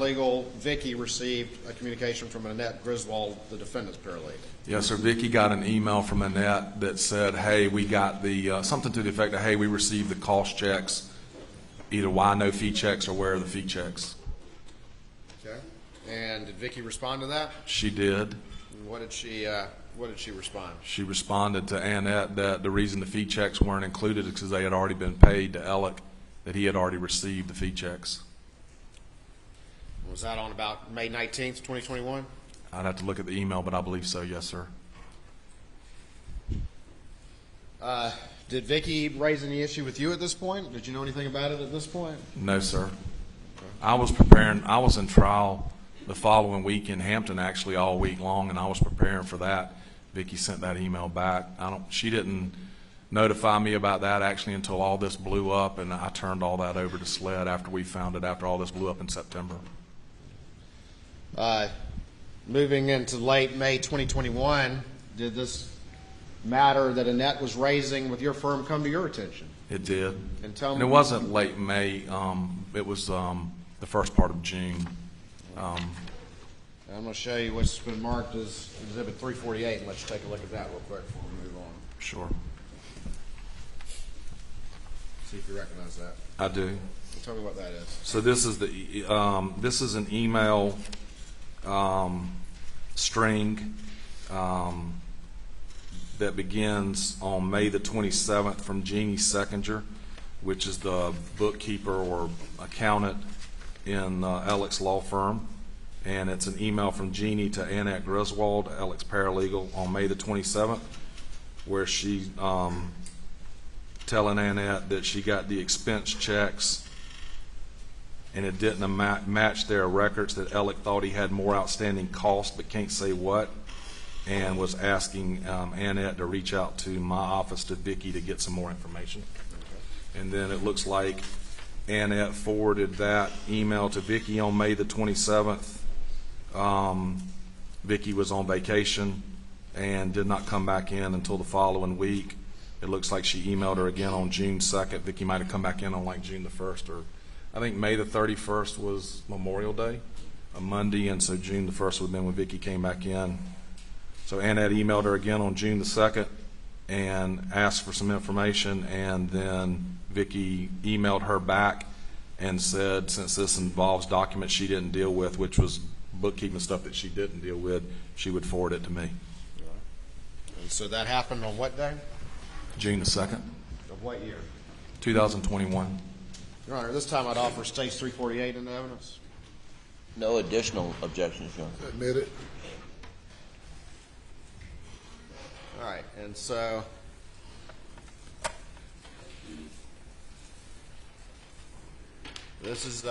paralegal, Vicky, received a communication from Annette Griswold, the defendant's paralegal. Yes, sir. Vicky got an email from Annette that said, hey, we got the, something to the effect of, hey, we received the cost checks, either why no fee checks or where are the fee checks. Okay. And did Vicky respond to that? She did. And what did she respond? She responded to Annette that the reason the fee checks weren't included is because they had already been paid to Alex, that he had already received the fee checks. Was that on about May 19th, 2021? I'd have to look at the email, but I believe so, yes, sir. Did Vicky raise any issue with you at this point? Did you know anything about it at this point? No, sir. Okay. I was in trial the following week in Hampton, actually all week long, and I was preparing for that. Vicky sent that email back. She didn't notify me about that actually until all this blew up, and I turned all that over to SLED after we found it, after all this blew up in September. Moving into late May 2021, did this matter that Annette was raising with your firm come to your attention? It did. And it wasn't late May. It was the first part of June. I'm going to show you what's been marked as Exhibit 348, and let's take a look at that real quick before we move on. Sure. See if you recognize that. I do. Tell me what that is. So this is this is an email string that begins on May the 27th from Jeannie Seckinger, which is the bookkeeper or accountant in Alex Law Firm. And it's an email from Jeannie to Annette Griswold, Alex Paralegal, on May the 27th, where she telling Annette that she got the expense checks and it didn't match their records, that Alex thought he had more outstanding costs but can't say what, and was asking Annette to reach out to my office, to Vicky, to get some more information. And then it looks like Annette forwarded that email to Vicky on May the 27th. Vicky was on vacation and did not come back in until the following week. It looks like she emailed her again on June 2nd. Vicky might have come back in on like June the 1st, or I think May the 31st was Memorial Day, a Monday, and so June the 1st would have been when Vicky came back in. So Annette emailed her again on June the 2nd and asked for some information, and then Vicky emailed her back and said, since this involves documents she didn't deal with, which was bookkeeping stuff that she didn't deal with, she would forward it to me. And so that happened on what day? June the 2nd. Of what year? 2021. Your Honor, this time I'd offer Stage 348 into evidence. No additional objections, Your Honor. Admit it. All right, and so this is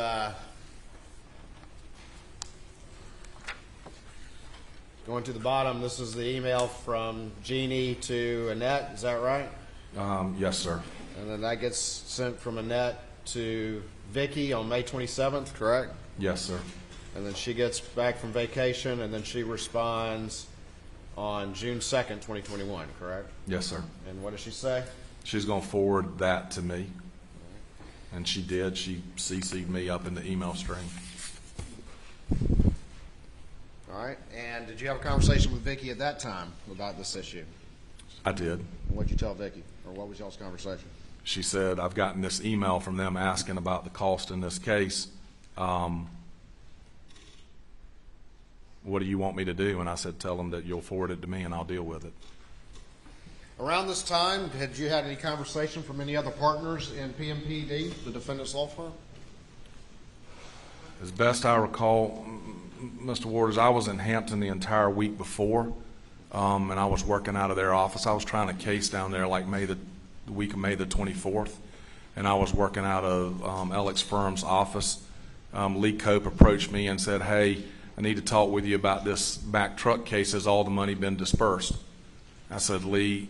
going to the bottom. This is the email from Jeannie to Annette. Is that right? Yes, sir. And then that gets sent from Annette to Vicky on May 27th, correct? Yes, sir. And then she gets back from vacation, and then she responds on June 2nd, 2021, correct? Yes, sir. And what does she say? She's going to forward that to me. And she did. She CC'd me up in the email string. All right. And did you have a conversation with Vicky at that time about this issue? I did. What did you tell Vicky, or what was y'all's conversation? She said, I've gotten this email from them asking about the cost in this case. What do you want me to do? And I said, tell them that you'll forward it to me and I'll deal with it. Around this time, had you had any conversation from any other partners in PMPD, the defendant's law firm? As best I recall, Mr. Waters, I was in Hampton the entire week before, and I was working out of their office. I was trying a case down there like the week of May the 24th, and I was working out of Alex Firm's office. Lee Cope approached me and said, hey, I need to talk with you about this back truck case. Has all the money been dispersed? I said, Lee,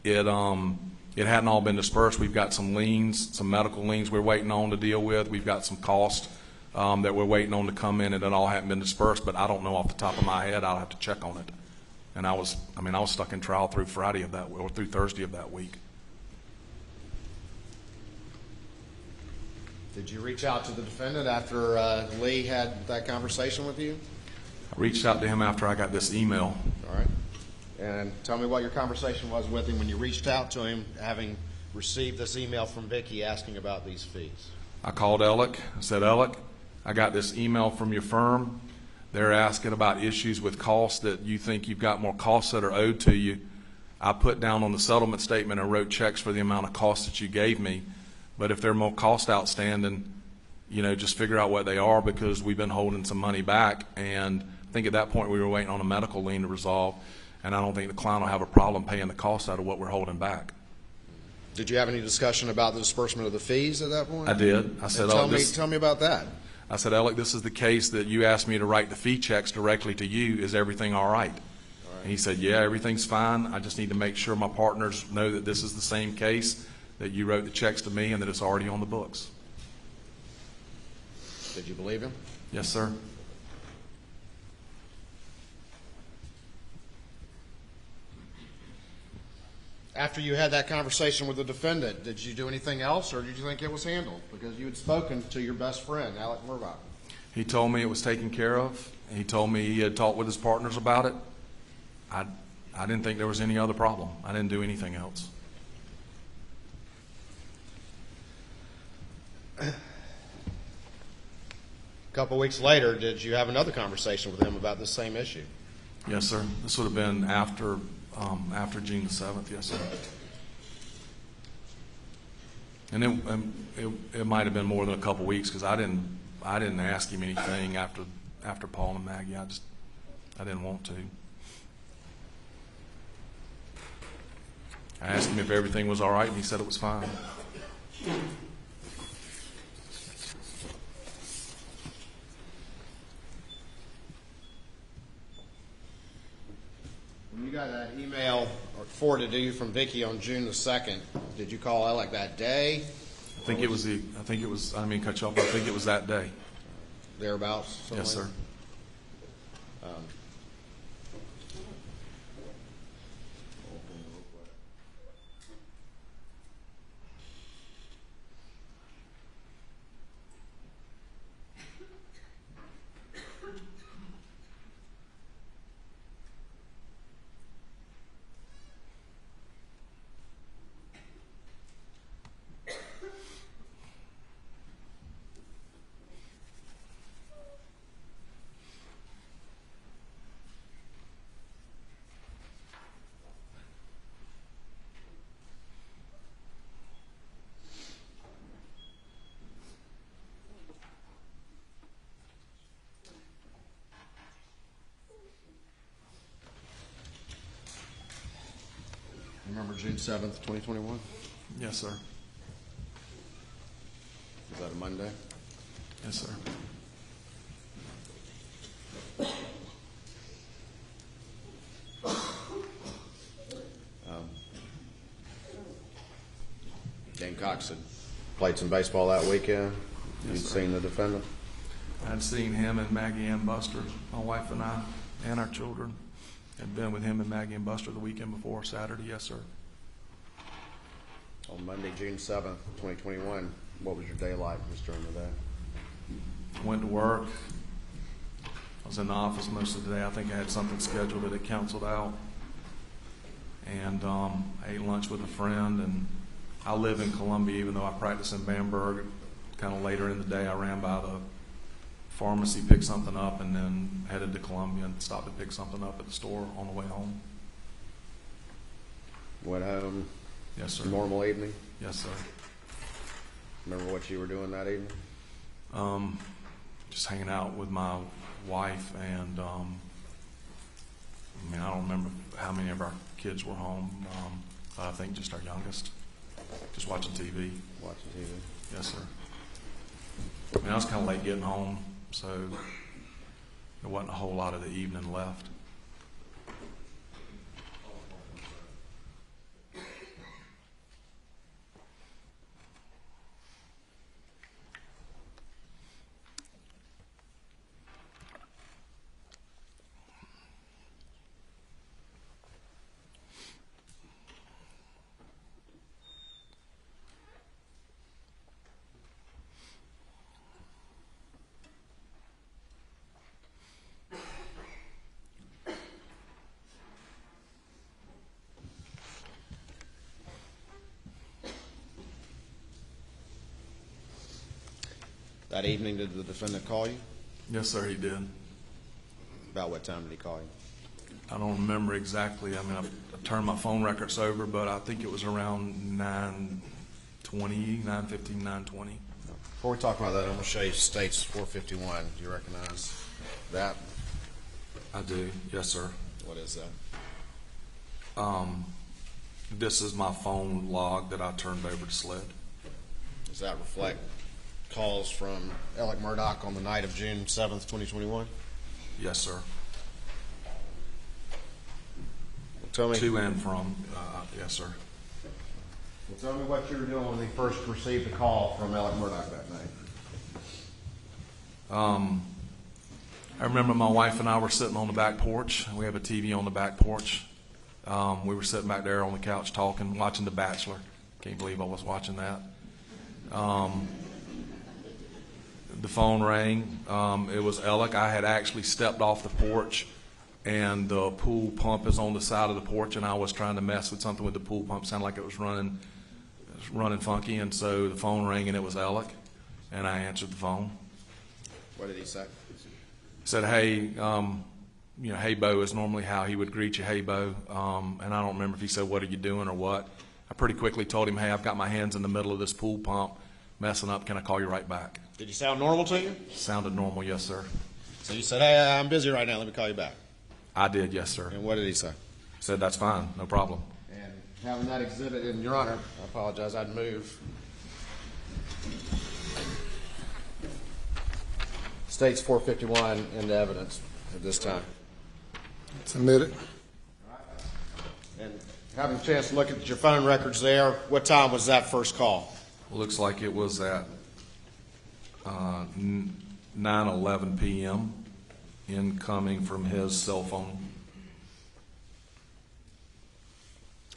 it hadn't all been dispersed. We've got some liens, some medical liens we're waiting on to deal with. We've got some costs that we're waiting on to come in, and it all hadn't been dispersed, but I don't know off the top of my head. I'll have to check on it. And I was stuck in trial through Friday of that, or through Thursday of that week. Did you reach out to the defendant after Lee had that conversation with you? I reached out to him after I got this email. All right. And tell me what your conversation was with him when you reached out to him, having received this email from Vicky asking about these fees. I called Alec. I said, Alec, I got this email from your firm. They're asking about issues with costs that you think you've got more costs that are owed to you. I put down on the settlement statement and wrote checks for the amount of costs that you gave me. But if there are more costs outstanding, just figure out what they are, because we've been holding some money back. And I think at that point we were waiting on a medical lien to resolve. And I don't think the client will have a problem paying the costs out of what we're holding back. Did you have any discussion about the disbursement of the fees at that point? I did. I said, tell me about that. I said, Alec, this is the case that you asked me to write the fee checks directly to you. Is everything all right? And he said, yeah, everything's fine. I just need to make sure my partners know that this is the same case, that you wrote the checks to me, and that it's already on the books. Did you believe him? Yes, sir. After you had that conversation with the defendant, did you do anything else, or did you think it was handled? Because you had spoken to your best friend, Alex Murdaugh. He told me it was taken care of. He told me he had talked with his partners about it. I didn't think there was any other problem. I didn't do anything else. A couple weeks later, did you have another conversation with him about this same issue? Yes, sir. This would have been after June the 7th, yes, sir. And it might have been more than a couple weeks, because I didn't ask him anything after Paul and Maggie. I didn't want to. I asked him if everything was all right, and he said it was fine. When you got that email forwarded to you from Vicky on June the 2nd, did you call Alec that day? I think it was, I didn't mean to cut you off, but I think it was that day. Thereabouts? Yes, sir. Remember June 7th, 2021? Yes, sir. Was that a Monday? Yes, sir. Gamecocks had played some baseball that weekend. Yes, You'd sir. seen the defendant? I'd seen him and Maggie and Buster, my wife and I, and our children. Had been with him and Maggie and Buster the weekend before, Saturday, yes, sir. On Monday, June 7th, 2021, what was your day like just during the day? Went to work. I was in the office most of the day. I think I had something scheduled that it canceled out. And I ate lunch with a friend, and I live in Columbia, even though I practice in Bamberg. Kind of later in the day, I ran by the pharmacy, picked something up, and then headed to Columbia and stopped to pick something up at the store on the way home. Went home? Yes, sir. Normal evening? Yes, sir. Remember what you were doing that evening? Just hanging out with my wife, and I don't remember how many of our kids were home, but I think just our youngest. Just watching TV. Watching TV. Yes, sir. I was kind of late getting home, so there wasn't a whole lot of the evening left. That evening, did the defendant call you? Yes, sir, he did. About what time did he call you? I don't remember exactly. I mean, I turned my phone records over, but I think it was around 9:20, 9:15, 9:20. Before we talk about that, I'm going to show you States 451. Do you recognize that? I do, yes, sir. What is that? This is my phone log that I turned over to SLED. Does that reflect calls from Alex Murdaugh on the night of June 7th, 2021? Yes, sir. Tell me. To and from, yes, sir. Well, tell me what you were doing when you first received a call from Alex Murdaugh that night. I remember my wife and I were sitting on the back porch. We have a TV on the back porch. We were sitting back there on the couch talking, watching The Bachelor. Can't believe I was watching that. The phone rang. It was Alex. I had actually stepped off the porch, and the pool pump is on the side of the porch, and I was trying to mess with something with the pool pump. Sounded like it was running funky, and so the phone rang, and it was Alex, and I answered the phone. What did he say? He said, hey, hey, Bo is normally how he would greet you, hey, Bo. And I don't remember if he said, what are you doing or what. I pretty quickly told him, hey, I've got my hands in the middle of this pool pump messing up. Can I call you right back? Did he sound normal to you? Sounded normal, yes, sir. So you said, hey, I'm busy right now. Let me call you back. I did, yes, sir. And what did he say? Said, that's fine, no problem. And having that exhibit, and Your Honor, I apologize, I'd move. States 451 into evidence at this time. Submitted. And having a chance to look at your phone records there, what time was that first call? Looks like it was at 9:11 p.m. incoming from his cell phone.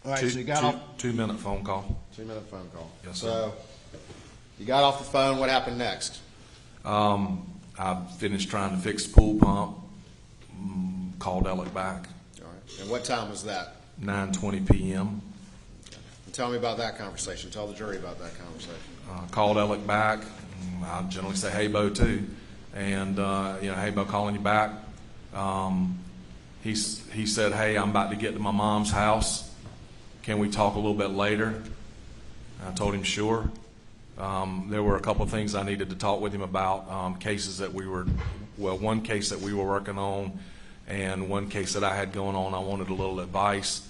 All right, so you got off. 2-minute phone call. 2-minute phone call. Yes, sir. So you got off the phone. What happened next? I finished trying to fix the pool pump, called Alex back. All right. And what time was that? 9:20 p.m. And tell me about that conversation. Tell the jury about that conversation. Called Alex back. I generally say, hey, Bo, too. And, hey, Bo, calling you back. He said, hey, I'm about to get to my mom's house. Can we talk a little bit later? I told him, sure. There were a couple of things I needed to talk with him about, cases that one case that we were working on and one case that I had going on. I wanted a little advice.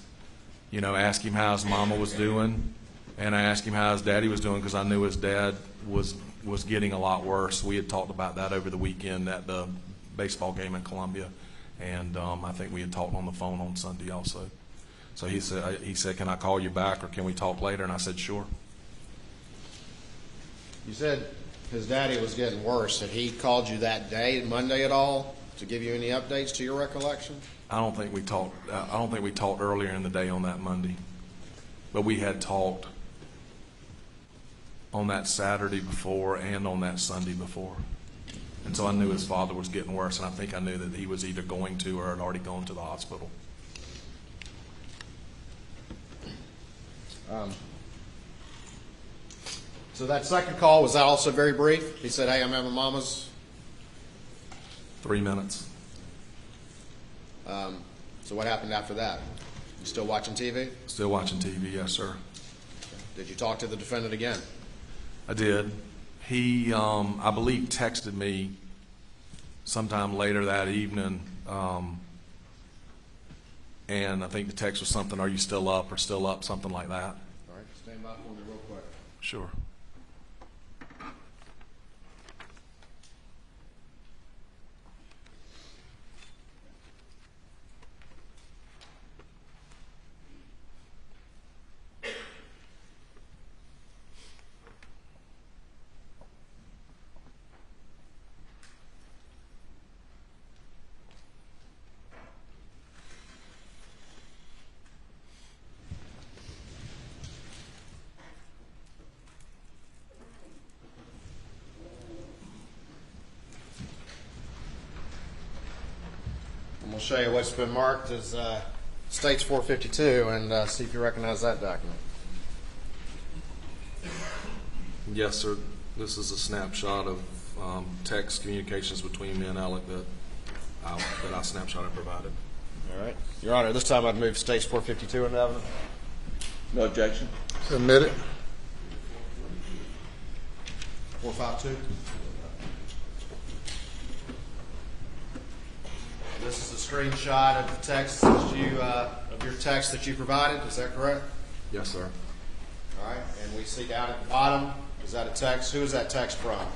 Ask him how his mama was doing, and I asked him how his daddy was doing because I knew his dad was getting a lot worse. We had talked about that over the weekend at the baseball game in Columbia, and I think we had talked on the phone on Sunday also. So he said, can I call you back or can we talk later? And I said, sure. You said his daddy was getting worse. Had he called you that day, Monday at all, to give you any updates to your recollection? I don't think we talked earlier in the day on that Monday, but we had talked on that Saturday before and on that Sunday before. And so I knew his father was getting worse, and I think I knew that he was either going to or had already gone to the hospital. So that second call, was that also very brief? He said, hey, I'm at my mama's. 3 minutes. So what happened after that? You still watching TV? Still watching TV, yes, sir. Did you talk to the defendant again? I did. He, I believe, texted me sometime later that evening, and I think the text was something, are you still up or still up, something like that. All right, stand by for me real quick. Sure. I'm going to show you what's been marked as States 452 and see if you recognize that document. Yes, sir. This is a snapshot of text communications between me and Alec that I snapshot and provided. All right. Your Honor, this time I'd move States 452 into evidence. No objection. Submit it. 452. This is a screenshot of the text that of your text that you provided. Is that correct? Yes, sir. All right. And we see down at the bottom, is that a text? Who is that text from?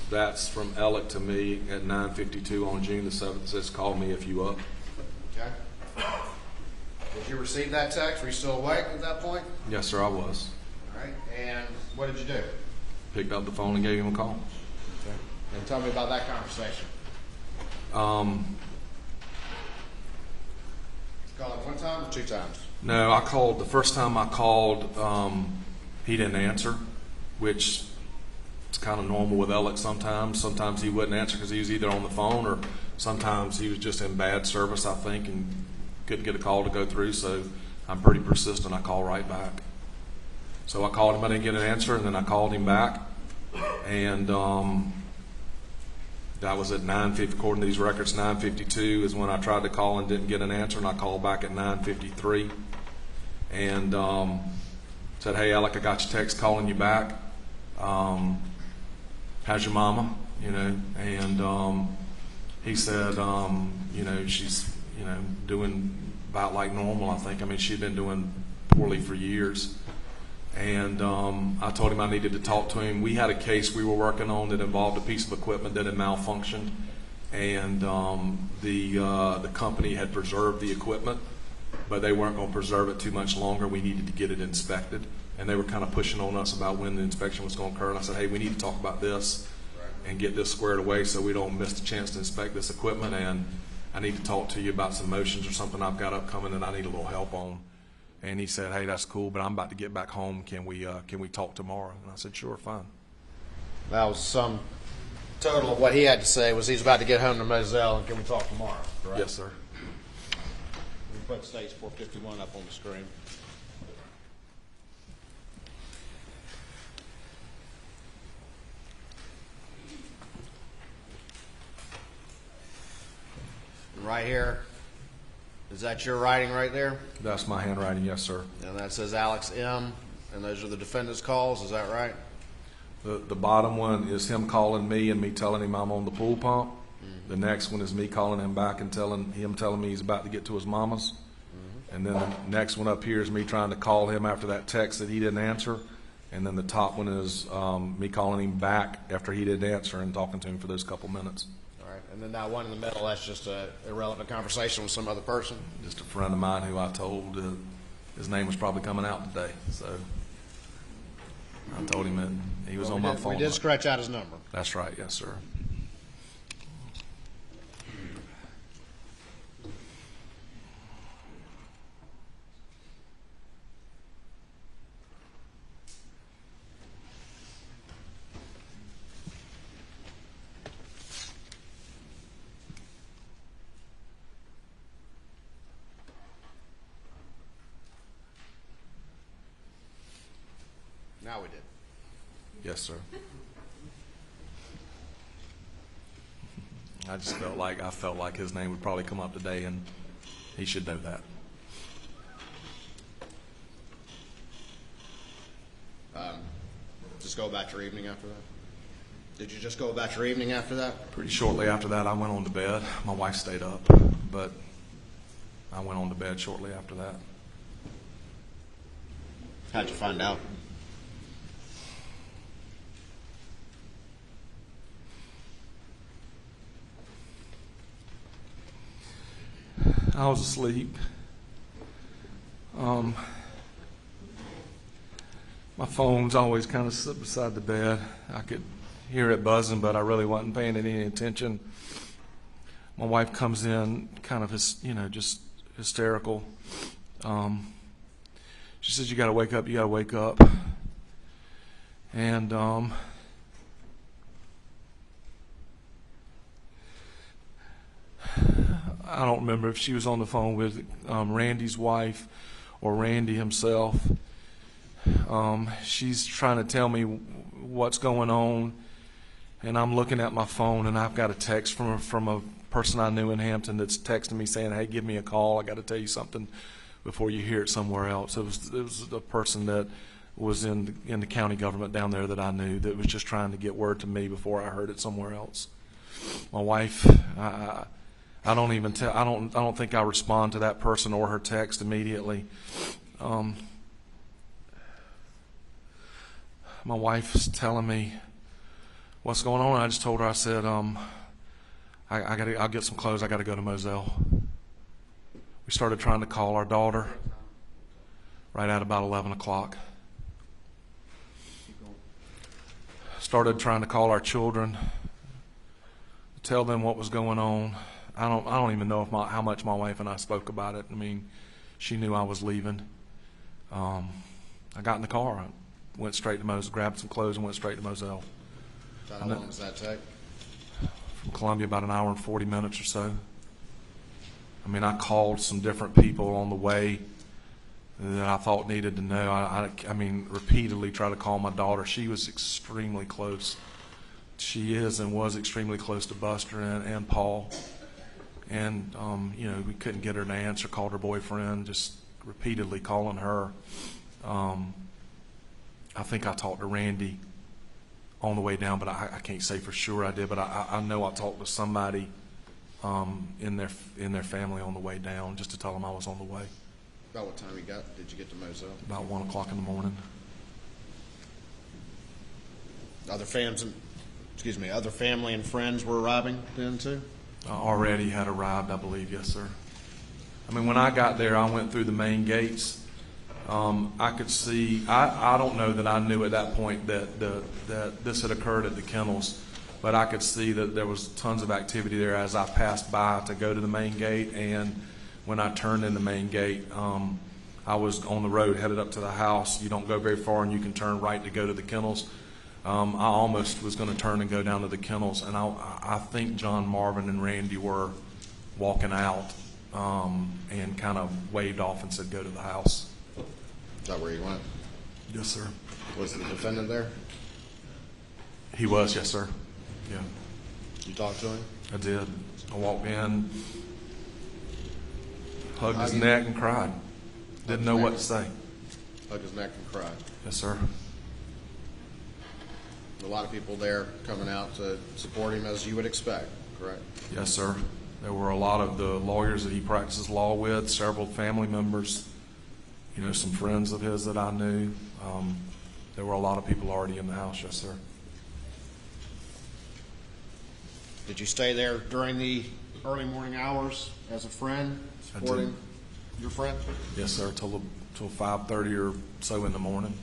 That's from Alec to me at 9:52 on June the 7th. It says, "Call me if you up." Okay. Did you receive that text? Were you still awake at that point? Yes, sir, I was. All right. And what did you do? Picked up the phone and gave him a call. Okay. And tell me about that conversation. Called him one time or two times? No, I called. The first time I called, he didn't answer, which is kind of normal with Alex sometimes. Sometimes he wouldn't answer because he was either on the phone or sometimes he was just in bad service, I think, and couldn't get a call to go through. So I'm pretty persistent. I call right back. So I called him. I didn't get an answer, and then I called him back. And that was at 9:50. According to these records, 9:52 is when I tried to call and didn't get an answer, and I called back at 9:53 and said, "Hey, Alec, I got your text calling you back. How's your mama?" And he said, she's doing about like normal, I think. I mean, she'd been doing poorly for years. And I told him I needed to talk to him. We had a case we were working on that involved a piece of equipment that had malfunctioned, and the company had preserved the equipment, but they weren't going to preserve it too much longer. We needed to get it inspected, and they were kind of pushing on us about when the inspection was going to occur. And I said, "Hey, we need to talk about this and get this squared away so we don't miss the chance to inspect this equipment, and I need to talk to you about some motions or something I've got upcoming that I need a little help on." And he said, "Hey, that's cool, but I'm about to get back home. Can we talk tomorrow?" And I said, "Sure, fine." That was some total of what he had to say was he's about to get home to Moselle and can we talk tomorrow, correct? Yes, sir. We put States 451 up on the screen. Right here, is that your writing right there? That's my handwriting, yes, sir. And that says Alex M., and those are the defendant's calls, is that right? The bottom one is him calling me and me telling him I'm on the pool pump. The next one is me calling him back and telling me he's about to get to his mama's. And then the next one up here is me trying to call him after that text that he didn't answer. And then the top one is me calling him back after he didn't answer and talking to him for those couple minutes. All right, and then that one in the middle, that's just an irrelevant conversation with some other person? Just a friend of mine who I told his name was probably coming out today. So I told him that he was on my phone. We did scratch out his number. That's right, yes, sir. Now we did. Yes, sir. I felt like his name would probably come up today, and he should know that. Just go about your evening after that? Did you just go about your evening after that? Pretty shortly after that, I went on to bed. My wife stayed up, but I went on to bed shortly after that. How'd you find out? I was asleep. My phone's always kind of sit beside the bed. I could hear it buzzing, but I really wasn't paying any attention. My wife comes in kind of, just hysterical. She says, "You got to wake up, you got to wake up." And I don't remember if she was on the phone with Randy's wife or Randy himself. She's trying to tell me what's going on, and I'm looking at my phone, and I've got a text from a person I knew in Hampton that's texting me saying, "Hey, give me a call. I got to tell you something before you hear it somewhere else." It was a person that was in the county government down there that I knew that was just trying to get word to me before I heard it somewhere else. My wife, I don't think I respond to that person or her text immediately. My wife's telling me what's going on. I just told her, I said, I'll get some clothes. I got to go to Moselle. We started trying to call our daughter right at about 11 o'clock. Started trying to call our children, tell them what was going on. I don't even know how much my wife and I spoke about it. I mean, she knew I was leaving. I got in the car, I went straight to Moselle, grabbed some clothes and went straight to Moselle. How long does that take? From Columbia, about an hour and 40 minutes or so. I mean, I called some different people on the way that I thought needed to know. I mean, repeatedly tried to call my daughter. She was extremely close. She is and was extremely close to Buster and Paul. And, you know, we couldn't get her to answer, called her boyfriend, just repeatedly calling her. I think I talked to Randy on the way down, but I can't say for sure I did, but I know I talked to somebody in their family on the way down just to tell them I was on the way. About what time did you get to Moselle? About 1 o'clock in the morning. Other family and friends were arriving then too? Already had arrived, I believe, yes, sir. I mean, when I got there, I went through the main gates. I could see, I don't know that I knew at that point that this had occurred at the kennels, but I could see that there was tons of activity there as I passed by to go to the main gate, and when I turned in the main gate, I was on the road headed up to the house. You don't go very far and you can turn right to go to the kennels. I almost was going to turn and go down to the kennels, and I think John, Marvin, and Randy were walking out and kind of waved off and said, "Go to the house." Is that where you went? Yes, sir. Was the defendant there? He was, yes, sir. Yeah. You talked to him? I did. I walked in, hugged his neck, and cried. Didn't know what to say. Hugged his neck and cried. Yes, sir. A lot of people there coming out to support him as you would expect, correct? Yes, sir. There were a lot of the lawyers that he practices law with, several family members, you know, some friends of his that I knew. There were a lot of people already in the house, yes, sir. Did you stay there during the early morning hours as a friend, supporting your friend? Yes, sir, till 5:30 or so in the morning.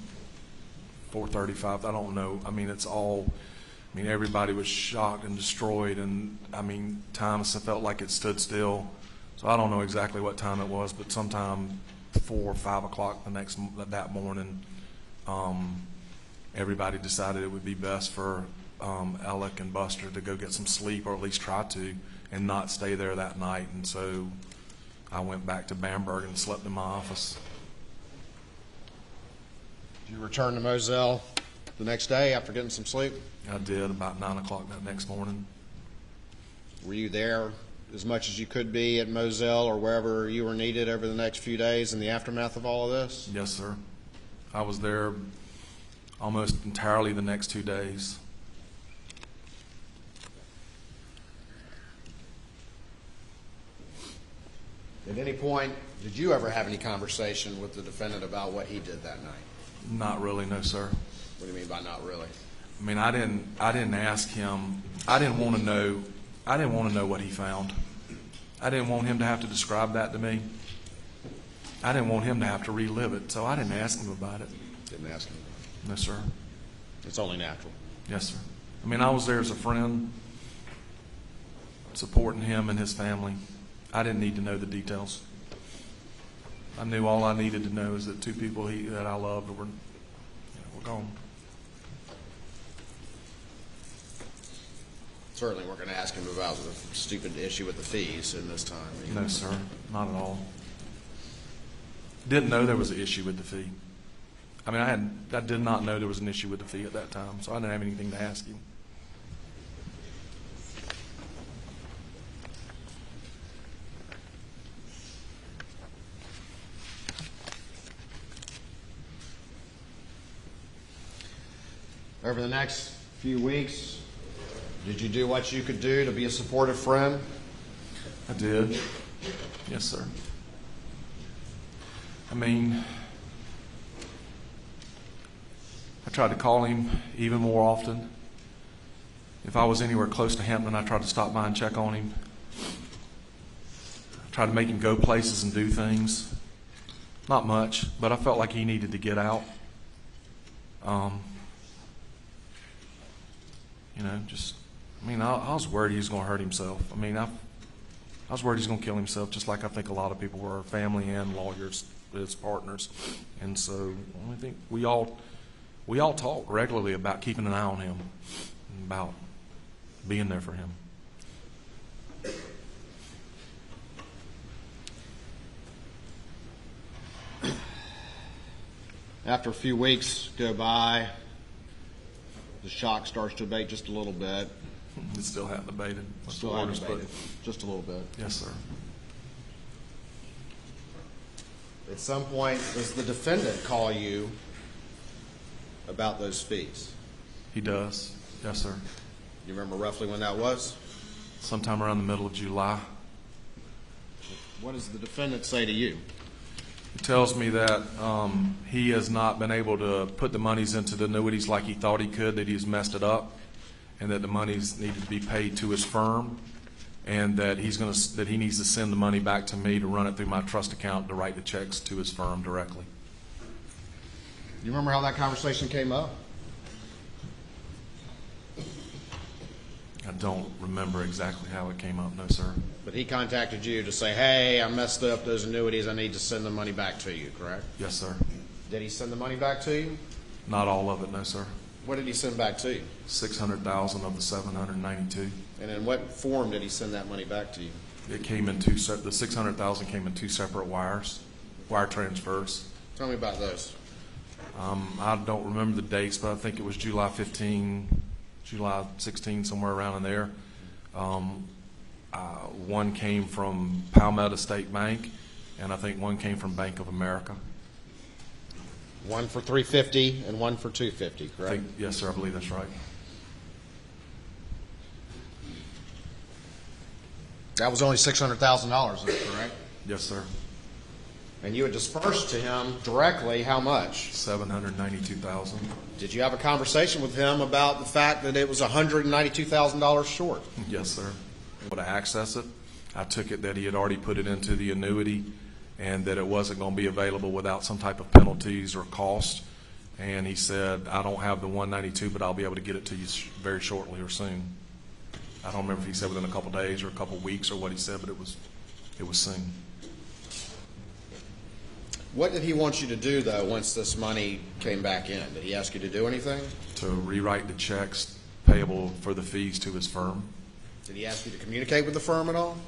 4:35, I don't know. I mean, everybody was shocked and destroyed, and I mean, times it felt like it stood still. So I don't know exactly what time it was, but sometime 4 or 5 o'clock that morning, everybody decided it would be best for Alec and Buster to go get some sleep, or at least try to, and not stay there that night. And so I went back to Bamberg and slept in my office. Did you return to Moselle the next day after getting some sleep? I did, about 9 o'clock that next morning. Were you there as much as you could be at Moselle or wherever you were needed over the next few days in the aftermath of all of this? Yes, sir. I was there almost entirely the next 2 days. At any point, did you ever have any conversation with the defendant about what he did that night? Not really, no, sir. What do you mean by not really? I mean, I didn't ask him. I didn't want to know what he found. I didn't want him to have to describe that to me. I didn't want him to have to relive it, so I didn't ask him about it. Didn't ask him. No, sir. It's only natural. Yes, sir. I mean, I was there as a friend, supporting him and his family. I didn't need to know the details. I knew all I needed to know is that two people that I loved were gone. Certainly we're going to ask him about the stupid issue with the fees in this time. No, sir. Not at all. Didn't know there was an issue with the fee. I mean, I did not know there was an issue with the fee at that time, so I didn't have anything to ask him. Over the next few weeks, did you do what you could do to be a supportive friend? I did. Yes, sir. I mean, I tried to call him even more often. If I was anywhere close to Hampton, I tried to stop by and check on him. I tried to make him go places and do things. Not much, but I felt like he needed to get out. I was worried he was going to hurt himself. I was worried he was going to kill himself, just like I think a lot of people were, family and lawyers, his partners. And so I think we all talk regularly about keeping an eye on him, about being there for him. After a few weeks go by, the shock starts to abate just a little bit. It still hadn't abated. Still hasn't abated, just a little bit. Yes, sir. At some point, does the defendant call you about those fees? He does. Yes, sir. You remember roughly when that was? Sometime around the middle of July. What does the defendant say to you? He tells me that he has not been able to put the monies into the annuities like he thought he could, that he's messed it up, and that the monies needed to be paid to his firm, and that that he needs to send the money back to me to run it through my trust account to write the checks to his firm directly. Do you remember how that conversation came up? I don't remember exactly how it came up, no, sir. But he contacted you to say, hey, I messed up those annuities, I need to send the money back to you, correct? Yes, sir. Did he send the money back to you? Not all of it, no, sir. What did he send back to you? $600,000 of the $792. And in what form did he send that money back to you? It came in the $600,000 came in two separate wire transfers. Tell me about those. I don't remember the dates, but I think it was July 15, July 16, somewhere around in there. One came from Palmetto State Bank, and I think one came from Bank of America. One for $350 and one for $250, correct? Yes, sir, I believe that's right. That was only $600,000, correct? Yes, sir. And you had dispersed to him directly how much? $792,000. Did you have a conversation with him about the fact that it was $192,000 short? Yes, sir. Able to access it. I took it that he had already put it into the annuity and that it wasn't going to be available without some type of penalties or cost. And he said, I don't have the 192, but I'll be able to get it to you very shortly or soon. I don't remember if he said within a couple days or a couple weeks or what he said, but it was soon. What did he want you to do, though, once this money came back in? Did he ask you to do anything? To rewrite the checks payable for the fees to his firm. Did he ask you to communicate with the firm at all?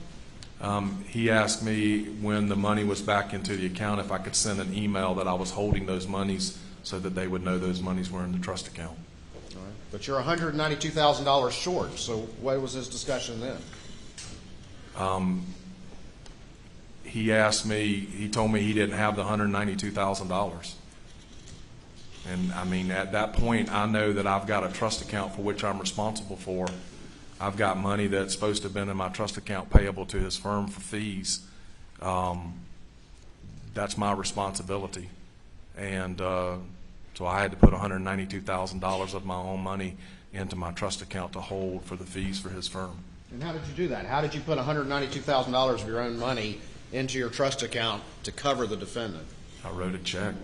He asked me when the money was back into the account if I could send an email that I was holding those monies so that they would know those monies were in the trust account. All right. But you're $192,000 short, so what was his discussion then? He told me he didn't have the $192,000. And I mean, at that point, I know that I've got a trust account for which I'm responsible for. I've got money that's supposed to have been in my trust account payable to his firm for fees. That's my responsibility. And so I had to put $192,000 of my own money into my trust account to hold for the fees for his firm. And how did you do that? How did you put $192,000 of your own money into your trust account to cover the defendant? I wrote a check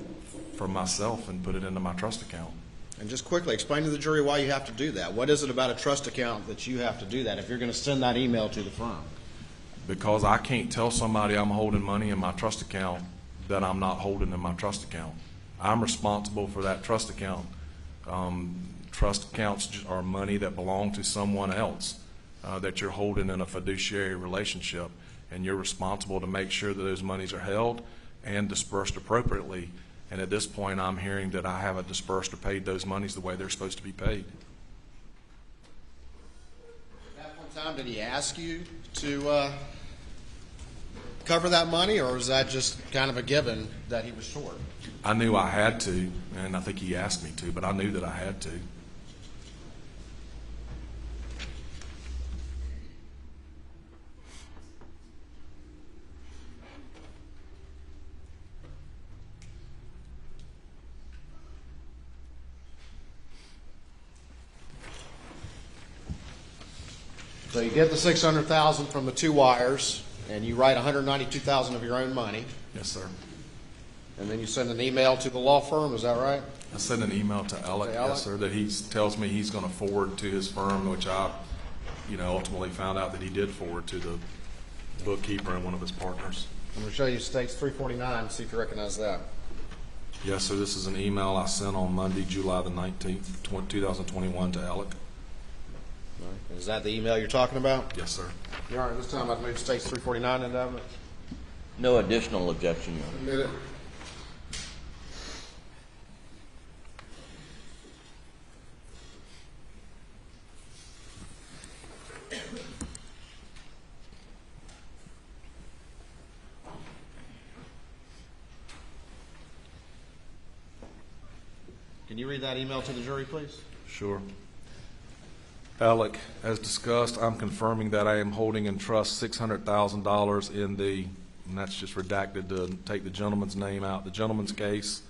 for myself and put it into my trust account. And just quickly, explain to the jury why you have to do that. What is it about a trust account that you have to do that if you're going to send that email to the firm? Because I can't tell somebody I'm holding money in my trust account that I'm not holding in my trust account. I'm responsible for that trust account. Trust accounts are money that belong to someone else that you're holding in a fiduciary relationship, and you're responsible to make sure that those monies are held and dispersed appropriately. And at this point, I'm hearing that I haven't dispersed or paid those monies the way they're supposed to be paid. At that point in time, did he ask you to cover that money, or was that just kind of a given that he was short? I knew I had to, and I think he asked me to, but I knew that I had to. So you get the $600,000 from the two wires, and you write $192,000 of your own money, Yes, sir. and then you send an email to the law firm. Is that right? I sent an email to Alec, To Alec? yes, sir, that he tells me he's going to forward to his firm, which I, ultimately found out that he did forward to the bookkeeper and one of his partners. I'm going to show you States 349 and see if you recognize that. Yes, sir. This is an email I sent on Monday, July the 19th, 2021 to Alec. Is that the email you're talking about? Yes, sir. Your Honor, this time I'd move States 349 into evidence. No additional objection, Your Honor. Submit it. Can you read that email to the jury, please? Sure. Alec, as discussed, I'm confirming that I am holding in trust $600,000 in the, and that's just redacted to take the gentleman's name out, the gentleman's case,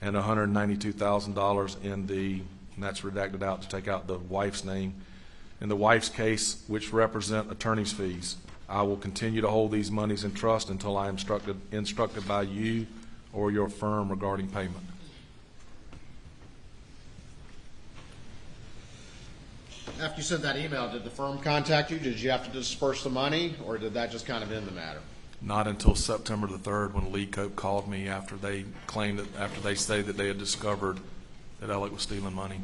and $192,000 in the, and that's redacted out to take out the wife's name, in the wife's case, which represent attorney's fees. I will continue to hold these monies in trust until I am instructed by you or your firm regarding payment. After you sent that email, did the firm contact you? Did you have to disperse the money, or did that just kind of end the matter? Not until September the 3rd, when Lee Cope called me after they claimed that, after they stated that they had discovered that Alec was stealing money.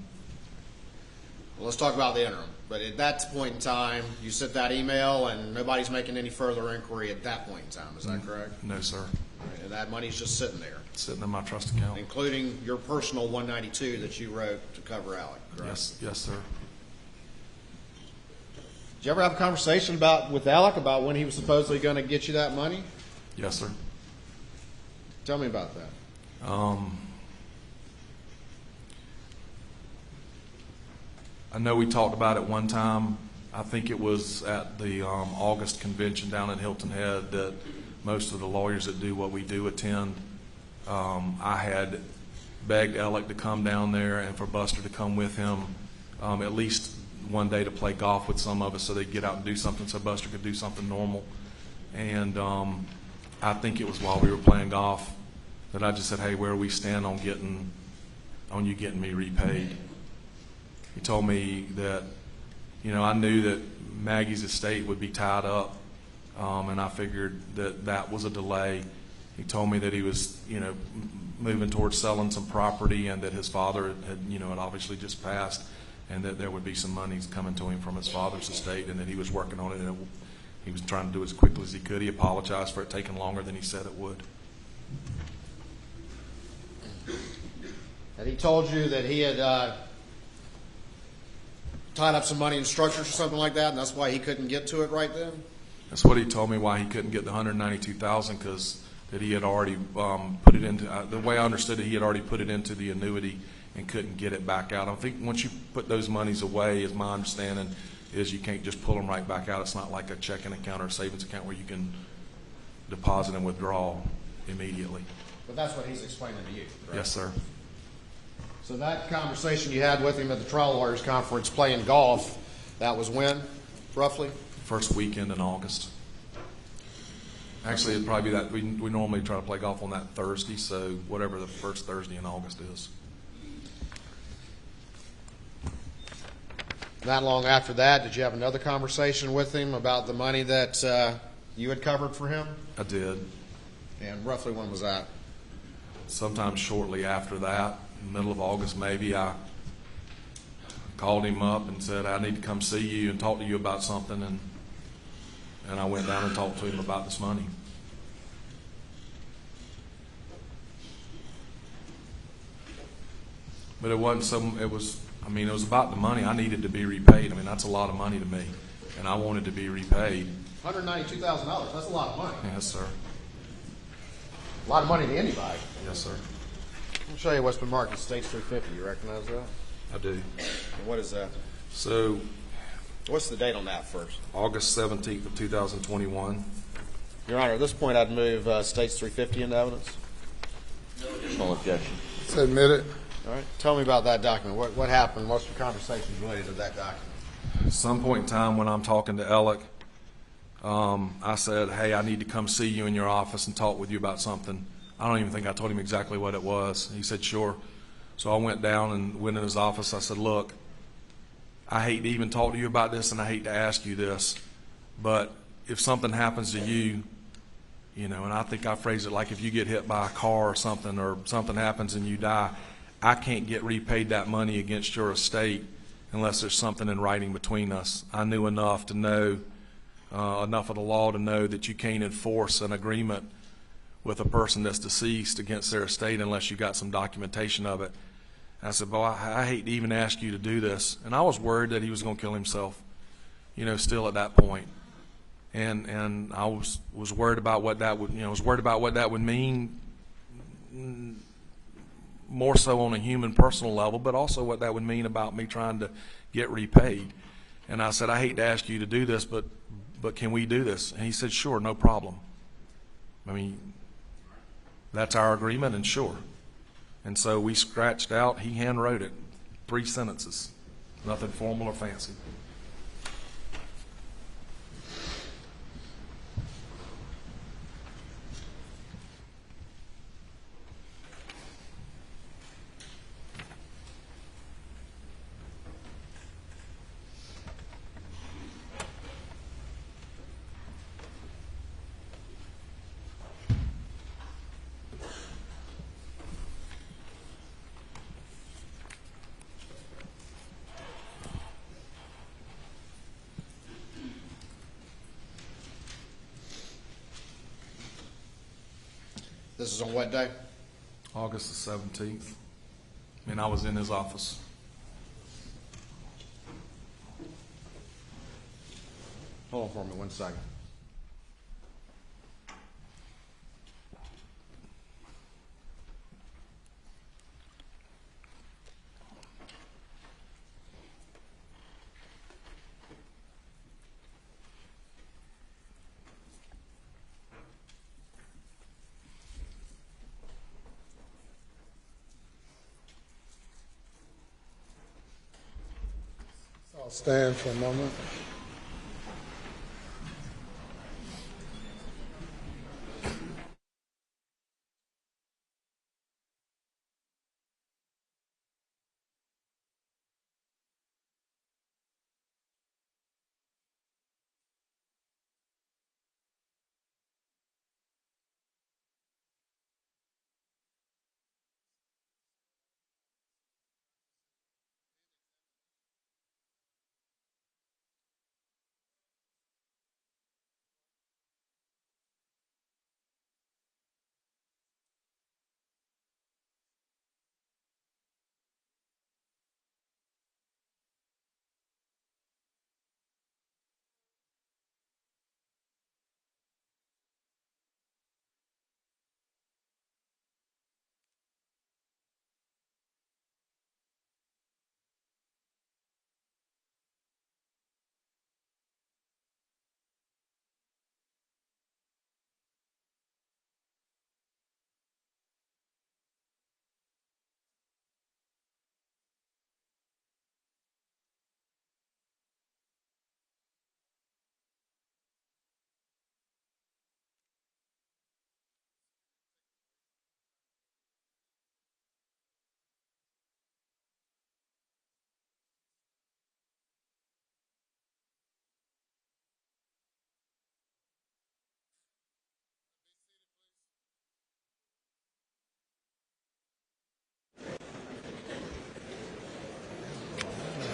Well, let's talk about the interim. But at that point in time, you sent that email, and nobody's making any further inquiry at that point in time. Is that correct? No, sir. And that money's just sitting there, Sitting in my trust account. including your personal 192 that you wrote to cover Alec, correct? Yes, yes, sir. Did you ever have a conversation with Alec about when he was supposedly going to get you that money? Yes, sir. Tell me about that. I know we talked about it one time. I think it was at the August convention down in Hilton Head that most of the lawyers that do what we do attend. I had begged Alec to come down there and for Buster to come with him at least one day to play golf with some of us so they'd get out and do something so Buster could do something normal. And I think it was while we were playing golf that I just said, hey, where do we stand on you getting me repaid? He told me that, I knew that Maggie's estate would be tied up, and I figured that that was a delay. He told me that he was, moving towards selling some property and that his father had obviously just passed, and that there would be some money coming to him from his father's estate, and that he was working on it, and he was trying to do it as quickly as he could. He apologized for it taking longer than he said it would. And he told you that he had tied up some money in structures or something like that, and that's why he couldn't get to it right then? That's what he told me, why he couldn't get the $192,000, because that he had already put it into, the way I understood it, he had already put it into the annuity and couldn't get it back out. I think once you put those monies away, is my understanding, is you can't just pull them right back out. It's not like a checking account or a savings account where you can deposit and withdraw immediately. But that's what he's explaining to you, correct? Yes, sir. So that conversation you had with him at the trial lawyers conference playing golf, that was when, roughly? First weekend in August. Actually, it'd probably be that. We normally try to play golf on that Thursday, so whatever the first Thursday in August is. Not long after that, did you have another conversation with him about the money that you had covered for him? I did. And roughly when was that? Sometime shortly after that, in the middle of August maybe, I called him up and said, I need to come see you and talk to you about something, and I went down and talked to him about this money. But it wasn't it was about the money. I needed to be repaid. That's a lot of money to me, and I wanted to be repaid. $192,000, that's a lot of money. Yes, sir. A lot of money to anybody. Yes, sir. I'll show you what's been marked as States 350. You recognize that? I do. And what is that? So, What's the date on that first? August 17th of 2021. Your Honor, at this point I'd move States 350 into evidence. No additional objection. Submit it. All right. Tell me about that document. What happened? What's your conversations related to that document? At some point in time when I'm talking to Alec, I said, hey, I need to come see you in your office and talk with you about something. I don't even think I told him exactly what it was. He said, sure. So I went down and went in his office. I said, look, I hate to even talk to you about this, and I hate to ask you this, but if something happens to you, you know, and I think I phrased it like if you get hit by a car or something happens and you die, I can't get repaid that money against your estate unless there's something in writing between us. I knew enough to know, enough of the law to know that you can't enforce an agreement with a person that's deceased against their estate unless you got some documentation of it. And I said, boy, I hate to even ask you to do this. And I was worried that he was going to kill himself, you know, still at that point. And I was worried about what that would, mean, more so on a human personal level, but also what that would mean about me trying to get repaid. And I said, I hate to ask you to do this, but can we do this? And he said, sure, no problem. I mean, that's our agreement, and sure. And so we scratched out, he hand wrote it, 3 sentences, nothing formal or fancy. This is on what day? August the 17th. And I was in his office. Hold on for me 1 second. I'll stand for a moment.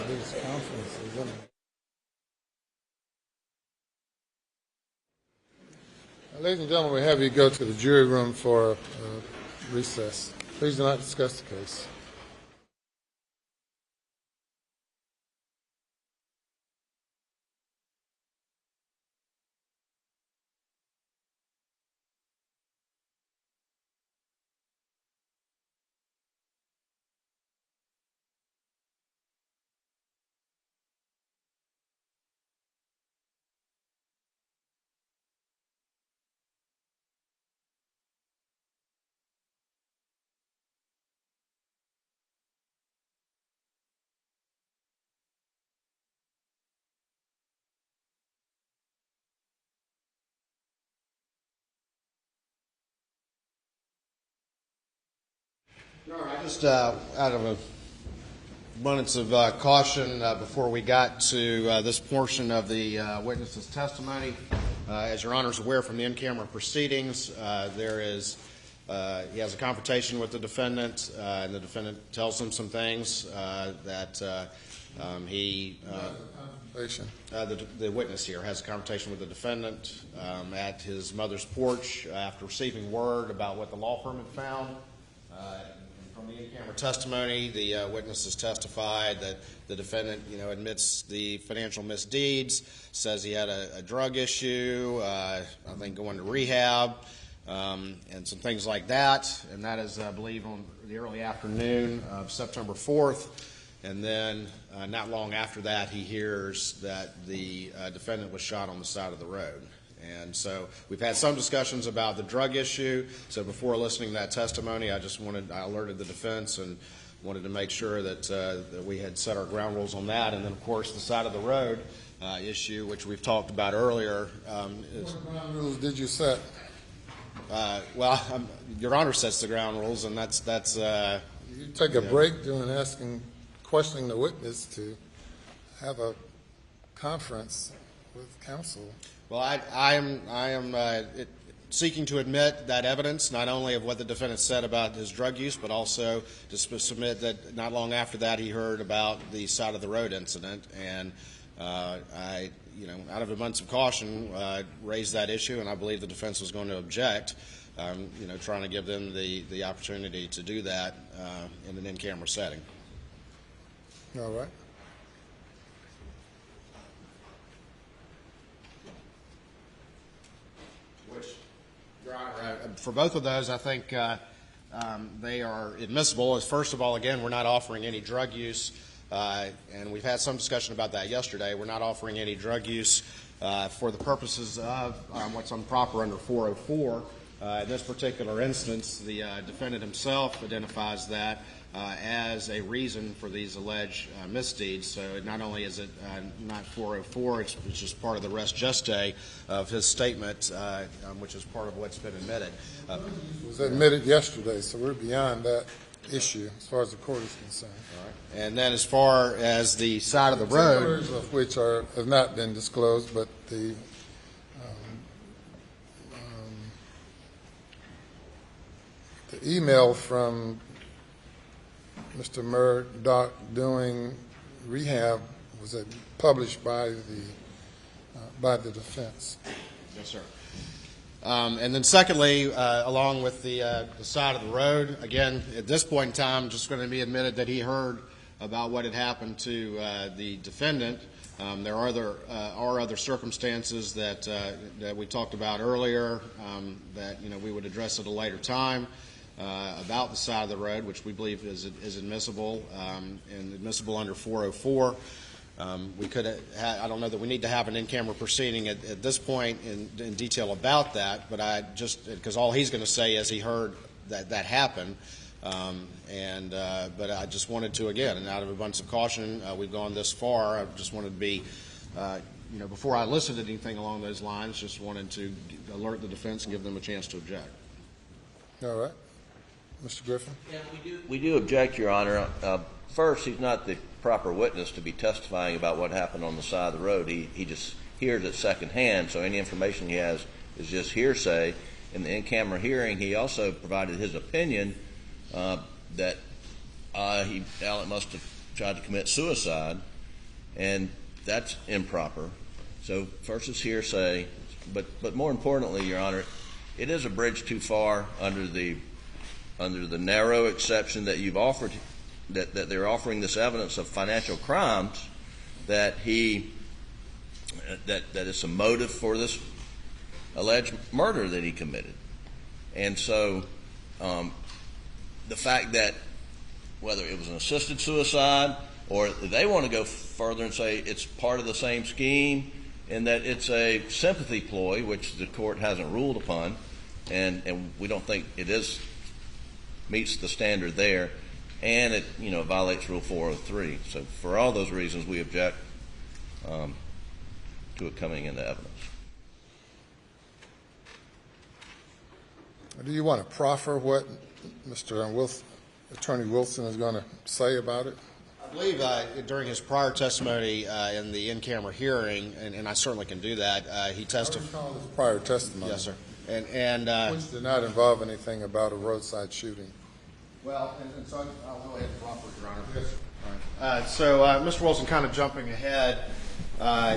These conferences, isn't it? Ladies and gentlemen, we have you go to the jury room for recess. Please do not discuss the case. Just out of an abundance of caution, before we got to this portion of the witness's testimony, as Your Honor is aware from the in-camera proceedings, he has a confrontation with the defendant, and the defendant tells him some things that the witness here has a confrontation with the defendant at his mother's porch after receiving word about what the law firm had found. From the in-camera testimony, the witness has testified that the defendant, admits the financial misdeeds, says he had a drug issue, I think going to rehab, and some things like that. And that is, I believe, on the early afternoon of September 4th. And then not long after that, he hears that the defendant was shot on the side of the road. And so we've had some discussions about the drug issue. So before listening to that testimony, I alerted the defense and wanted to make sure that we had set our ground rules on that. And then, of course, the side of the road issue, which we've talked about earlier. What ground rules did you set? Your Honor sets the ground rules, and that's. You take a break during questioning the witness to have a conference with counsel. Well, I am seeking to admit that evidence, not only of what the defendant said about his drug use, but also to submit that not long after that he heard about the side of the road incident, and I, out of abundance of caution, raised that issue, and I believe the defense was going to object. Trying to give them the opportunity to do that in an in-camera setting. All right. Which, Your Honor, for both of those, I think they are admissible. First of all, again, we're not offering any drug use, and we've had some discussion about that yesterday. We're not offering any drug use for the purposes of what's improper under 404. In this particular instance, the defendant himself identifies that as a reason for these alleged misdeeds. So not only is it not 404, it's just part of the res geste of his statement, which is part of what's been admitted. It was admitted yesterday, so we're beyond that issue as far as the court is concerned. All right. And then as far as the side of the road, particulars of which have not been disclosed, but the email from Mr. Murdaugh doing rehab was published by the defense. yes, sir. And then secondly, along with the side of the road, again, at this point in time, just going to be admitted that he heard about what had happened to the defendant. There are other circumstances that we talked about earlier that we would address at a later time about the side of the road, which we believe is admissible and admissible under 404. We could I don't know that we need to have an in-camera proceeding at this point in detail about that, but because all he's going to say is he heard that happen, but I just wanted to, again, and out of a bunch of caution, we've gone this far. I just wanted to be, before I elicited anything along those lines, just wanted to alert the defense and give them a chance to object. All right. Mr. Griffin? Yeah, we do object, Your Honor. First, he's not the proper witness to be testifying about what happened on the side of the road. He just hears it secondhand, so any information he has is just hearsay. In the in-camera hearing, he also provided his opinion that Alec must have tried to commit suicide, and that's improper. So first it's hearsay, but more importantly, Your Honor, it is a bridge too far under the narrow exception that you've offered, that they're offering this evidence of financial crimes, that that is a motive for this alleged murder that he committed. And so the fact that whether it was an assisted suicide or they want to go further and say it's part of the same scheme and that it's a sympathy ploy, which the court hasn't ruled upon, and we don't think it meets the standard there, and it violates Rule 403. So for all those reasons, we object to it coming into evidence. Do you want to proffer what Mr. Attorney Wilson is going to say about it? I believe during his prior testimony in the in-camera hearing, and I certainly can do that, he I testified. recall his prior testimony. Yes, sir. And Which did not involve anything about a roadside shooting. well, and so I'll go ahead and proffer, Your Honor. Yes, sir. So, Mr. Wilson, kind of jumping ahead,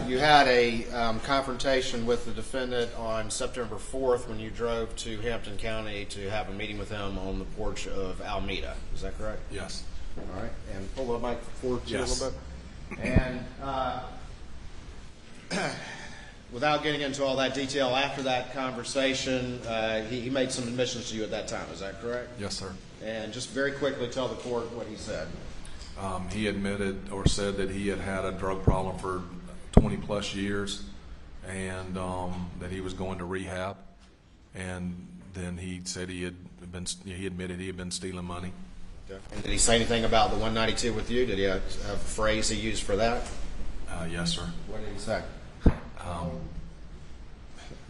you had a confrontation with the defendant on September 4th when you drove to Hampton County to have a meeting with him on the porch of Alameda. Is that correct? Yes. All right. And pull the mic forward to you Yes. a little bit. And without getting into all that detail, after that conversation, he made some admissions to you at that time. Is that correct? Yes, sir. And just very quickly tell the court what he said. He admitted or said that he had a drug problem for 20 plus years, and that he was going to rehab. And then he said he admitted he had been stealing money. Okay. And did he say anything about the 192 with you? Did he have a phrase he used for that? Yes, sir. What did he say?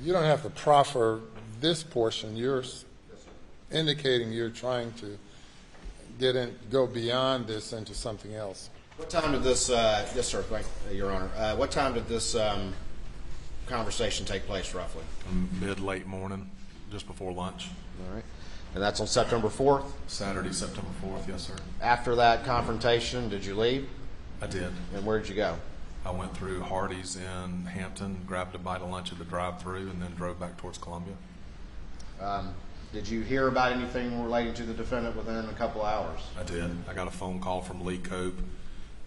You don't have to proffer this portion. You're indicating you're trying to go beyond this into something else. What time did this? Yes, sir. Thank you, Your Honor. What time did this conversation take place, roughly? Late morning, just before lunch. All right. And that's on September 4th. Saturday, September 4th. Yes, sir. After that confrontation, did you leave? I did. And where did you go? I went through Hardee's in Hampton, grabbed a bite of lunch at the drive-through, and then drove back towards Columbia. Did you hear about anything relating to the defendant within a couple hours? I did. I got a phone call from Lee Cope.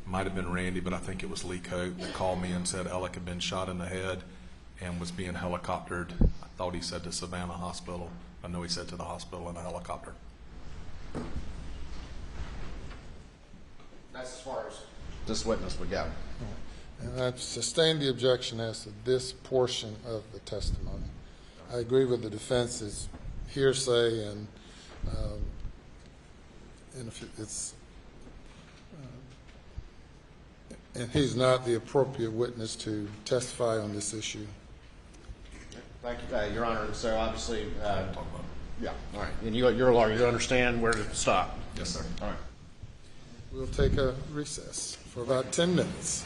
Might have been Randy, but I think it was Lee Cope that called me and said Alec had been shot in the head and was being helicoptered. I thought he said to Savannah Hospital. I know he said to the hospital in a helicopter. That's as far as this witness would go. And I've sustained the objection as to this portion of the testimony. I agree with the defense's hearsay, and if it's and he's not the appropriate witness to testify on this issue. Thank you, Your Honor. And so obviously, yeah, all right. And you're a lawyer. You understand where to stop. Yes, sir. All right. We'll take a recess for about 10 minutes.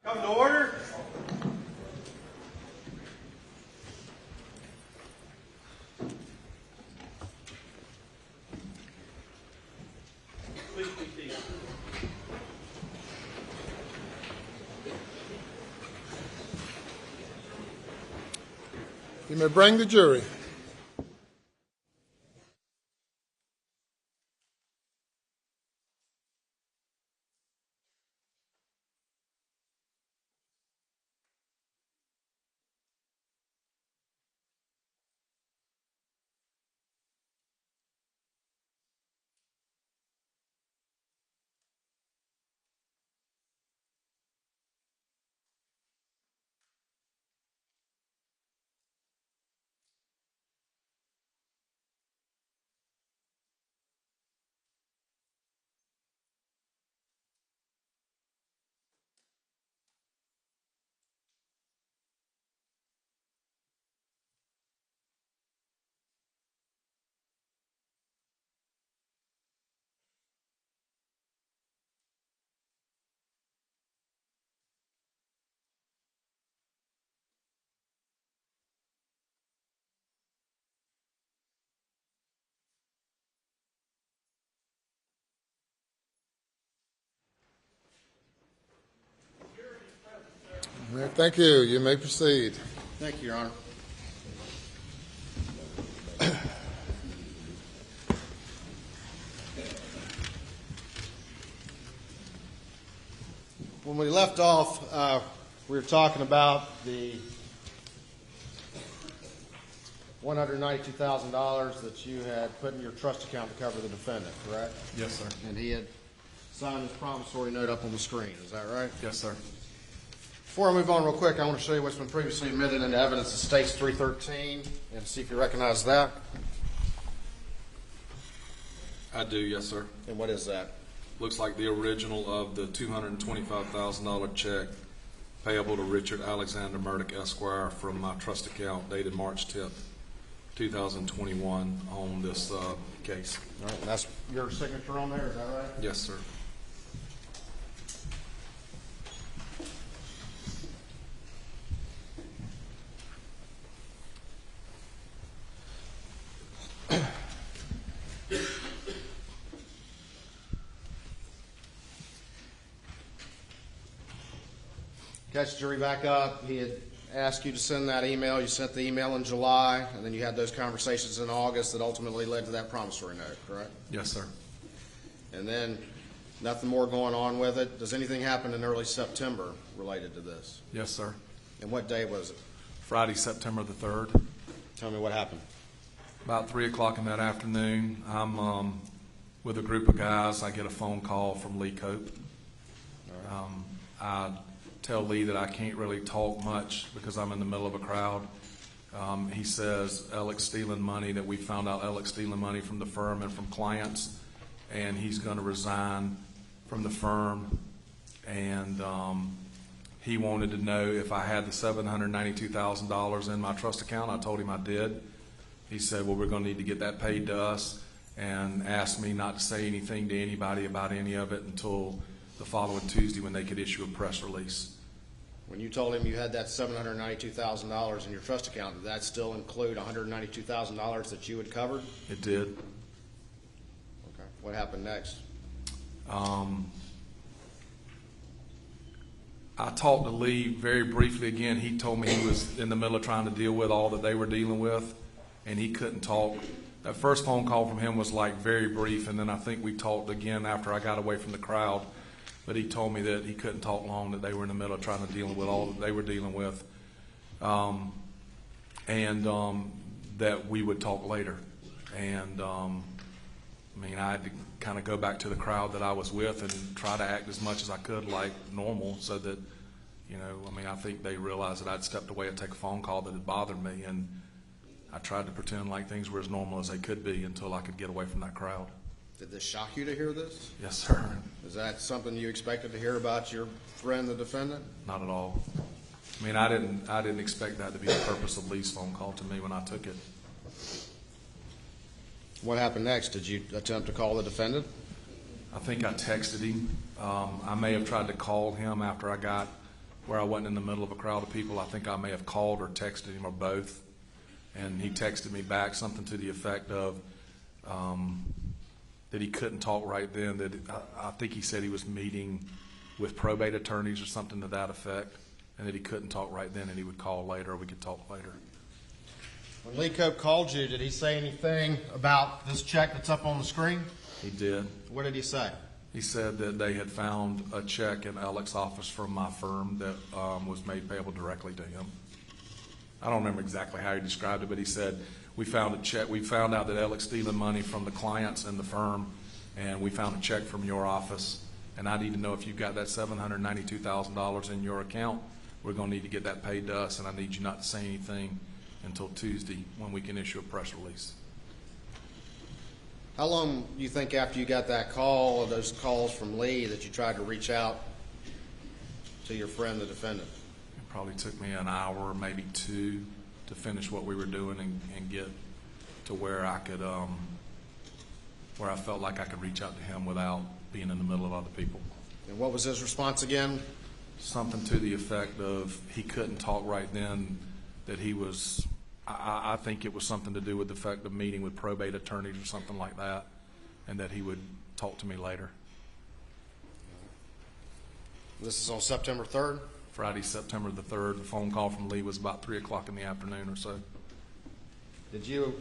Come to order. Please be seated. You may bring the jury. Thank you. You may proceed. Thank you, Your Honor. When we left off, we were talking about the $192,000 that you had put in your trust account to cover the defendant, correct? Yes, sir. And he had signed his promissory note up on the screen. Is that right? Yes, sir. Before I move on real quick, I want to show you what's been previously admitted into evidence of States 313 and see if you recognize that. I do, yes, sir. And what is that? Looks like the original of the $225,000 check payable to Richard Alexander Murdaugh, Esquire, from my trust account dated March 10th, 2021 on this case. All right, and that's your signature on there, is that right? Yes, sir. Catch the jury back up. He had asked you to send that email. You sent the email in July, and then you had those conversations in August that ultimately led to that promissory note, correct? Yes, sir. And then nothing more going on with it. Does anything happen in early September related to this? Yes, sir. And what day was it? Friday, September the 3rd. Tell me what happened. About 3 o'clock in that afternoon, I'm with a group of guys. I get a phone call from Lee Cope. I tell Lee that I can't really talk much because I'm in the middle of a crowd. He says Alex stealing money, that we found out Alex stealing money from the firm and from clients, and he's going to resign from the firm. And he wanted to know if I had the $792,000 in my trust account. I told him I did. He said, well, we're going to need to get that paid to us, and asked me not to say anything to anybody about any of it until the following Tuesday when they could issue a press release. When you told him you had that $792,000 in your trust account, did that still include $192,000 that you had covered? It did. Okay. What happened next? I talked to Lee very briefly again. He told me he was in the middle of trying to deal with all that they were dealing with, and he couldn't talk. That first phone call from him was like very brief, and then I think we talked again after I got away from the crowd. But he told me that he couldn't talk long, that they were in the middle of trying to deal with all that they were dealing with, and that we would talk later. And I mean, I had to kind of go back to the crowd that I was with and try to act as much as I could like normal, so that, you know, I mean, I think they realized that I'd stepped away and take a phone call that had bothered me, and I tried to pretend like things were as normal as they could be until I could get away from that crowd. Did this shock you to hear this? Yes, sir. Is that something you expected to hear about your friend, the defendant? Not at all. I mean, I didn't expect that to be the purpose of Lee's phone call to me when I took it. What happened next? Did you attempt to call the defendant? I think I texted him. I may have tried to call him after I got where I wasn't in the middle of a crowd of people. I think I may have called or texted him or both. And he texted me back something to the effect of that he couldn't talk right then. That I think he said he was meeting with probate attorneys or something to that effect, and that he couldn't talk right then and he would call later or we could talk later. When Lee Cope called you, did he say anything about this check that's up on the screen? He did. What did he say? He said that they had found a check in Alex's office from my firm that was made payable directly to him. I don't remember exactly how he described it, but he said, we found a check. We found out that Alex stealing money from the clients in the firm, and we found a check from your office, and I need to know if you've got that $792,000 in your account. We're going to need to get that paid to us, and I need you not to say anything until Tuesday when we can issue a press release. How long do you think after you got that call or those calls from Lee that you tried to reach out to your friend, the defendant? It probably took me an hour, maybe two, to finish what we were doing and get to where I could, where I felt like I could reach out to him without being in the middle of other people. And what was his response again? Something to the effect of he couldn't talk right then, that he was, I think it was something to do with the fact of meeting with probate attorneys or something like that, and that he would talk to me later. This is on September 3rd? Friday, September the 3rd. The phone call from Lee was about 3 o'clock in the afternoon or so. Did you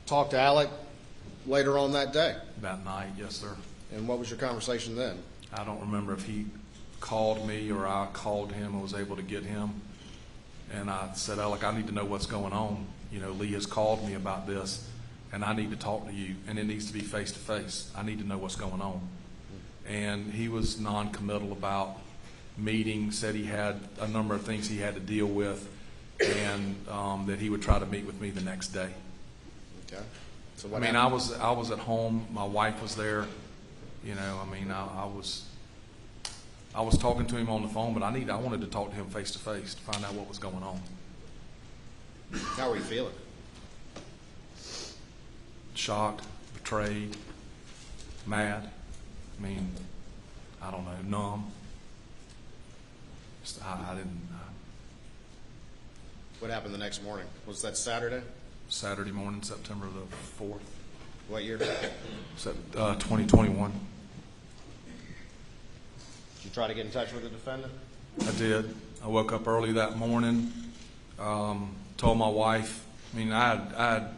talk to Alec later on that day? That night, yes, sir. And what was your conversation then? I don't remember if he called me or I called him and was able to get him. And I said, Alec, I need to know what's going on. You know, Lee has called me about this, and I need to talk to you, and it needs to be face-to-face. I need to know what's going on. And he was non-committal about meeting, said he had a number of things he had to deal with, and that he would try to meet with me the next day. Okay. So I what mean, happened? I was at home. My wife was there. You know, I mean, I was talking to him on the phone, but I wanted to talk to him face to face to find out what was going on. How were you feeling? Shocked, betrayed, mad. I mean, I don't know, numb. Just, I didn't. What happened the next morning? Was that Saturday? Saturday morning, September the 4th, What year? 2021. Did you try to get in touch with the defendant? I did. I woke up early that morning, told my wife. I mean, I had,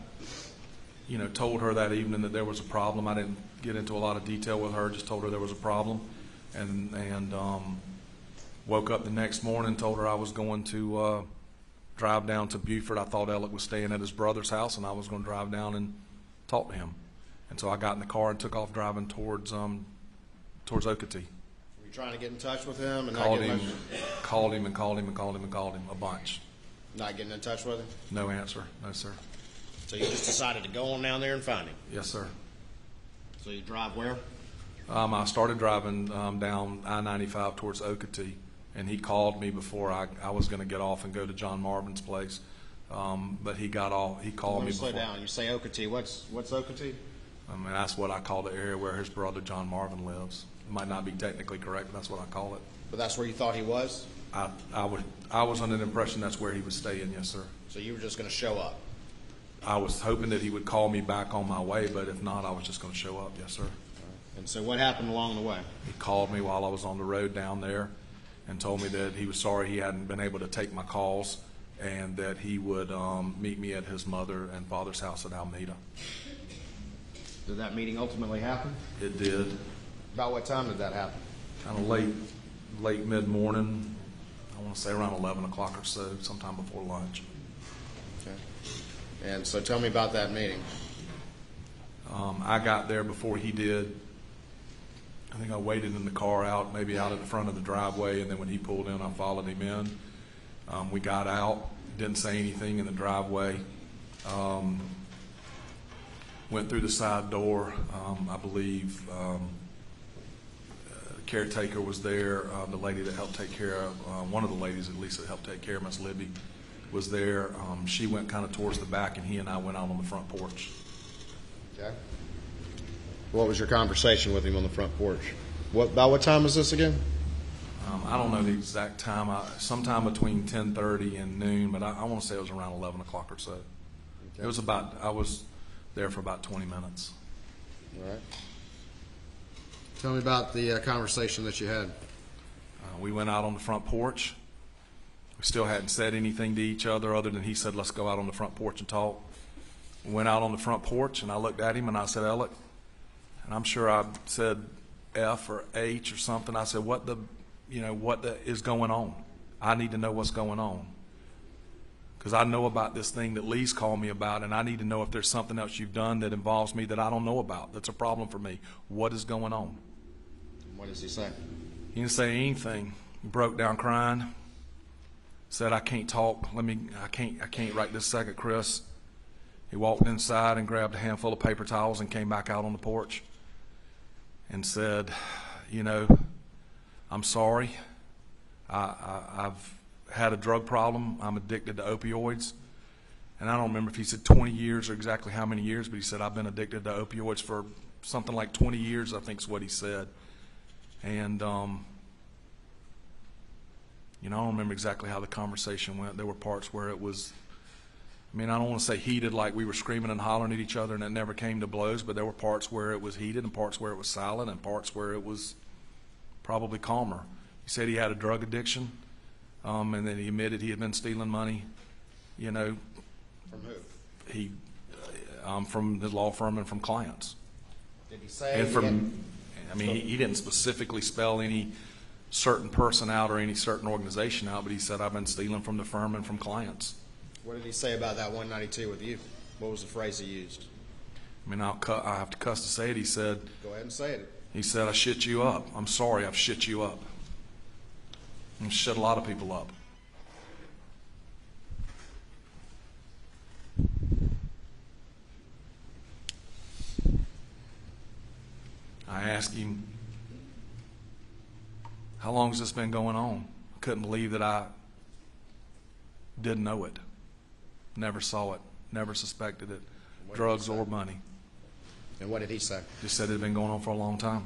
you know, told her that evening that there was a problem. I didn't get into a lot of detail with her, just told her there was a problem. And woke up the next morning, told her I was going to drive down to Beaufort. I thought Alec was staying at his brother's house, and I was going to drive down and talk to him. And so I got in the car and took off driving towards Okatee. Were you trying to get in touch with him and Called not him a bunch. not getting in touch with him? No answer. No, sir. So you just decided to go on down there and find him. Yes, sir. So you drive where? I started driving down I-95 towards Okatee, and he called me before I was going to get off and go to John Marvin's place. But he got off. He called Let me me slow before. down. You say Okatee. What's Okatee? I mean, that's what I call the area where his brother John Marvin lives. It might not be technically correct, but that's what I call it. But that's where you thought he was? I was under the impression that's where he was staying. Yes, sir. So you were just going to show up? I was hoping that he would call me back on my way, but if not, I was just going to show up. Yes, sir. And so what happened along the way? He called me while I was on the road down there and told me that he was sorry he hadn't been able to take my calls and that he would meet me at his mother and father's house at Alameda. Did that meeting ultimately happen? It did. About what time did that happen? Kind of late mid-morning. I want to say around 11 o'clock or so, sometime before lunch. Okay. And so tell me about that meeting. I got there before he did. I think I waited in the car maybe out at the front of the driveway, and then when he pulled in, I followed him in. We got out, didn't say anything in the driveway. Went through the side door. I believe the caretaker was there. The lady that helped take care of, one of the ladies at least that helped take care of Miss Libby was there. She went kind of towards the back, and he and I went out on the front porch. Okay. What was your conversation with him on the front porch? About what time was this again? I don't know the exact time. Sometime between 10:30 and noon, but I want to say it was around 11 o'clock or so. Okay. It was about, I was there for about 20 minutes. All right. Tell me about the conversation that you had. We went out on the front porch. We still hadn't said anything to each other than he said, let's go out on the front porch and talk. We went out on the front porch, and I looked at him, and I said, Alec, and I'm sure I said F or H or something. I said, what the is going on? I need to know what's going on. Because I know about this thing that Lee's called me about, and I need to know if there's something else you've done that involves me that I don't know about. That's a problem for me. What is going on? What does he say? He didn't say anything. He broke down crying. Said, I can't talk. I can't right this second, Chris. He walked inside and grabbed a handful of paper towels and came back out on the porch and said, I'm sorry. I've had a drug problem. I'm addicted to opioids. And I don't remember if he said 20 years or exactly how many years, but he said, I've been addicted to opioids for something like 20 years, I think is what he said. And, I don't remember exactly how the conversation went. There were parts where it was, I don't want to say heated like we were screaming and hollering at each other and it never came to blows, but there were parts where it was heated and parts where it was silent and parts where it was probably calmer. He said he had a drug addiction, and then he admitted he had been stealing money, From who? From his law firm and from clients. Did he say? And he didn't specifically spell any certain person out or any certain organization out, but he said, I've been stealing from the firm and from clients. What did he say about that 192 with you? What was the phrase he used? I have to cuss to say it. He said, Go ahead and say it. He said, I shit you up. I'm sorry, I've shit you up. And shit a lot of people up. I asked him, how long has this been going on? I couldn't believe that I didn't know it. Never saw it. Never suspected it. Drugs or money. And what did he say? Just said it had been going on for a long time.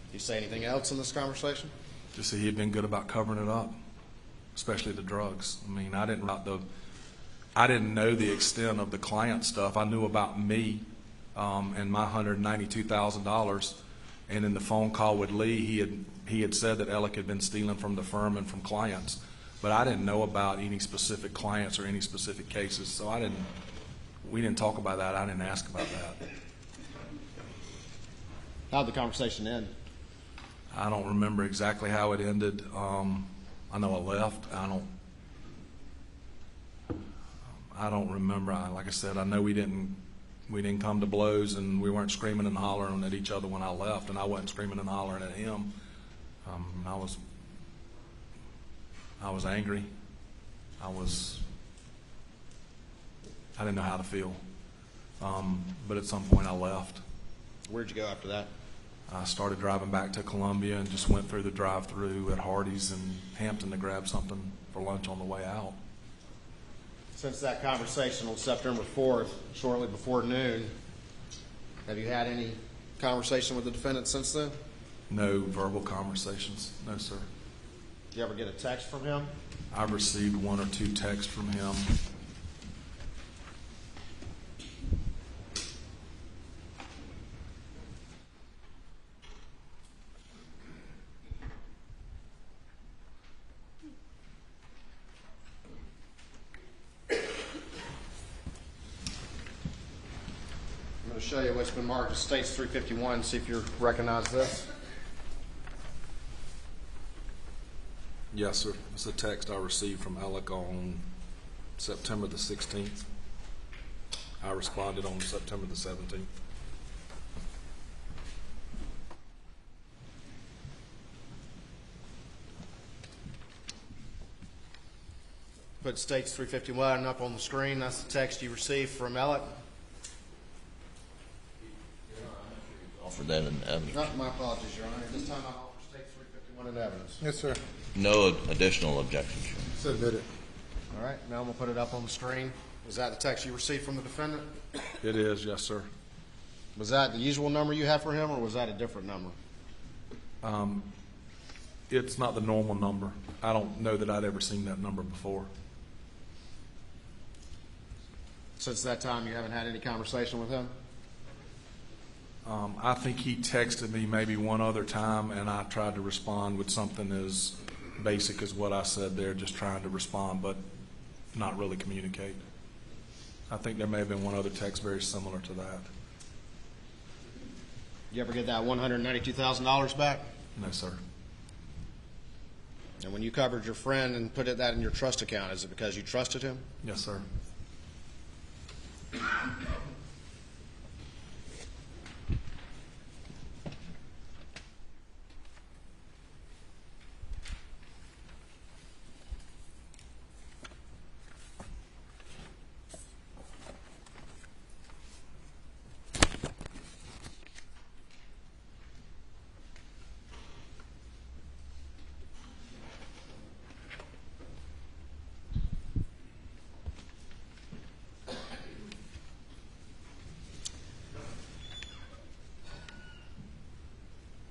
Did you say anything else in this conversation? Just said he had been good about covering it up, especially the drugs. I didn't know the extent of the client stuff. I knew about me and my $192,000. And in the phone call with Lee, he had said that Alec had been stealing from the firm and from clients. But I didn't know about any specific clients or any specific cases, so we didn't talk about that. I didn't ask about that. How'd the conversation end? I don't remember exactly how it ended. I know I left. I don't remember. Like I said, I know we didn't come to blows, and we weren't screaming and hollering at each other when I left, and I wasn't screaming and hollering at him. I was angry. I didn't know how to feel. But at some point I left. Where'd you go after that? I started driving back to Columbia and just went through the drive-through at Hardee's in Hampton to grab something for lunch on the way out. Since that conversation on September 4th, shortly before noon, have you had any conversation with the defendant since then? No verbal conversations. No, sir. Did you ever get a text from him? I've received one or two texts from him. I'm going to show you what's been marked as States 351, see if you recognize this. Yes, sir. It's a text I received from Alec on September the 16th. I responded on September the 17th. Put States 351 up on the screen. That's the text you received from Alec. Offered that in evidence. Not my apologies, Your Honor. This time I offer States 351 in evidence. Yes, sir. No additional objections, Your Honor. Submit it. All right, now I'm going to put it up on the screen. Was that the text you received from the defendant? It is, yes, sir. Was that the usual number you have for him, or was that a different number? It's not the normal number. I don't know that I'd ever seen that number before. Since that time, you haven't had any conversation with him? I think he texted me maybe one other time, and I tried to respond with something as basic as what I said there, just trying to respond, but not really communicate. I think there may have been one other text very similar to that. You ever get that $192,000 back? No, sir. And when you covered your friend and put that in your trust account, is it because you trusted him? Yes, sir.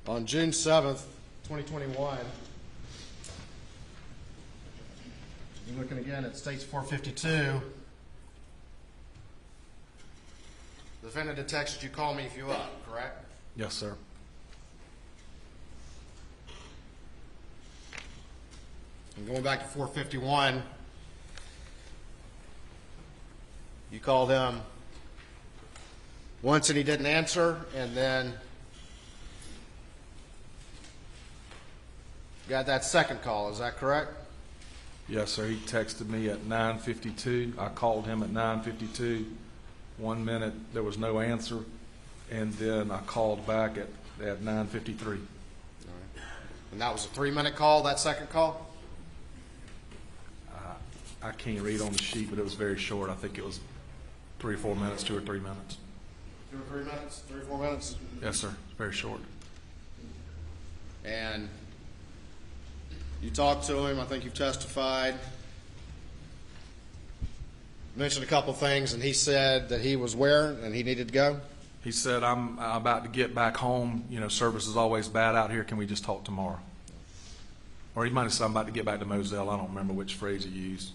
On June 7th, 2021, you're looking again at States 452. The defendant had texted you, call me if you up, correct? Yes, sir. And going back to 451, you called him once and he didn't answer, and then got that second call. Is that correct? Yes, sir. He texted me at 9:52. I called him at 9:52. 1 minute, there was no answer, and then I called back at 9:53. And that was a 3-minute call, that second call? I can't read on the sheet, but it was very short. I think it was 3 or 4 minutes, 2 or 3 minutes. 2 or 3 minutes? 3 or 4 minutes? Yes, sir. Very short. And you talked to him. I think you've testified. Mentioned a couple things, and he said that he was where and he needed to go? He said, I'm about to get back home. You know, service is always bad out here. Can we just talk tomorrow? Or he might have said, I'm about to get back to Moselle. I don't remember which phrase he used.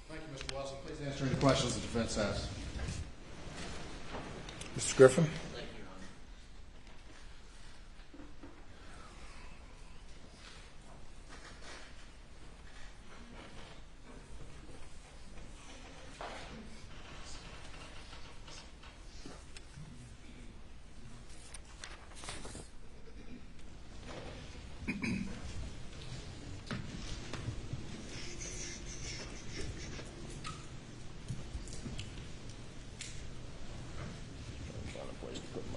Thank you, Mr. Wilson. Please answer any questions the defense has. Mr. Griffin?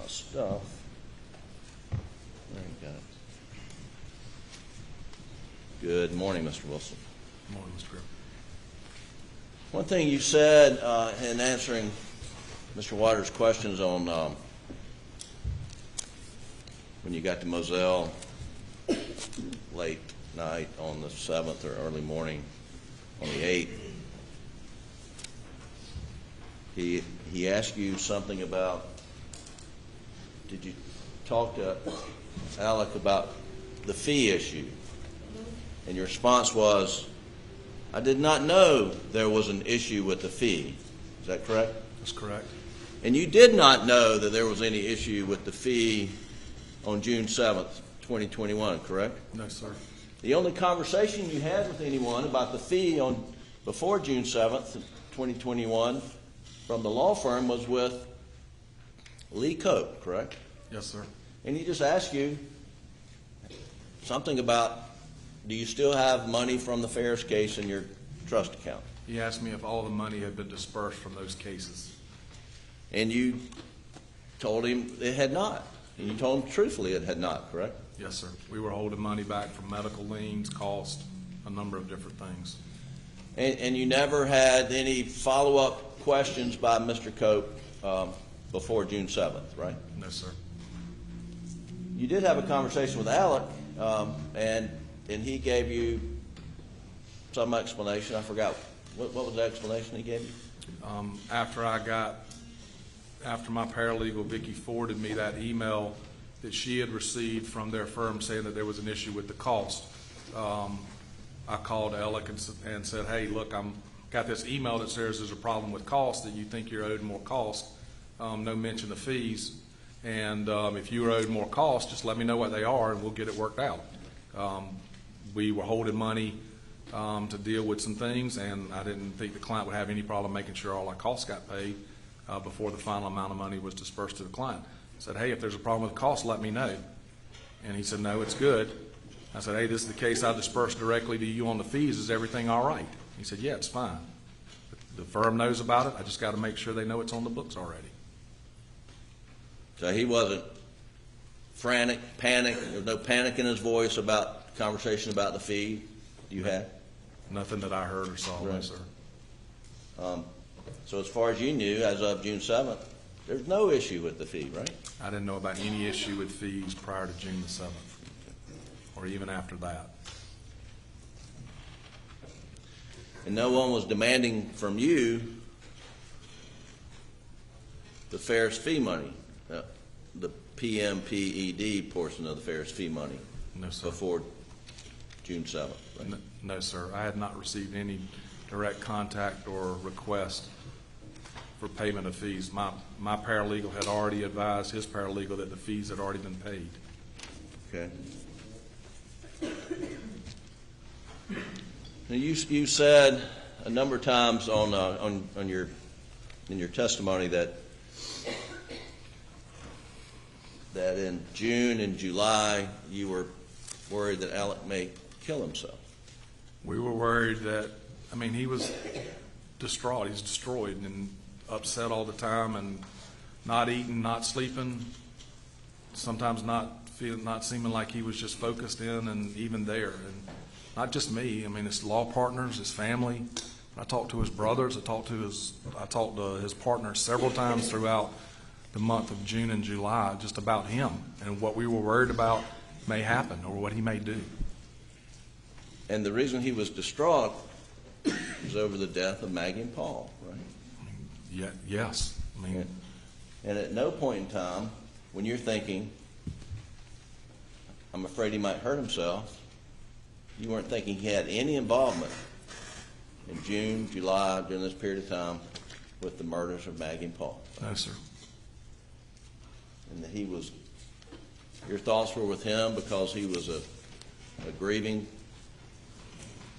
Stuff. There you go. Good morning, Mr. Wilson. Good morning, Mr. Griffin. One thing you said in answering Mr. Waters' questions on when you got to Moselle late night on the 7th or early morning on the 8th, he asked you something about, did you talk to Alec about the fee issue? And your response was, I did not know there was an issue with the fee. Is that correct? That's correct. And you did not know that there was any issue with the fee on June 7th, 2021, correct? No, sir. The only conversation you had with anyone about the fee before June 7th, 2021, from the law firm was with Lee Cope, correct? Yes, sir. And he just asked you something about, do you still have money from the Ferris case in your trust account? He asked me if all the money had been dispersed from those cases. And you told him it had not. And you told him truthfully it had not, correct? Yes, sir. We were holding money back from medical liens, cost, a number of different things. And you never had any follow-up questions by Mr. Cope before June 7th, right? No, sir. You did have a conversation with Alec, and he gave you some explanation. I forgot. What was the explanation he gave you? After my paralegal, Vicki, forwarded me that email that she had received from their firm saying that there was an issue with the cost, I called Alec and said, hey, look, got this email that says there's a problem with cost, that you think you're owed more cost, no mention of fees, and if you're owed more cost, just let me know what they are and we'll get it worked out. We were holding money to deal with some things, and I didn't think the client would have any problem making sure all our costs got paid before the final amount of money was dispersed to the client. I said, hey, if there's a problem with cost, let me know. And he said, no, it's good. I said, hey, this is the case I dispersed directly to you on the fees. Is everything all right? He said, yeah, it's fine. The firm knows about it. I just got to make sure they know it's on the books already. So he wasn't frantic, panic. There was no panic in his voice about the conversation about the fee you had? Nothing that I heard or saw, Right. no, sir. So as far as you knew, as of June 7th, there's no issue with the fee, right? I didn't know about any issue with fees prior to June the 7th, or even after that. And no one was demanding from you the fair's fee money, the PMPED portion of the fair's fee money No, sir. before June 7th, right? No, sir. I had not received any direct contact or request for payment of fees. My paralegal had already advised his paralegal that the fees had already been paid. Okay. Now you said a number of times in your testimony that in June and July you were worried that Alec may kill himself. We were worried that, I mean, he was distraught. He's destroyed and upset all the time, and not eating, not sleeping, sometimes not seeming like he was just focused in and even there. And not just me. I mean, his law partners, his family. I talked to his brothers. I talked to his partners several times throughout the month of June and July, just about him and what we were worried about may happen or what he may do. And the reason he was distraught was over the death of Maggie and Paul, right? Yeah, yes. I mean, and at no point in time, when you're thinking, I'm afraid he might hurt himself, you weren't thinking he had any involvement in June, July, during this period of time with the murders of Maggie and Paul. no, sir. And that your thoughts were with him because he was a grieving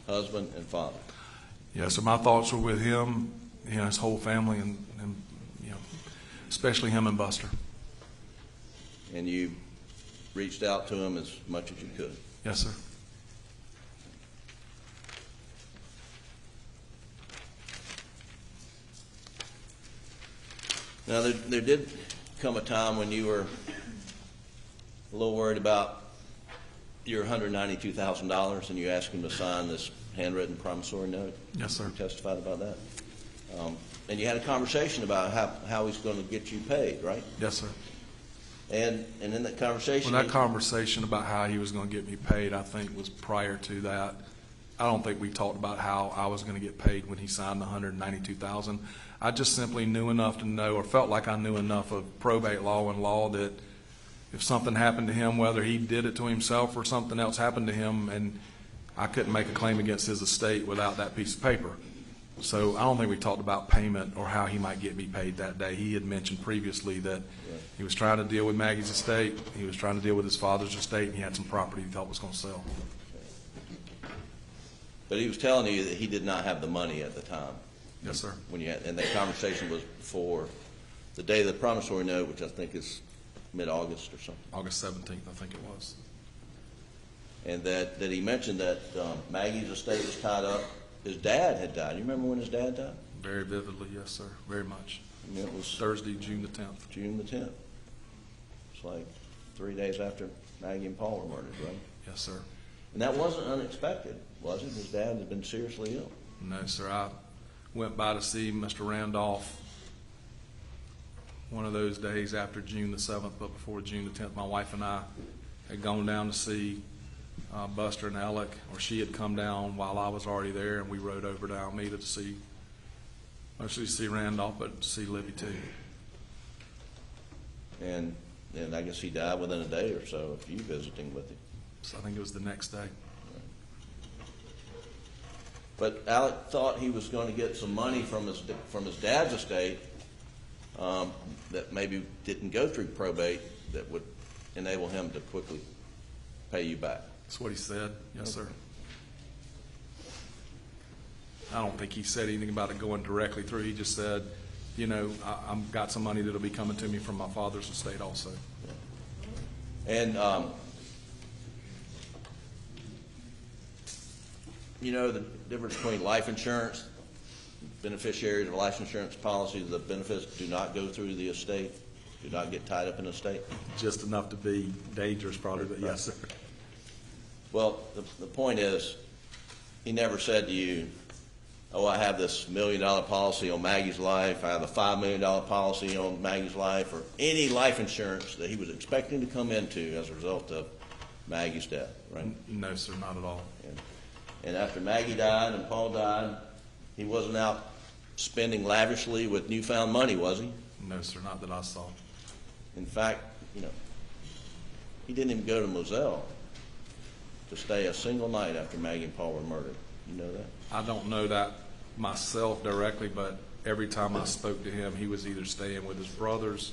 husband and father. Yeah, so my thoughts were with him, his whole family, and especially him and Buster. And you reached out to him as much as you could. Yes, sir. Now, there did come a time when you were a little worried about your $192,000 and you asked him to sign this handwritten promissory note. Yes, sir. You testified about that. And you had a conversation about how he's going to get you paid, right? Yes, sir. And in that conversation... Well, that conversation about how he was going to get me paid, I think, was prior to that. I don't think we talked about how I was going to get paid when he signed the $192,000. I just simply knew enough to know, or felt like I knew enough of probate law and law, that if something happened to him, whether he did it to himself or something else happened to him, and I couldn't make a claim against his estate without that piece of paper. So I don't think we talked about payment or how he might get me paid that day. He had mentioned previously that he was trying to deal with Maggie's estate, he was trying to deal with his father's estate, and he had some property he thought was going to sell. But he was telling you that he did not have the money at the time. Yes, sir. And that conversation was before the day of the promissory note, which I think is mid-August or something. August 17th, I think it was. And that he mentioned that Maggie's estate was tied up. His dad had died. You remember when his dad died? Very vividly, yes, sir. Very much. I mean, it was Thursday, June the 10th. June the 10th. It's like 3 days after Maggie and Paul were murdered, right? Yes, sir. And that wasn't unexpected, was it? His dad had been seriously ill. No, sir. I went by to see Mr. Randolph one of those days after June the 7th, but before June the 10th, my wife and I had gone down to see Buster and Alec, or she had come down while I was already there, and we rode over to Alameda to see, mostly to see Randolph, but to see Libby too. And I guess he died within a day or so of you visiting with him. So I think it was the next day. But Alec thought he was going to get some money from his dad's estate that maybe didn't go through probate that would enable him to quickly pay you back. That's what he said. Yes, sir. I don't think he said anything about it going directly through. He just said, you know, I've got some money that'll be coming to me from my father's estate also. And, you know, the difference between life insurance, beneficiaries of life insurance policies, the benefits do not go through the estate, do not get tied up in the estate. Just enough to be dangerous, probably, but yes, sir. Well, the point is, he never said to you, oh, I have this $1 million policy on Maggie's life, I have a $5 million policy on Maggie's life, or any life insurance that he was expecting to come into as a result of Maggie's death, right? No, sir, not at all. And after Maggie died and Paul died, he wasn't out spending lavishly with newfound money, was he? No, sir, not that I saw. In fact, you know, he didn't even go to Moselle to stay a single night after Maggie and Paul were murdered. You know that? I don't know that myself directly, but every time I spoke to him, he was either staying with his brothers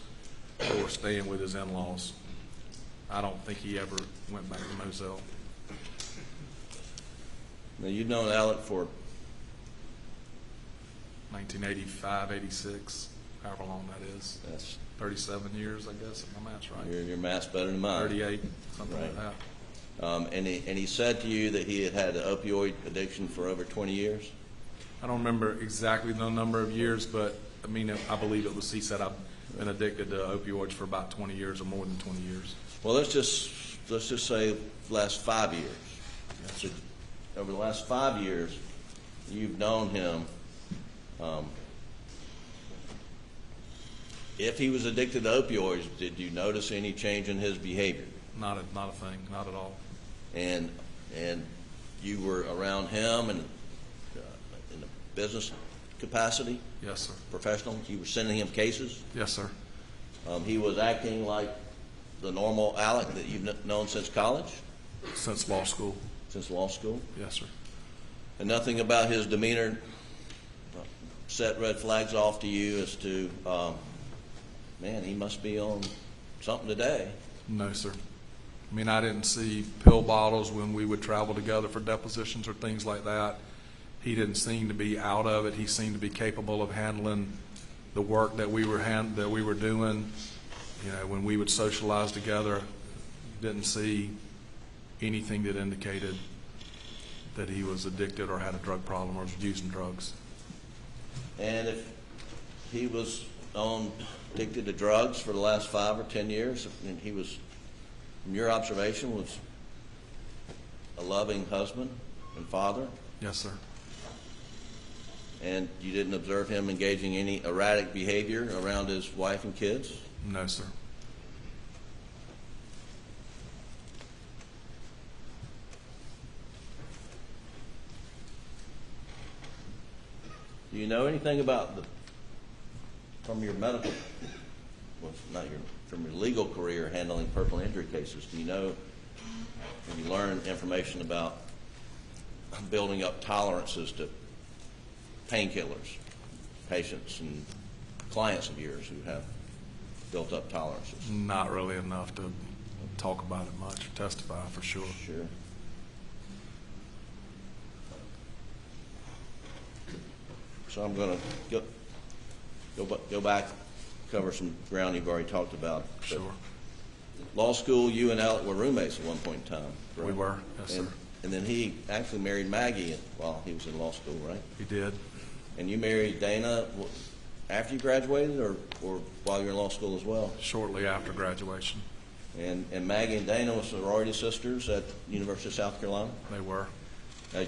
or staying with his in-laws. I don't think he ever went back to Moselle. Now, you've known Alec for 1985, 86, however long that is. that's 37 years, I guess, if my math's right. your math's better than mine. 38, something like Right. that. And he said to you that he had had an opioid addiction for over 20 years. I don't remember exactly the number of years, but I mean, I believe it was, he said, I've been addicted to opioids for about 20 years or more than 20 years. Well, let's just say the last 5 years. Yes. So over the last 5 years, you've known him. If he was addicted to opioids, did you notice any change in his behavior? Not a thing, not at all. And you were around him and in a business capacity, Yes, sir. professional. You were sending him cases. Yes, sir. He was acting like the normal Alec that you've known since college, Since law school. since law school. Yes, sir. And nothing about his demeanor set red flags off to you as to, man, he must be on something today. No, sir. I mean, I didn't see pill bottles when we would travel together for depositions or things like that. He didn't seem to be out of it. He seemed to be capable of handling the work that we were doing. You know, when we would socialize together, didn't see anything that indicated that he was addicted or had a drug problem or was using drugs. And if he was addicted to drugs for the last 5 or 10 years, and he was, from your observation, was a loving husband and father, Yes, sir. and you didn't observe him engaging in any erratic behavior around his wife and kids? No, sir. Do you know anything about from your medical, well, from your legal career handling personal injury cases, do you know, have you learned information about building up tolerances to painkillers, patients and clients of yours who have built up tolerances? Not really enough to talk about it much or testify for sure. Sure. So I'm going to go back, cover some ground you've already talked about. Sure. Law school, you and Alec were roommates at one point in time. Right? We were, yes, sir. And then he actually married Maggie while he was in law school, right? He did. And you married Dana after you graduated or while you were in law school as well? Shortly after graduation. And Maggie and Dana were sorority sisters at the University of South Carolina? They were. Now,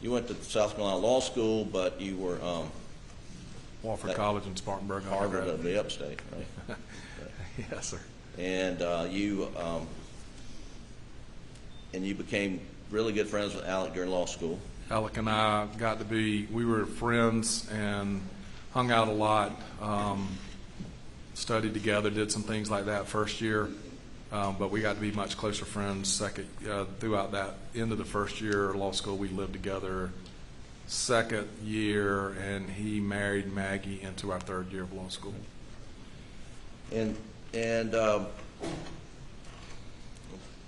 you went to South Carolina Law School, but you were Wofford College in Spartanburg. Harvard of the upstate, right? Yes, sir. And you became really good friends with Alec during law school. Alec and I we were friends and hung out a lot, studied together, did some things like that first year, but we got to be much closer friends throughout that end of the first year of law school. We lived together second year, and he married Maggie into our third year of law school. And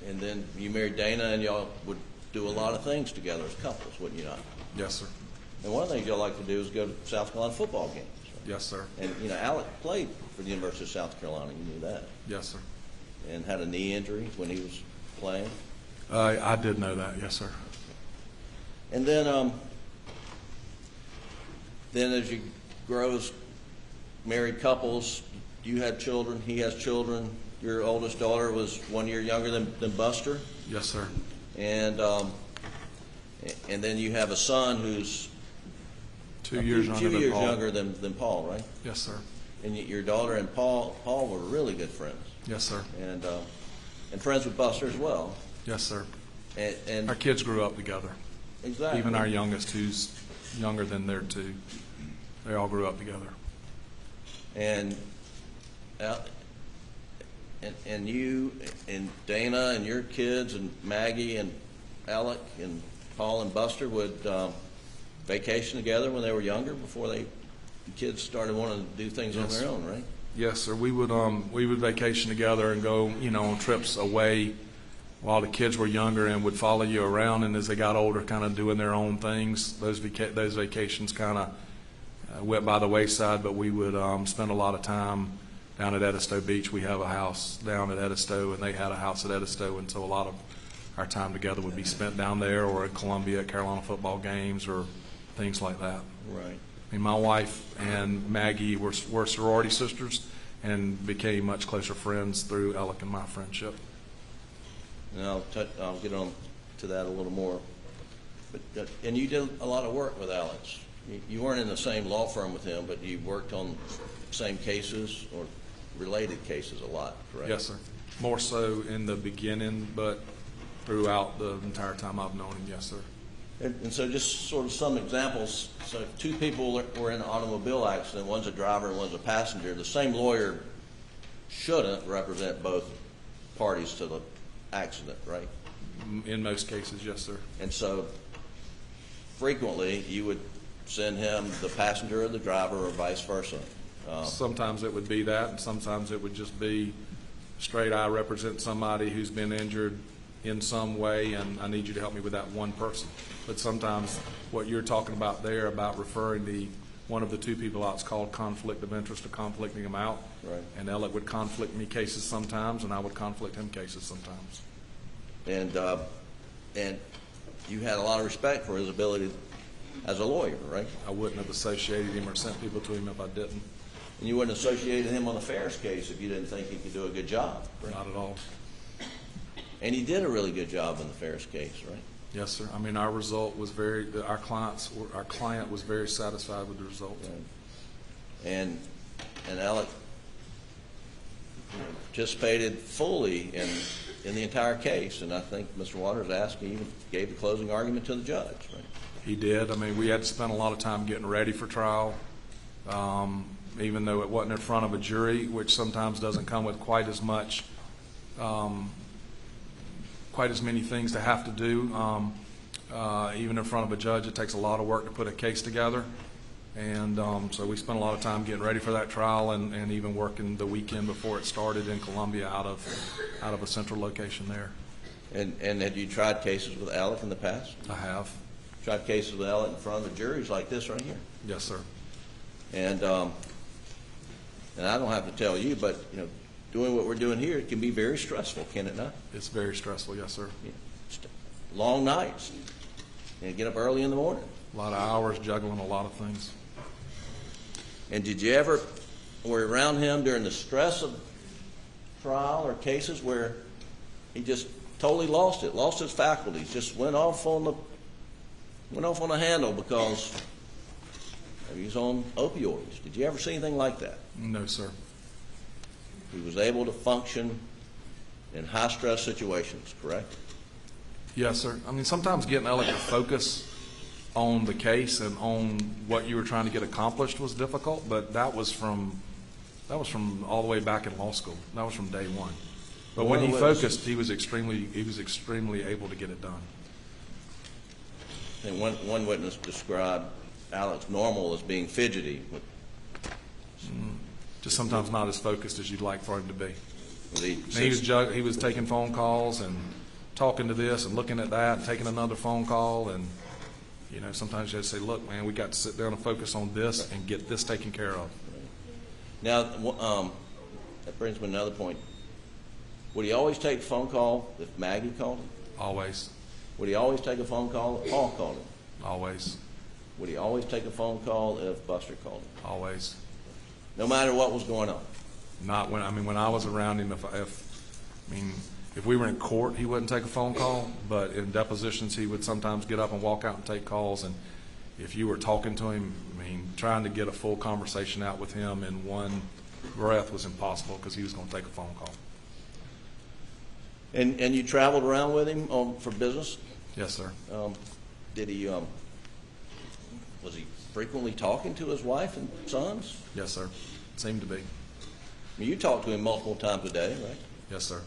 then you married Dana, and y'all would do a lot of things together as couples, wouldn't you not? Yes, sir. And one of the things y'all like to do is go to South Carolina football games. Right? Yes, sir. And Alec played for the University of South Carolina. You knew that. Yes, sir. And had a knee injury when he was playing. I did know that. Yes, sir. And then as you grow as married couples, you had children. He has children. Your oldest daughter was 1 year younger than Buster. Yes, sir. And then you have a son who's 2 years younger than Paul. younger than Paul, right? Yes, sir. And your daughter and Paul were really good friends. Yes, sir. And friends with Buster as well. Yes, sir. And Our kids grew up together. exactly. Even our youngest, who's younger than their two, they all grew up together. And you and Dana and your kids and Maggie and Alec and Paul and Buster would vacation together when they were younger before the kids started wanting to do things on their own, right? Yes, sir. We would vacation together and go, on trips away while the kids were younger, and would follow you around. And as they got older, kind of doing their own things. Those vacations kind of went by the wayside, but we would spend a lot of time down at Edisto Beach. We have a house down at Edisto, and they had a house at Edisto, and so a lot of our time together would be spent down there or at Columbia at Carolina football games or things like that. Right. I mean, my wife and Maggie were sorority sisters and became much closer friends through Alec and my friendship. And I'll get on to that a little more. But and you did a lot of work with Alex. You weren't in the same law firm with him, but you worked on same cases or related cases a lot, correct? Yes, sir. More so in the beginning, but throughout the entire time I've known him, yes, sir. And so just sort of some examples. So if two people were in an automobile accident, one's a driver and one's a passenger, the same lawyer shouldn't represent both parties to the accident, right? In most cases, yes, sir. And so frequently you would send him the passenger or the driver or vice versa. Sometimes it would be that, and sometimes it would just be straight, I represent somebody who's been injured in some way, and I need you to help me with that one person. But sometimes what you're talking about there about referring one of the two people out is called conflict of interest or conflicting them out. Right. And Alec would conflict me cases sometimes, and I would conflict him cases sometimes. And you had a lot of respect for his ability as a lawyer, right? I wouldn't have associated him or sent people to him if I didn't. And you wouldn't have associated him on the Ferris case if you didn't think he could do a good job, right? Not at all. And he did a really good job in the Ferris case, right? Yes, sir. I mean, our result was our client was very satisfied with the result. Right. And Alec participated fully in the entire case, and I think Mr. Waters asked, he even gave the closing argument to the judge, right? He did. I mean, we had to spend a lot of time getting ready for trial, even though it wasn't in front of a jury, which sometimes doesn't come with quite as many things to have to do. Even in front of a judge, it takes a lot of work to put a case together. And so we spent a lot of time getting ready for that trial, and even working the weekend before it started in Columbia out of a central location there. And had you tried cases with Alec in the past? I have. Tried cases with Alec in front of juries like this right here? Yes, sir. And I don't have to tell you, but doing what we're doing here, it can be very stressful, can it not? It's very stressful, yes, sir. Long nights, and get up early in the morning. A lot of hours juggling a lot of things. And did you ever, were around him during the stress of trial or cases where he just totally lost his faculties, just went off on the handle because He was on opioids. Did you ever see anything like that? No, sir. He was able to function in high-stress situations, correct? Yes, sir. I mean, sometimes getting Alec to focus on the case and on what you were trying to get accomplished was difficult, but that was from all the way back in law school. That was from day one. But when he focused, he was extremely able to get it done. And one witness described Alex normal as being fidgety. Just sometimes not as focused as you'd like for him to be. He He was taking phone calls and talking to this and looking at that and taking another phone call, and sometimes you have to say, look, man, we got to sit down and focus on this and get this taken care of. Now, that brings me to another point. Would he always take a phone call if Maggie called him? Always. Would he always take a phone call if Paul called him? Always. Would he always take a phone call if Buster called him? Always. No matter what was going on? Not when I was around him. If we were in court, he wouldn't take a phone call, but in depositions, he would sometimes get up and walk out and take calls. And if you were talking to him, trying to get a full conversation out with him in one breath was impossible because he was going to take a phone call. And you traveled around with him for business? Yes, sir. Did he? Was he frequently talking to his wife and sons? Yes, sir. Seemed to be. You talked to him multiple times a day, right? Yes, sir.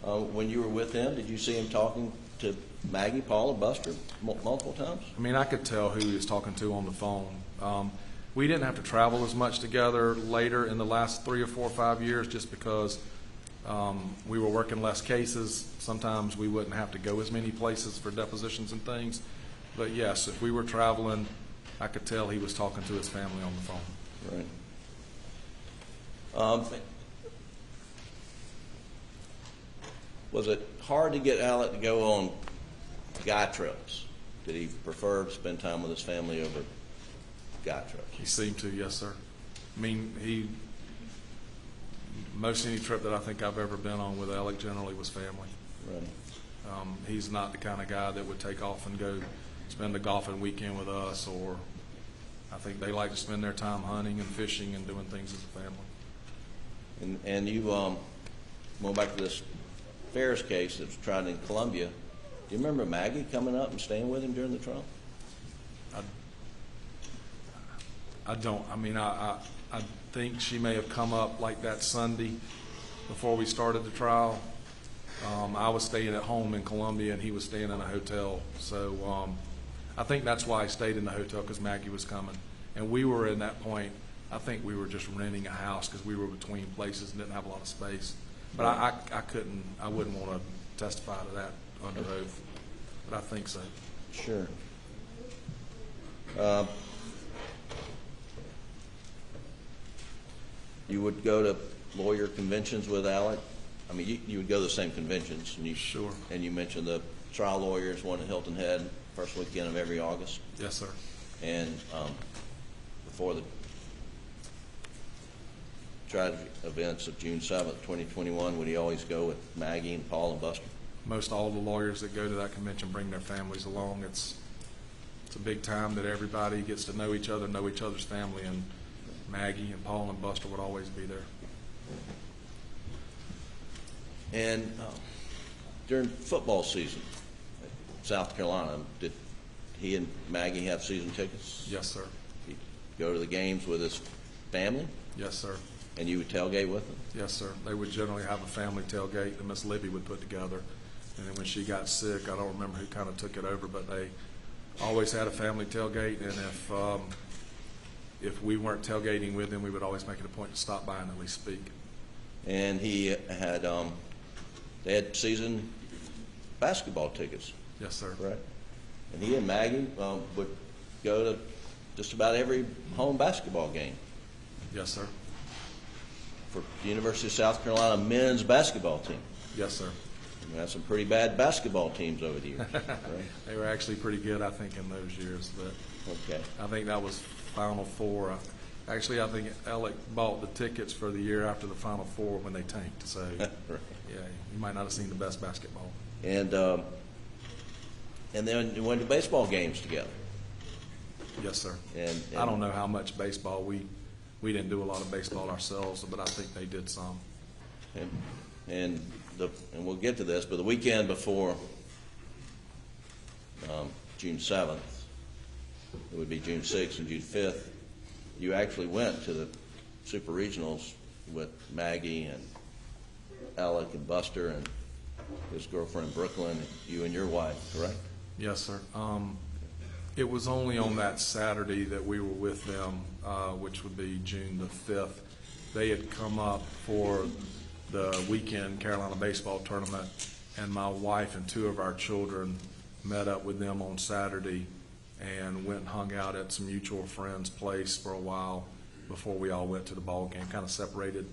When you were with him, did you see him talking to Maggie, Paul, or Buster multiple times? I could tell who he was talking to on the phone. We didn't have to travel as much together later in the last 3 or 4 or 5 years just because we were working less cases. Sometimes we wouldn't have to go as many places for depositions and things. But yes, if we were traveling, I could tell he was talking to his family on the phone. Right. Was it hard to get Alec to go on guy trips? Did he prefer to spend time with his family over guy trips? He seemed to, yes, sir. Most any trip that I think I've ever been on with Alec generally was family. Right. He's not the kind of guy that would take off and go spend a golfing weekend with us, or I think they like to spend their time hunting and fishing and doing things as a family. And you, going back to this Ferris case that was tried in Columbia, do you remember Maggie coming up and staying with him during the trial? I don't. I think she may have come up like that Sunday before we started the trial. I was staying at home in Columbia, and he was staying in a hotel. So I think that's why I stayed in the hotel, because Maggie was coming. And we were in that point, I think we were just renting a house because we were between places and didn't have a lot of space. But I wouldn't want to testify to that under oath. But I think so. Sure. You would go to lawyer conventions with Alec? You would go to the same conventions. And Sure. And you mentioned the trial lawyers, one at Hilton Head, first weekend of every August. Yes, sir. And before the tragic events of June 7th, 2021, would he always go with Maggie and Paul and Buster? Most all the lawyers that go to that convention bring their families along. It's a big time that everybody gets to know each other, know each other's family, and Maggie and Paul and Buster would always be there. And during football season, South Carolina, did he and Maggie have season tickets? Yes, sir. He'd go to the games with his family? Yes, sir. And you would tailgate with them? Yes, sir. They would generally have a family tailgate that Miss Libby would put together. And then when she got sick, I don't remember who kind of took it over, but they always had a family tailgate. And if we weren't tailgating with them, we would always make it a point to stop by and at least speak. And he had, they had season basketball tickets. Yes, sir. Right. And he and Maggie would go to just about every home basketball game. Yes, sir. For the University of South Carolina men's basketball team. Yes, sir. We had some pretty bad basketball teams over the years. Right? They were actually pretty good, I think, in those years. But Okay. I think that was Final Four. Actually, I think Alec bought the tickets for the year after the Final Four when they tanked. So, Right. yeah, you might not have seen the best basketball. And then you went to baseball games together. Yes, sir. And I don't know how much baseball. We didn't do a lot of baseball ourselves, but I think they did some. And we'll get to this, but the weekend before June 7th, it would be June 6th and June 5th, you actually went to the Super Regionals with Maggie and Alec and Buster and his girlfriend Brooklyn, you and your wife, correct? Yes, sir. It was only on that Saturday that we were with them, which would be June the 5th. They had come up for the weekend Carolina baseball tournament, and my wife and two of our children met up with them on Saturday and went and hung out at some mutual friends' place for a while before we all went to the ball game, kind of separated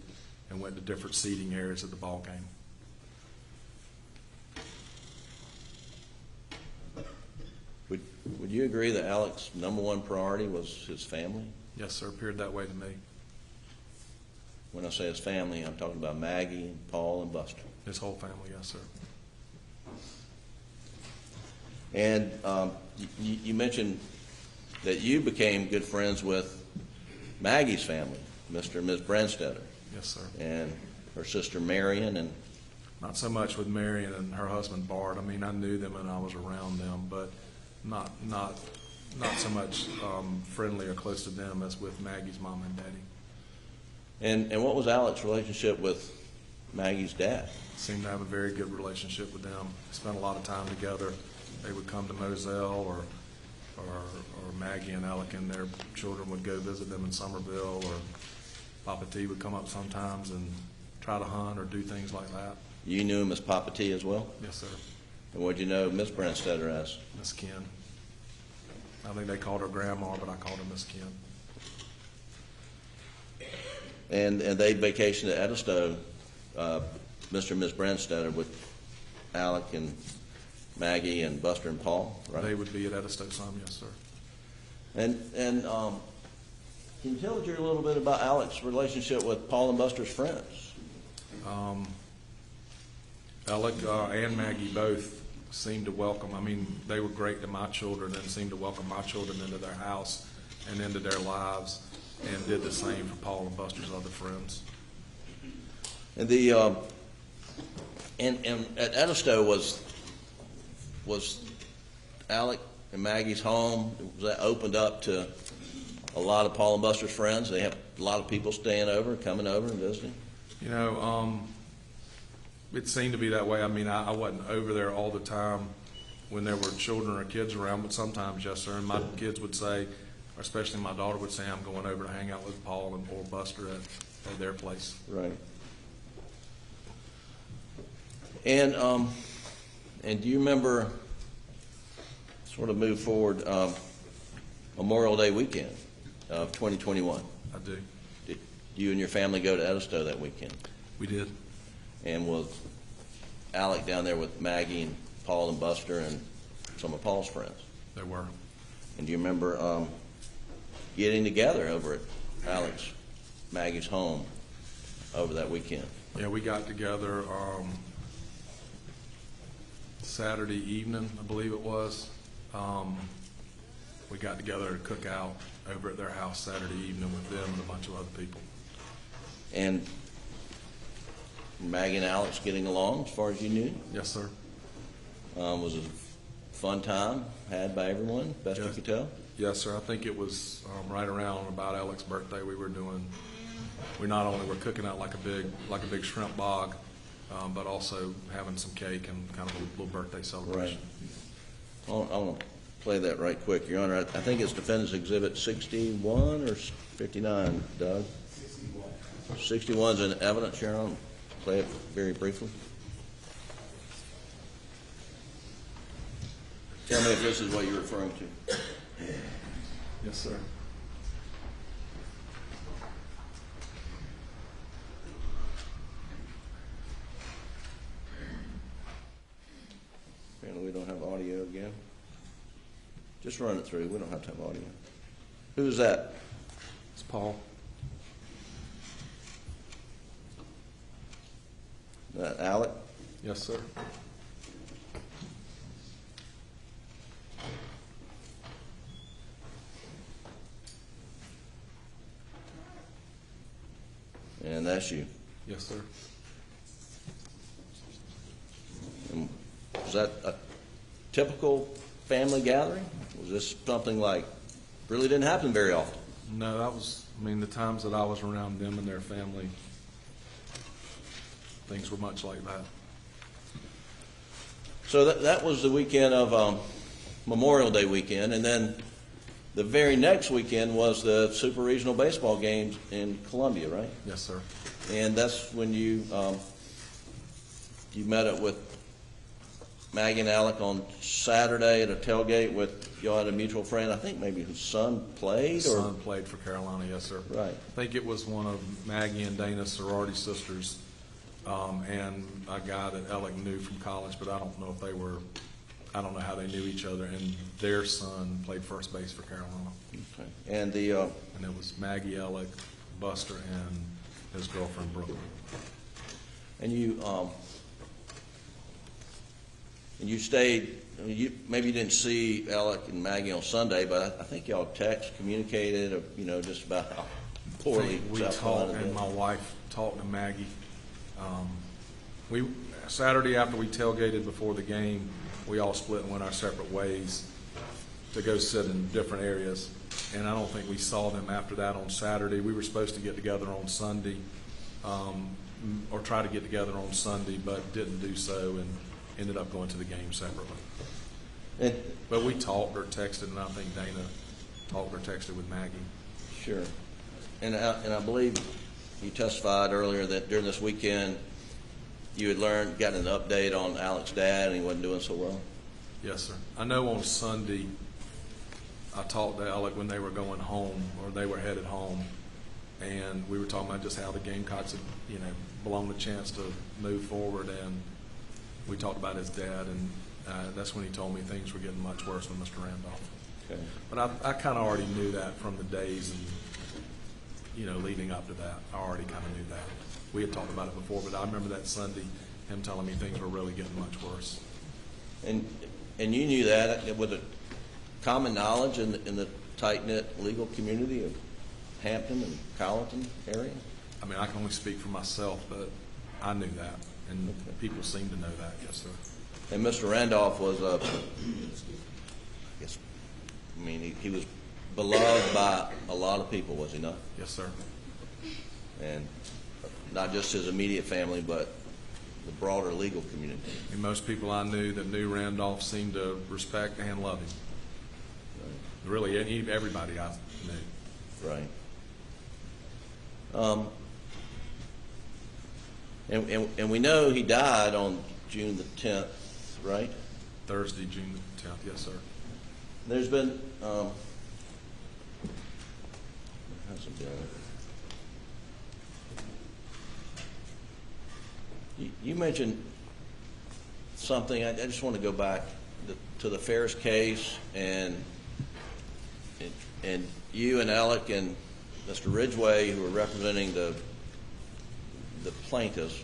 and went to different seating areas at the ball game. Would you agree that Alex's number one priority was his family? Yes, sir. Appeared that way to me. When I say his family, I'm talking about Maggie, and Paul, and Buster. His whole family, yes, sir. And you mentioned that you became good friends with Maggie's family, Mr. and Ms. Branstetter. Yes, sir. And her sister Marion, and Not so much with Marion and her husband Bart. I mean, I knew them and I was around them, but not so much friendly or close to them as with Maggie's mom and daddy. and what was Alex's relationship with Maggie's dad? Seemed to have a very good relationship with them. Spent a lot of time together. They would come to Moselle, or Maggie and Alec and their children would go visit them in Somerville, or Papa T would come up sometimes and try to hunt or do things like that. You knew him as Papa T as well? Yes, sir. And what did you know Miss Branstetter as? Miss Ken. I think they called her Grandma, but I called her Miss Ken. And they vacationed at Edisto, Mr. and Miss Branstetter, with Alec and Maggie and Buster and Paul, right? They would be at Edisto some, yes, sir. And can you tell the jury a little bit about Alex's relationship with Paul and Buster's friends? Alec and Maggie both seemed to welcome. I mean, they were great to my children and seemed to welcome my children into their house and into their lives, and did the same for Paul and Buster's other friends. And the and at Edisto was Alec and Maggie's home. Was that opened up to a lot of Paul and Buster's friends? They have a lot of people staying over, coming over and visiting. You know, it seemed to be that way. I mean, I wasn't over there all the time when there were children or kids around, but sometimes, yes, sir. And my kids would say, or especially my daughter would say, I'm going over to hang out with Paul and or Buster at their place. Right. And do you remember, sort of move forward, Memorial Day weekend of 2021? I do. Did you and your family go to Edisto that weekend? We did. And was Alec down there with Maggie and Paul and Buster and some of Paul's friends? They were. And do you remember getting together over at Alex, Maggie's home over that weekend? Yeah, we got together Saturday evening, I believe it was. We got together to cook out over at their house Saturday evening with them and a bunch of other people. And Maggie and Alex getting along as far as you knew? Yes, sir. Was it a fun time had by everyone, best you could tell? Yes, sir. I think it was right around about Alex's birthday. We not only were cooking out like a big shrimp bog, but also having some cake and kind of a little birthday celebration. Right. I want to play that right quick, Your Honor. I think it's Defendant's Exhibit 61 or 59, Doug? 61 is in evidence, Your Honor. Play it very briefly. Tell me if this is what you're referring to. Yes, sir. Apparently we don't have audio again. Just run it through. We don't have to have audio. Who's that? It's Paul. That Alec? Yes, sir. And that's you. Yes, sir. And was that a typical family gathering? Was this something like really didn't happen very often? No, that was, I mean, the times that I was around them and their family, things were much like that. So that was the weekend of Memorial Day weekend, and then the very next weekend was the Super Regional Baseball games in Columbia, right? Yes, sir. And that's when you met up with Maggie and Alec on Saturday at a tailgate with, y'all had a mutual friend, I think maybe whose son played? His son played for Carolina, yes, sir. Right. I think it was one of Maggie and Dana's sorority sisters, and a guy that Alec knew from college, but I don't know if they were, I don't know how they knew each other, and their son played first base for Carolina. Okay. And And it was Maggie, Alec, Buster, and his girlfriend, Brooklyn. and you stayed, maybe you didn't see Alec and Maggie on Sunday, but I think y'all communicated, or, just about how poorly We South talked, Carolina and did. my wife talked to Maggie. Saturday after we tailgated before the game, we all split and went our separate ways to go sit in different areas. And I don't think we saw them after that on Saturday. We were supposed to get together on Sunday, or try to get together on Sunday, but didn't do so and ended up going to the game separately. And, But we talked or texted, and I think Dana talked or texted with Maggie. sure. And I believe you testified earlier that during this weekend you had gotten an update on Alec's dad, and he wasn't doing so well. Yes, sir. I know on Sunday I talked to Alec when they were going home, or they were headed home, and we were talking about just how the Gamecocks had, blown a chance to move forward, and we talked about his dad, and that's when he told me things were getting much worse with Mr. Randolph. Okay. But I kind of already knew that from the days and, leading up to that. I already kind of knew that. We had talked about it before, but I remember that Sunday, him telling me things were really getting much worse. And you knew that with a common knowledge in the tight-knit legal community of Hampton and Colleton area? I mean, I can only speak for myself, but I knew that, and people seem to know that, yes, sir. And Mr. Randolph was he was beloved by a lot of people, was he not? Yes, sir. And not just his immediate family, but the broader legal community. And most people I knew that knew Randolph seemed to respect and love him. Really, everybody I knew. Right. And we know he died on June the 10th, right? Thursday, June the 10th, yes, sir. There's been you mentioned something. I just want to go back to the Ferris case, and you and Alec and Mr. Ridgway, who were representing the plaintiffs,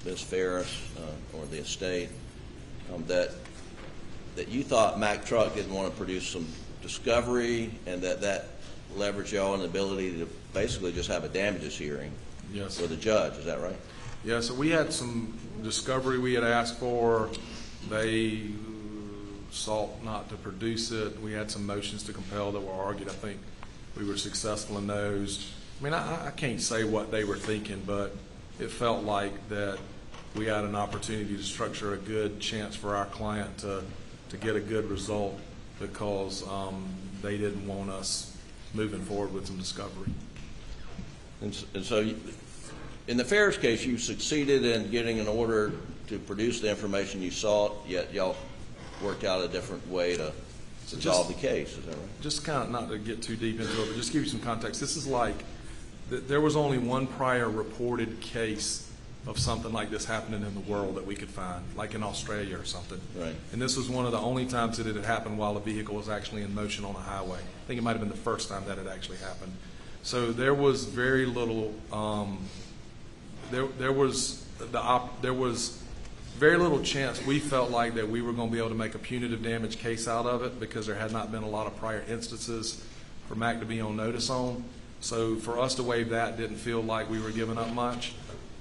Ms. Ferris, or the estate, that you thought Mack Truck didn't want to produce some discovery, and that leveraged y'all in the ability to basically just have a damages hearing Yes. with a judge. Is that right? Yeah, so we had some discovery we had asked for. They sought not to produce it. We had some motions to compel that were argued. I think we were successful in those. I mean, I can't say what they were thinking, but it felt like that we had an opportunity to structure a good chance for our client to get a good result, because they didn't want us moving forward with some discovery. And so in the Ferris case, you succeeded in getting an order to produce the information you sought, yet y'all worked out a different way to resolve the case. Is that right? Just kind of, not to get too deep into it, but just to give you some context, this is like, there was only one prior reported case of something like this happening in the world that we could find, like in Australia or something. Right. And this was one of the only times that it had happened while the vehicle was actually in motion on a highway. I think it might have been the first time that it actually happened. So there was very little, there was very little chance we felt like that we were going to be able to make a punitive damage case out of it, because there had not been a lot of prior instances for Mack to be on notice on. So for us to waive that didn't feel like we were giving up much.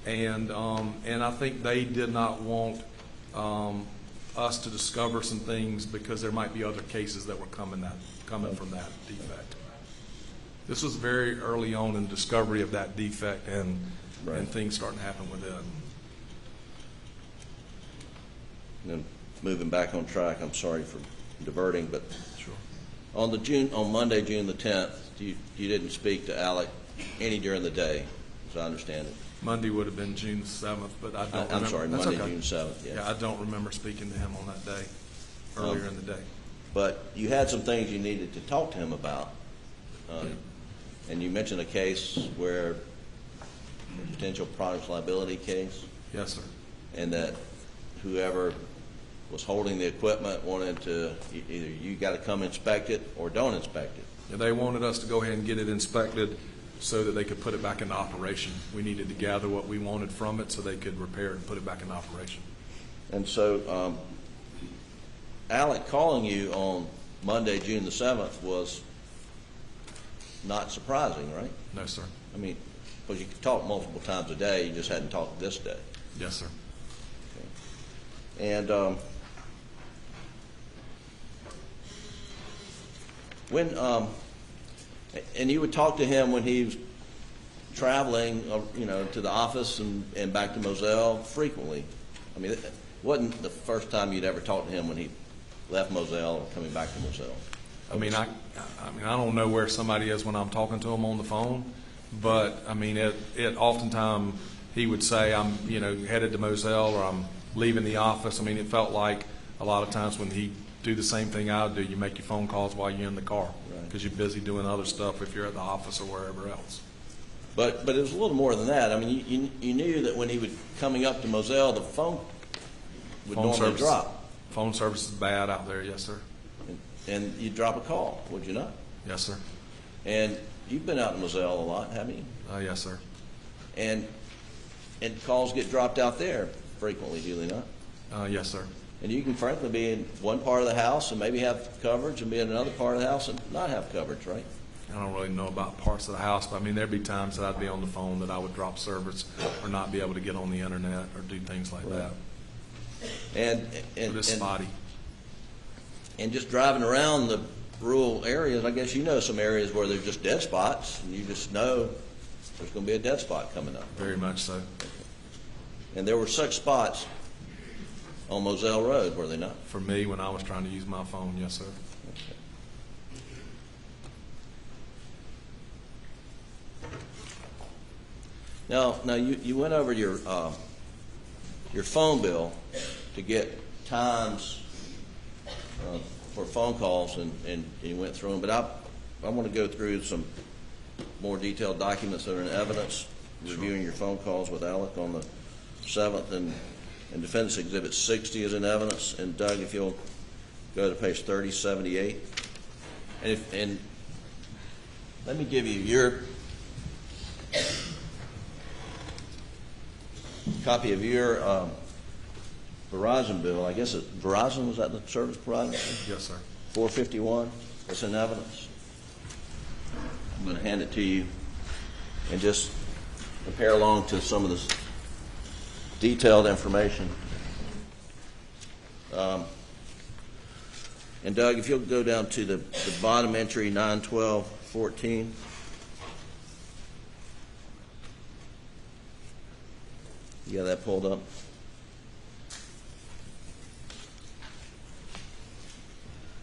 And I think they did not want us to discover some things because there might be other cases that were coming from that defect. This was very early on in discovery of that defect and things starting to happen with it. And then moving back on track, I'm sorry for diverting, but Sure. on Monday, June the 10th, you didn't speak to Alec any during the day, as I understand it. Monday would have been June 7th, but I don't remember. I'm sorry, That's Monday, okay. June 7th, yes. Yeah, I don't remember speaking to him on that day, earlier in the day. But you had some things you needed to talk to him about. And you mentioned a case where a potential products liability case, Yes, sir. and that whoever was holding the equipment wanted to, either you got to come inspect it or don't inspect it. Yeah, they wanted us to go ahead and get it inspected so that they could put it back into operation. We needed to gather what we wanted from it so they could repair it and put it back into operation. And so Alec calling you on Monday, June the 7th was not surprising, right? No, sir. I mean, because you could talk multiple times a day, you just hadn't talked this day. Yes, sir. And when and you would talk to him when he was traveling, to the office and back to Moselle frequently. I mean, it wasn't the first time you'd ever talked to him when he left Moselle or coming back to Moselle. I mean, I don't know where somebody is when I'm talking to him on the phone, but I mean, it oftentimes he would say, I'm, headed to Moselle or I'm leaving the office. I mean, it felt like a lot of times when he do the same thing I would do, you make your phone calls while you're in the car because you're busy doing other stuff if you're at the office or wherever else. But it was a little more than that. I mean, you knew that when he was coming up to Moselle, the phone would normally drop. Phone service is bad out there, yes, sir. And you'd drop a call, would you not? Yes, sir. And you've been out in Moselle a lot, haven't you? Yes, sir. And calls get dropped out there frequently, do they not? Yes, sir. And you can frankly be in one part of the house and maybe have coverage and be in another part of the house and not have coverage, right? I don't really know about parts of the house, but I mean, there'd be times that I'd be on the phone that I would drop service or not be able to get on the internet or do things like that. And It's spotty. And just driving around the rural areas, I guess you know some areas where there's just dead spots, and you just know there's going to be a dead spot coming up. Very much so. And there were such spots on Moselle Road, were they not? For me, when I was trying to use my phone, yes, sir. Now you went over your phone bill to get times for phone calls, and you went through them. But I want to go through some more detailed documents that are in evidence, reviewing your phone calls with Alec on the 7th, and Defense Exhibit 60 is in evidence. And Doug, if you'll go to page 3078, and let me give you your copy of your Verizon bill. I guess Verizon, was that the service provider? Yes, sir. 451. It's in evidence. I'm going to hand it to you and just compare along to some of this detailed information. And Doug, if you'll go down to the bottom entry, 91214. You got that pulled up?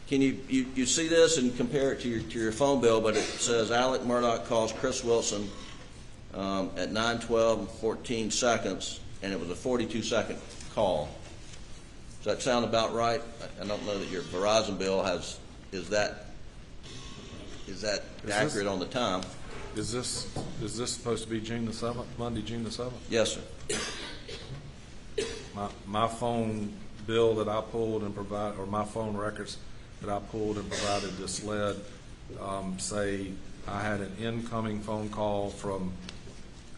Can you see this and compare it to your phone bill? But it says Alex Murdaugh calls Chris Wilson at 9:12 and 14 seconds, and it was a 42-second call. Does that sound about right? I don't know that your Verizon bill is that accurate on the time. Is this supposed to be June the 7th, Monday, June the 7th? Yes, sir. My phone bill that I pulled and provided, or my phone records that I pulled and provided to SLED say I had an incoming phone call from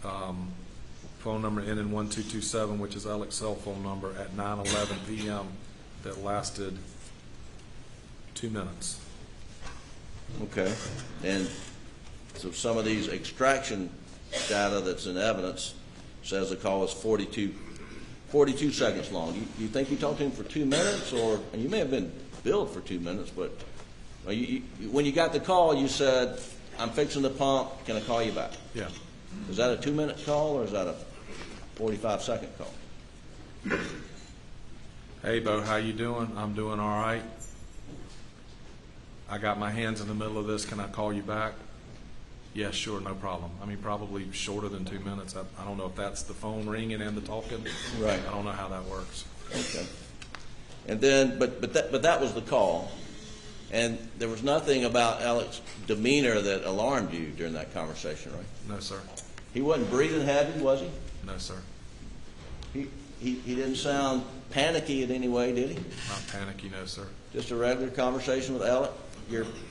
phone number ending 1227, which is Alex's cell phone number, at 9:11 p.m. that lasted 2 minutes. Okay. And So some of these extraction data that's in evidence says the call was 42 seconds long. You think you talked to him for 2 minutes, or and you may have been billed for 2 minutes, but when you got the call, you said, "I'm fixing the pump. Can I call you back?" Yeah. Is that a 2-minute call, or is that a 45-second call? Hey, Bo, how you doing? I'm doing all right. I got my hands in the middle of this. Can I call you back? Yeah, sure, no problem. I mean, probably shorter than 2 minutes. I don't know if that's the phone ringing and the talking. Right. I don't know how that works. Okay. And then, but that was the call, and there was nothing about Alex's demeanor that alarmed you during that conversation, right? No, sir. He wasn't breathing heavy, was he? No, sir. He didn't sound panicky in any way, did he? Not panicky, no, sir. Just a regular conversation with Alex?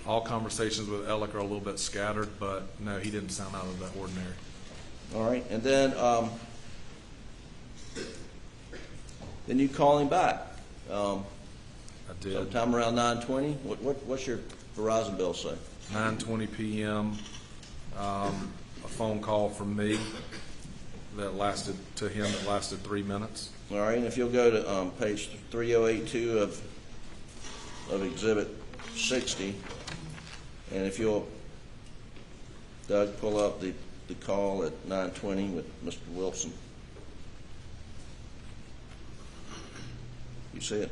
All conversations with Alec are a little bit scattered, but no, he didn't sound out of the ordinary. All right, and then you call him back. I did. Sometime around 9:20. What's your Verizon bill say? 9:20 p.m. A phone call from me that lasted 3 minutes. All right, and if you'll go to page 3082 of Exhibit 60, and if you'll, Doug, pull up the call at 9:20 with Mr. Wilson. You see it?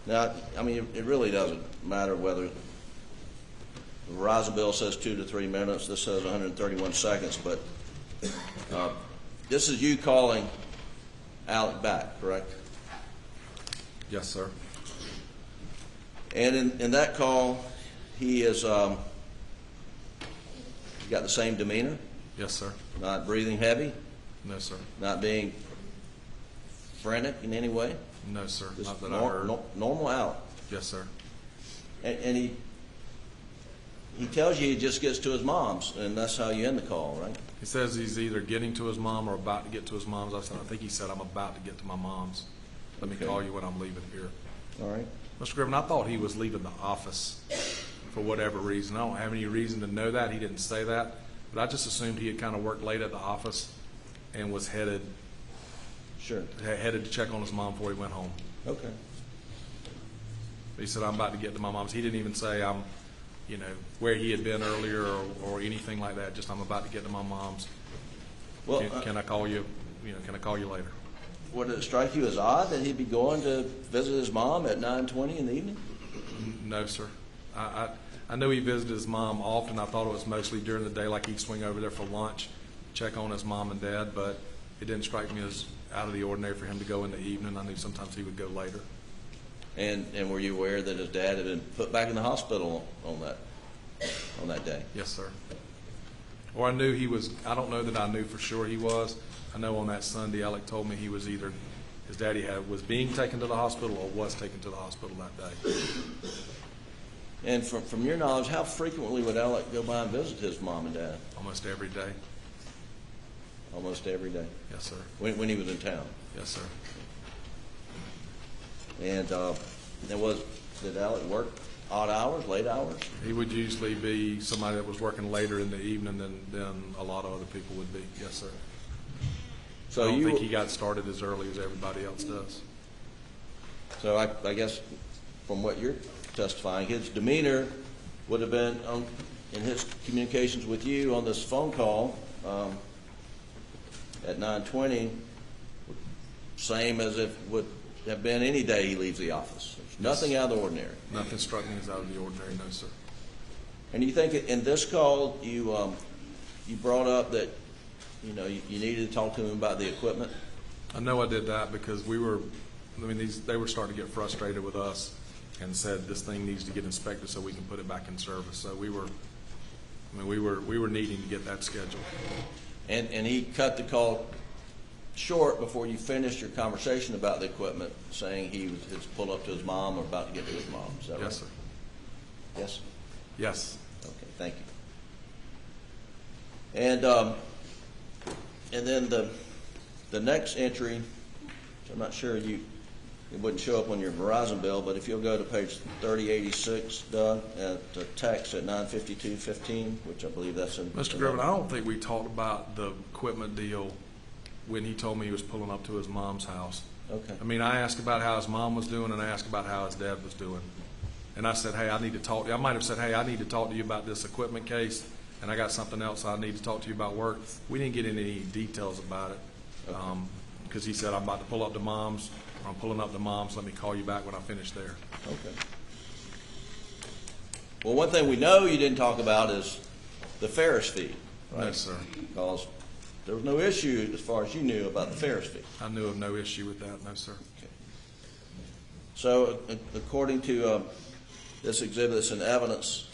Now, I mean, it really doesn't matter whether the Verizon bill says 2 to 3 minutes. This says 131 seconds, but this is you calling Alec back, correct? Yes, sir. And in that call, he is got the same demeanor, Yes, sir. not breathing heavy, No, sir. not being frantic in any way. No, sir. Just Not that I heard. normal Alec. Yes, sir. And he tells you he just gets to his mom's, and that's how you end the call, right? He says he's either getting to his mom or about to get to his mom's. I think he said, "I'm about to get to my mom's. Let me Okay. call you when I'm leaving here." All right. Mr. Griffin, I thought he was leaving the office for whatever reason. I don't have any reason to know that. He didn't say that. But I just assumed he had kind of worked late at the office and was headed Sure. to check on his mom before he went home. Okay. He said, "I'm about to get to my mom's." He didn't even say where he had been earlier or anything like that. Just, "I'm about to get to my mom's. Well, Can I call you? Can I call you later?" would it strike you as odd that he'd be going to visit his mom at 9:20 in the evening? No, sir. I know he visited his mom often. I thought it was mostly during the day, like he'd swing over there for lunch, check on his mom and dad, but it didn't strike me as out of the ordinary for him to go in the evening. I knew sometimes he would go later. And were you aware that his dad had been put back in the hospital on that day? Yes, sir. Or I knew he was. I don't know that I knew for sure he was. I know on that Sunday, Alec told me he was either his daddy was being taken to the hospital or was taken to the hospital that day. And from your knowledge, how frequently would Alec go by and visit his mom and dad? Almost every day. Almost every day. Yes, sir. When he was in town. Yes, sir. And did Alec work odd hours, late hours? He would usually be somebody that was working later in the evening than a lot of other people would be. Yes, sir. So I don't think he got started as early as everybody else does. So I guess from what you're testifying, his demeanor would have been in his communications with you on this phone call at 9:20, same as if would have been any day he leaves the office. Nothing out of the ordinary. Nothing struck me as out of the ordinary, no, sir. And you think in this call you brought up that you needed to talk to him about the equipment? I know I did that because they were starting to get frustrated with us and said this thing needs to get inspected so we can put it back in service. So we were needing to get that scheduled. And he cut the call short before you finished your conversation about the equipment, saying he had pulled up to his mom or about to get to his mom. Is that right? Yes, sir. Yes? Yes. Okay, thank you. And then the next entry, which I'm not sure you it wouldn't show up on your Verizon bill, but if you'll go to page 3086, Doug, at the text at 952.15, which I believe that's in. Mr. Griffin, I don't think we talked about the equipment deal when he told me he was pulling up to his mom's house. Okay. I mean, I asked about how his mom was doing, and I asked about how his dad was doing. And I said, hey, I need to talk to you. I might have said, hey, I need to talk to you about this equipment case, and I got something else I need to talk to you about work. We didn't get into any details about it because he said, I'm about to pull up to mom's, or I'm pulling up to mom's. Let me call you back when I finish there. Okay. Well, one thing we know you didn't talk about is the Ferris fee, right? No, sir. Because there was no issue, as far as you knew, about the Ferris fee. I knew of no issue with that. No, sir. Okay. So, according to this exhibit that's in evidence,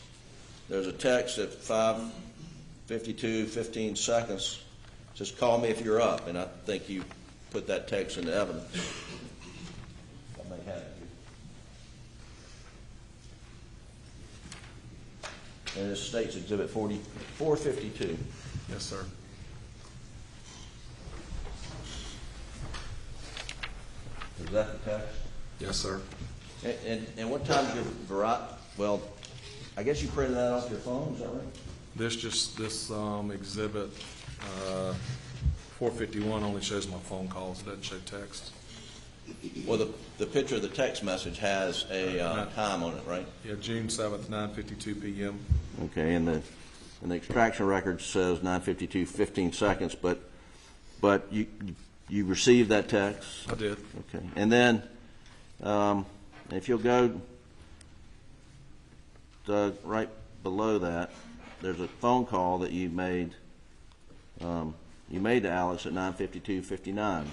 there's a text at 5:52:15 seconds. Just call me if you're up, and I think you put that text into evidence. I may have it here. And this states exhibit 452. Yes, sir. Is that the text? Yes, sir. And what time did your Verizon? Well, I guess you printed that off your phone. Is that right? This exhibit 451 only shows my phone calls. It doesn't show text. Well, the picture of the text message has a time on it, right? Yeah, June 7th, 9:52 p.m. Okay, and the extraction record says 9:52:15 seconds, but you received that text. I did. Okay, and then if you'll go right below that, there's a phone call that you made. You made to Alex at 9:52:59.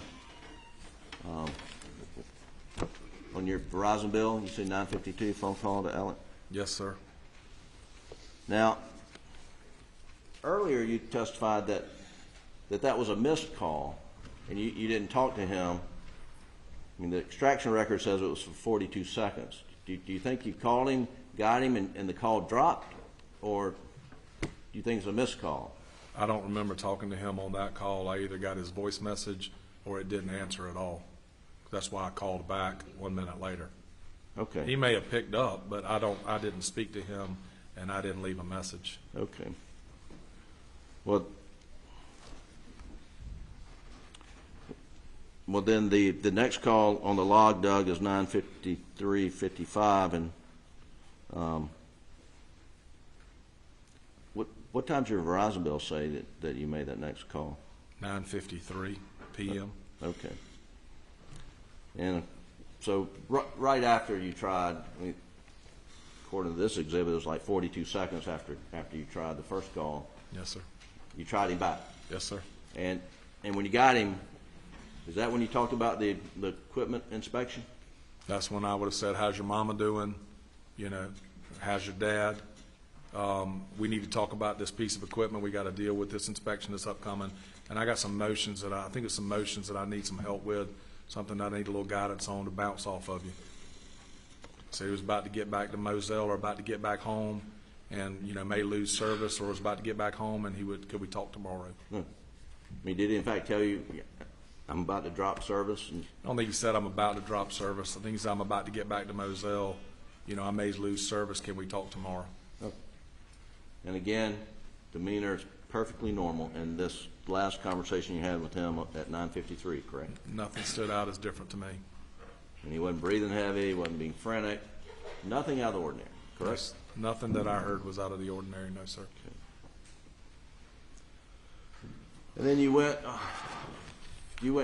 On your Verizon bill, you see 9:52 phone call to Alex. Yes, sir. Now, earlier you testified that was a missed call, and you didn't talk to him. I mean, the extraction record says it was for 42 seconds. Do you think you called him, got him, and the call dropped, or do you think it's a missed call? I don't remember talking to him on that call. I either got his voice message or it didn't answer at all. That's why I called back 1 minute later. Okay. He may have picked up, but I didn't speak to him, and I didn't leave a message. Okay. Well, then the next call on the log, Doug, is 9:53:55, and what time did your Verizon bill say that you made that next call? 9:53 p.m. Okay. And so right after you tried, I mean, according to this exhibit, it was like 42 seconds after you tried the first call. Yes, sir. You tried him back. Yes, sir. And when you got him, is that when you talked about the equipment inspection? That's when I would have said, how's your mama doing? You know, how's your dad? We need to talk about this piece of equipment. We got to deal with this inspection that's upcoming. And I got some motions that I think it's some motions that I need some help with, something that I need a little guidance on to bounce off of you. So he was about to get back to Moselle or about to get back home and, you know, may lose service, or was about to get back home and could we talk tomorrow? I mean, did he in fact tell you, I'm about to drop service? I don't think he said I'm about to drop service. I think he said I'm about to get back to Moselle. You know, I may lose service. Can we talk tomorrow? Okay. And again, demeanor is perfectly normal, and this last conversation you had with him at 9:53, correct? Nothing stood out as different to me. And he wasn't breathing heavy, he wasn't being frantic, nothing out of the ordinary, correct? Yes, nothing that I heard was out of the ordinary, no, sir. Okay. And then you went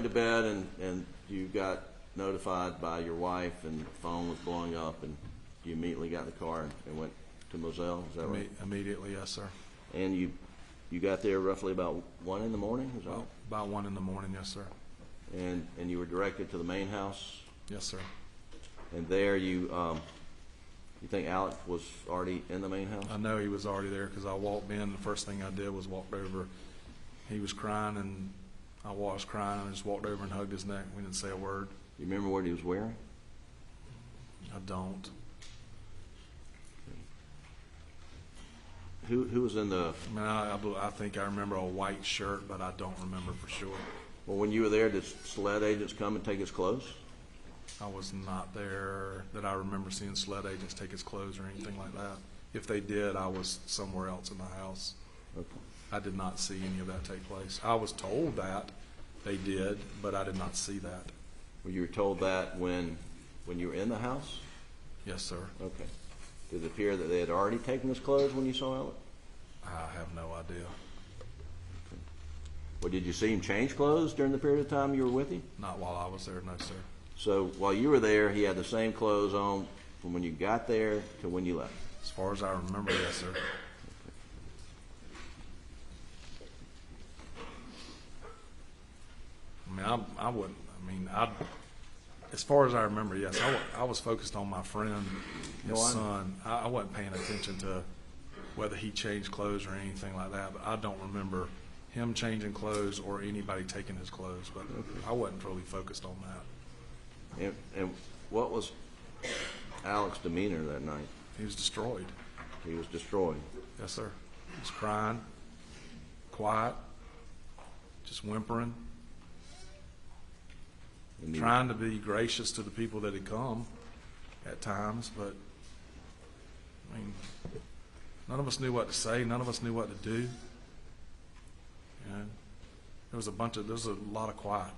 to bed and you got notified by your wife, and the phone was blowing up, and you immediately got in the car and went to Moselle, is that right? Immediately, yes, sir. And you got there roughly about 1 in the morning, is that right? About 1 in the morning, yes, sir. And you were directed to the main house? Yes, sir. And there you think Alex was already in the main house? I know he was already there because I walked in. The first thing I did was walked over. He was crying, and I was crying, and I just walked over and hugged his neck. We didn't say a word. You remember what he was wearing? I don't. Who was in the... I mean, I think I remember a white shirt, but I don't remember for sure. Well, when you were there, did SLED agents come and take his clothes? I was not there that I remember seeing SLED agents take his clothes or anything like that. If they did, I was somewhere else in the house. Okay. I did not see any of that take place. I was told that they did, but I did not see that. Well, you were told that when you were in the house? Yes, sir. Okay. Did it appear that they had already taken his clothes when you saw Alec? I have no idea. Well, did you see him change clothes during the period of time you were with him? Not while I was there, no, sir. So while you were there, he had the same clothes on from when you got there to when you left? As far as I remember, yes, sir. I mean, I wouldn't. I mean, as far as I remember, yes, I was focused on my friend, his son. I wasn't paying attention to whether he changed clothes or anything like that. But I don't remember him changing clothes or anybody taking his clothes. But I wasn't really focused on that. And what was Alec's demeanor that night? He was destroyed. He was destroyed. Yes, sir. He was crying, quiet, just whimpering. Trying to be gracious to the people that had come at times, but I mean, none of us knew what to say. None of us knew what to do. You know, there was a lot of quiet.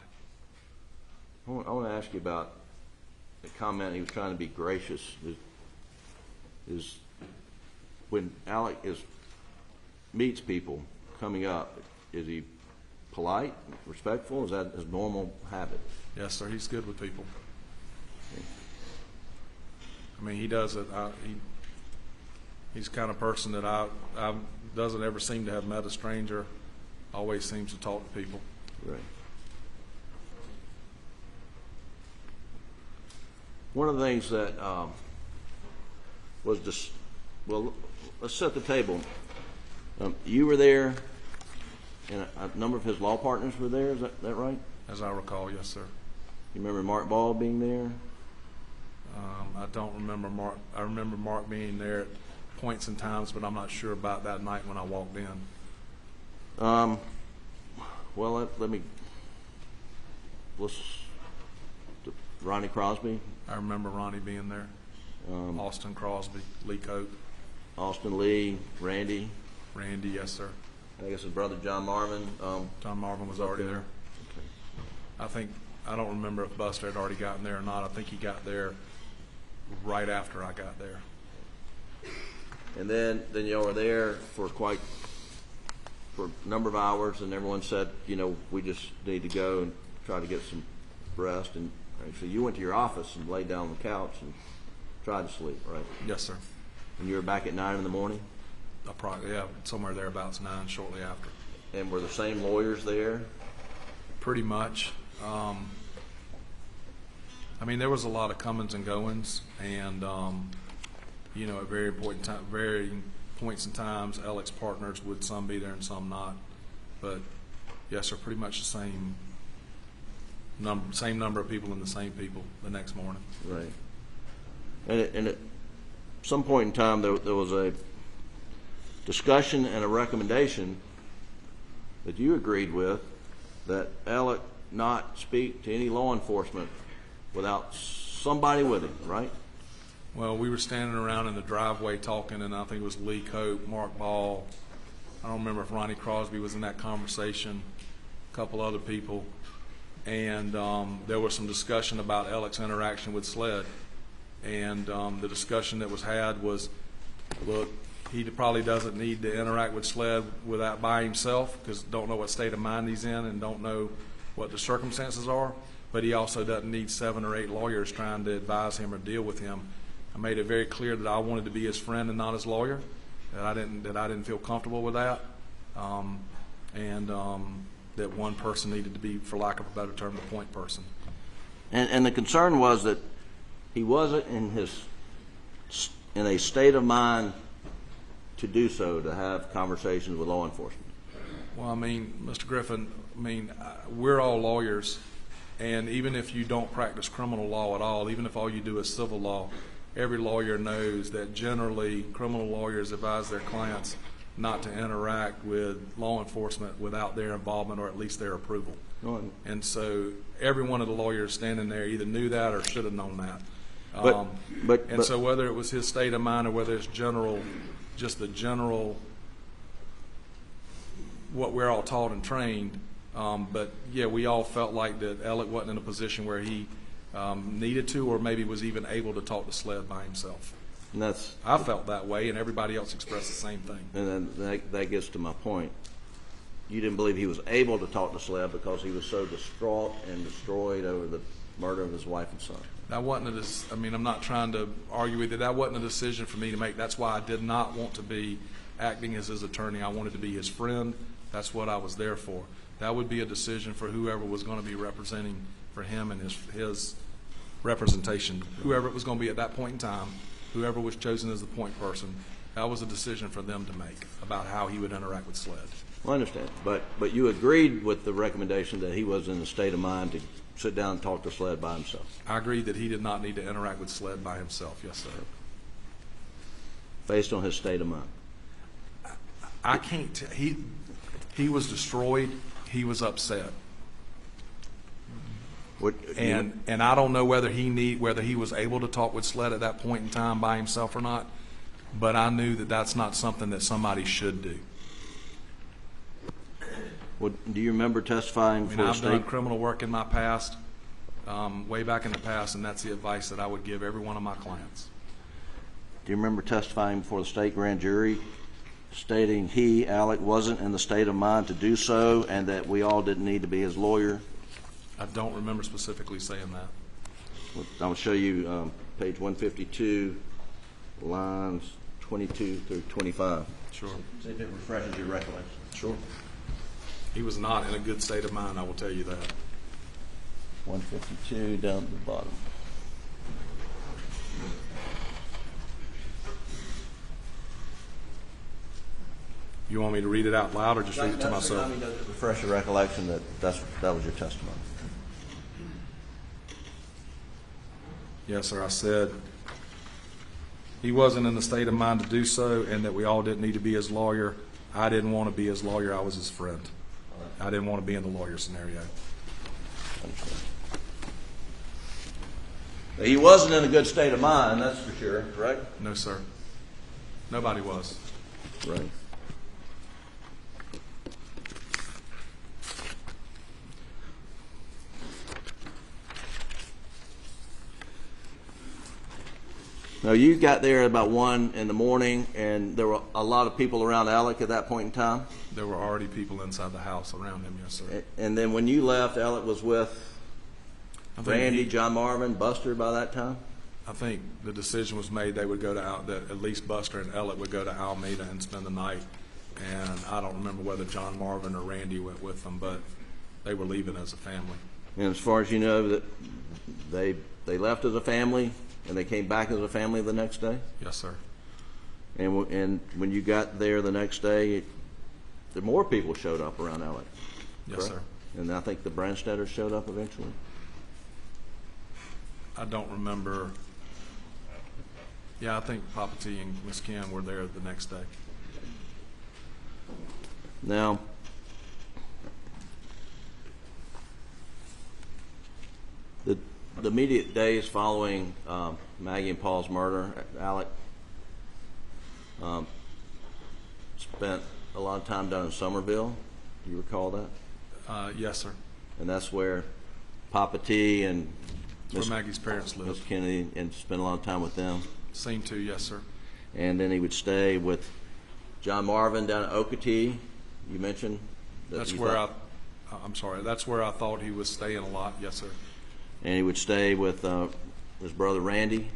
I want to ask you about the comment he was trying to be gracious. Is when Alec meets people coming up, is he polite, respectful? Is that his normal habit? Yes, sir. He's good with people. I mean, he does it. He's the kind of person that I doesn't ever seem to have met a stranger. Always seems to talk to people. Right. One of the things that was just, well, let's set the table. You were there, and a number of his law partners were there. Is that right? As I recall, yes, sir. You remember Mark Ball being there? I don't remember Mark. I remember Mark being there at points and times, but I'm not sure about that night when I walked in. Well, let's Ronnie Crosby. I remember Ronnie being there. Austin Crosby, Lee Cope. Austin Lee, Randy. Randy, yes, sir. I guess his brother John Marvin. John Marvin was already there. Okay. I don't remember if Buster had already gotten there or not. I think he got there right after I got there. And then you were there for a number of hours, and everyone said, we just need to go and try to get some rest. And so you went to your office and laid down on the couch and tried to sleep, right? Yes, sir. And you were back at 9 in the morning? Yeah, somewhere thereabouts 9 shortly after. And were the same lawyers there? Pretty much. I mean, there was a lot of comings and goings, and at very points in times, Alec's partners would some be there and some not. But yes, they're pretty much the same number of people and the same people the next morning. Right. And at some point in time, there was a discussion and a recommendation that you agreed with that Alec not speak to any law enforcement without somebody with him, right? Well, we were standing around in the driveway talking, and I think it was Lee Cope, Mark Ball. I don't remember if Ronnie Crosby was in that conversation, a couple other people. And there was some discussion about Alec's interaction with SLED. And the discussion that was had was, look, he probably doesn't need to interact with SLED without by himself, because don't know what state of mind he's in and don't know what the circumstances are. But he also doesn't need 7 or 8 lawyers trying to advise him or deal with him. I made it very clear that I wanted to be his friend and not his lawyer. That I didn't feel comfortable with that, and that one person needed to be, for lack of a better term, the point person. And the concern was that he wasn't in a state of mind to do so, to have conversations with law enforcement. Well, I mean, Mr. Griffin, we're all lawyers, and even if you don't practice criminal law at all, even if all you do is civil law, every lawyer knows that generally criminal lawyers advise their clients not to interact with law enforcement without their involvement or at least their approval. And so every one of the lawyers standing there either knew that or should have known that. So whether it was his state of mind or whether it's just the general, what we're all taught and trained, but yeah, we all felt like that Alec wasn't in a position where he needed to or maybe was even able to talk to SLED by himself. And I felt that way, and everybody else expressed the same thing. And then that gets to my point. You didn't believe he was able to talk to SLED because he was so distraught and destroyed over the murder of his wife and son. That wasn't I'm not trying to argue with you. That wasn't a decision for me to make. That's why I did not want to be acting as his attorney. I wanted to be his friend. That's what I was there for. That would be a decision for whoever was going to be representing for him and his representation. Whoever it was going to be at that point in time, whoever was chosen as the point person, that was a decision for them to make about how he would interact with SLED. Well, I understand. But you agreed with the recommendation that he was in a state of mind to sit down and talk to SLED by himself. I agreed that he did not need to interact with SLED by himself. Yes, sir. Based on his state of mind. I can't. He was destroyed. He was upset. And I don't know whether he was able to talk with SLED at that point in time by himself or not. But I knew that that's not something that somebody should do. Do you remember testifying for the state? I've done criminal work in my past, way back in the past, and that's the advice that I would give every one of my clients. Do you remember testifying before the state grand jury, stating he, Alec, wasn't in the state of mind to do so, and that we all didn't need to be his lawyer? I don't remember specifically saying that. I'll show you page 152, lines 22 through 25. Sure. See if it refreshes your recollection. Sure. He was not in a good state of mind, I will tell you that. 152 down to the bottom. You want me to read it out loud or just read it to myself? Refresh your recollection that was your testimony. Yes, sir. I said he wasn't in the state of mind to do so and that we all didn't need to be his lawyer. I didn't want to be his lawyer. I was his friend. I didn't want to be in the lawyer scenario. He wasn't in a good state of mind, that's for sure, right? No, sir. Nobody was. Right. Now, you got there about 1 in the morning, and there were a lot of people around Alec at that point in time? There were already people inside the house around him, yes, sir. And then when you left, Alec was with Randy, John Marvin, Buster by that time? I think the decision was made they would go to that at least Buster and Alec would go to Alameda and spend the night. And I don't remember whether John Marvin or Randy went with them, but they were leaving as a family. And as far as you know, that they left as a family and they came back as a family the next day? Yes, sir. And when you got there the next day, the more people showed up around Alec. Yes, correct? sir. And I think the Branstetters showed up eventually. I don't remember. Yeah, I think Papa T and Miss Kim were there the next day. Now, the immediate days following Maggie and Paul's murder, Alec spent a lot of time down in Somerville. Do you recall that? Yes, sir. And that's where Papa T and Where Maggie's parents lived. Miss Kennedy, and spent a lot of time with them. Seemed to, yes, sir. And then he would stay with John Marvin down at Okatee. You mentioned that. That's where I'm sorry. That's where I thought he was staying a lot. Yes, sir. And he would stay with his brother Randy.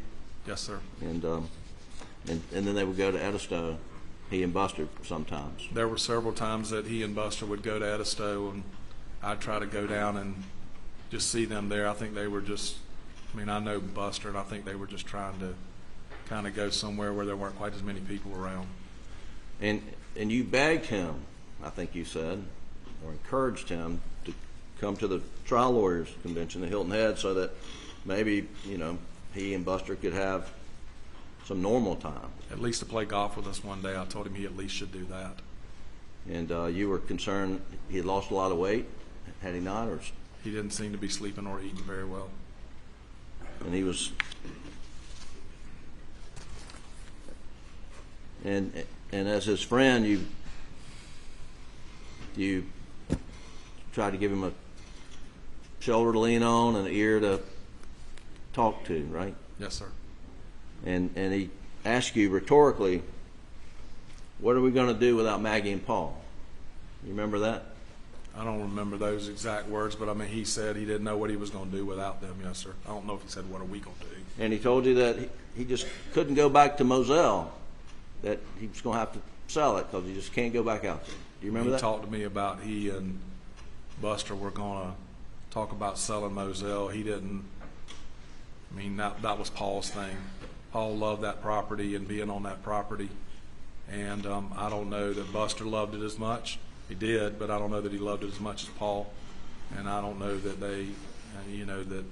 Yes, sir. And then they would go to Edisto, he and Buster sometimes. There were several times that he and Buster would go to Edisto, and I'd try to go down and just see them there. I think they were just, I know Buster, and I think they were just trying to kind of go somewhere where there weren't quite as many people around. And you begged him, I think you said, or encouraged him to come to the trial lawyers convention at Hilton Head so that maybe, he and Buster could have some normal time. At least to play golf with us one day. I told him he at least should do that. And you were concerned he had lost a lot of weight, had he not? Or He didn't seem to be sleeping or eating very well. and he was, and as his friend, you tried to give him a shoulder to lean on and an ear to talk to, right? Yes, sir. And he asked you rhetorically, what are we going to do without Maggie and Paul? You remember that? I don't remember those exact words, but I mean, he said he didn't know what he was going to do without them. Yes, sir. I don't know if he said what are we going to do. And he told you that he just couldn't go back to Moselle, that he was going to have to sell it because he just can't go back out there. Do you remember He that? talked to me about he and Buster were going to talk about selling Moselle. He didn't. I mean, that was Paul's thing. Paul loved that property and being on that property. And I don't know that Buster loved it as much. He did, but I don't know that he loved it as much as Paul. And I don't know that they, that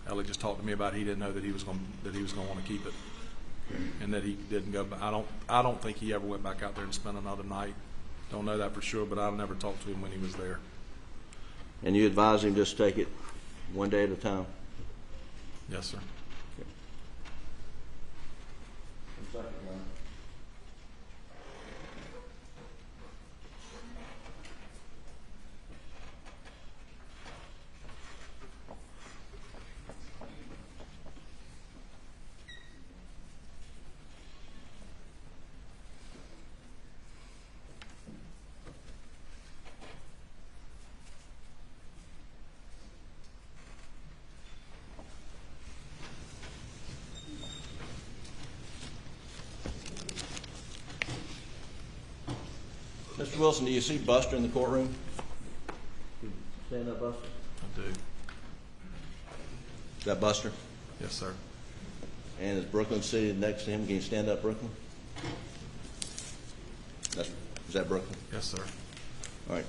Ellie just talked to me about he didn't know that he was going to want to keep it, and that he didn't go. I don't think he ever went back out there and spent another night. Don't know that for sure, but I never talked to him when he was there. And you advised him just take it one day at a time? Yes, sir. Mr. Wilson, do you see Buster in the courtroom? Stand up, Buster. I do. Is that Buster? Yes, sir. And is Brooklyn seated next to him? Can you stand up, Brooklyn? Is that Brooklyn? Yes, sir. All right.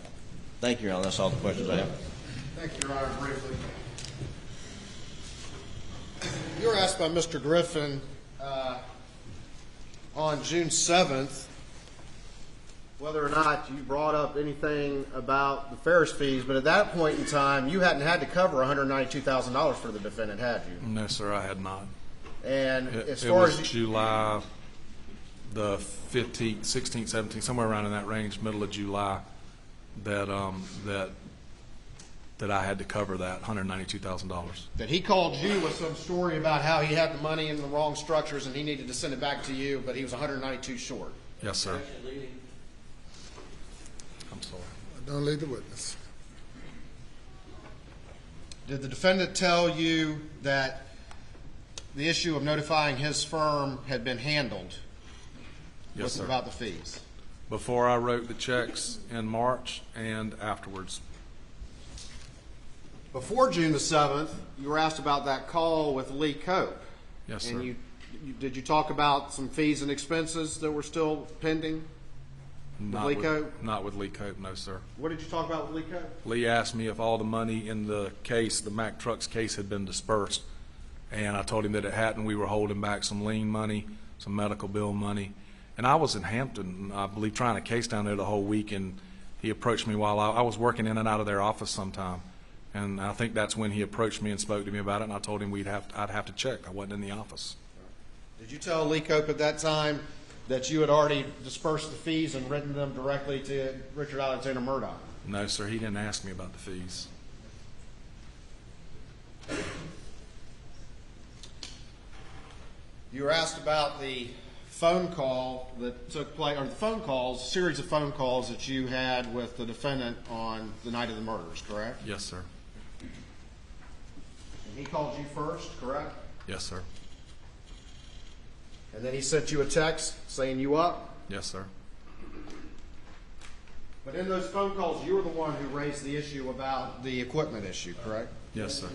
Thank you, Your Honor. That's all the questions I have. Thank you, Your Honor. Briefly, you were asked by Mr. Griffin on June 7th whether or not you brought up anything about the Ferris fees, but at that point in time, you hadn't had to cover $192,000 for the defendant, had you? No, sir, I had not. And It far was as July the 15th, 16th, 17th, somewhere around in that range, middle of July, that I had to cover that $192,000. that he called you with some story about how he had the money in the wrong structures and he needed to send it back to you, but he was 192 short. Yes, sir. I'm sorry. Don't lead the witness. Did the defendant tell you that the issue of notifying his firm had been handled? Yes, sir. About the fees? Before I wrote the checks in March and afterwards. Before June the 7th, you were asked about that call with Lee Cope. Yes, sir. And did you talk about some fees and expenses that were still pending? Lee Cope? Not with Lee Cope, no, sir. What did you talk about with Lee Cope? Lee asked me if all the money in the case, the Mack Trucks case, had been dispersed. And I told him that it hadn't. We were holding back some lien money, some medical bill money. And I was in Hampton, I believe, trying a case down there the whole week, and he approached me while I was working in and out of their office sometime. And I think that's when he approached me and spoke to me about it, and I told him I'd have to check. I wasn't in the office. Did you tell Lee Cope at that time that you had already dispersed the fees and written them directly to Richard Alexander Murdaugh? No, sir, he didn't ask me about the fees. You were asked about the phone call that took place, or the phone calls, series of phone calls that you had with the defendant on the night of the murders, correct? Yes, sir. And he called you first, correct? Yes, sir. And then he sent you a text saying you up? Yes, sir. But in those phone calls, you were the one who raised the issue about the equipment issue, correct? Yes, sir.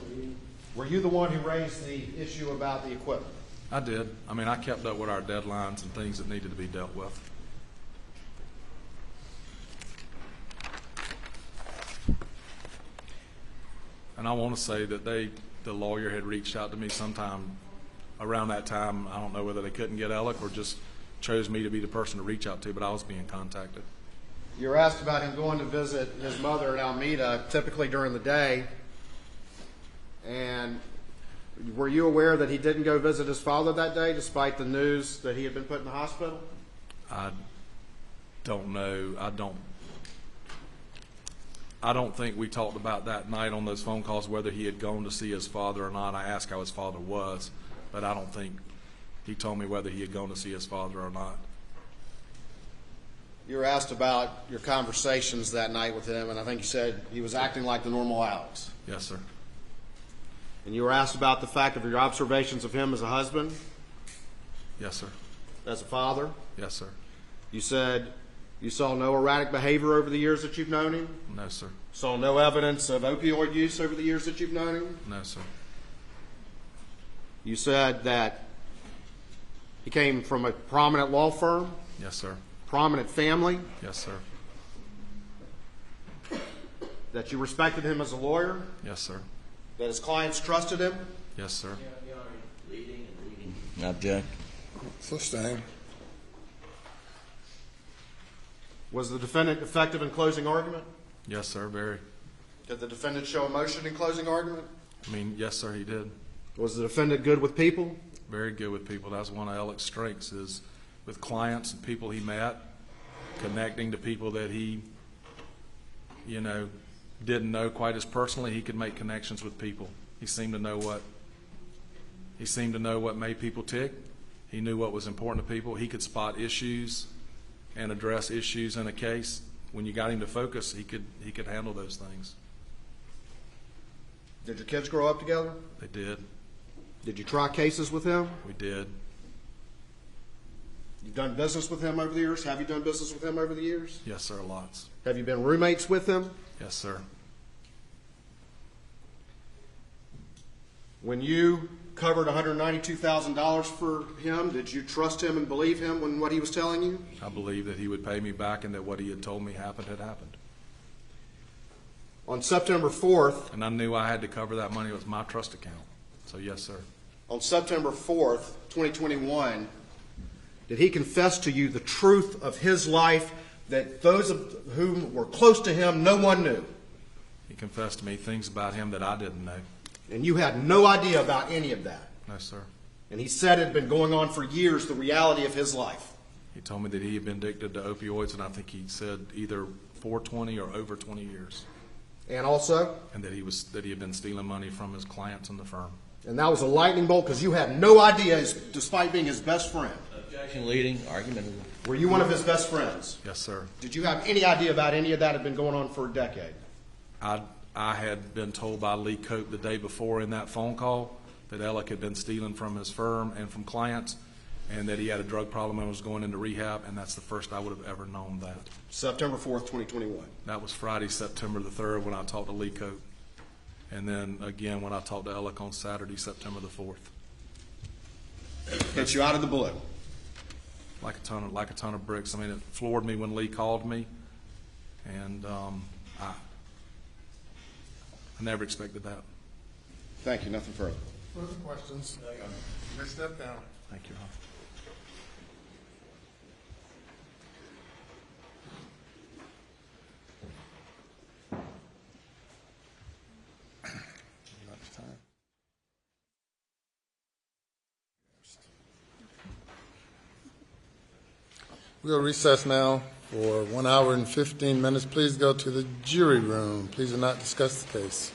Were you the one who raised the issue about the equipment? I did. I mean, I kept up with our deadlines and things that needed to be dealt with. And I want to say that the lawyer had reached out to me sometime around that time, I don't know whether they couldn't get Alec or just chose me to be the person to reach out to, but I was being contacted. You were asked about him going to visit his mother at Alameda, typically during the day. And were you aware that he didn't go visit his father that day, despite the news that he had been put in the hospital? I don't know. I don't think we talked about that night on those phone calls whether he had gone to see his father or not. I asked how his father was, but I don't think he told me whether he had gone to see his father or not. You were asked about your conversations that night with him, and I think you said he was acting like the normal Alex. Yes, sir. And you were asked about the fact of your observations of him as a husband, Yes, sir. as a father. Yes, sir. You said you saw no erratic behavior over the years that you've known him. No, sir. Saw no evidence of opioid use over the years that you've known him. No, sir. You said that he came from a prominent law firm, Yes, sir. prominent family, Yes, sir. that you respected him as a lawyer, Yes, sir. that his clients trusted him. Yes, sir. Object. Sustain. Was the defendant effective in closing argument? Yes, sir. Very. Did the defendant show emotion in closing argument? I mean, yes, sir, he did. Was the defendant good with people? Very good with people. That's one of Alex's strengths is with clients and people he met, connecting to people that he, didn't know quite as personally. He could make connections with people. He seemed to know what made people tick. He knew what was important to people. He could spot issues and address issues in a case. When you got him to focus, he could handle those things. Did your kids grow up together? They did. Did you try cases with him? We did. You've done business with him over the years? Have you done business with him over the years? Yes, sir, lots. Have you been roommates with him? Yes, sir. When you covered $192,000 for him, did you trust him and believe him when what he was telling you? I believe that he would pay me back and that what he had told me had happened. On September 4th, And I knew I had to cover that money with my trust account. So, yes, sir. on September 4th, 2021, did he confess to you the truth of his life that those of whom were close to him, no one knew? He confessed to me things about him that I didn't know. And you had no idea about any of that. No, sir. And he said it had been going on for years, the reality of his life. He told me that he had been addicted to opioids, and I think he said either for 20 or over 20 years. And also, And that he had been stealing money from his clients in the firm. and that was a lightning bolt because you had no idea, despite being his best friend. Objection leading. Argument. Were you one of his best friends? Yes, sir. Did you have any idea about any of that had been going on for a decade? I had been told by Lee Cope the day before in that phone call that Alec had been stealing from his firm and from clients, and that he had a drug problem and was going into rehab, and that's the first I would have ever known that. September 4th, 2021. That was Friday, September the 3rd, when I talked to Lee Cope. And then again when I talked to Alec on Saturday, September the 4th. Hit you out of the blue. Like a ton of bricks. I mean, it floored me when Lee called me, and I never expected that. Thank you. Nothing further. Further questions? You may step down. Thank you. We'll recess now for 1 hour and 15 minutes. Please go to the jury room. Please do not discuss the case.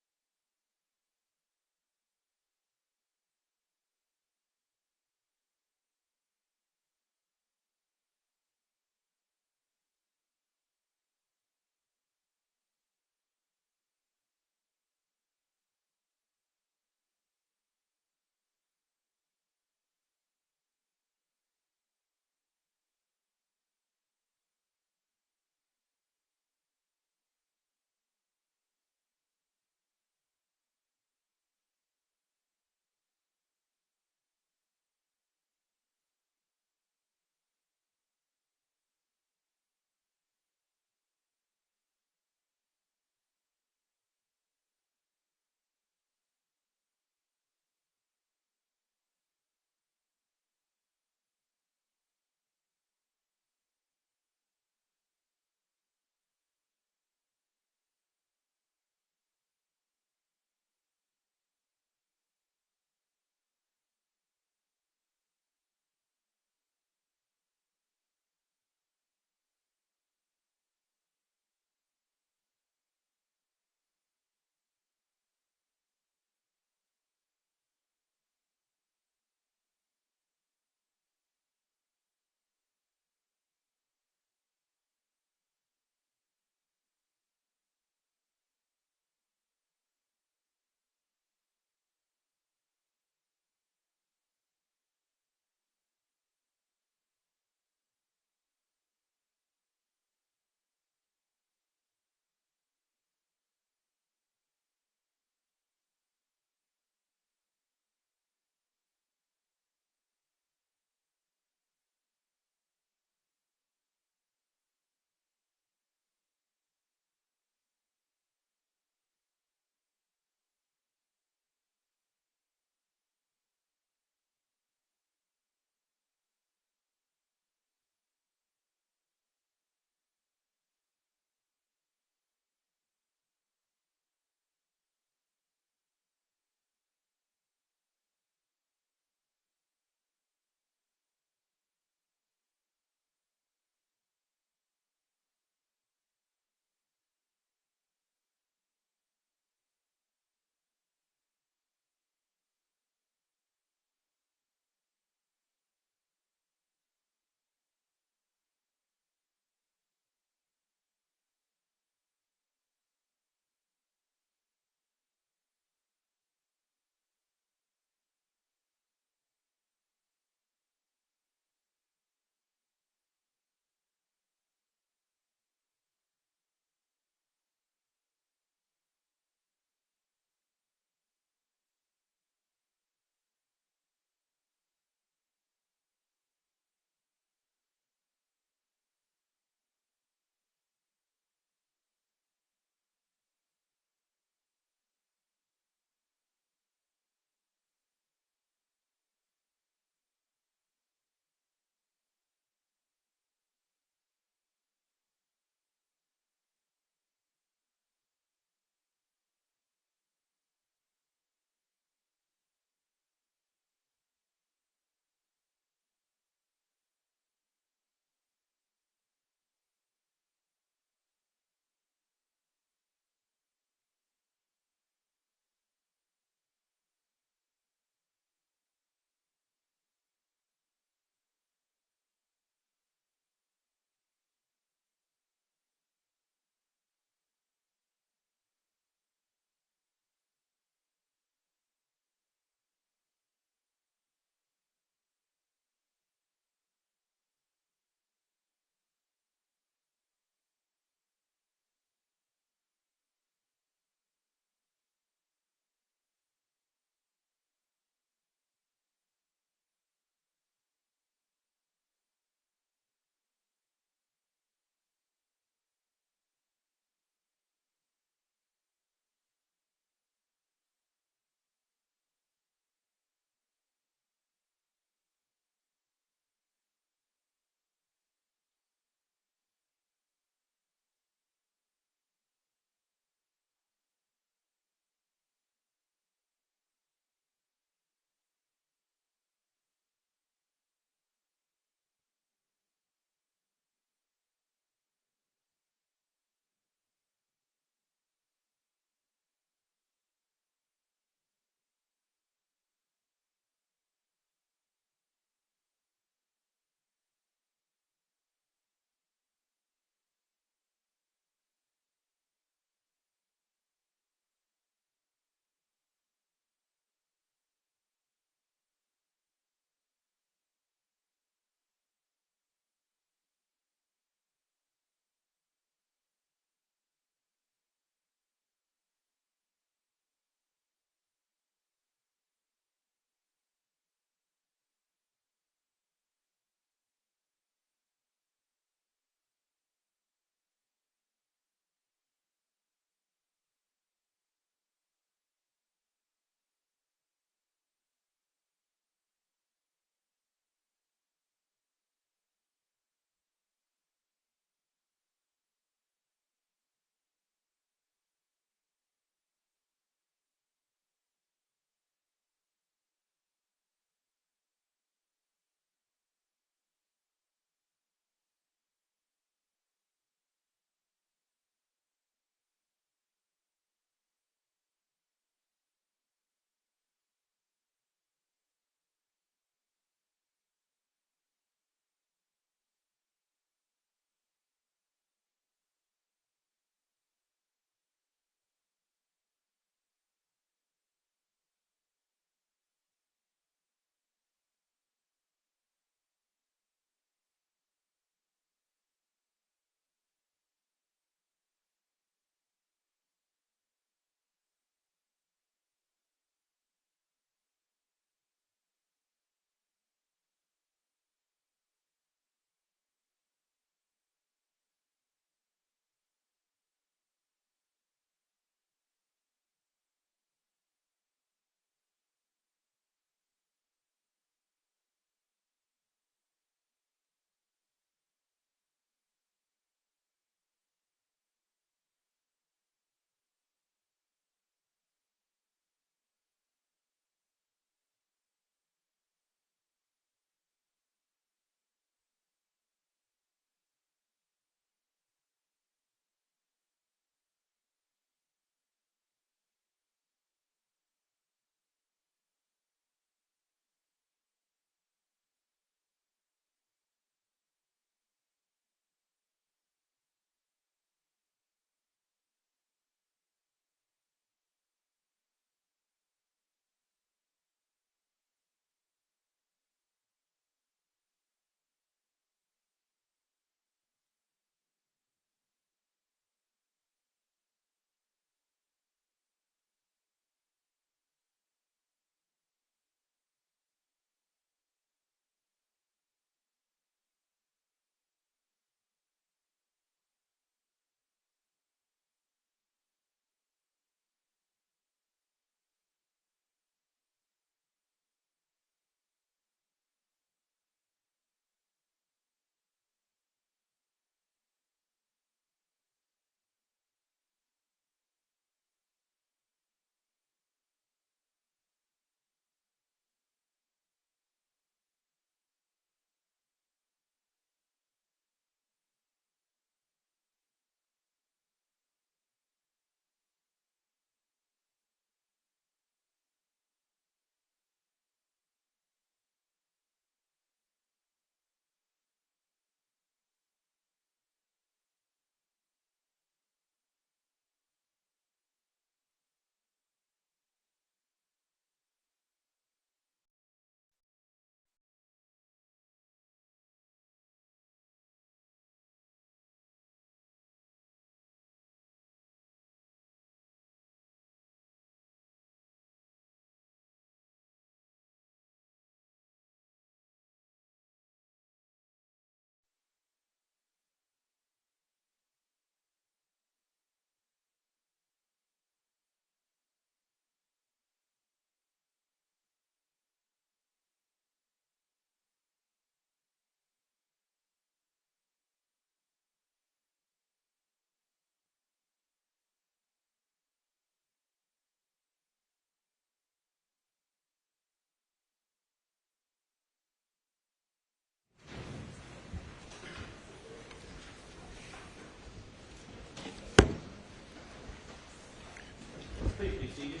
Please be seated.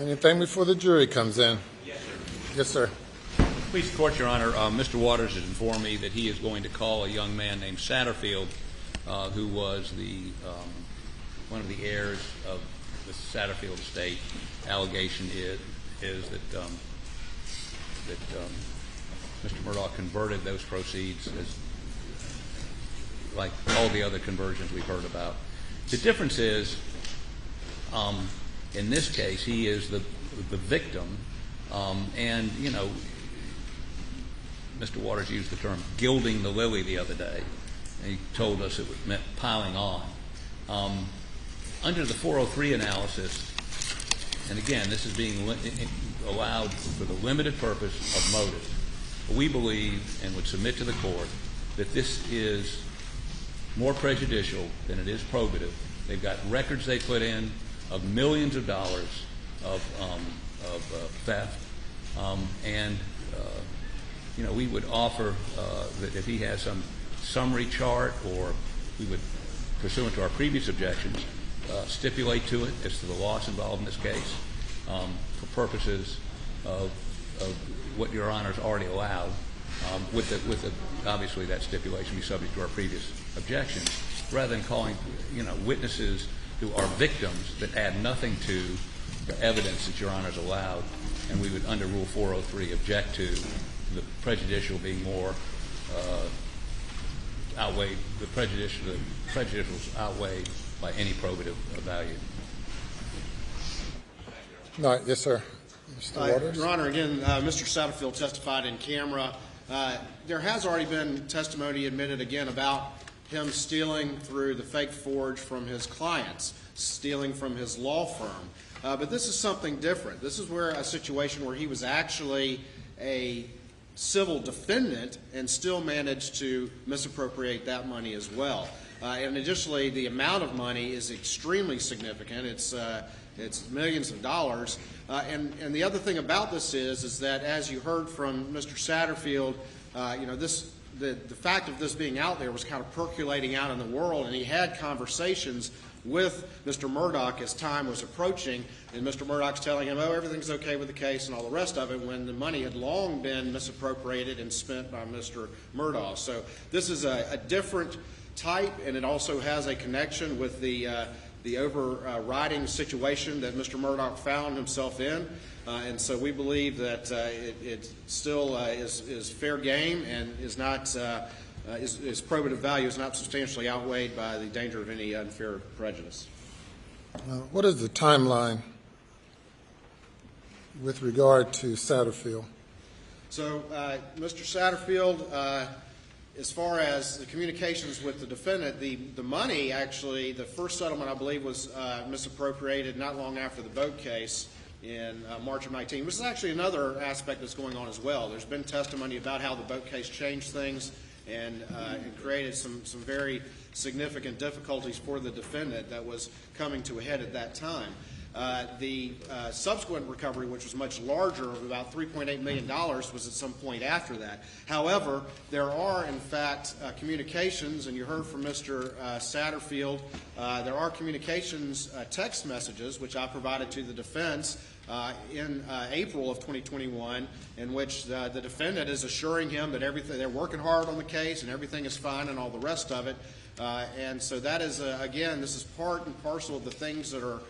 Anything before the jury comes in? Yes, sir. Yes, sir. Please, the court, Your Honor, Mr. Waters has informed me that he is going to call a young man named Satterfield, who was one of the heirs of the Satterfield estate. Allegation is that Mr. Murdaugh converted those proceeds as like all the other conversions we've heard about. The difference is, in this case, he is the victim, and you know, Mr. Waters used the term gilding the lily the other day. And he told us it meant piling on. Under the 403 analysis, and again, this is being allowed for the limited purpose of motive, we believe and would submit to the court that this is more prejudicial than it is probative. They've got records they put in of millions of dollars of theft, and you know, we would offer that if he has some summary chart, or we would, pursuant to our previous objections, stipulate to it as to the loss involved in this case for purposes of what Your Honor's already allowed, with obviously that stipulation be subject to our previous objections, rather than calling, you know, witnesses who are victims that add nothing to the evidence that Your Honor's allowed. And we would, under Rule 403, object to the prejudicial being more outweighed, the prejudicials outweighed by any probative value. All right, yes, sir. Mr. Waters? Your Honor, again, Mr. Satterfield testified in camera. There has already been testimony admitted again about him stealing through the fake forge from his clients, stealing from his law firm. But this is something different. This is where a situation where he was actually a civil defendant and still managed to misappropriate that money as well. And additionally, the amount of money is extremely significant. It's millions of dollars. And the other thing about this is that, as you heard from Mr. Satterfield, you know, the fact of this being out there was kind of percolating out in the world, and he had conversations with Mr. Murdaugh as time was approaching, and Mr. Murdaugh's telling him, oh, everything's okay with the case and all the rest of it, when the money had long been misappropriated and spent by Mr. Murdaugh. So this is a different type, and it also has a connection with the overriding situation that Mr. Murdaugh found himself in. And so we believe that it still is fair game, and is not its probative value is not substantially outweighed by the danger of any unfair prejudice. What is the timeline with regard to Satterfield? So Mr. Satterfield, as far as the communications with the defendant, the money actually, the first settlement I believe was misappropriated not long after the boat case in March of 19, which is actually another aspect that's going on as well. There's been testimony about how the boat case changed things and created some very significant difficulties for the defendant that was coming to a head at that time. The subsequent recovery, which was much larger, of about $3.8 million, was at some point after that. However, there are, in fact, communications, and you heard from Mr. Satterfield, there are communications, text messages, which I provided to the defense in April of 2021, in which the defendant is assuring him that they're working hard on the case and everything is fine and all the rest of it. And so that is, again, this is part and parcel of the things that are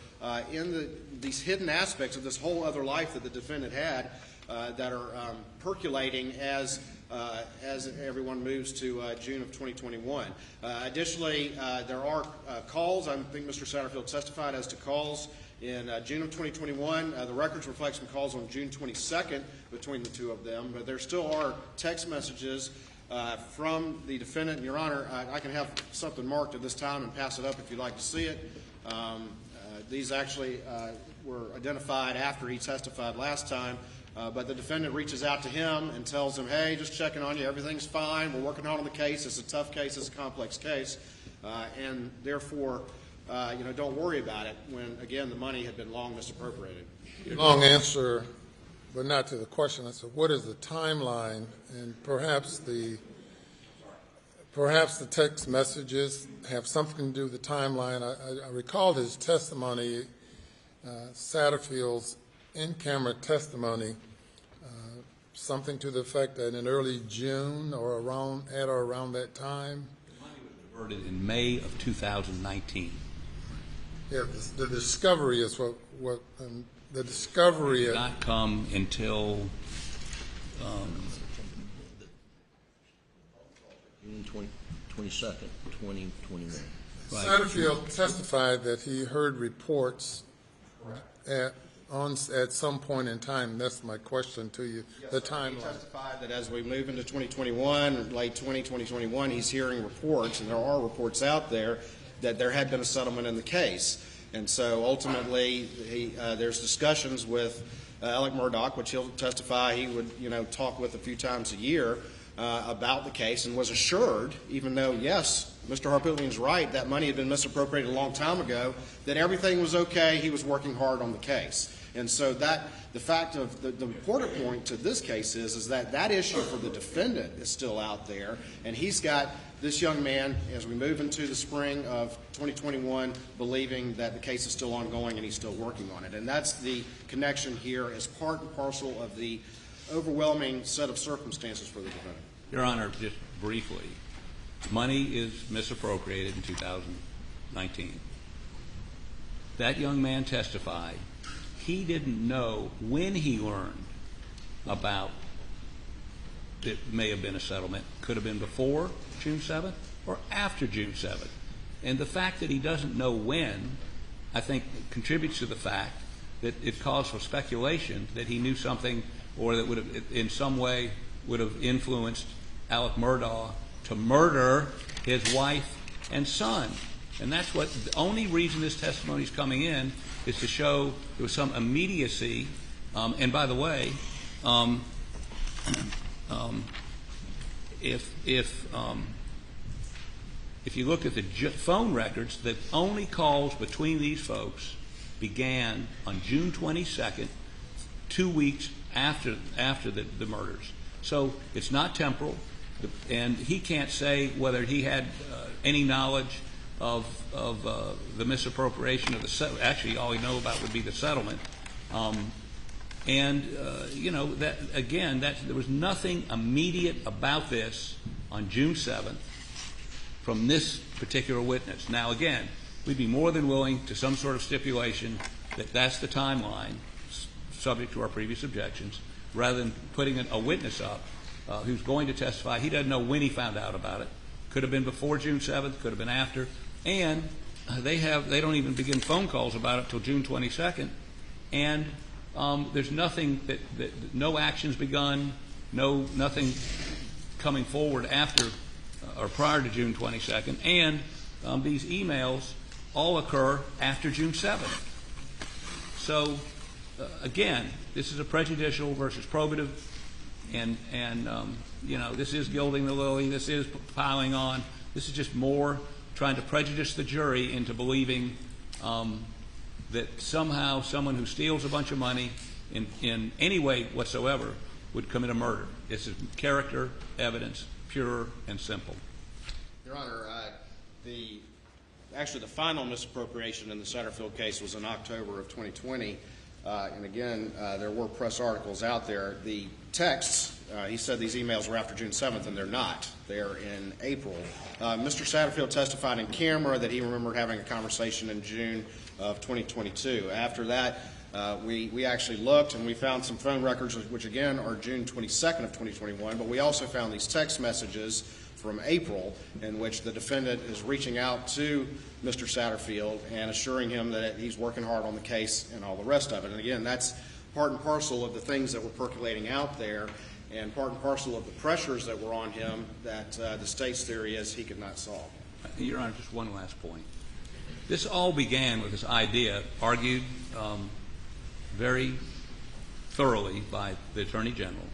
in these hidden aspects of this whole other life that the defendant had that are percolating as everyone moves to June of 2021. Additionally, there are calls. I think Mr. Satterfield testified as to calls in June of 2021. The records reflect some calls on June 22nd between the two of them, but there still are text messages from the defendant. And Your Honor, I can have something marked at this time and pass it up if you'd like to see it. These actually were identified after he testified last time, but the defendant reaches out to him and tells him, hey, just checking on you, everything's fine, we're working hard on the case, it's a tough case, it's a complex case, and therefore, don't worry about it, when, again, the money had been long misappropriated. Long answer but not to the question. I said, what is the timeline? And perhaps the text messages have something to do with the timeline. I recalled his testimony, Satterfield's in-camera testimony, something to the effect that in early June or around that time. The money was diverted in May of 2019. Yeah, the discovery is what the discovery Did not come until June 22nd, 2021. Right. Satterfield testified that he heard reports at some point in time. That's my question to you. The timeline. He testified that as we move into 2021, late 2021, he's hearing reports, and there are reports out there that there had been a settlement in the case. And so ultimately, there's discussions with Alex Murdaugh, which he'll testify he would, talk with a few times a year about the case, and was assured, even though, yes, Mr. Harpootlian's right, that money had been misappropriated a long time ago, that everything was okay, he was working hard on the case. And so the fact of the important point to this case is that issue for the defendant is still out there, and he's got this young man, as we move into the spring of 2021, believing that the case is still ongoing and he's still working on it. And that's the connection here as part and parcel of the overwhelming set of circumstances for the defendant. Your Honor, just briefly, money is misappropriated in 2019. That young man testified he didn't know when he learned about it may have been a settlement. Could have been before June 7th or after June 7th. And the fact that he doesn't know when, I think, contributes to the fact that it calls for speculation that he knew something or that would have, in some way, would have influenced Alex Murdaugh to murder his wife and son. And that's what the only reason this testimony is coming in is to show there was some immediacy. And by the way, if you look at the phone records, the only calls between these folks began on June 22nd, 2 weeks after the murders. So it's not temporal, and he can't say whether he had any knowledge of the misappropriation of the settlement. Actually, all he know about would be the settlement. That again, there was nothing immediate about this on June 7th from this particular witness. Now, again, we'd be more than willing to some sort of stipulation that that's the timeline, subject to our previous objections, rather than putting a witness up who's going to testify. He doesn't know when he found out about it. Could have been before June 7th, could have been after, and they don't even begin phone calls about it till June 22nd, and there's nothing that no actions begun, nothing coming forward after or prior to June 22nd, and these emails all occur after June 7th. So again, this is a prejudicial versus probative, and this is gilding the lily. This is piling on. This is just more trying to prejudice the jury into believing that somehow someone who steals a bunch of money in any way whatsoever would commit a murder. This is character evidence, pure and simple. Your Honor, the final misappropriation in the Satterfield case was in October of 2020. And again, there were press articles out there. The texts, he said these emails were after June 7th, and they're not. They're in April. Mr. Satterfield testified in camera that he remembered having a conversation in June of 2022. After that, we actually looked, and we found some phone records, which again are June 22nd of 2021, but we also found these text messages from April in which the defendant is reaching out to Mr. Satterfield and assuring him that he's working hard on the case and all the rest of it. And again, that's part and parcel of the things that were percolating out there and part and parcel of the pressures that were on him that the state's theory is he could not solve. Your Honor, just one last point. This all began with this idea, argued very thoroughly by the Attorney General,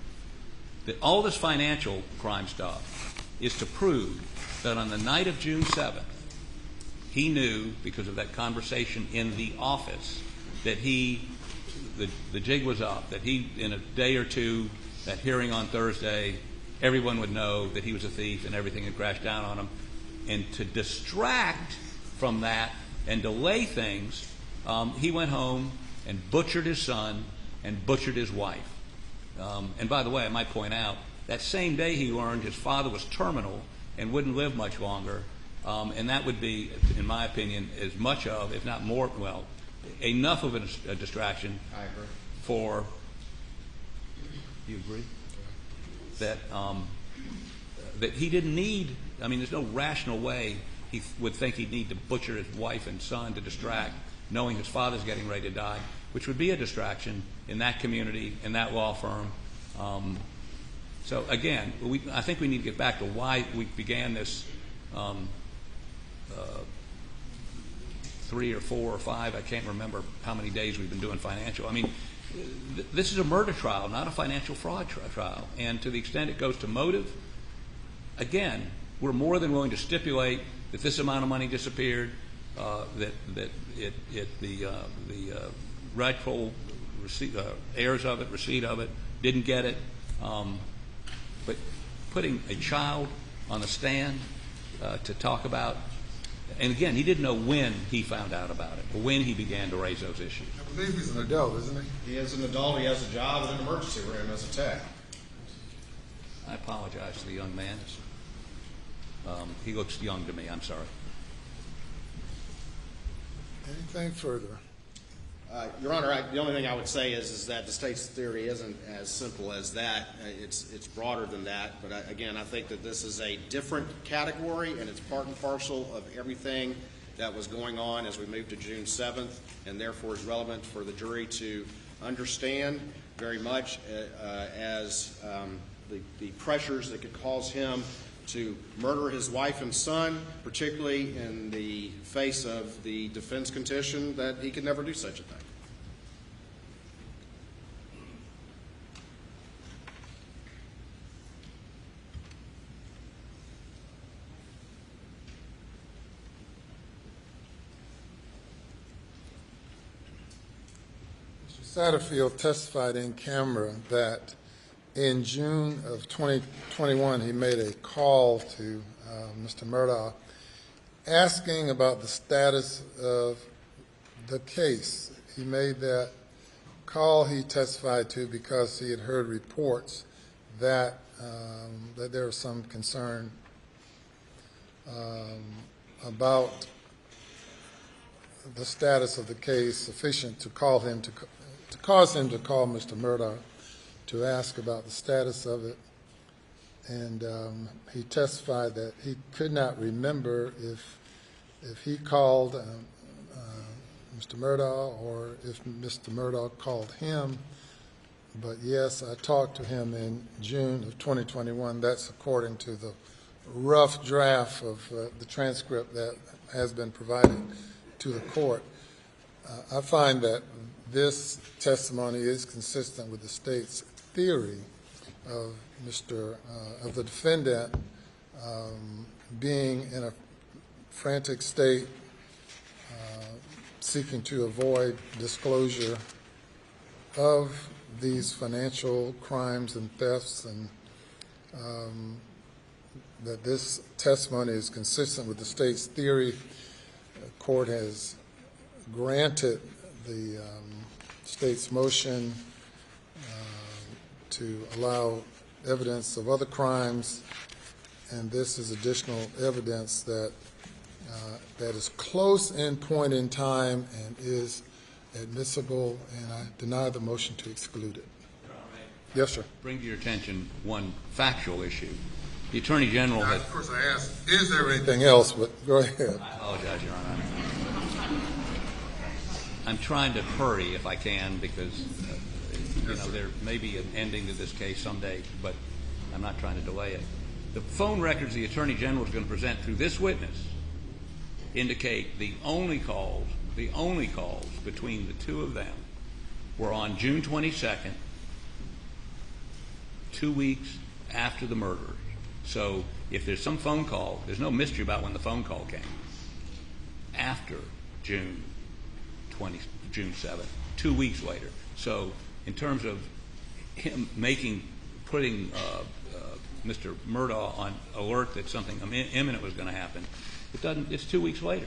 that all this financial crime stuff is to prove that on the night of June 7th, he knew, because of that conversation in the office, that he the jig was up, that he, in a day or two, that hearing on Thursday, everyone would know that he was a thief and everything had crashed down on him. And to distract from that and delay things, he went home and butchered his son and butchered his wife. And by the way, I might point out, that same day he learned his father was terminal and wouldn't live much longer. And that would be, in my opinion, as much of, if not more, well, enough of a distraction. I agree. For, you agree? That that he didn't need, I mean, there's no rational way he would think he'd need to butcher his wife and son to distract, knowing his father's getting ready to die, which would be a distraction in that community, in that law firm. So again, I think we need to get back to why we began this 3 or 4 or 5, I can't remember how many days we've been doing financial. I mean, this is a murder trial, not a financial fraud trial. And to the extent it goes to motive, again, we're more than willing to stipulate that this amount of money disappeared, that the rightful heirs of it, receipt of it, didn't get it. But putting a child on the stand to talk about, and again, he didn't know when he found out about it, or when he began to raise those issues. I believe he's an adult, isn't he? He is an adult. He has a job in an emergency room as a tech. I apologize to the young man. He looks young to me. I'm sorry. Anything further? Your Honor, the only thing I would say is that the state's theory isn't as simple as that. It's broader than that. But again, I think that this is a different category, and it's part and parcel of everything that was going on as we moved to June 7th, and therefore is relevant for the jury to understand very much as the pressures that could cause him to murder his wife and son, particularly in the face of the defense contention that he could never do such a thing. Satterfield testified in camera that in June of 2021 he made a call to Mr. Murdaugh asking about the status of the case. He made that call, he testified to, because he had heard reports that that there was some concern about the status of the case sufficient to cause him to call Mr. Murdaugh to ask about the status of it. And he testified that he could not remember if he called Mr. Murdaugh or if Mr. Murdaugh called him. But yes, I talked to him in June of 2021. That's according to the rough draft of the transcript that has been provided to the court. I find that this testimony is consistent with the state's theory of of the defendant being in a frantic state, seeking to avoid disclosure of these financial crimes and thefts, and that this testimony is consistent with the state's theory. The court has granted the state's motion to allow evidence of other crimes, and this is additional evidence that that is close in point in time and is admissible, and I deny the motion to exclude it. Yes, sir. Bring to your attention one factual issue. The Attorney General Now, of course, I asked, is there anything else? But go ahead. I apologize, Your Honor. I'm trying to hurry if I can because there may be an ending to this case someday, but I'm not trying to delay it. The phone records the Attorney General is going to present through this witness indicate the only calls between the two of them were on June 22nd, 2 weeks after the murder. So if there's some phone call, there's no mystery about when the phone call came. After June 7th, 2 weeks later. So in terms of him putting Mr. Murdaugh on alert that something imminent was going to happen, it's 2 weeks later.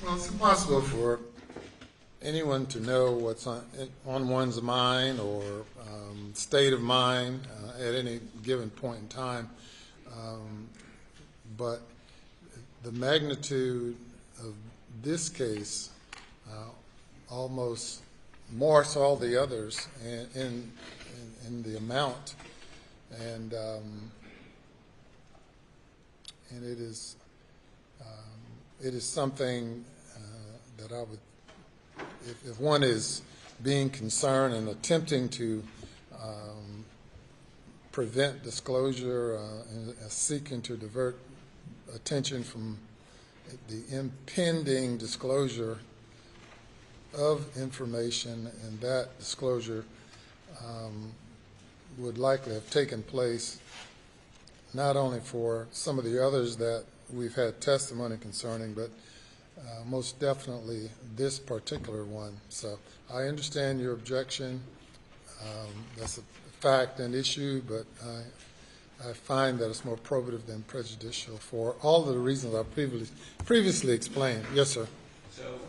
Well, it's impossible for anyone to know what's on one's mind or state of mind at any given point in time. But the magnitude of this case almost morphs all the others in the amount, and it is something that I would, if one is being concerned and attempting to prevent disclosure and seeking to divert attention from the impending disclosure of information, and that disclosure would likely have taken place not only for some of the others that we've had testimony concerning, but most definitely this particular one. So I understand your objection. That's a fact and issue, but I find that it's more probative than prejudicial for all of the reasons I previously explained. Yes, sir. So,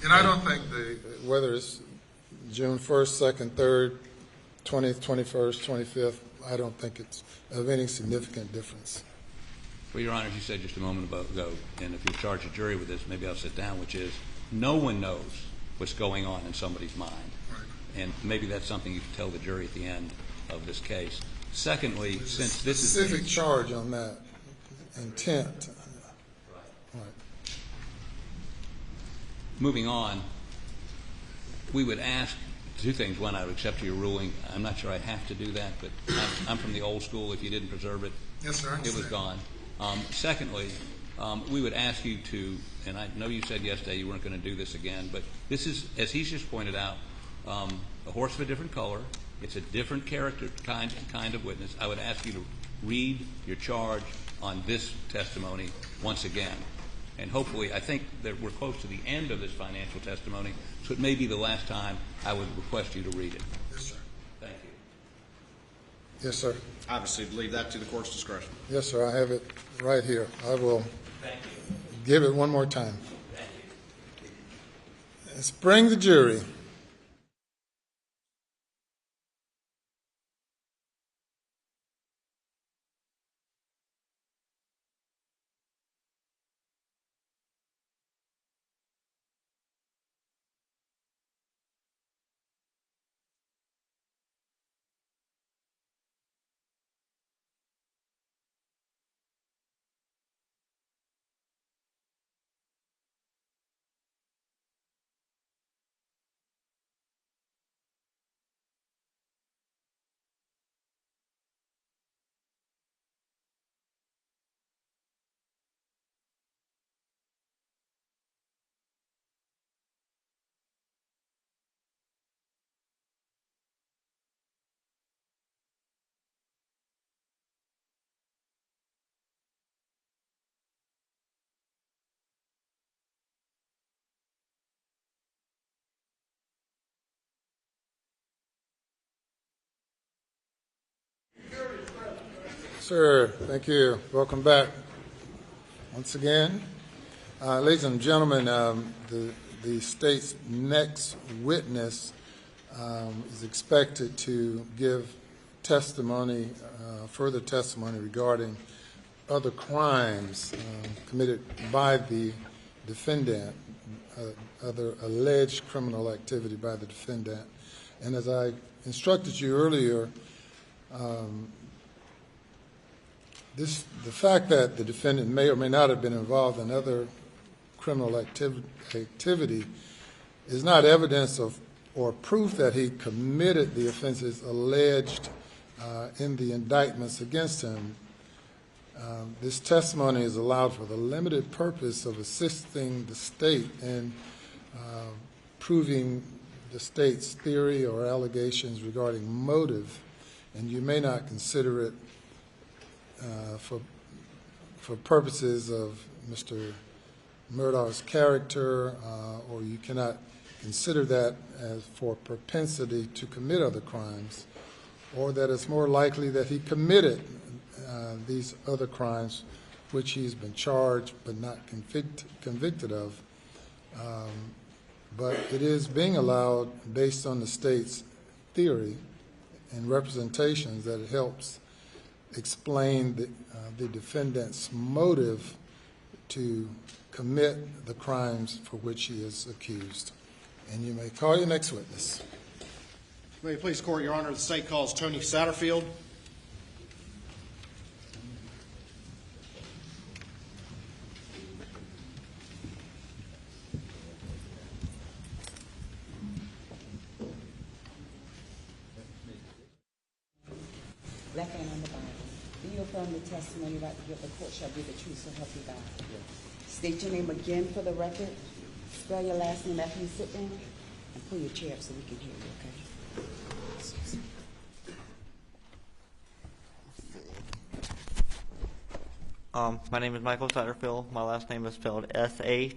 and I don't think whether it's June 1st, 2nd, 3rd, 20th, 21st, 25th, I don't think it's of any significant difference. well, Your Honor, as you said just a moment ago, and if you charge a jury with this, maybe I'll sit down, which is no one knows what's going on in somebody's mind. Right. And maybe that's something you can tell the jury at the end of this case. Secondly, since this is specific charge on that intent. Right. Moving on, we would ask two things. One, I would accept your ruling. I'm not sure I have to do that, but I'm from the old school. If you didn't preserve it, yes, sir, it was gone. Secondly, we would ask you to, and I know you said yesterday you weren't going to do this again, but this is, as he's just pointed out, a horse of a different color. It's a different character kind of witness. I would ask you to read your charge on this testimony once again. And hopefully, I think that we're close to the end of this financial testimony, so it may be the last time I would request you to read it. Yes, sir. Thank you. Yes, sir. Obviously, leave that to the court's discretion. Yes, sir. I have it right here. I will give it one more time. Thank you. Let's bring the jury. Sir, thank you. Welcome back once again. Ladies and gentlemen, the state's next witness is expected to give testimony, further testimony regarding other crimes committed by the defendant, other alleged criminal activity by the defendant. And as I instructed you earlier, the fact that the defendant may or may not have been involved in other criminal activity is not evidence of or proof that he committed the offenses alleged in the indictments against him. This testimony is allowed for the limited purpose of assisting the state in proving the state's theory or allegations regarding motive, and you may not consider it for purposes of Mr. Murdaugh's character, or you cannot consider that as for propensity to commit other crimes, or that it's more likely that he committed these other crimes which he's been charged but not convicted of. But it is being allowed based on the state's theory and representations that it helps explain the defendant's motive to commit the crimes for which he is accused. And you may call your next witness. May it please court, Your Honor, the state calls Tony Satterfield. Left hand on the Bible. Do you affirm the testimony about to give the court shall be the truth, so help you God? State your name again for the record. Spell your last name after you sit down. And pull your chair up so we can hear you, okay? My name is Michael Satterfield. My last name is spelled Satterfield.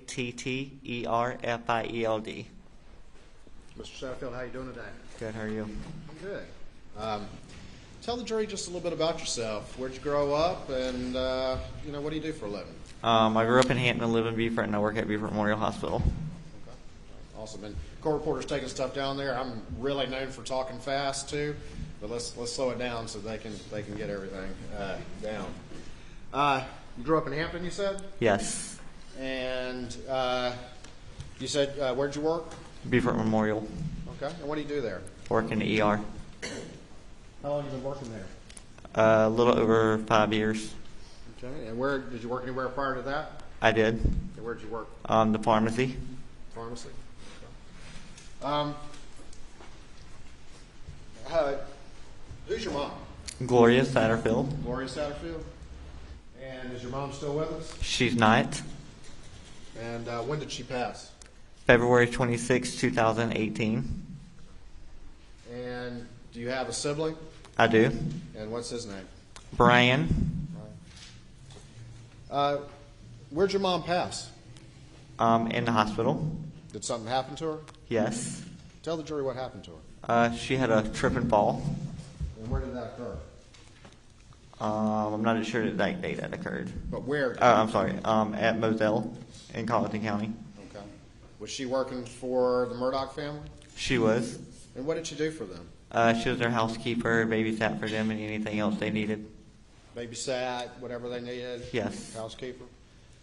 Mr. Satterfield, how are you doing today? Good, how are you? Good. Tell the jury just a little bit about yourself. Where'd you grow up, and what do you do for a living? I grew up in Hampton, live in Beaufort, and I work at Beaufort Memorial Hospital. Okay. Awesome. And court reporter's taking stuff down there. I'm really known for talking fast too, but let's slow it down so they can get everything down. You grew up in Hampton, you said? Yes. And you said where'd you work? Beaufort Memorial. Okay. And what do you do there? Work in the ER. How long have you been working there? A little over 5 years. Okay. And where did you work anywhere prior to that? I did. And where'd you work? The pharmacy. Pharmacy. Who's your mom? Gloria Satterfield. Gloria Satterfield. And is your mom still with us? She's not. And when did she pass? February 26, 2018. And do you have a sibling? I do. And what's his name? Brian. Where'd your mom pass? In the hospital. Did something happen to her? Yes. Tell the jury what happened to her. She had a trip and fall. And where did that occur? I'm not sure the exact date that occurred. But where? I'm sorry. At Moselle in Colleton County. Okay. Was she working for the Murdaugh family? She was. And what did she do for them? She was their housekeeper, babysat for them, and anything else they needed. Babysat, whatever they needed? Yes. Housekeeper?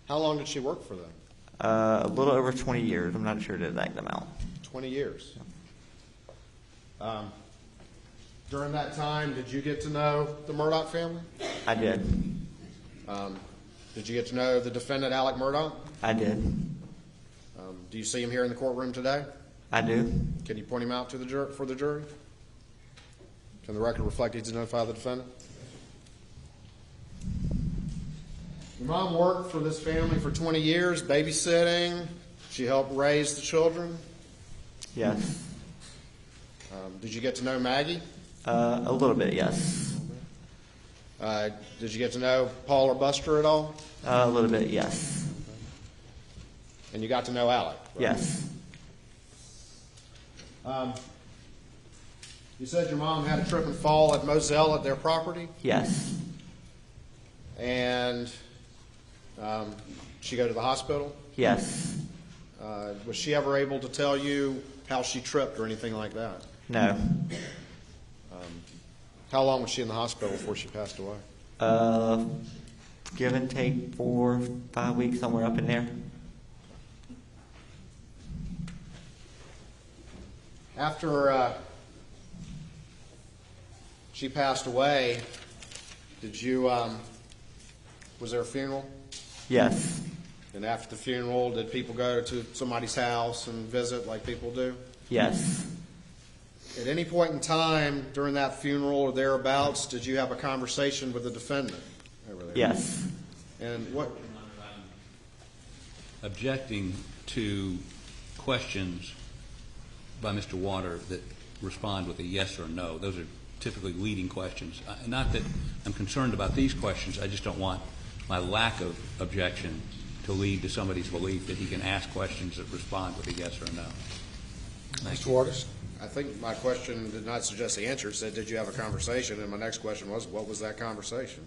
How long did she work for them? A little over 20 years. I'm not sure the exact amount. 20 years. During that time, did you get to know the Murdaugh family? I did. Did you get to know the defendant, Alex Murdaugh? I did. Do you see him here in the courtroom today? I do. Can you point him out to the for the jury? Can the record reflect he's identified the defendant? Your mom worked for this family for 20 years, babysitting. She helped raise the children. Yes. Did you get to know Maggie? A little bit, yes. Did you get to know Paul or Buster at all? A little bit, yes. And you got to know Alec? Right? Yes. You said your mom had a trip and fall at Moselle at their property? Yes. And she go to the hospital? Yes. Was she ever able to tell you how she tripped or anything like that? No. How long was she in the hospital before she passed away? Give and take 4 or 5 weeks, somewhere up in there. After she passed away, did you, was there a funeral? Yes. And after the funeral, did people go to somebody's house and visit like people do? Yes. At any point in time during that funeral or thereabouts, did you have a conversation with the defendant over there? Yes. And what? Objecting to questions by Mr. Water that respond with a yes or no. Those are typically leading questions. Not that I'm concerned about these questions. I just don't want my lack of objection to lead to somebody's belief that he can ask questions that respond with a yes or a no. Mr. Waters? I think my question did not suggest the answer. It said, did you have a conversation? And my next question was, what was that conversation?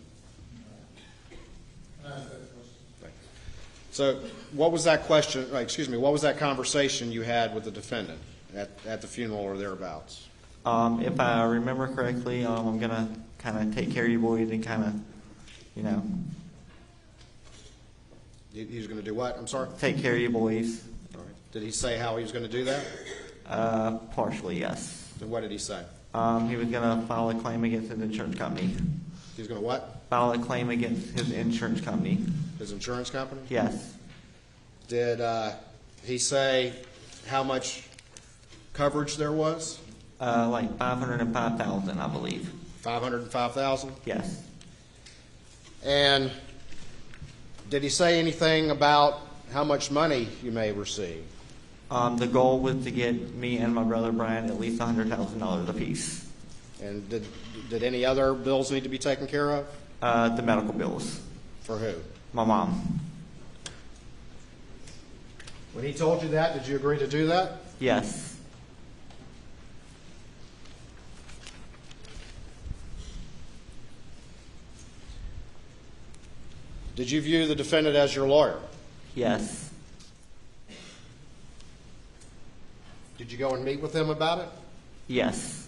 So what was that question, what was that conversation you had with the defendant at the funeral or thereabouts? If I remember correctly, I'm going to kind of take care of you boys and kind of, He was going to do what? I'm sorry? take care of you boys. All right. Did he say how he was going to do that? Partially, yes. And what did he say? He was going to file a claim against his insurance company. He was going to what? File a claim against his insurance company. His insurance company? Yes. Did he say how much coverage there was? Like $505,000, I believe. $505,000? Yes. And did he say anything about how much money you may receive? The goal was to get me and my brother Brian at least $100,000 apiece. And did any other bills need to be taken care of? The medical bills. For who? My mom. When he told you that, did you agree to do that? Yes. Did you view the defendant as your lawyer? Yes. Did you go and meet with him about it? Yes.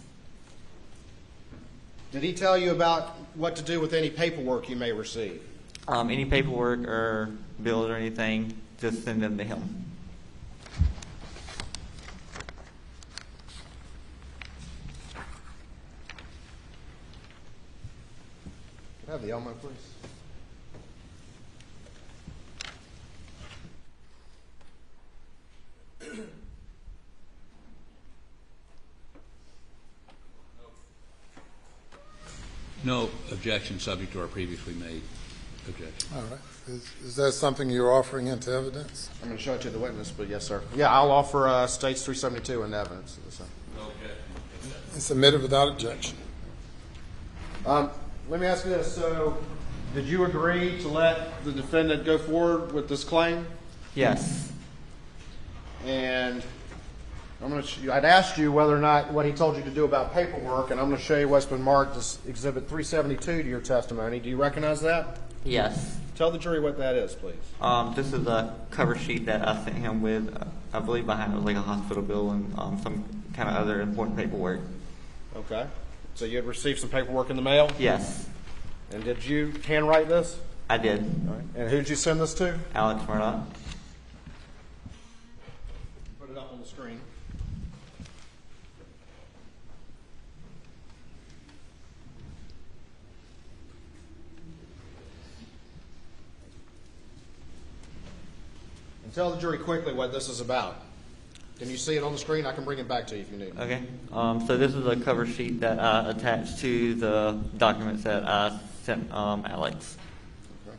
Did he tell you about what to do with any paperwork you may receive? Any paperwork or bills or anything, just send them to him. Can I have the Elmo, please? No objection subject to our previously made objection. All right. Is that something you're offering into evidence? I'm going to show it to the witness, but yes, sir. Yeah, I'll offer States 372 in evidence. And submitted without objection. Let me ask you this. So, did you agree to let the defendant go forward with this claim? Yes. And I'd asked you whether or not what he told you to do about paperwork, and I'm going to show you what's been marked as Exhibit 372 to your testimony. Do you recognize that? Yes. Tell the jury what that is, please. This is a cover sheet that I sent him with, I believe behind it was like a hospital bill and some kind of other important paperwork. Okay. So you had received some paperwork in the mail? Yes. And did you handwrite this? I did. All right. And who did you send this to? Alex Murdaugh. Put it up on the screen. And tell the jury quickly what this is about. Can you see it on the screen? I can bring it back to you if you need. Okay. So this is a cover sheet that I attached to the documents that I sent Alex. Okay.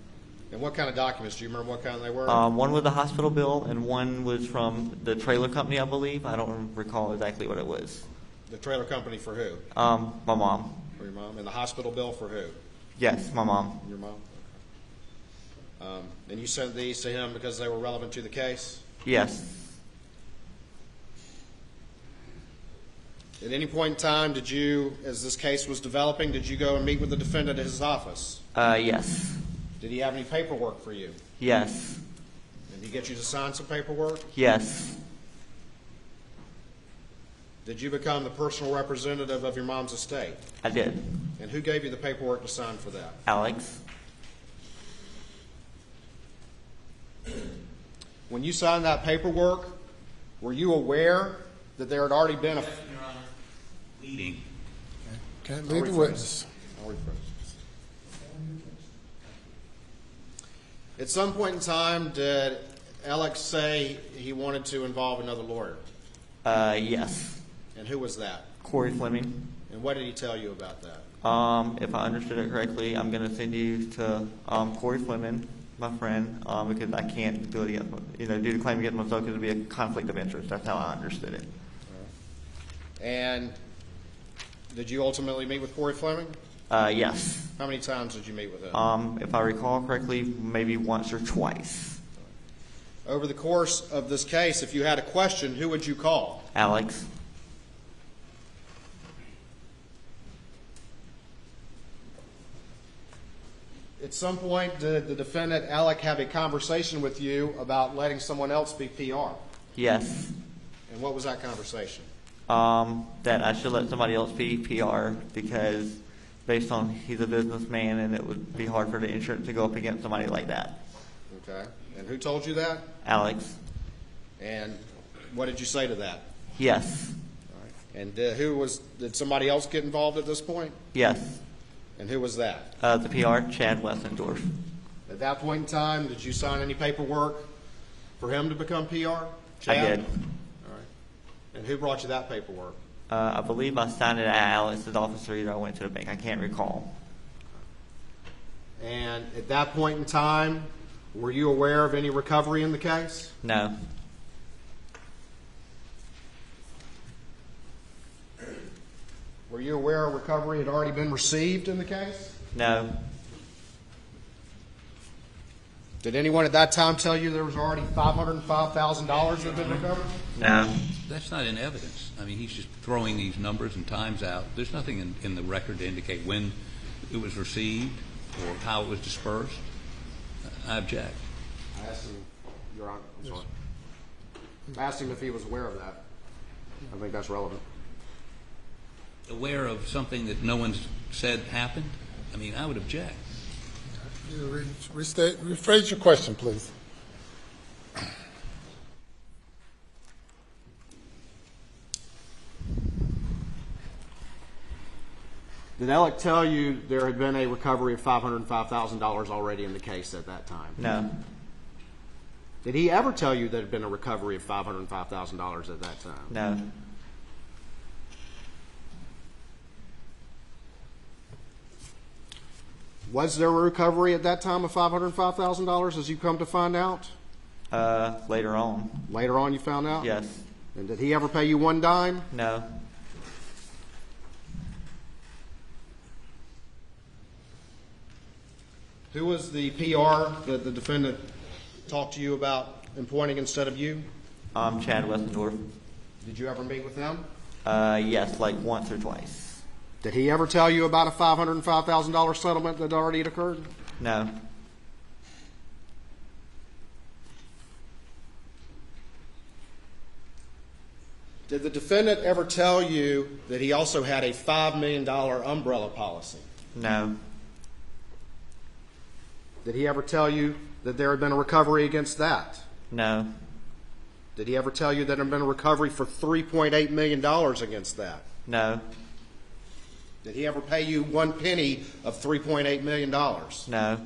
And what kind of documents? Do you remember what kind they were? One was a hospital bill, and one was from the trailer company, I believe. I don't recall exactly what it was. The trailer company for who? My mom. For your mom. And the hospital bill for who? Yes, my mom. Your mom? Okay. And you sent these to him because they were relevant to the case? Yes. At any point in time, did you, as this case was developing, did you go and meet with the defendant at his office? Yes. Did he have any paperwork for you? Yes. Did he get you to sign some paperwork? Yes. Did you become the personal representative of your mom's estate? I did. And who gave you the paperwork to sign for that? Alex. When you signed that paperwork, were you aware that there had already been a... Your Honor, leading. Can't leave the witness. I'll rephrase. At some point in time, did Alex say he wanted to involve another lawyer? Yes. And who was that? Corey Fleming. And what did he tell you about that? If I understood it correctly, I'm going to send you to Corey Fleming, my friend, because I can't do it against, do the claim against myself because it would be a conflict of interest. That's how I understood it. And did you ultimately meet with Corey Fleming? Yes. How many times did you meet with him? If I recall correctly, maybe once or twice. Over the course of this case, if you had a question, who would you call? Alex. At some point, did the defendant, Alec, have a conversation with you about letting someone else be PR? Yes. And what was that conversation? That I should let somebody else be PR because based on he's a businessman and it would be hard for the insurance to go up against somebody like that. Okay. And who told you that? Alex. And what did you say to that? Yes. All right. And did somebody else get involved at this point? Yes. And who was that? The PR, Chad Wessendorf. At that point in time, did you sign any paperwork for him to become PR? Chad? I did. All right. And who brought you that paperwork? I believe I signed it at Alex's office, or either I went to the bank. I can't recall. And at that point in time, were you aware of any recovery in the case? No. Were you aware a recovery had already been received in the case? No. Did anyone at that time tell you there was already $505,000 that had been recovered? No. That's not in evidence. I mean, he's just throwing these numbers and times out. There's nothing in the record to indicate when it was received or how it was dispersed. I object. I asked him, Your Honor, I'm sorry. I asked him if he was aware of that. I think that's relevant. Aware of something that no one's said happened? I mean, I would object. You rephrase your question, please. Did Alec tell you there had been a recovery of $505,000 already in the case at that time? No. Did he ever tell you there had been a recovery of $505,000 at that time? No. Was there a recovery at that time of $505,000 as you come to find out? Later on. Later on you found out? Yes. And did he ever pay you one dime? No. Who was the PR that the defendant talked to you about appointing instead of you? Chad Wessendorf. Did you ever meet with him? Yes, like once or twice. Did he ever tell you about a $505,000 settlement that already had occurred? No. Did the defendant ever tell you that he also had a $5 million umbrella policy? No. Did he ever tell you that there had been a recovery against that? No. Did he ever tell you that there had been a recovery for $3.8 million against that? No. Did he ever pay you one penny of $3.8 million? No.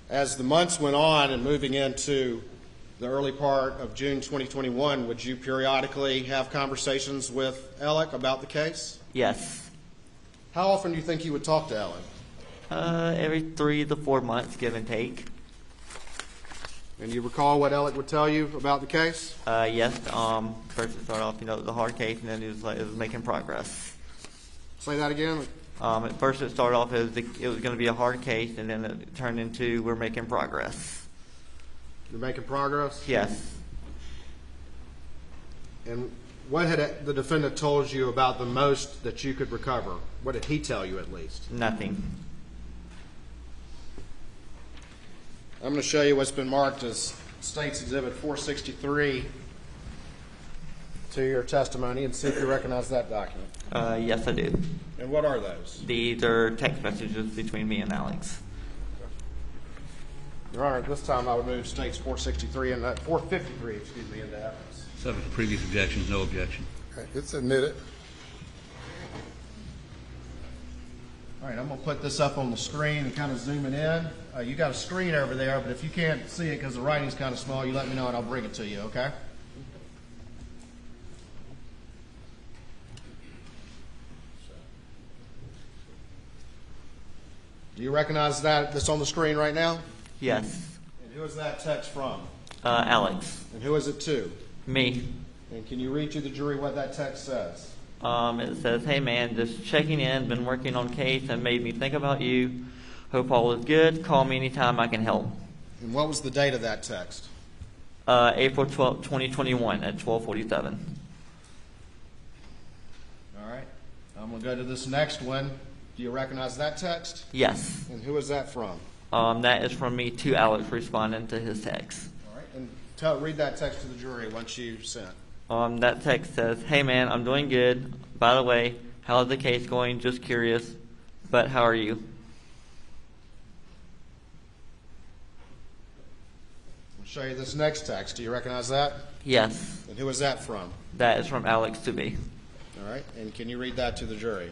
As the months went on and moving into the early part of June 2021, would you periodically have conversations with Alec about the case? Yes. How often do you think you would talk to Alec? Every 3 to 4 months, give and take. And you recall what Alec would tell you about the case? Yes. First it started off, the hard case, and then it was making progress. Say that again. At first it started off as it was going to be a hard case, and then it turned into we're making progress. You're making progress? Yes. And what had the defendant told you about the most that you could recover? What did he tell you at least? Nothing. I'm going to show you what's been marked as State's Exhibit 463 to your testimony and see if you recognize that document. Yes, I do. And what are those? These are text messages between me and Alex. Your Honor, at this time I would move State's 463 and 453, into evidence. Subject to previous objections, no objection. Okay, it's admitted. All right, I'm going to put this up on the screen and kind of zoom it in. You got a screen over there, but if you can't see it because the writing's kind of small, you let me know and I'll bring it to you, okay? Do you recognize that's on the screen right now? Yes. And who is that text from? Alex. And who is it to? Me. And can you read to the jury what that text says? It says, "Hey man, just checking in, been working on case and made me think about you. Hope all is good. Call me anytime I can help." And what was the date of that text? April 12th, 2021 at 12:47. All right. I'm going to go to this next one. Do you recognize that text? Yes. And who is that from? That is from me to Alex responding to his text. All right. And read that text to the jury once you sent. That text says, "Hey man, I'm doing good. By the way, how's the case going? Just curious. But how are you?" I'll show you this next text. Do you recognize that? Yes. And who is that from? That is from Alex to me. All right. And can you read that to the jury?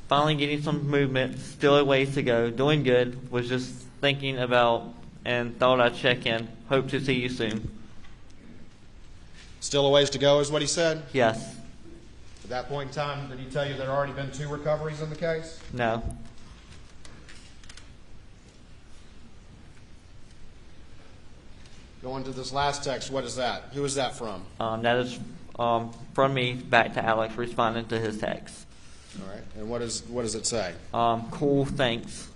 "Finally getting some movement. Still a ways to go. Doing good. Was just thinking about and thought I'd check in. Hope to see you soon." Still a ways to go is what he said? Yes. At that point in time, did he tell you there had already been 2 recoveries in the case? No. Going to this last text, what is that? Who is that from? That is from me back to Alex responding to his text. All right. And what does it say? Cool, thanks.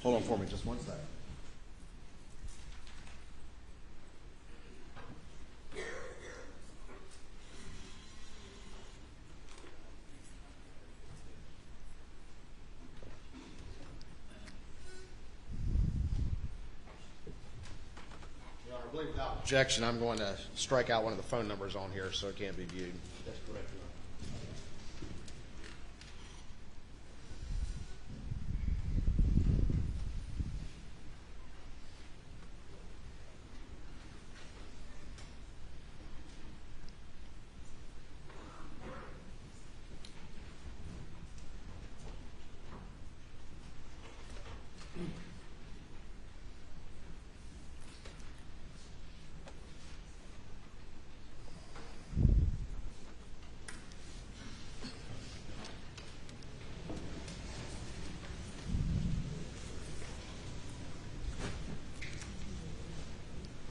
Hold on for me just one second. Your Honor, I believe without objection, I'm going to strike out one of the phone numbers on here so it can't be viewed. That's correct, Your Honor.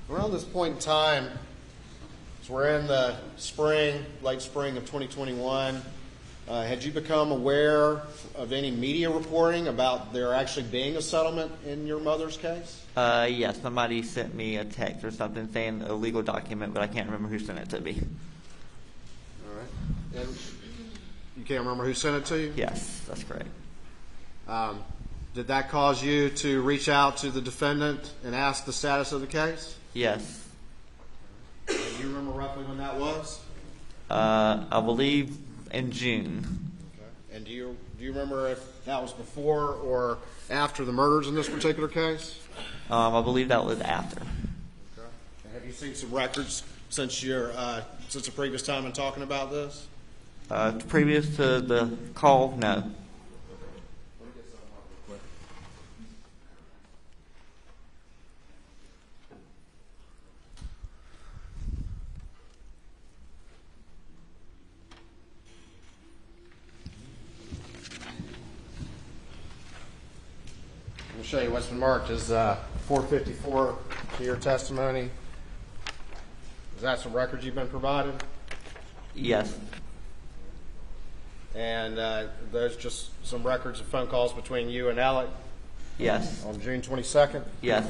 Around this point in time, as we're in the late spring of 2021, had you become aware of any media reporting about there actually being a settlement in your mother's case? Yes, somebody sent me a text or something saying a legal document, but I can't remember who sent it to me. All right. And you can't remember who sent it to you? Yes, that's correct. Did that cause you to reach out to the defendant and ask the status of the case? Yes. Do you remember roughly when that was? I believe in June. Okay. And do you remember if that was before or after the murders in this particular case? I believe that was after. Okay. And have you seen some records since the previous time in talking about this? Previous to the call, no. I'll show you what's been marked as 454 to your testimony. Is that some records you've been provided? Yes. And there's just some records of phone calls between you and Alec Yes. on June 22nd? Yes.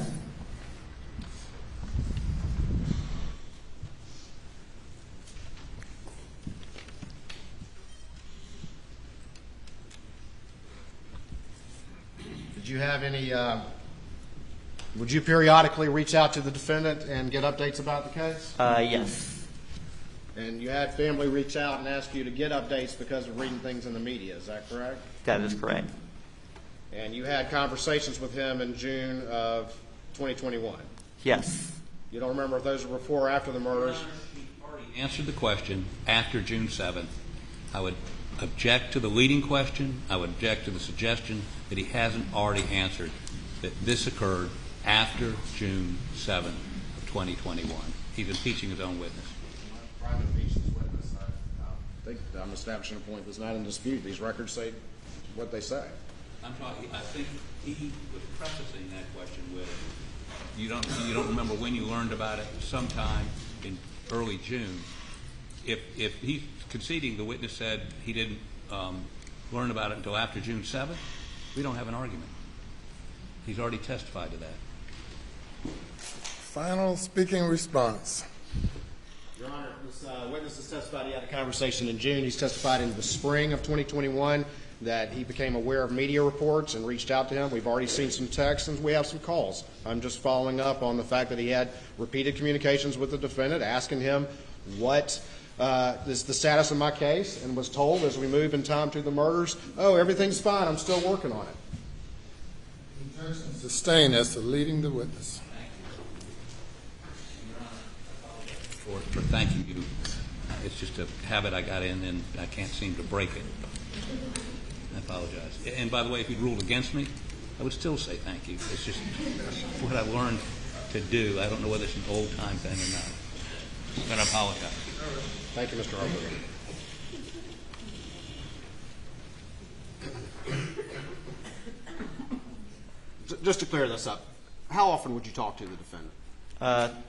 Did you have any, would you periodically reach out to the defendant and get updates about the case? Yes. And you had family reach out and ask you to get updates because of reading things in the media, is that correct? That is correct. And you had conversations with him in June of 2021? Yes. You don't remember if those were before or after the murders? You've already answered the question after June 7th. I would object to the leading question. I would object to the suggestion that he hasn't already answered that this occurred after June 7th of 2021. He's impeaching his own witness. I'm trying to impeach this witness. I think I'm establishing a point that's not in dispute. These records say what they say. I think he was prefacing that question with, you don't remember when you learned about it, sometime in early June. If he's conceding the witness said he didn't learn about it until after June 7th, we don't have an argument. He's already testified to that. Final speaking response. Your Honor, this witness has testified he had a conversation in June. He's testified in the spring of 2021 that he became aware of media reports and reached out to him. We've already seen some texts and we have some calls. I'm just following up on the fact that he had repeated communications with the defendant, asking him what is the status of my case, and was told as we move in time to the murders, oh, everything's fine, I'm still working on it. Objection sustained as to leading the witness. For thanking you. It's just a habit I got in and I can't seem to break it. I apologize. And by the way, if you'd ruled against me, I would still say thank you. It's just what I've learned to do. I don't know whether it's an old-time thing or not. But I apologize. Thank you, Mr. Harper. Just to clear this up, how often would you talk to the defendant?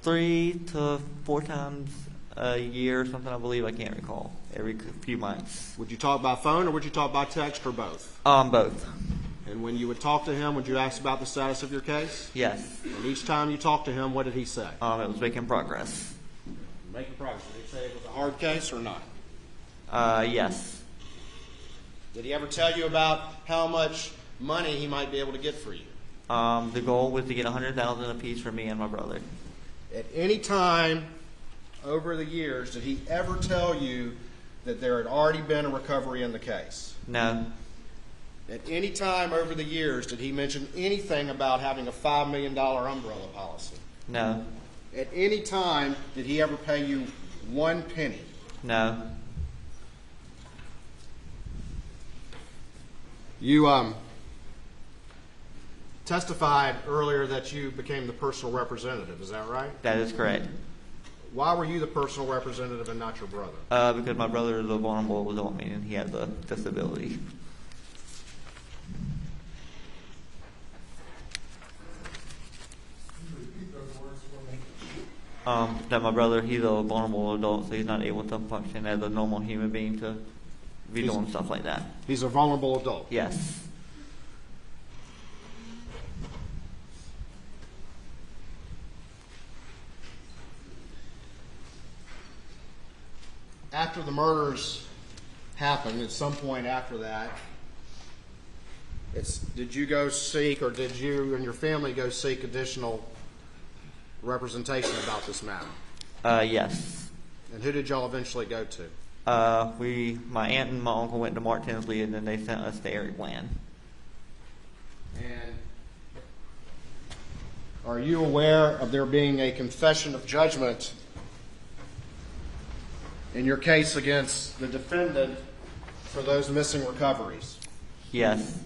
3 to 4 times a year or something, I believe. I can't recall. Every few months. Would you talk by phone or would you talk by text or both? Both. And when you would talk to him, would you ask about the status of your case? Yes. And each time you talked to him, what did he say? It was making progress. Making progress. Did he say it was a hard case or not? Yes. Did he ever tell you about how much money he might be able to get for you? The goal was to get $100,000 apiece for me and my brother. At any time over the years, did he ever tell you that there had already been a recovery in the case? No. At any time over the years, did he mention anything about having a $5 million umbrella policy? No. At any time, did he ever pay you 1 penny? No. You testified earlier that you became the personal representative. Is that right? That is correct. Why were you the personal representative and not your brother? Because my brother is a vulnerable adult, meaning he has a disability. That my brother, he's a vulnerable adult, so he's not able to function as a normal human being to be doing stuff like that. He's a vulnerable adult. Yes. After the murders happened, at some point after that, did you go seek, or did you and your family go seek additional representation about this matter? Yes. And who did y'all eventually go to? My aunt and my uncle went to Mark Tinsley, and then they sent us to Eric Bland. And are you aware of there being a confession of judgment in your case against the defendant for those missing recoveries? Yes.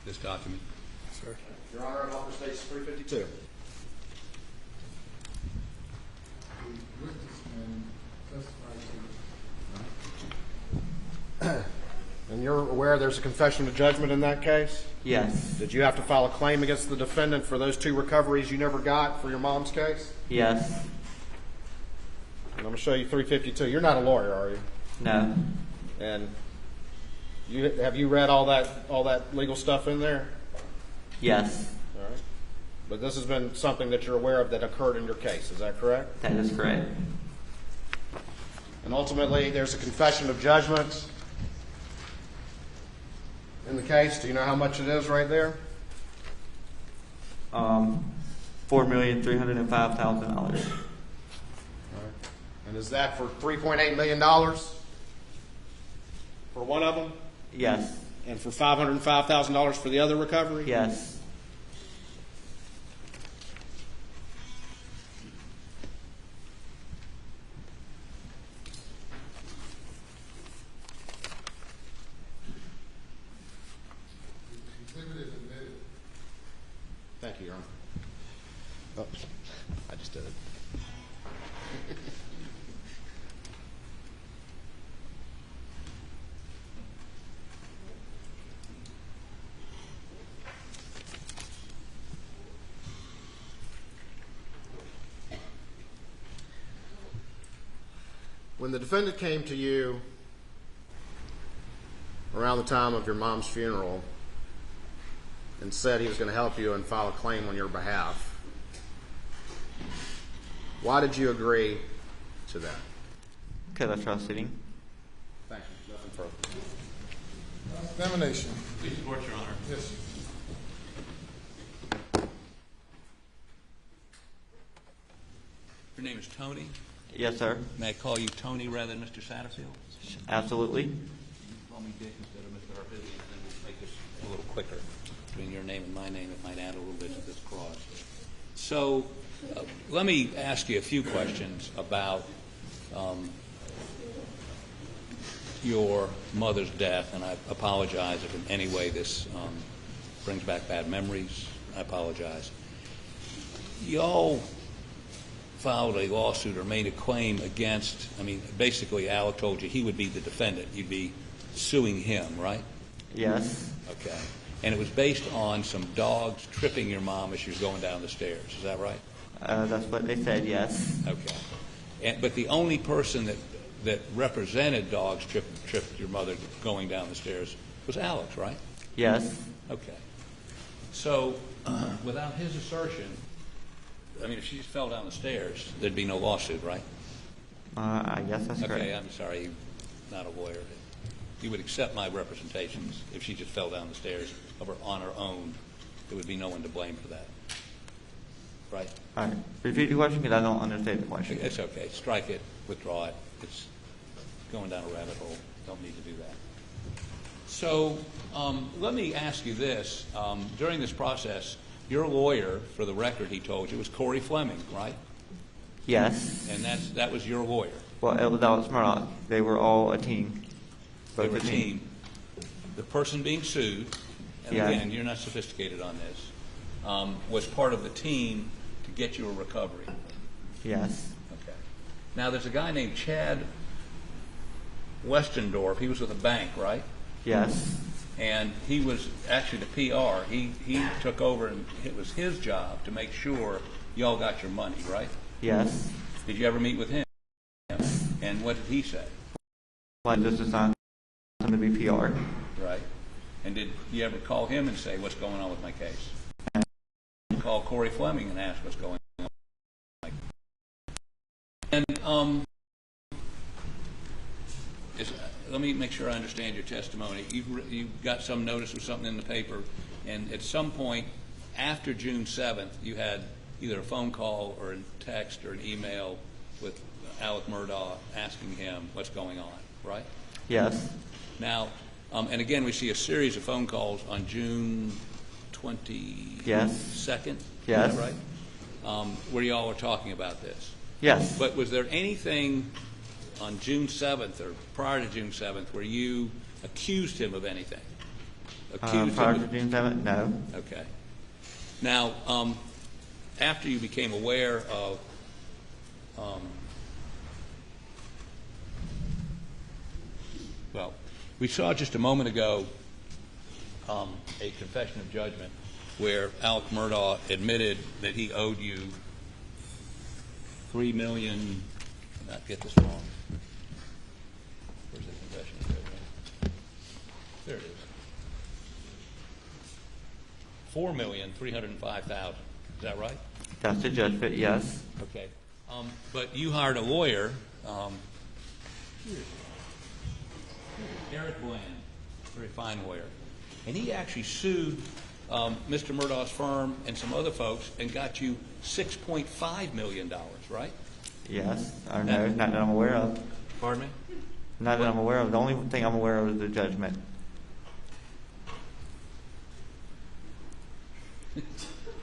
This document. Sir. Your Honor, in office states 352. And you're aware there's a confession of judgment in that case? Yes. Did you have to file a claim against the defendant for those 2 recoveries you never got for your mom's case? Yes. And I'm going to show you 352. You're not a lawyer, are you? No. And have you read all that legal stuff in there? Yes. All right. But this has been something that you're aware of that occurred in your case. Is that correct? That is correct. And ultimately, there's a confession of judgment in the case. Do you know how much it is right there? $4,305,000. And is that for $3.8 million for one of them? Yes. And for $505,000 for the other recovery? Yes. Thank you, Your Honor. Oh, I just did it. When the defendant came to you around the time of your mom's funeral and said he was going to help you and file a claim on your behalf, why did you agree to that? Because I trusted him. Thank you. Nothing further. Examination. Please support, Your Honor. Yes. Your name is Tony. Yes, sir. May I call you Tony rather than Mr. Satterfield? Absolutely. You call me Dick instead of Mr. Arpizzi, and then we'll make this a little quicker. Between your name and my name, it might add a little bit to this clause. So let me ask you a few questions about your mother's death, and I apologize if in any way this brings back bad memories. I apologize. Y'all filed a lawsuit or made a claim against, basically Alec told you he would be the defendant. You'd be suing him, right? Yes. Okay. And it was based on some dogs tripping your mom as she was going down the stairs. Is that right? That's what they said, yes. Okay. But the only person that represented dogs tripped your mother going down the stairs was Alex, right? Yes. Okay. So without his assertion, if she just fell down the stairs, there'd be no lawsuit, right? I guess that's correct. Okay, I'm sorry, you're not a lawyer. You would accept my representations if she just fell down the stairs on her own. There would be no one to blame for that, right? All right. Repeat the question because I don't understand the question. It's okay. Strike it. Withdraw it. It's going down a rabbit hole. Don't need to do that. So let me ask you this. During this process, your lawyer, for the record, he told you, was Corey Fleming, right? Yes. And that was your lawyer. Well, it was Alex Murdaugh. They were all a team. They were a team. The person being sued, and Yeah. again, you're not sophisticated on this, was part of the team to get you a recovery. Yes. Okay. Now, there's a guy named Chad Westendorf. He was with a bank, right? Yes. And he was actually the PR. He took over, and it was his job to make sure y'all got your money, right? Yes. Did you ever meet with him? And what did he say? Well, just assigned him to be PR. Right. And did you ever call him and say, what's going on with my case? Call Corey Fleming and ask what's going on. And let me make sure I understand your testimony. You got some notice of something in the paper, and at some point after June 7th, you had either a phone call or a text or an email with Alex Murdaugh asking him what's going on, right? Yes. Now, and again, we see a series of phone calls on June 22nd. Yes. Is Yes. that right? Where y'all are talking about this. Yes. But was there anything on June 7th or prior to June 7th where you accused him of anything? Prior to June 7th, no. Okay. Now, after you became aware of well, we saw just a moment ago a confession of judgment where Alex Murdaugh admitted that he owed you $3 million. Not get this wrong. Where's the confession of judgment? There it is. $4,305,000. Is that right? That's the judgment, yes. Okay. But you hired a lawyer, Eric Bland, very fine lawyer, and he actually sued Mr. Murdaugh's firm and some other folks and got you $6.5 million, right? Yes. Or no, not that I'm aware of. Pardon me? Not that I'm aware of. The only thing I'm aware of is the judgment.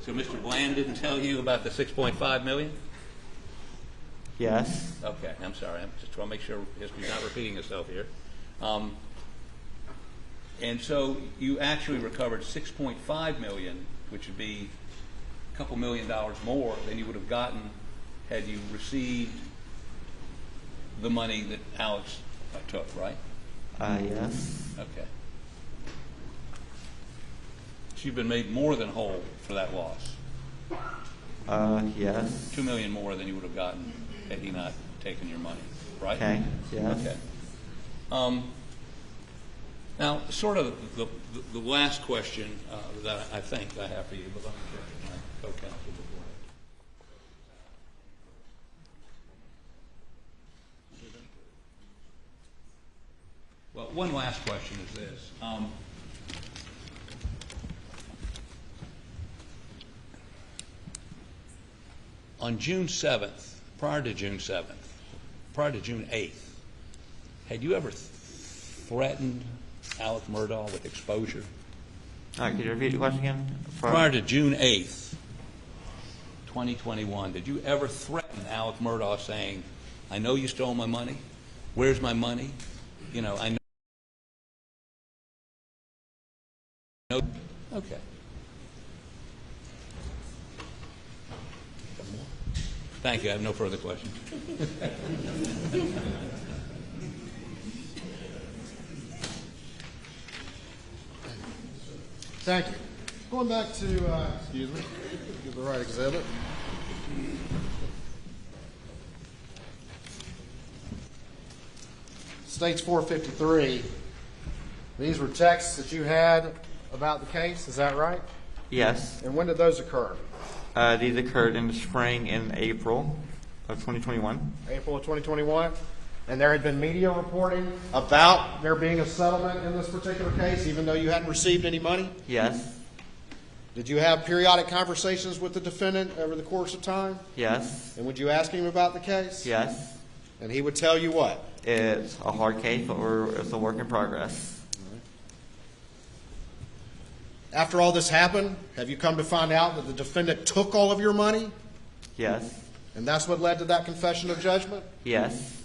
So Mr. Bland didn't tell you about the $6.5 million? Yes. Okay, I'm sorry. I just want to make sure history's not repeating itself here. And so you actually recovered $6.5 million, which would be a couple $1 million more than you would have gotten had you received the money that Alex took, right? Yes. Okay. So you've been made more than whole for that loss. Yes. $2 million more than you would have gotten had he not taken your money, right? Okay. Yes. Okay. Now, sort of the last question that I think I have for you, but let me check with my co-counsel before. Well, one last question is this. On June 7th, prior to June 8th, had you ever threatened Alex Murdaugh with exposure? All right, could you repeat the question again? Prior to June 8th, 2021, did you ever threaten Alex Murdaugh saying, I know you stole my money, where's my money? You know, I know. Okay. Thank you. I have no further questions. Thank you. Going back to, excuse me, get the right exhibit. States 453. These were texts that you had about the case, is that right? Yes. And when did those occur? These occurred in the spring and April of 2021. April of 2021. And there had been media reporting about there being a settlement in this particular case, even though you hadn't received any money? Yes. Did you have periodic conversations with the defendant over the course of time? Yes. And would you ask him about the case? Yes. And he would tell you what? It's a hard case, but it's a work in progress. After all this happened, have you come to find out that the defendant took all of your money? Yes. And that's what led to that confession of judgment? Yes.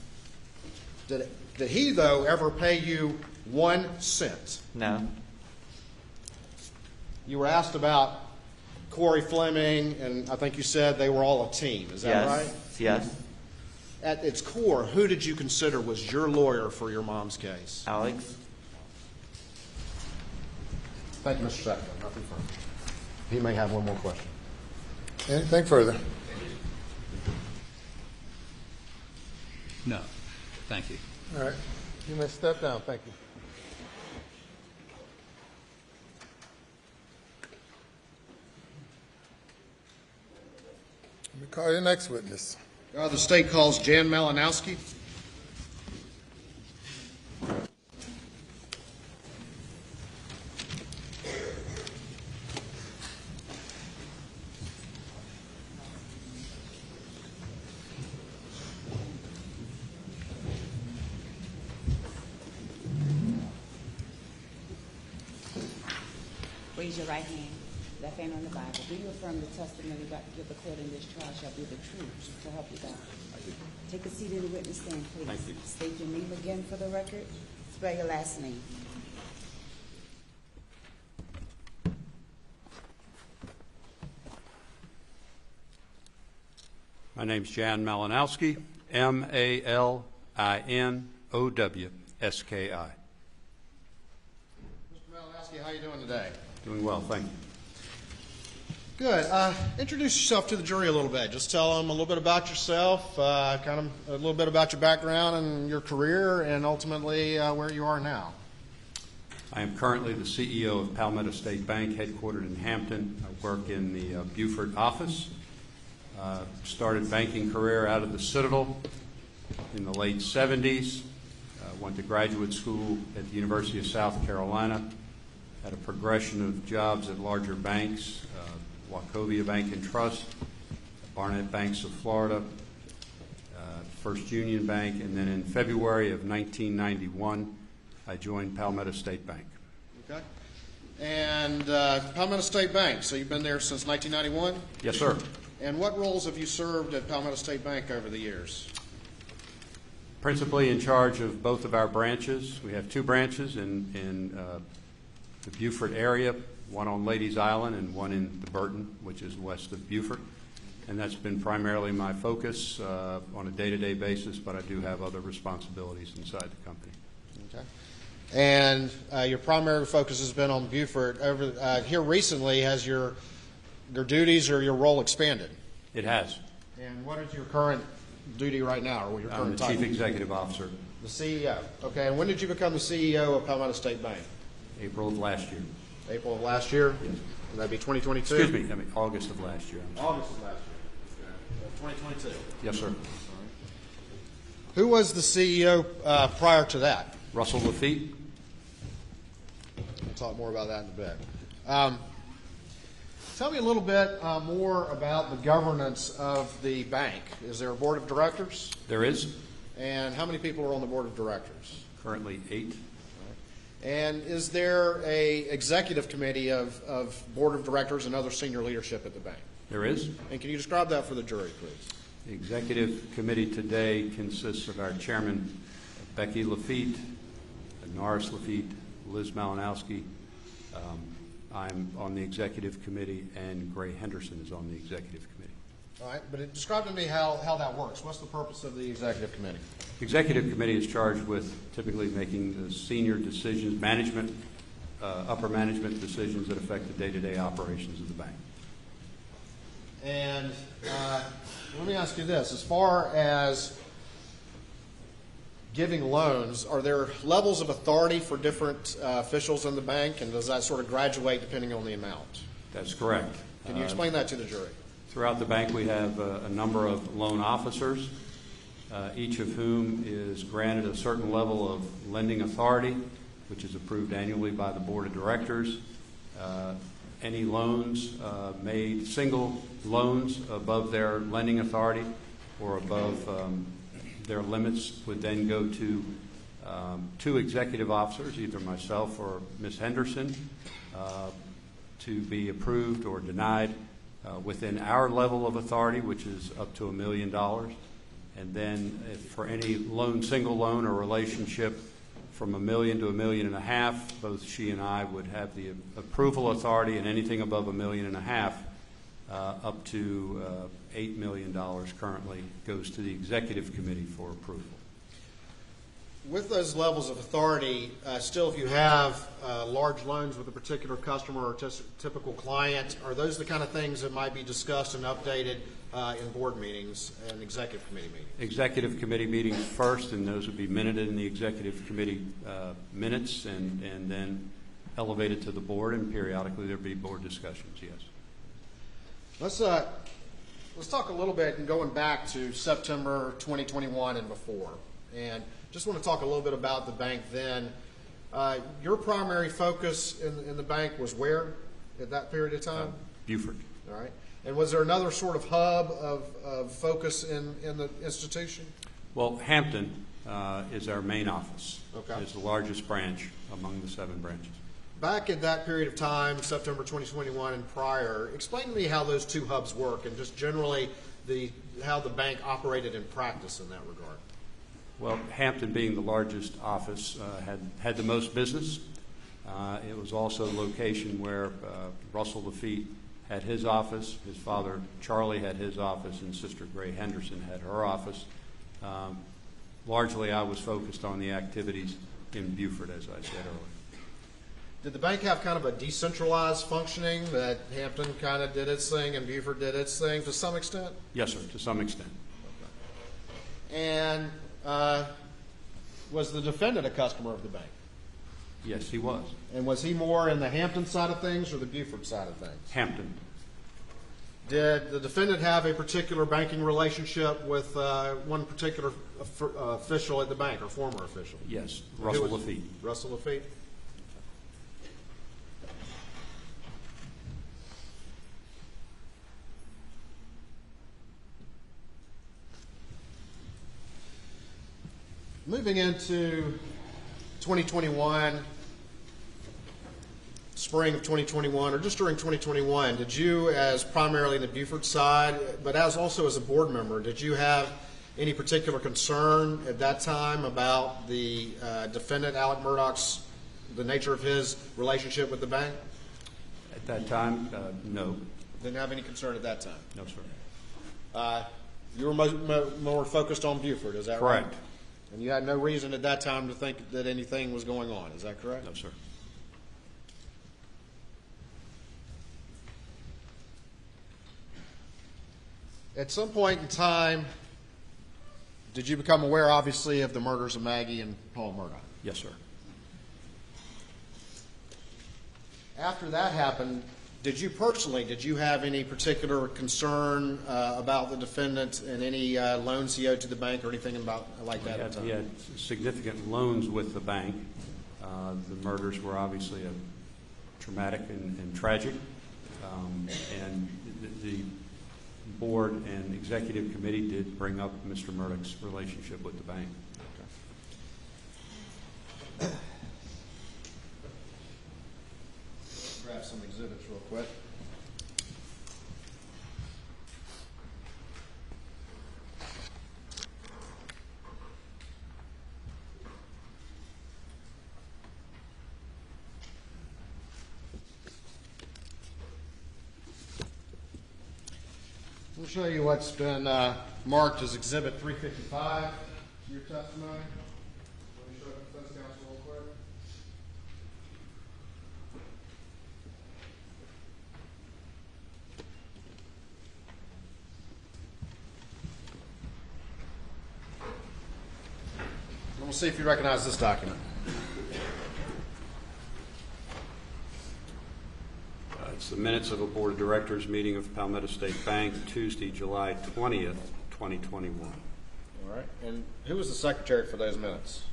Did he, though, ever pay you 1 cent? No. You were asked about Corey Fleming, and I think you said they were all a team. Is that Yes. right? Yes. At its core, who did you consider was your lawyer for your mom's case? Alex. Thank you, Mr. Sackler. Nothing further. He may have one more question. Anything further? No. Thank you. All right. You may step down. Thank you. Let me call your next witness. The state calls Jan Malinowski. Raise your right hand, left hand on the Bible. Do you affirm the testimony about to give the court in this trial shall be the truth, so help you God? I do. Take a seat in the witness stand, please. Thank you. State your name again for the record. Spell your last name. My name's Jan Malinowski, M-A-L-I-N-O-W-S-K-I. Mr. Malinowski, how are you doing today? Doing well, thank you. Good. Introduce yourself to the jury a little bit. Just tell them a little bit about yourself, kind of a little bit about your background and your career, and ultimately where you are now. I am currently the CEO of Palmetto State Bank, headquartered in Hampton. I work in the Beaufort office. Started banking career out of the Citadel in the late 70s. Went to graduate school at the University of South Carolina. Had a progression of jobs at larger banks, Wachovia Bank and Trust, Barnett Banks of Florida, First Union Bank, and then in February of 1991, I joined Palmetto State Bank. Okay. And Palmetto State Bank, so you've been there since 1991? Yes, sir. And what roles have you served at Palmetto State Bank over the years? Principally in charge of both of our branches. We have two branches in the Beaufort area, one on Ladies Island and one in the Burton, which is west of Beaufort. And that's been primarily my focus on a day-to-day basis, but I do have other responsibilities inside the company. Okay. And your primary focus has been on Beaufort. Here recently, has your duties or your role expanded? It has. And what is your current duty right now, or what your I'm current the title? Chief Executive Officer. The CEO. Okay. And when did you become the CEO of Palmetto State Bank? April of last year. April of last year? Yes. Would that be 2022? Excuse me, August of last year. August of last year. 2022. Yes, sir. Who was the CEO prior to that? Russell Lafitte. We'll talk more about that in a bit. Tell me a little bit more about the governance of the bank. Is there a board of directors? There is And how many people are on the board of directors? currently 8. And is there a executive committee of board of directors and other senior leadership at the bank? There is. And can you describe that for the jury, please? The executive committee today consists of our chairman, Becky Lafitte, Norris Lafitte, Liz Malinowski. I'm on the executive committee, and Gray Henderson is on the executive committee. All right, but describe to me how that works. What's the purpose of the executive committee? The executive committee is charged with typically making the senior decisions, upper management decisions that affect the day-to-day operations of the bank. And let me ask you this. As far as giving loans, are there levels of authority for different officials in the bank, and does that sort of graduate depending on the amount? That's correct. Can you explain that to the jury? Throughout the bank, we have a number of loan officers, each of whom is granted a certain level of lending authority, which is approved annually by the board of directors. Any loans made, single loans above their lending authority or above their limits would then go to 2 executive officers, either myself or Ms. Henderson, to be approved or denied within our level of authority, which is up to $1 million. And then if for any loan, single loan or relationship from $1 million to $1.5 million, both she and I would have the approval authority, and anything above $1.5 million up to $8 million currently goes to the executive committee for approval. With those levels of authority, still, if you have large loans with a particular customer or typical client, are those the kind of things that might be discussed and updated in board meetings and executive committee meetings? Executive committee meetings first, and those would be minuted in the executive committee minutes, and then elevated to the board, and periodically there would be board discussions, yes. Let's talk a little bit, and going back to September 2021 and before, and just want to talk a little bit about the bank then. Your primary focus in the bank was where at that period of time? Beaufort. All right. And was there another sort of hub of focus in the institution? Well, Hampton is our main office. Okay. It's the largest branch among the 7 branches. Back at that period of time, September 2021 and prior, explain to me how those 2 hubs work and just generally how the bank operated in practice in that regard. Well, Hampton, being the largest office, had the most business. It was also a location where Russell Lafitte had his office, his father Charlie had his office, and Sister Gray Henderson had her office. Largely, I was focused on the activities in Beaufort, as I said earlier. Did the bank have kind of a decentralized functioning that Hampton kind of did its thing and Beaufort did its thing to some extent? Yes, sir, to some extent. And was the defendant a customer of the bank? Yes, he was. And was he more in the Hampton side of things or the Beaufort side of things? Hampton. Did the defendant have a particular banking relationship with one particular official at the bank or former official? Yes, Russell Lafitte. Russell Lafitte? Moving into 2021, spring of 2021, or just during 2021, did you, as primarily the Beaufort side, but also as a board member, did you have any particular concern at that time about the defendant, Alex Murdaugh's the nature of his relationship with the bank? At that time, no. Didn't have any concern at that time? No, sir. You were more focused on Buford, is that right? Correct. And you had no reason at that time to think that anything was going on, is that correct? No, sir. At some point in time, did you become aware, obviously, of the murders of Maggie and Paul Murdaugh? Yes, sir. After that happened, did you have any particular concern about the defendant and any loans he owed to the bank or anything like that at the time? He had significant loans with the bank. The murders were obviously traumatic and tragic. And the board and executive committee did bring up Mr. Murdaugh's relationship with the bank. Okay. Grab some exhibits real quick. We'll show you what's been marked as Exhibit 355 to your testimony. Let me show the defense counsel real quick. And we'll see if you recognize this document. It's the minutes of a Board of Directors meeting of Palmetto State Bank, Tuesday, July 20th, 2021. All right. And who was the secretary for those minutes?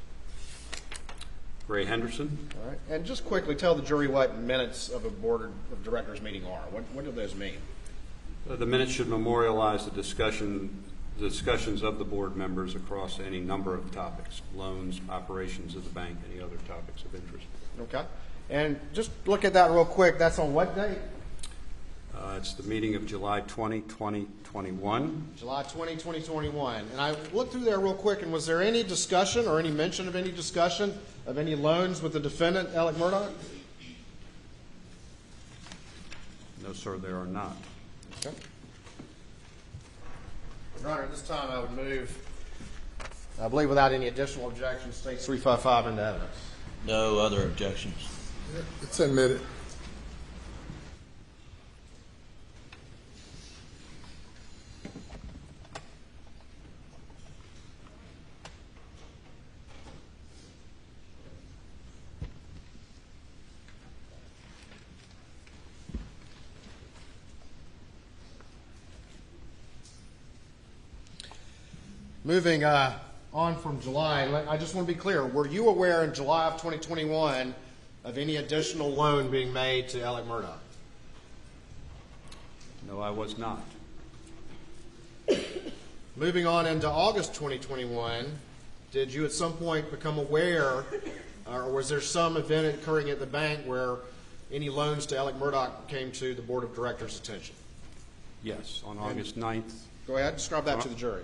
Ray Henderson. All right. And just quickly tell the jury what minutes of a Board of Directors meeting are. What do those mean? The minutes should memorialize the discussions of the board members across any number of topics, loans, operations of the bank, any other topics of interest. Okay. And just look at that real quick. That's on what date? It's the meeting of July 20, 2021. July 20, 2021. And I looked through there real quick, and was there any discussion or any mention of any discussion of any loans with the defendant, Alex Murdaugh? No, sir, there are not. Okay. Your Honor, at this time I would move, I believe without any additional objections, State 355 into evidence. No other objections. It's admitted. Moving on from July, I just want to be clear. Were you aware in July of 2021 of any additional loan being made to Alex Murdaugh? No, I was not. Moving on into August 2021, did you at some point become aware, or was there some event occurring at the bank where any loans to Alex Murdaugh came to the Board of Directors' attention? Yes, on August 9th. Go ahead, describe that to the jury.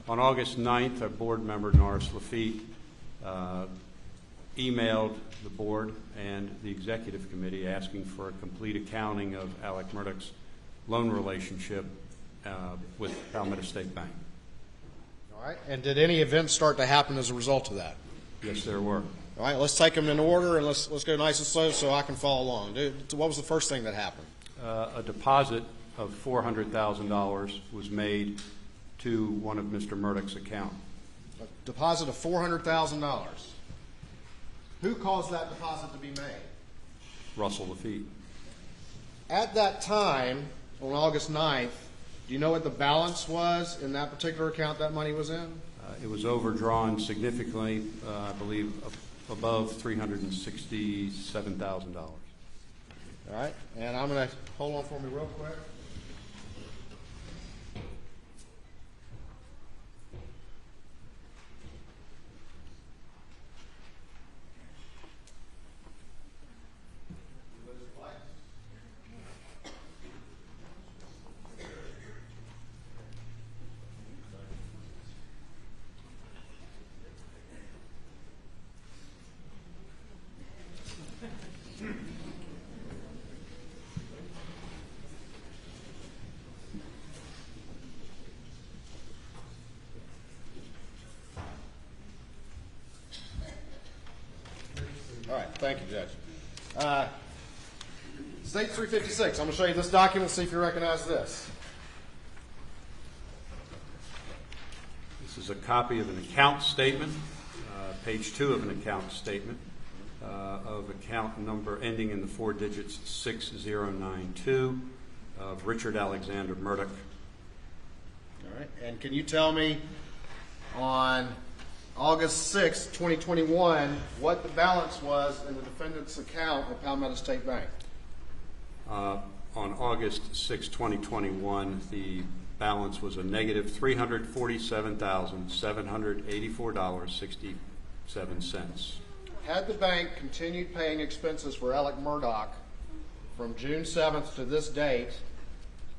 On August 9th, our board member, Norris Lafitte, emailed the board and the executive committee asking for a complete accounting of Alex Murdaugh's loan relationship with Palmetto State Bank. All right, and did any events start to happen as a result of that? Yes, there were. All right, let's take them in order, and let's go nice and slow so I can follow along. What was the first thing that happened? A deposit of $400,000 was made to one of Mr. Murdaugh's account. A deposit of $400,000. Who caused that deposit to be made? Russell Lafitte. At that time, on August 9th, do you know what the balance was in that particular account that money was in? It was overdrawn significantly, I believe, above $367,000. All right, and I'm going to hold on for me real quick. Thank you, Judge. State 356. I'm going to show you this document, see if you recognize this. This is a copy of an account statement, page 2 of an account statement, of account number ending in the 4 digits 6092 of Richard Alexander Murdaugh. All right. And can you tell me on August 6, 2021, what the balance was in the defendant's account at Palmetto State Bank? On August 6, 2021, the balance was a negative $347,784.67. Had the bank continued paying expenses for Alex Murdaugh from June 7th to this date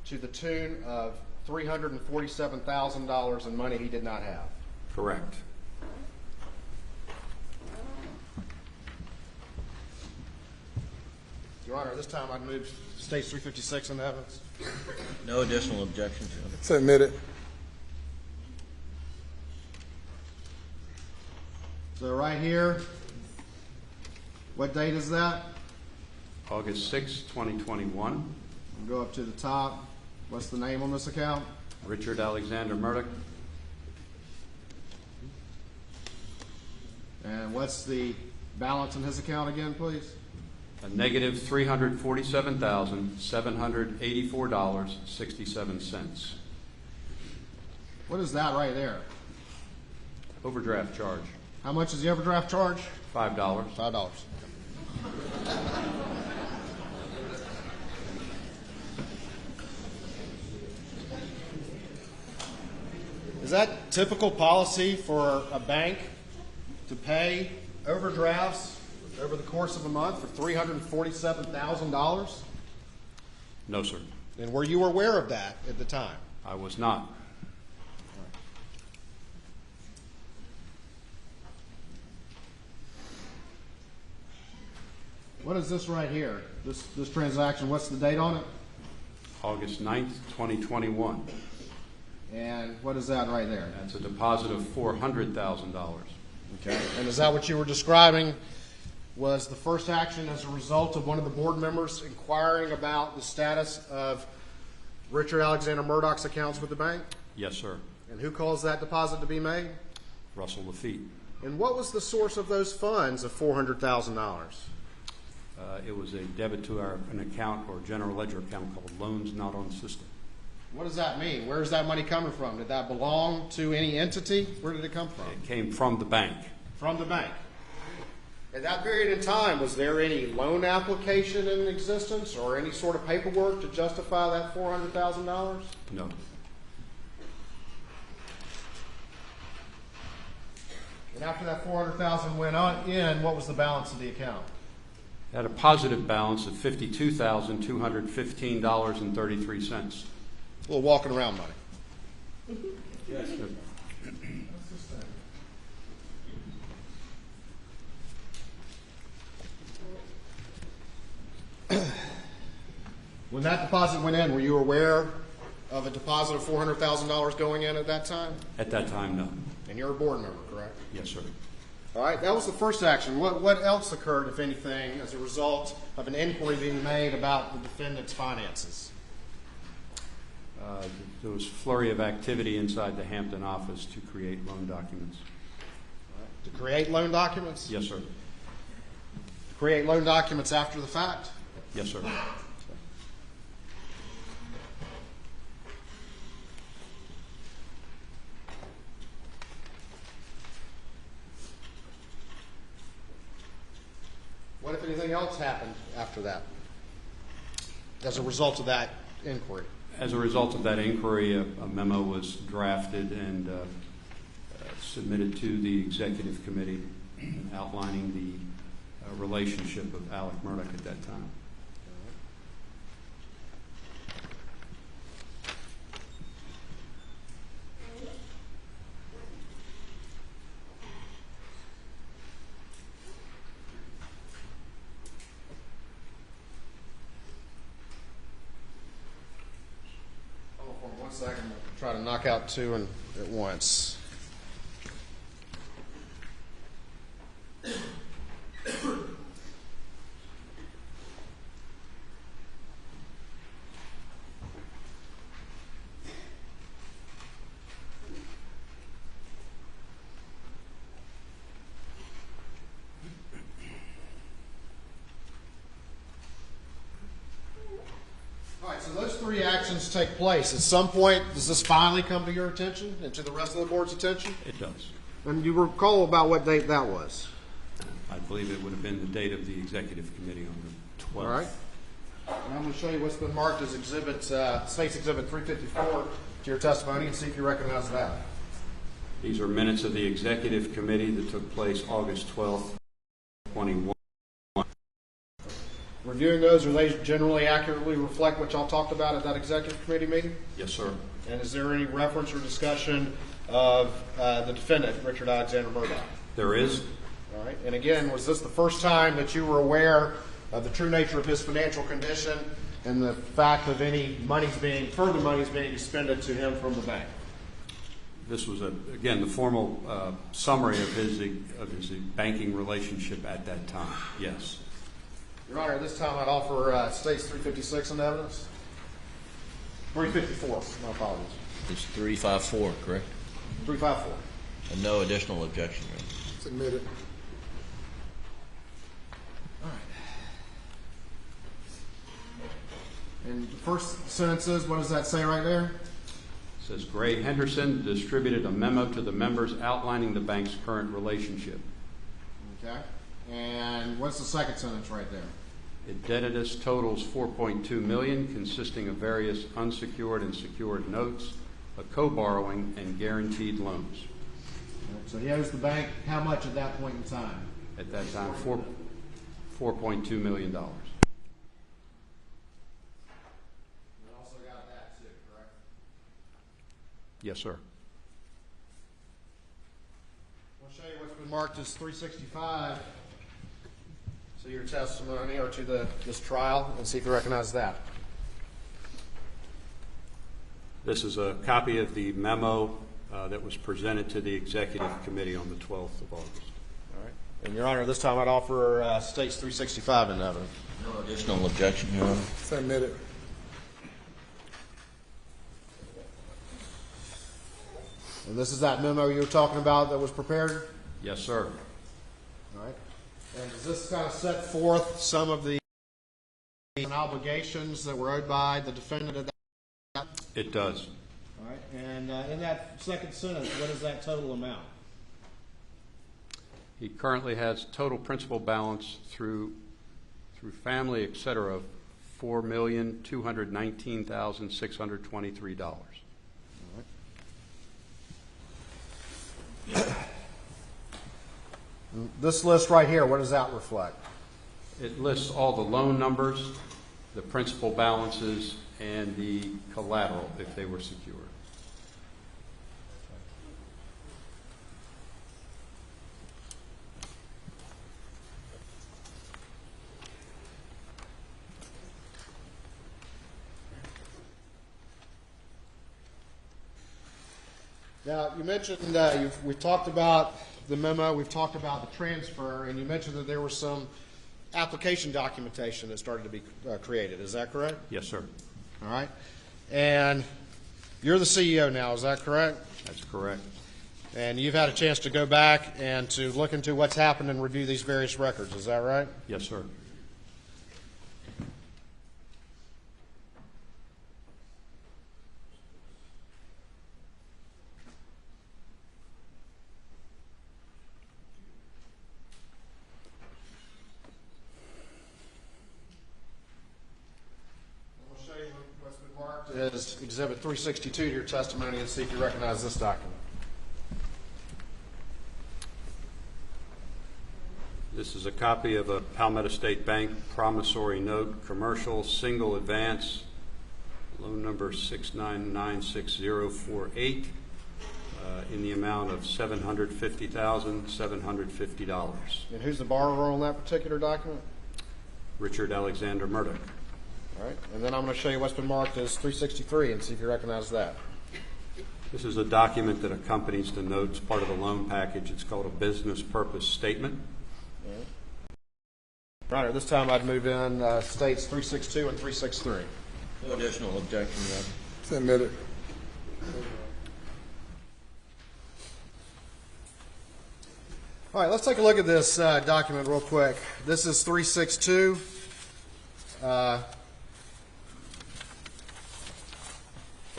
to the tune of $347,000 in money he did not have? Correct. Your Honor, this time I'd move States 356 into evidence. No additional objections. It's admitted. So right here, what date is that? August 6, 2021, We'll go up to the top. What's the name on this account? Richard Alexander Murdaugh. And what's the balance in his account again, please? A negative $347,784.67. What is that right there? Overdraft charge, How much is the overdraft charge? $5. $5. Is that typical policy for a bank to pay overdrafts over the course of a month for $347,000? No, sir. And were you aware of that at the time? I was not. What is this right here? This transaction, what's the date on it? August 9th, 2021. And what is that right there? That's a deposit of $400,000. Okay. And is that what you were describing was the first action as a result of one of the board members inquiring about the status of Richard Alexander Murdaugh's accounts with the bank? Yes, sir. And who caused that deposit to be made? Russell Lafitte. And what was the source of those funds of $400,000? It was a debit to an account or general ledger account called Loans Not on System. What does that mean? Where is that money coming from? Did that belong to any entity? Where did it come from? It came from the bank. From the bank. At that period in time, was there any loan application in existence or any sort of paperwork to justify that $400,000? No. And after that $400,000 went in, what was the balance of the account? Had a positive balance of $52,215.33. A little walking around money. Yes. When that deposit went in, were you aware of a deposit of $400,000 going in at that time? At that time, no. And you're a board member, correct? Yes, sir. All right, that was the first action. What else occurred, if anything, as a result of an inquiry being made about the defendant's finances? There was a flurry of activity inside the Hampton office to create loan documents. To create loan documents? Yes, sir. To create loan documents after the fact? Yes, sir. What, if anything else, happened after that as a result of that inquiry? As a result of that inquiry, a memo was drafted and submitted to the executive committee outlining the relationship of Alex Murdaugh at that time. One second, I'll try to knock out two at once. three actions take place, at some point, does this finally come to your attention and to the rest of the board's attention? It does. And you recall about what date that was? I believe it would have been the date of the executive committee on the 12th. All right. And I'm going to show you what's been marked as Exhibit, State's Exhibit 354 to your testimony and see if you recognize that. These are minutes of the executive committee that took place August 12th, 21. Reviewing those, are they generally accurately reflect what y'all talked about at that executive committee meeting? Yes, sir. And is there any reference or discussion of the defendant, Richard Alexander Murdaugh? There is. All right. And again, was this the first time that you were aware of the true nature of his financial condition and the fact of any further monies being expended to him from the bank? This was, again, the formal summary of his banking relationship at that time. Yes. Your Honor, this time I'd offer State's 356 in evidence. 354, my apologies. It's 354, correct? 354. And no additional objection. Submitted. All right. And the first sentence is, what does that say right there? It says, Gray Henderson distributed a memo to the members outlining the bank's current relationship. Okay. And what's the second sentence right there? Indebtedness totals $4.2 million, consisting of various unsecured and secured notes, a co-borrowing, and guaranteed loans. So he owes the bank how much at that point in time? At that time, $4.2 million. You also got that too, correct? Yes, sir. I'll show you what's been marked as 365 to your testimony or to this trial and see if you recognize that. This is a copy of the memo that was presented to the executive committee on the 12th of August. All right. And Your Honor, this time I'd offer State's 365 in evidence. No additional objection, Your Honor. Submitted. And this is that memo you were talking about that was prepared? Yes, sir. All right. And does this kind of set forth some of the obligations that were owed by the defendant at that? It does. All right. And in that second sentence, what is that total amount? He currently has total principal balance through family, et cetera, of $4,219,623. This list right here, what does that reflect? It lists all the loan numbers, the principal balances, and the collateral if they were secured. Now, you mentioned we've talked about the memo, we've talked about the transfer, and you mentioned that there was some application documentation that started to be created. Is that correct? Yes, sir. All right. And you're the CEO now, is that correct? That's correct. And you've had a chance to go back and to look into what's happened and review these various records, is that right? Yes, sir. Is Exhibit 362 to your testimony and see if you recognize this document. This is a copy of a Palmetto State Bank promissory note, commercial, single advance, loan number 6996048, in the amount of $750,750. And who's the borrower on that particular document? Richard Alexander Murdaugh. All right. And then I'm going to show you what's been marked as 363 and see if you recognize that. This is a document that accompanies the note. It's part of the loan package. It's called a business purpose statement. All right. This time I'd move in States 362 and 363. No additional objection, Your Honor. Submitted. All right. Let's take a look at this document real quick. This is 362.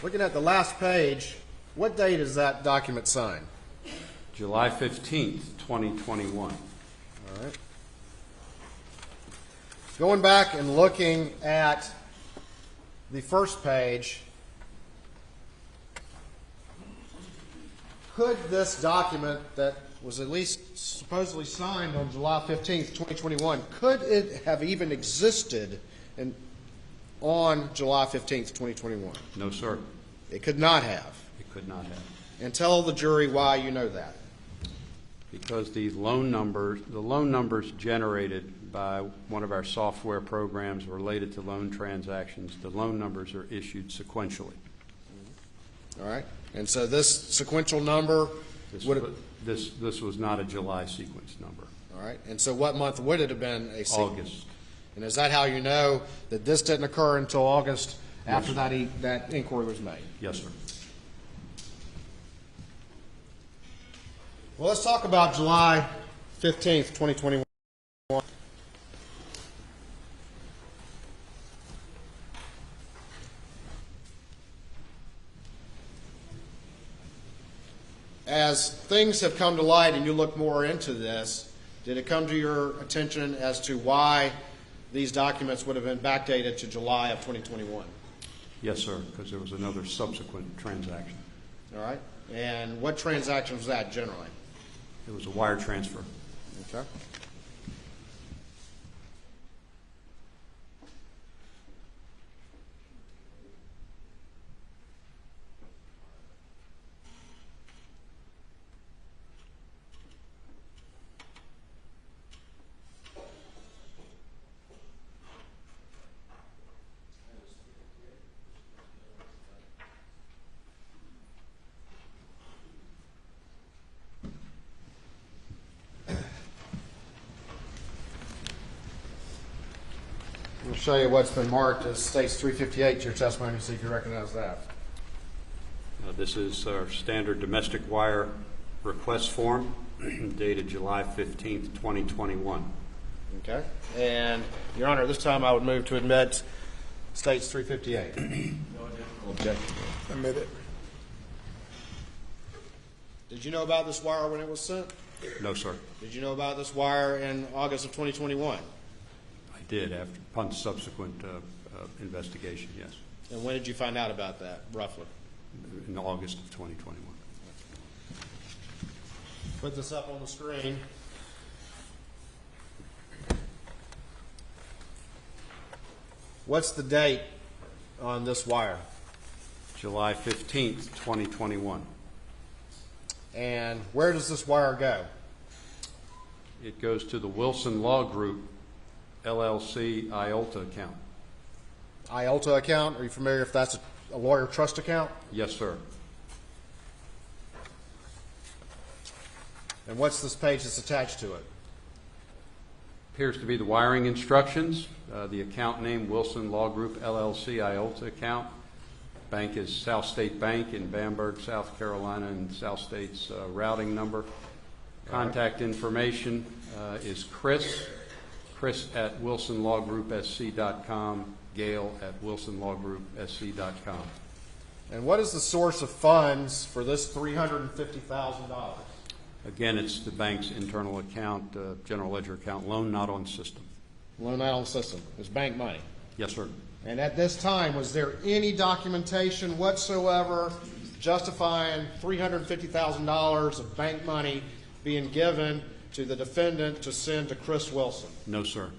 Looking at the last page, what date is that document signed? July 15th, 2021. All right. Going back and looking at the first page, could this document that was at least supposedly signed on July 15th, 2021, could it have even existed on July 15th, 2021? No, sir. It could not have. It could not have. And tell the jury why you know that. Because the loan numbers generated by one of our software programs related to loan transactions, the loan numbers are issued sequentially. All right. And so this sequential number would have... This was not a July sequence number. All right. And so what month would it have been a sequence? August. And is that how you know that this didn't occur until August after that inquiry was made? Yes, sir. Well, let's talk about July 15th, 2021. As things have come to light and you look more into this, did it come to your attention as to why these documents would have been backdated to July of 2021? Yes, sir, because there was another subsequent transaction. All right. And what transaction was that generally? It was a wire transfer. Okay. We'll show you what's been marked as States 358 to your testimony, see if you recognize that. This is our standard domestic wire request form dated July 15th, 2021. Okay. And, Your Honor, this time I would move to admit States 358. No objection. Admit it. Did you know about this wire when it was sent? No, sir. Did you know about this wire in August of 2021? I did upon subsequent investigation, yes, And when did you find out about that, roughly? in August of 2021. Put this up on the screen. What's the date on this wire? July 15th, 2021. And where does this wire go? It goes to the Wilson Law Group, LLC, IOLTA account. IOLTA account? Are you familiar if that's a lawyer trust account? Yes, sir. And what's this page that's attached to it? Appears to be the wiring instructions. The account name, Wilson Law Group, LLC, IOLTA account. Bank is South State Bank in Bamberg, South Carolina, and South State's routing number. Contact information is Chris at wilsonlawgroupsc.com, Gail at wilsonlawgroupsc.com. And what is the source of funds for this $350,000? Again, it's the bank's internal account, general ledger account, loan not on system. Loan not on system. It's bank money. Yes, sir. And at this time, was there any documentation whatsoever justifying $350,000 of bank money being given to the defendant to send to Chris Wilson? No, sir.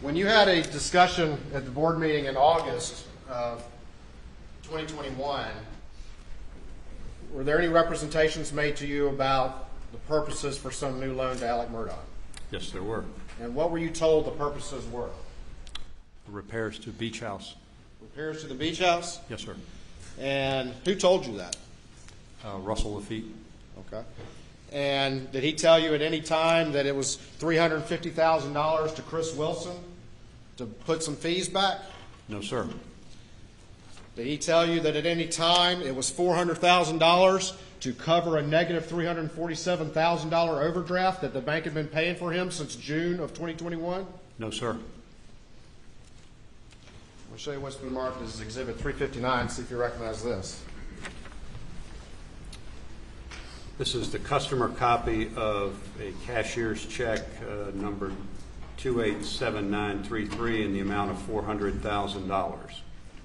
When you had a discussion at the board meeting in August of 2021, were there any representations made to you about the purposes for some new loan to Alex Murdaugh? Yes, there were. And what were you told the purposes were? Repairs to beach house. Repairs to the beach house? Yes, sir. And who told you that? Russell Lafitte. Okay. And did he tell you at any time that it was $350,000 to Chris Wilson to put some fees back? No, sir. Did he tell you that at any time it was $400,000 to cover a negative $347,000 overdraft that the bank had been paying for him since June of 2021? No, sir. I'll show you what's been marked as Exhibit 359, see if you recognize this. This is the customer copy of a cashier's check number 287933 in the amount of $400,000,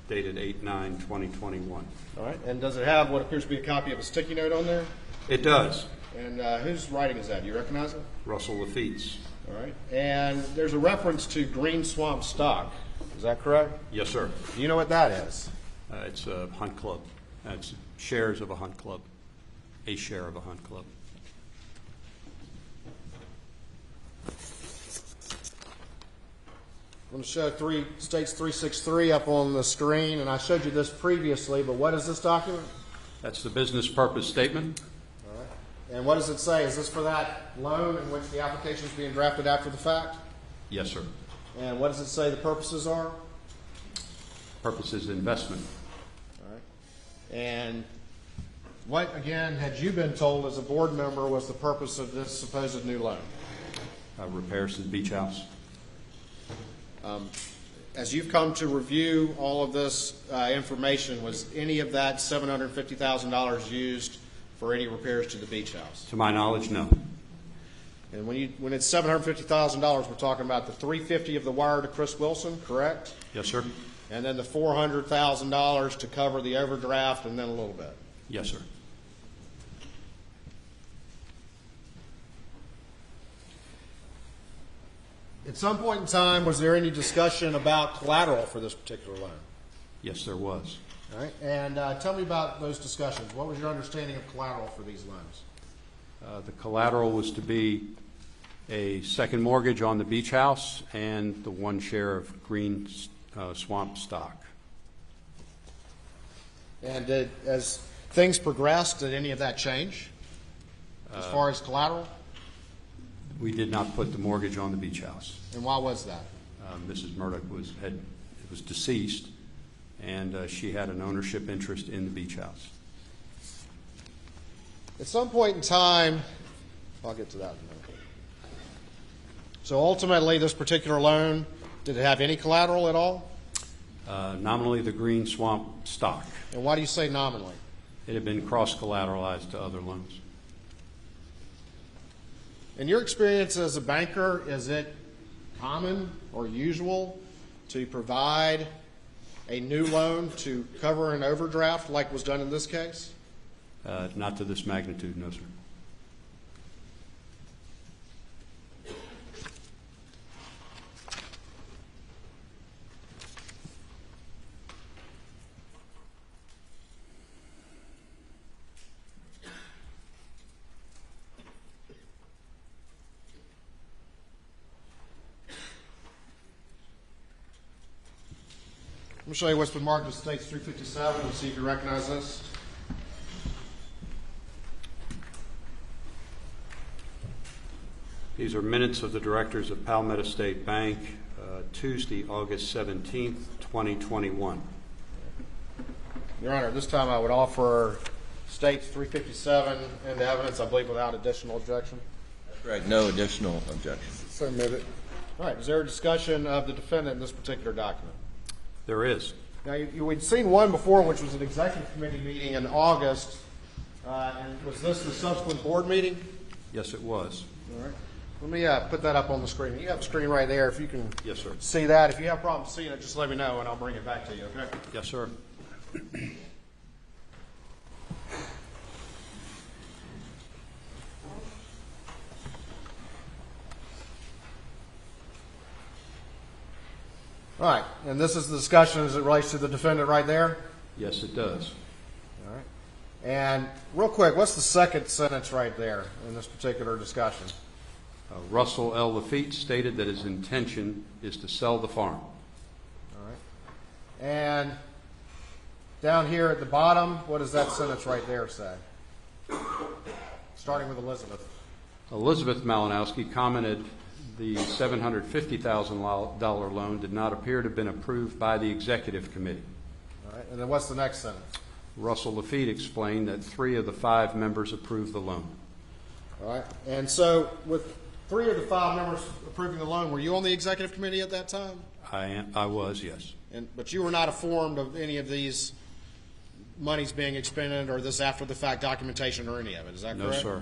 dated 8/9/2021. All right. And does it have what appears to be a copy of a sticky note on there? It does. And whose writing is that? Do you recognize it? Russell Lafitte's. All right. And there's a reference to Green Swamp stock. Is that correct? Yes, sir. Do you know what that is? It's a hunt club. It's shares of a hunt club, a share of a hunt club. I'm going to show States 363 up on the screen, and I showed you this previously, but what is this document? That's the business purpose statement. All right. And what does it say? Is this for that loan in which the application is being drafted after the fact? Yes, sir. And what does it say the purposes are? Purpose is investment. All right. And what, again, had you been told as a board member was the purpose of this supposed new loan? Repairs to the beach house. As you've come to review all of this information, was any of that $750,000 used for any repairs to the beach house? To my knowledge, no. And when it's $750,000, we're talking about the $350,000 of the wire to Chris Wilson, correct? Yes, sir. And then the $400,000 to cover the overdraft, and then a little bit. Yes, sir. At some point in time, was there any discussion about collateral for this particular loan? Yes, there was. All right. And tell me about those discussions. What was your understanding of collateral for these loans? The collateral was to be a second mortgage on the beach house and the one share of Green Swamp stock. And as things progressed, did any of that change as far as collateral? We did not put the mortgage on the beach house. And why was that? Mrs. Murdaugh was deceased, and she had an ownership interest in the beach house. At some point in time, I'll get to that in a minute. So ultimately, this particular loan, did it have any collateral at all? Nominally, the Green Swamp stock. And why do you say nominally? It had been cross-collateralized to other loans. In your experience as a banker, is it common or usual to provide a new loan to cover an overdraft like was done in this case? Not to this magnitude, no, sir. Let me show you what's been marked as States 357 and see if you recognize this. These are minutes of the directors of Palmetto State Bank, Tuesday, August 17th, 2021. Your Honor, this time I would offer States 357 into evidence, I believe, without additional objection. That's correct. No additional objection. Submitted. All right. Is there a discussion of the defendant in this particular document? There is. Now, we'd seen one before, which was an executive committee meeting in August. And was this the subsequent board meeting? Yes, it was. All right. Let me put that up on the screen. You have a screen right there. If you can Yes, sir. see that. If you have problems seeing it, just let me know, and I'll bring it back to you, okay? Yes, sir. All right. And this is the discussion as it relates to the defendant right there? Yes, it does. All right. And real quick, what's the second sentence right there in this particular discussion? Russell L. Lafitte stated that his intention is to sell the farm. All right. And down here at the bottom, what does that sentence right there say? Starting with Elizabeth. Elizabeth Malinowski commented the $750,000 loan did not appear to have been approved by the executive committee. All right, and then what's the next sentence? Russell Lafitte explained that 3 of the 5 members approved the loan. All right, and so with 3 of the 5 members approving the loan, were you on the executive committee at that time? I was, yes. But you were not informed of any of these monies being expended or this after-the-fact documentation or any of it, is that correct? No, sir.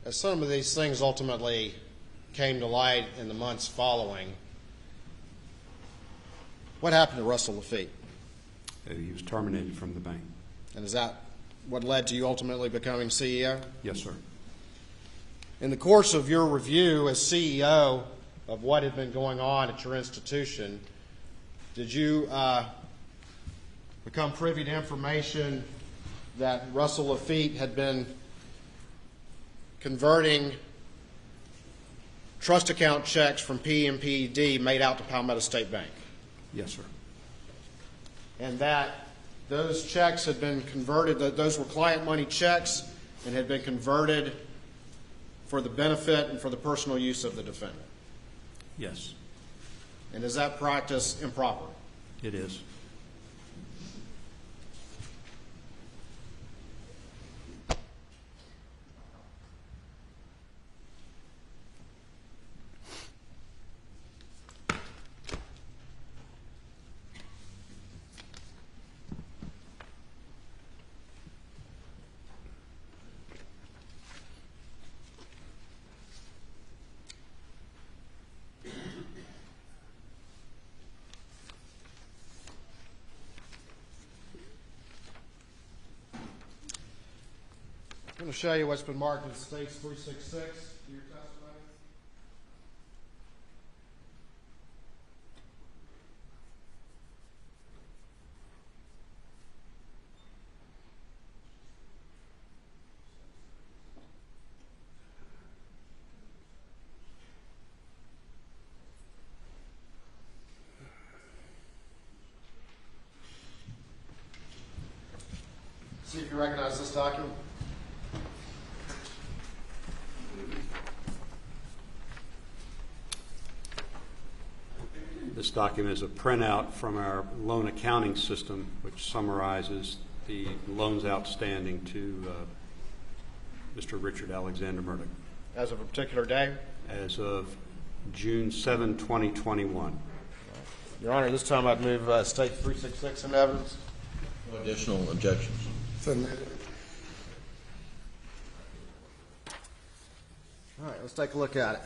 As some of these things ultimately came to light in the months following, what happened to Russell Lafitte? He was terminated from the bank. And is that what led to you ultimately becoming CEO? Yes, sir. In the course of your review as CEO of what had been going on at your institution, did you become privy to information that Russell Lafitte had been converting trust account checks from PMPD made out to Palmetto State Bank? Yes, sir. And that those checks had been converted, that those were client money checks and had been converted for the benefit and for the personal use of the defendant? Yes, And is that practice improper? it is. I'm going to show you what's been marked in States 366 to your testimony. See if you recognize this document. This document is a printout from our loan accounting system, which summarizes the loans outstanding to Mr. Richard Alexander Murdaugh As of a particular day? as of June 7, 2021. Your Honor, this time I'd move State 366 into evidence. No additional objections. So, All right, let's take a look at it.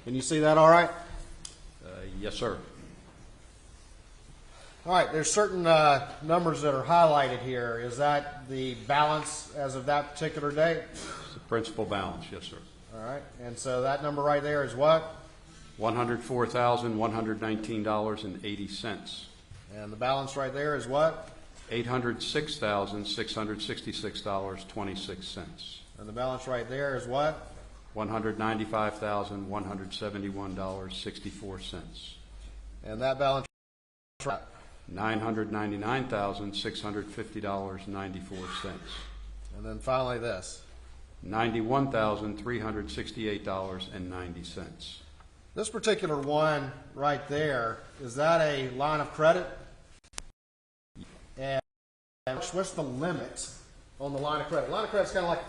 Can you see that all right? Yes, sir. All right, there's certain numbers that are highlighted here. Is that the balance as of that particular date? It's the principal balance, yes, sir. All right, and so that number right there is what? $104,119.80. And the balance right there is what? $806,666.26. And the balance right there is what? $195,171.64. And that balance $999,650.94. And then finally this. $91,368.90. This particular one right there, is that a line of credit? And what's the limit on the line of credit? Line of credit is kind of like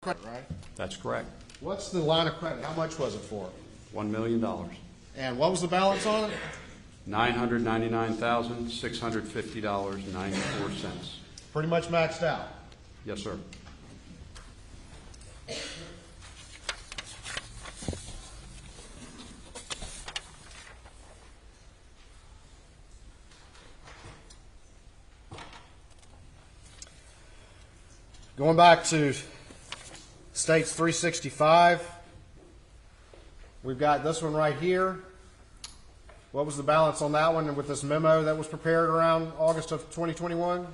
credit, right? That's correct. What's the line of credit? How much was it for? $1 million. And what was the balance on it? $999,650.94. Pretty much maxed out. Yes, sir. Going back to States 365, we've got this one right here. What was the balance on that one with this memo that was prepared around August of 2021?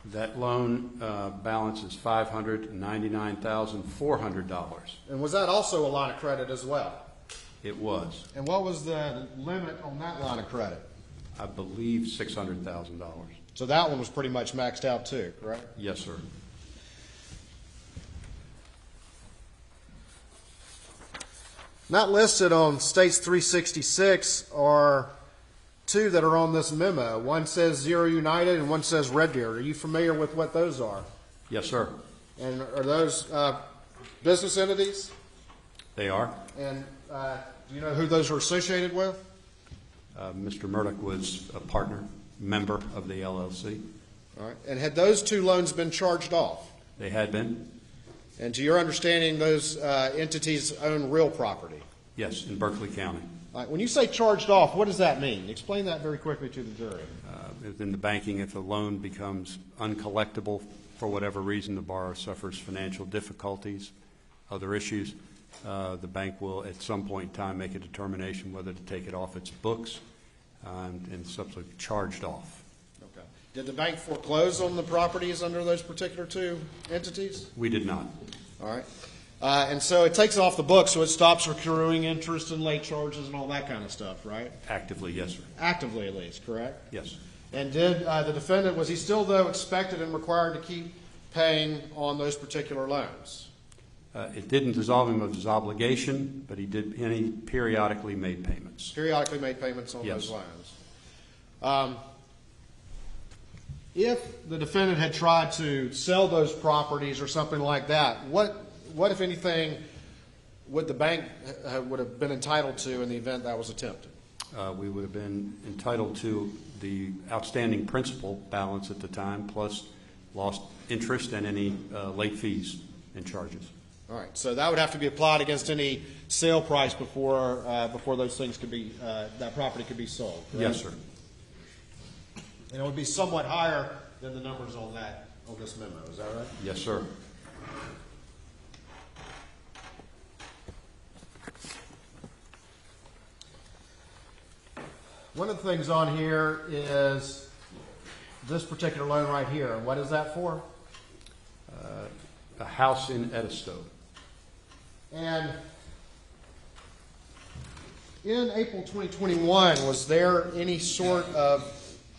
That loan balance is $599,400. And was that also a line of credit as well? It was, And what was the limit on that line of credit? I believe, $600,000. So that one was pretty much maxed out too, correct? Yes, sir. Not listed on States 366 are two that are on this memo. One says Zero United and one says Red Deer. Are you familiar with what those are? Yes, sir. And are those business entities? They are. And do you know who those are associated with? Mr. Murdaugh was a partner, member of the LLC. All right. And had those two loans been charged off? They had been. And to your understanding, those entities own real property? Yes, in Berkeley County. All right. When you say charged off, what does that mean? Explain that very quickly to the jury. In the banking, if a loan becomes uncollectible for whatever reason, the borrower suffers financial difficulties, other issues, the bank will at some point in time make a determination whether to take it off its books and subsequently charged off. Okay. Did the bank foreclose on the properties under those particular two entities? We did not. All right. And so it takes it off the books, so it stops accruing interest and late charges and all that kind of stuff, right? Actively, yes, sir. Actively, at least, correct? Yes. And did the defendant, was he still, though, expected and required to keep paying on those particular loans? It didn't dissolve him of his obligation, but he periodically made payments. Periodically made payments on Yes. those loans. If the defendant had tried to sell those properties or something like that, what if anything, would the bank would have been entitled to in the event that was attempted? We would have been entitled to the outstanding principal balance at the time, plus lost interest and any late fees and charges. All right, so that would have to be applied against any sale price before those things could be that property could be sold. Correct? Yes, sir. And it would be somewhat higher than the numbers on this memo. Is that right? Yes, sir. One of the things on here is this particular loan right here. And what is that for? A house in Edisto. And in April 2021, was there any sort of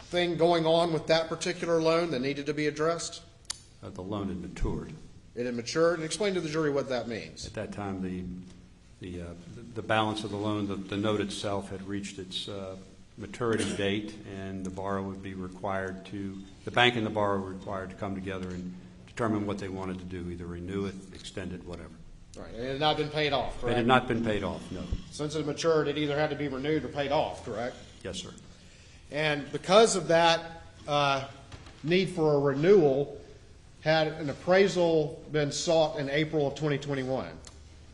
thing going on with that particular loan that needed to be addressed? The loan had matured. It had matured? And explain to the jury what that means. At that time, the balance of the loan, the note itself had reached its maturity date, and the borrower would be required to, the bank and the borrower were required to come together and determine what they wanted to do, either renew it, extend it, whatever. All right. And it had not been paid off, correct? It had not been paid off, no. Since it matured, it either had to be renewed or paid off, correct? Yes, sir. And because of that need for a renewal, had an appraisal been sought in April of 2021?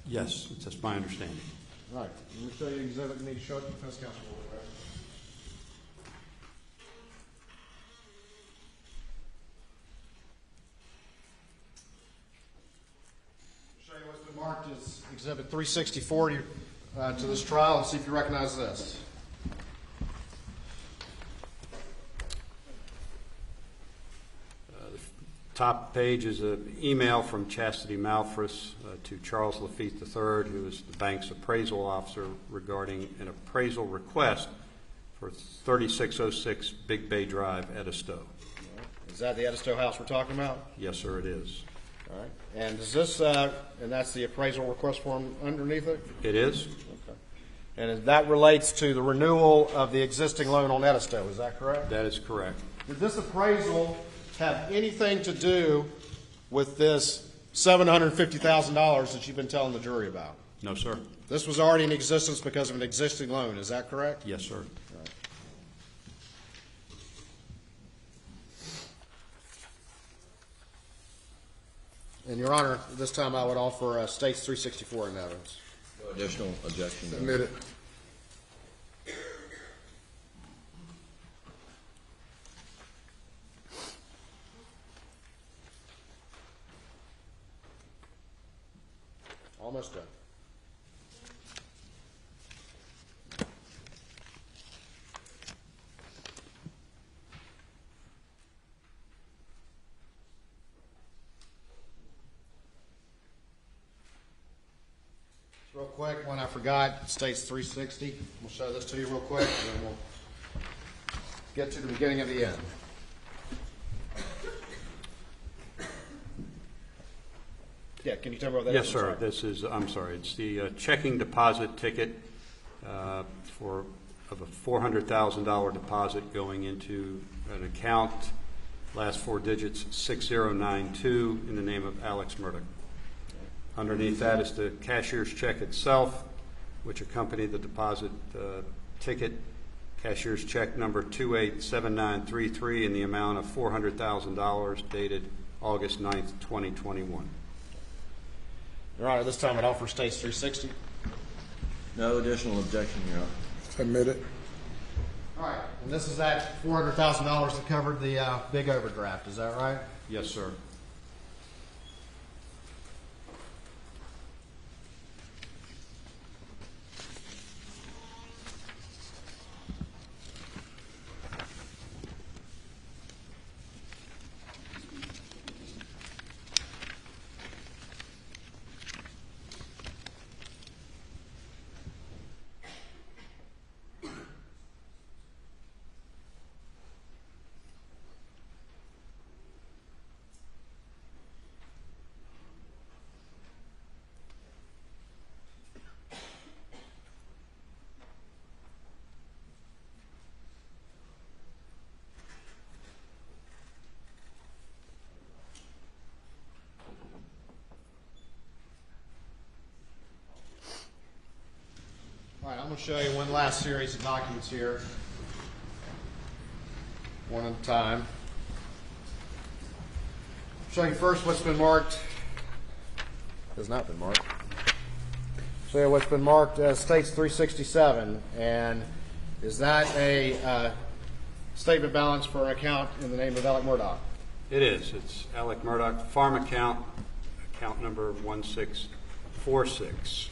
Yes, that's my understanding. All right. Let me show you the exhibit. You need to show it to the defense counsel. Show you what's been marked as Exhibit 364 to this trial, and see if you recognize this. Top page is an email from Chastity Malfris to Charles Lafitte III, who is the bank's appraisal officer, regarding an appraisal request for 3606 Big Bay Drive, Edisto. Is that the Edisto house we're talking about? Yes, sir, it is. All right. And is this, and that's the appraisal request form underneath it? It is? Okay. And that relates to the renewal of the existing loan on Edisto, is that correct? That is correct. Did this appraisal have anything to do with this $750,000 that you've been telling the jury about? No, sir. This was already in existence because of an existing loan, is that correct? Yes, sir. All right. And, Your Honor, this time I would offer States 364 in evidence. No additional objection. Submit it. almost done. Real quick, one I forgot, it states 360. We'll show this to you real quick, and then we'll get to the beginning of the end. Yeah, can you tell me what that Yes, is? sir. This is, I'm sorry, it's the checking deposit ticket of a $400,000 deposit going into an account, last four digits 6092, in the name of Alex Murdaugh. Underneath that is the cashier's check itself, which accompanied the deposit ticket. Cashier's check number 287933 in the amount of $400,000 dated August 9th, 2021. Your Honor, this time it offer states 360. No additional objection, Your Honor. Submit it. All right, and this is that $400,000 that covered the big overdraft, is that right? Yes, sir. All right, I'm going to show you one last series of documents here, one at a time. I'll show you first what's been marked, has not been marked. Show you what's been marked as states 367, and is that a statement balance for an account in the name of Alex Murdaugh? It is. It's Alex Murdaugh, farm account, account number 1646.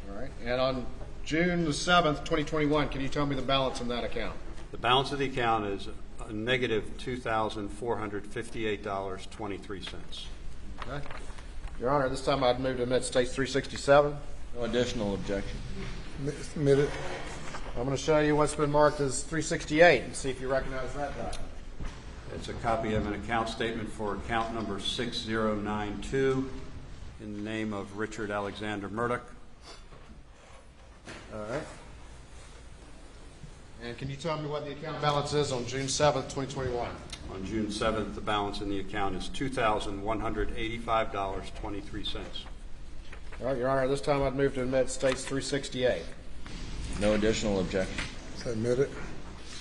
All right, and on June the 7th, 2021, can you tell me the balance in that account? The balance of the account is a negative $2,458.23. Okay. Your Honor, this time I'd move to admit states 367. No additional objection. Submit it. I'm going to show you what's been marked as 368 and see if you recognize that document. It's a copy of an account statement for account number 6092 in the name of Richard Alexander Murdaugh. All right. And can you tell me what the account balance is on June 7th, 2021? On June 7th, the balance in the account is $2,185.23. All right, Your Honor, this time I'd move to admit states 368. No additional objection. Submit it.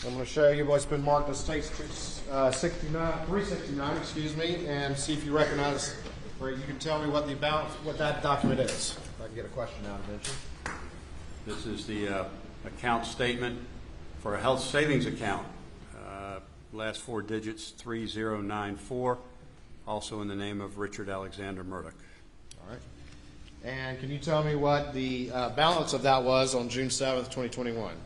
I'm going to show you what's been marked as states 369, excuse me, and see if you recognize, or you can tell me what the balance, what that document is. If I can get a question out eventually. This is the account statement for a health savings account. Last four digits 3094, also in the name of Richard Alexander Murdaugh. All right. And can you tell me what the balance of that was on June 7th, 2021? On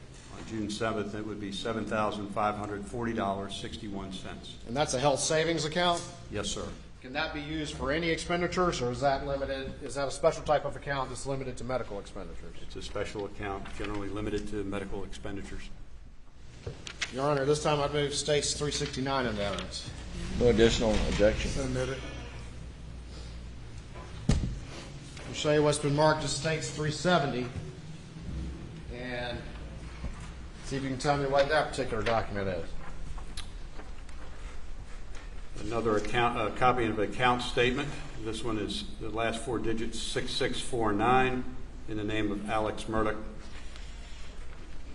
June 7th, it would be $7,540.61. And that's a health savings account? Yes, sir. Can that be used for any expenditures, or is that limited? Is that a special type of account that's limited to medical expenditures? It's a special account, generally limited to medical expenditures. Your Honor, this time I'd move states 369 into evidence. No additional objection. Submit it. I'll show you what's been marked as states 370, and see if you can tell me what that particular document is. Another account, copy of an account statement. This one is the last four digits 6649 in the name of Alex Murdaugh.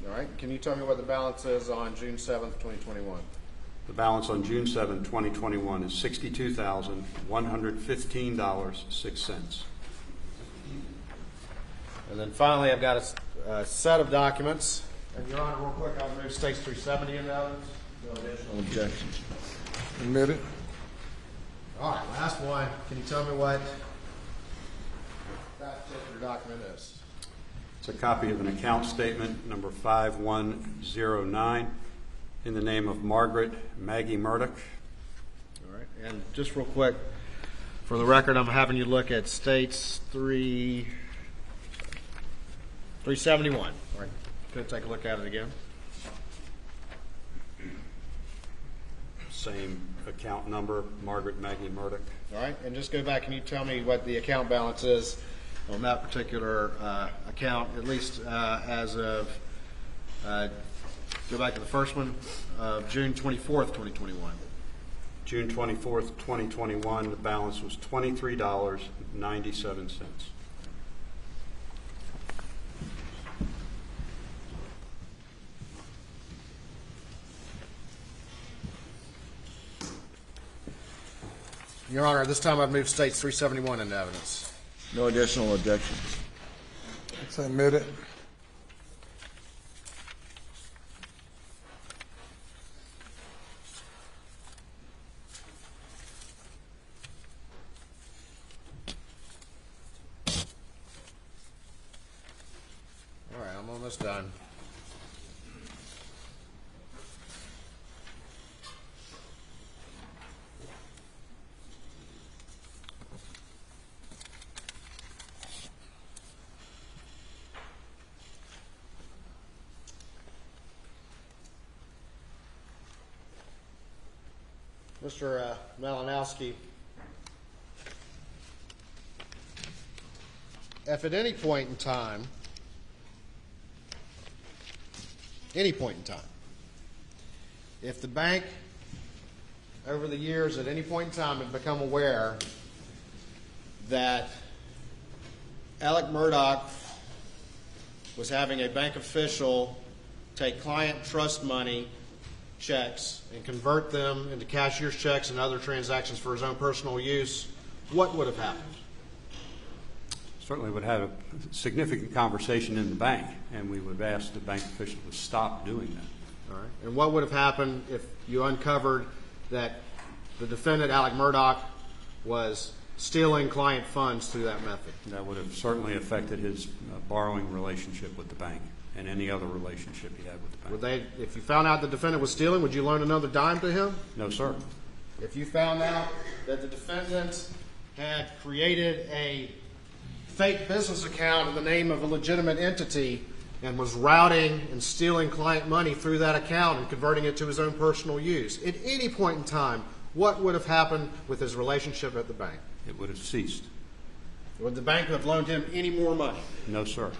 All right. Can you tell me what the balance is on June 7th, 2021? The balance on June 7, 2021 is $62,115.06. And then finally, I've got a set of documents. And Your Honor, real quick, I'll move states 370 into evidence. No additional objections. Submit it. All right, last one. Can you tell me what that particular document is? It's a copy of an account statement, number 5109, in the name of Maggie Murdaugh. All right, and just real quick, for the record, I'm having you look at States 371. All right, going to take a look at it again. Same account number, Maggie Murdaugh. All right, and just go back and you tell me what the account balance is on that particular account, at least as of, go back to the first one, June 24th, 2021. June 24th, 2021, the balance was $23.97. Your Honor, at this time I've moved States 371 into evidence. No additional objections. It's admitted. All right, I'm almost done. Mr. Malinowski, if at any point in time, if the bank over the years at any point in time had become aware that Alex Murdaugh was having a bank official take client trust money checks and convert them into cashier's checks and other transactions for his own personal use, what would have happened? Certainly would have a significant conversation in the bank, and we would have asked the bank official to stop doing that. All right. And what would have happened if you uncovered that the defendant, Alex Murdaugh, was stealing client funds through that method? That would have certainly affected his borrowing relationship with the bank and any other relationship he had with the bank. Would they, if you found out the defendant was stealing, would you loan another dime to him? No, sir. If you found out that the defendant had created a fake business account in the name of a legitimate entity and was routing and stealing client money through that account and converting it to his own personal use, at any point in time, what would have happened with his relationship at the bank? It would have ceased. Would the bank have loaned him any more money? No, sir.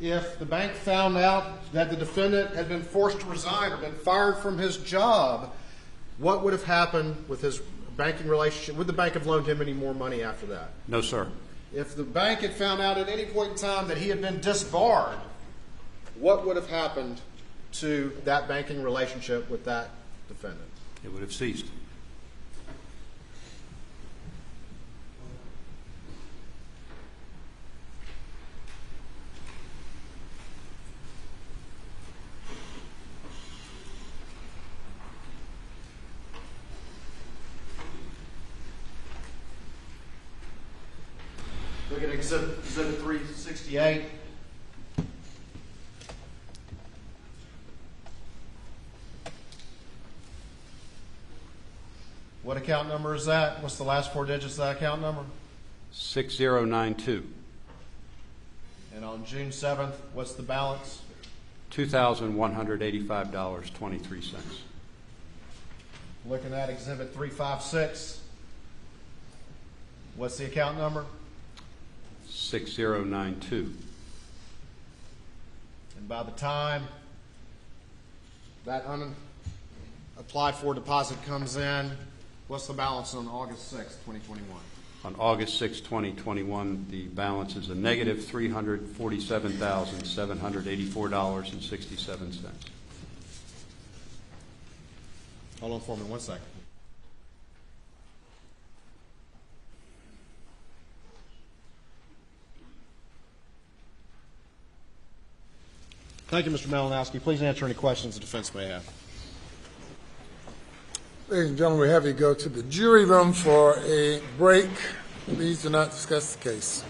If the bank found out that the defendant had been forced to resign or been fired from his job, what would have happened with his banking relationship? Would the bank have loaned him any more money after that? No, sir. If the bank had found out at any point in time that he had been disbarred, what would have happened to that banking relationship with that defendant? It would have ceased. Look at Exhibit 368. What account number is that? What's the last four digits of that account number? 6092. And on June 7th, what's the balance? $2,185.23. Looking at Exhibit 356. What's the account number? 6092. And by the time that unapplied for deposit comes in, what's the balance on August 6th, 2021? On August 6, 2021, the balance is a negative $347,784.67. Hold on for me 1 second. Thank you, Mr. Malinowski. Please answer any questions the defense may have. Ladies and gentlemen, we have you go to the jury room for a break. Please do not discuss the case.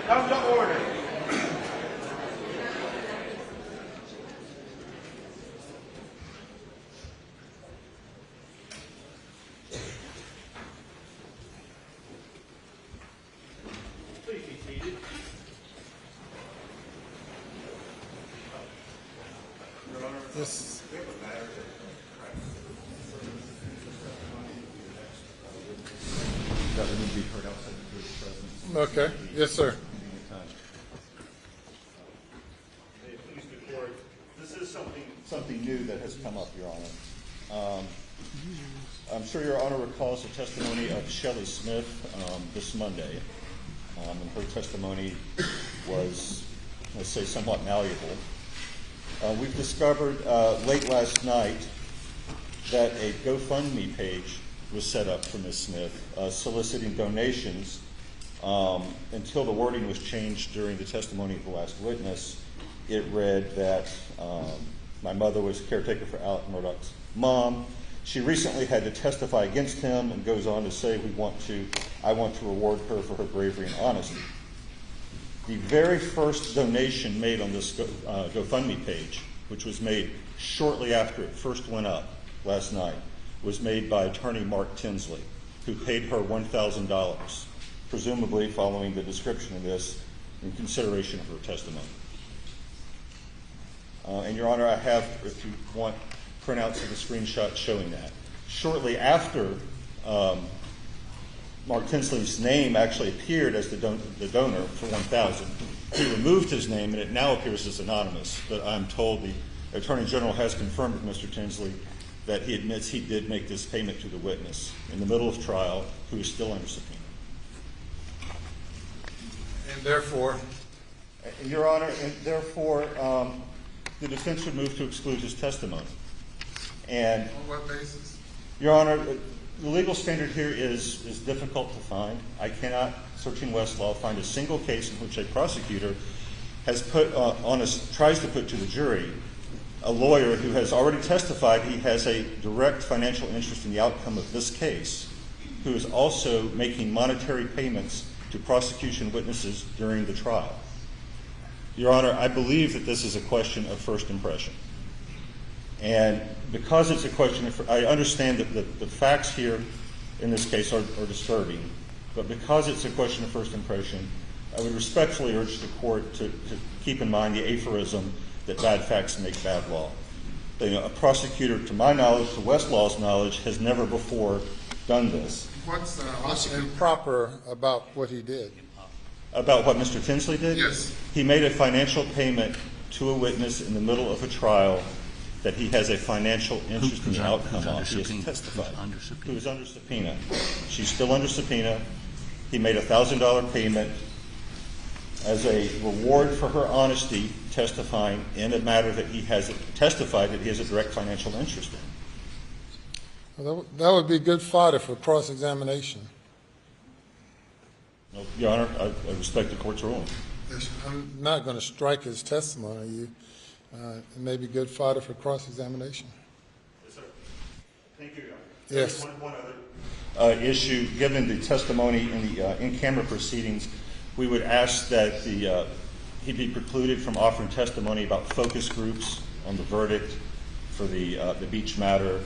Come to order. Please be seated. Yes. Okay. Yes, sir. Please report. This is something new that has come up, Your Honor. I'm sure Your Honor recalls the testimony of Shelley Smith this Monday, and her testimony was, let's say, somewhat malleable. We've discovered late last night that a GoFundMe page was set up for Ms. Smith, soliciting donations until the wording was changed during the testimony of the last witness. It read that my mother was caretaker for Alex Murdaugh's mom. She recently had to testify against him, and goes on to say, I want to reward her for her bravery and honesty. The very first donation made on this GoFundMe page, which was made shortly after it first went up last night, was made by attorney Mark Tinsley, who paid her $1,000, presumably following the description of this in consideration of her testimony. And Your Honor, I have, if you want, printouts of the screenshot showing that. Shortly after Mark Tinsley's name actually appeared as the donor for $1,000, he removed his name, and it now appears as anonymous. But I'm told the Attorney General has confirmed with Mr. Tinsley that he admits he did make this payment to the witness in the middle of trial, who is still under subpoena. And therefore, Your Honor, and therefore, the defense would move to exclude his testimony. And on what basis? Your Honor, the legal standard here is difficult to find. I cannot, searching Westlaw, find a single case in which a prosecutor has tries to put to the jury a lawyer who has already testified he has a direct financial interest in the outcome of this case, who is also making monetary payments to prosecution witnesses during the trial. Your Honor, I believe that this is a question of first impression. And because it's a question of, I understand that the facts here in this case are disturbing, but because it's a question of first impression, I would respectfully urge the court to keep in mind the aphorism that bad facts make bad law. A prosecutor, to my knowledge, to Westlaw's knowledge, has never before done this. What's improper about what he did? About what Mr. Tinsley did? Yes. He made a financial payment to a witness in the middle of a trial that he has a financial interest in the outcome of. He has testified. Who is under subpoena. She's still under subpoena. He made a $1,000 payment as a reward for her honesty, testifying in a matter that he has testified that he has a direct financial interest in. Well, that would be good fodder for cross-examination. No, Your Honor, I respect the court's ruling. I'm not going to strike his testimony. It may be good fodder for cross-examination. Yes, sir. Thank you, Your Honor. Yes. One other issue. Given the testimony in the in-camera proceedings, we would ask that he be precluded from offering testimony about focus groups on the verdict for the Beach matter,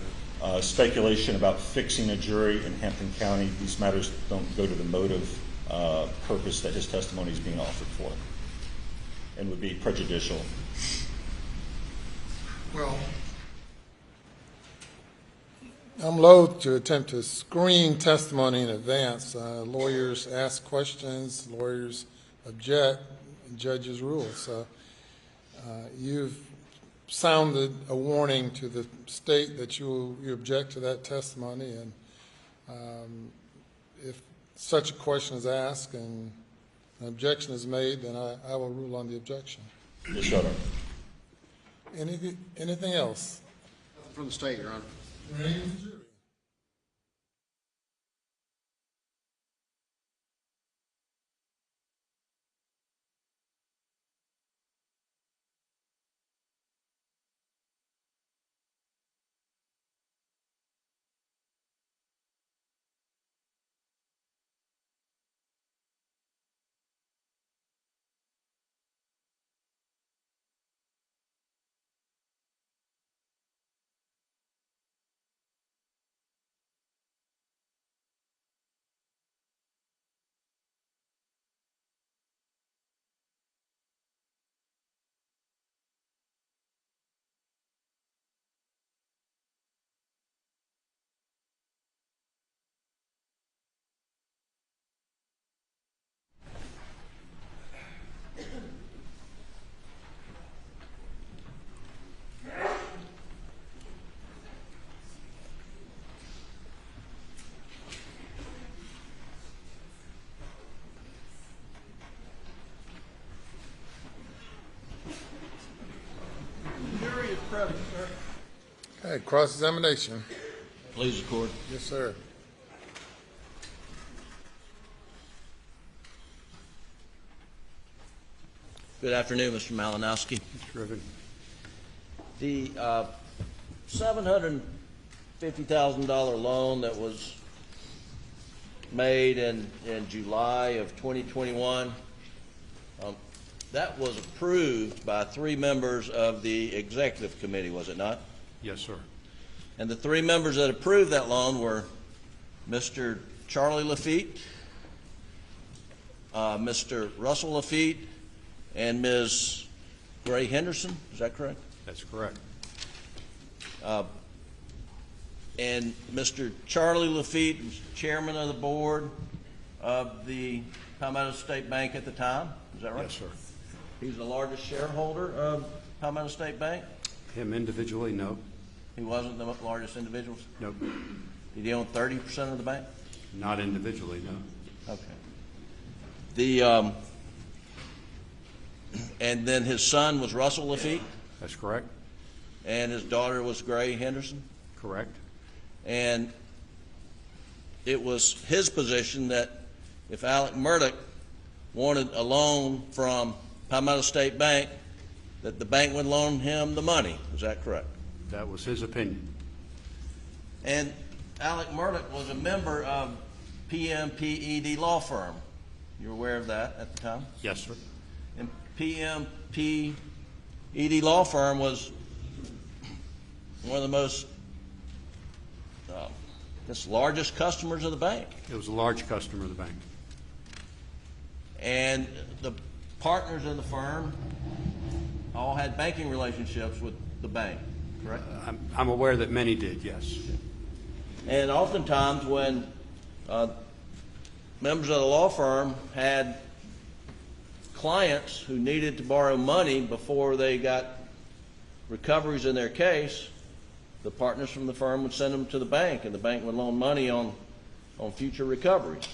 speculation about fixing a jury in Hampton County. These matters don't go to the motive purpose that his testimony is being offered for, and would be prejudicial. Well, I'm loath to attempt to screen testimony in advance. Lawyers ask questions, lawyers object, and judges rule. So you've sounded a warning to the state that you object to that testimony, and if such a question is asked and an objection is made, then I will rule on the objection. Yes, Your Honor. Anything else? Nothing from the state, Your Honor. Anything from the jury? Hey, cross-examination. Please record. Yes, sir. Good afternoon, Mr. Malinowski. Mr. Riven. The $750,000 loan that was made in July of 2021, that was approved by 3 members of the executive committee, was it not? Yes, sir. And the 3 members that approved that loan were Mr. Charlie Lafitte, Mr. Russell Lafitte, and Ms. Gray Henderson. Is that correct? That's correct. And Mr. Charlie Lafitte was chairman of the board of the Palmetto State Bank at the time. Is that right? Yes, sir. He's the largest shareholder of Palmetto State Bank. Him individually, no. He wasn't the largest individual. Nope. Did he own 30% of the bank? Not individually, no. Okay. And then his son was Russell Lafitte, That's correct. and his daughter was Gray Henderson. Correct. And it was his position that if Alex Murdaugh wanted a loan from Palmetto State Bank, that the bank would loan him the money. Is that correct? That was his opinion. And Alex Murdaugh was a member of PMPED law firm. You're aware of that at the time? Yes, sir. And PMPED law firm was one of the most, largest customers of the bank. It was a large customer of the bank. And the partners in the firm all had banking relationships with the bank, correct? I'm aware that many did, yes. And oftentimes when members of the law firm had clients who needed to borrow money before they got recoveries in their case, the partners from the firm would send them to the bank, and the bank would loan money on future recoveries.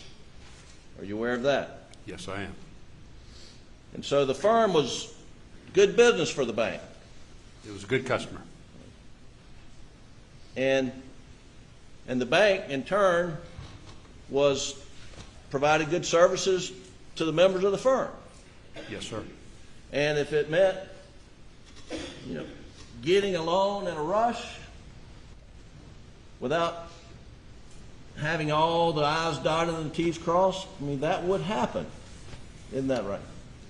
Are you aware of that? Yes, I am. And so the firm was good business for the bank. It was a good customer. And the bank, in turn, provided good services to the members of the firm. Yes, sir. And if it meant, getting a loan in a rush without having all the I's dotted and the T's crossed, that would happen. Isn't that right?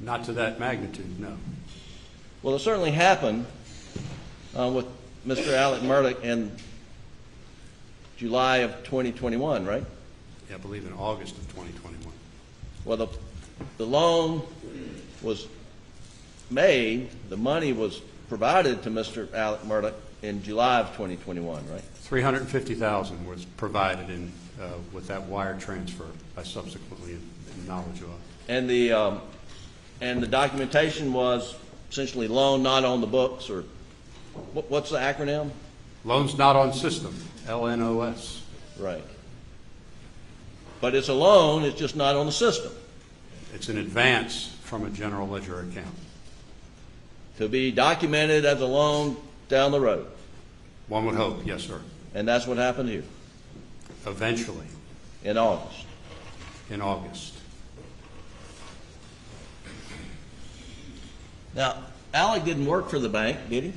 Not to that magnitude, no. Well, it certainly happened with Mr. Alex Murdaugh in July of 2021, right? Yeah, I believe in August of 2021. Well, the loan was made, the money was provided to Mr. Alex Murdaugh in July of 2021, right? $350,000 was provided with that wire transfer I subsequently in knowledge of. And the documentation was essentially loan not on the books, or what's the acronym? Loans not on system, LNOS. Right. But it's a loan, it's just not on the system. It's an advance from a general ledger account. To be documented as a loan down the road. One would hope, yes, sir. And that's what happened here. Eventually. In August. In August. Now, Alec didn't work for the bank, did he?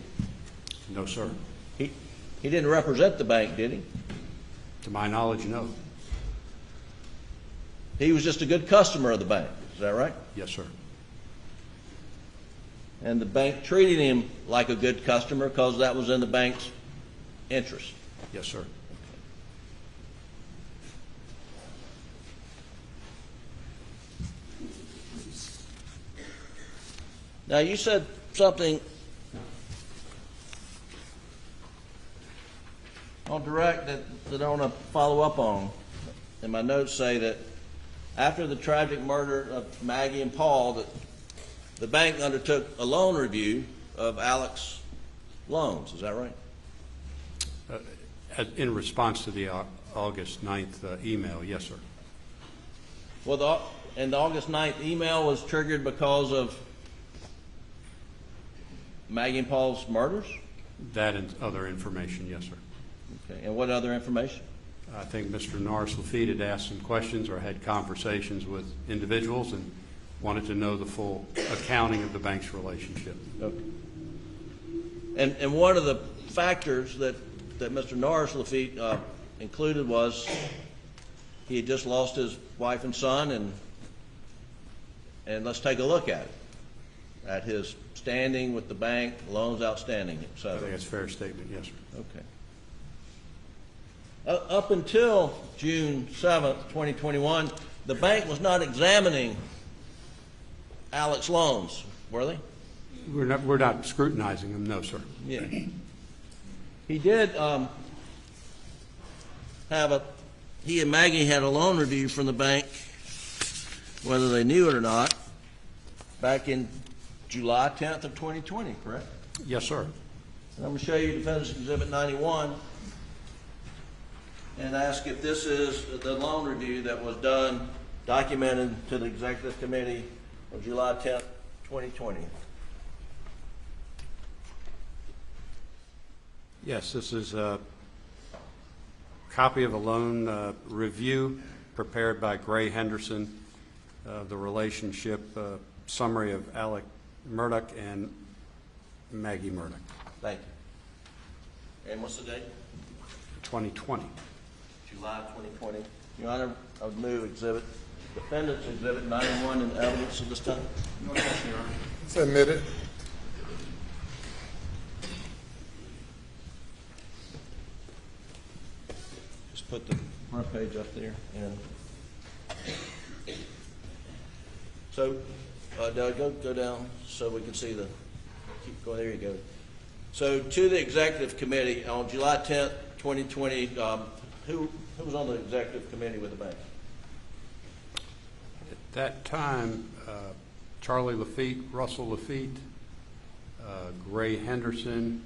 No, sir. He didn't represent the bank, did he? To my knowledge, no. He was just a good customer of the bank. Is that right? Yes, sir. And the bank treated him like a good customer because that was in the bank's interest. Yes, sir. Now, you said something on direct that I want to follow up on. And my notes say that after the tragic murder of Maggie and Paul, that the bank undertook a loan review of Alex's loans. Is that right? In response to the August 9th email, yes, sir. Well, the August 9th email was triggered because of Maggie and Paul's murders? That and other information, yes, sir. Okay. And what other information? I think Mr. Norris Lafitte had asked some questions or had conversations with individuals and wanted to know the full accounting of the bank's relationship. Okay. And one of the factors that Mr. Norris Lafitte included was he had just lost his wife and son, and let's take a look at his standing with the bank, loans outstanding, I etc. think that's a fair statement, yes, sir. Okay. Up until June 7th, 2021, the bank was not examining Alex loans, were they? We're not scrutinizing them, no, sir. Yeah. He did he and Maggie had a loan review from the bank, whether they knew it or not, back in July 10th of 2020, correct? Yes, sir. And I'm going to show you Defendant's Exhibit 91 and ask if this is the loan review that was done, documented to the Executive Committee on July 10th, 2020. Yes, this is a copy of a loan review prepared by Gray Henderson, the relationship summary of Alex Murdaugh and Maggie Murdaugh. Thank you. And what's the date? 2020. July 2020. Your Honor, I would move Defendant's Exhibit 91 in evidence at this time. No question, Your Honor. It's admitted. Just put the front page up there. And so, Doug, go down so we can see keep going. There you go. So, to the Executive Committee on July 10th, 2020, who was on the Executive Committee with the bank? At that time, Charlie Lafitte, Russell Lafitte, Gray Henderson,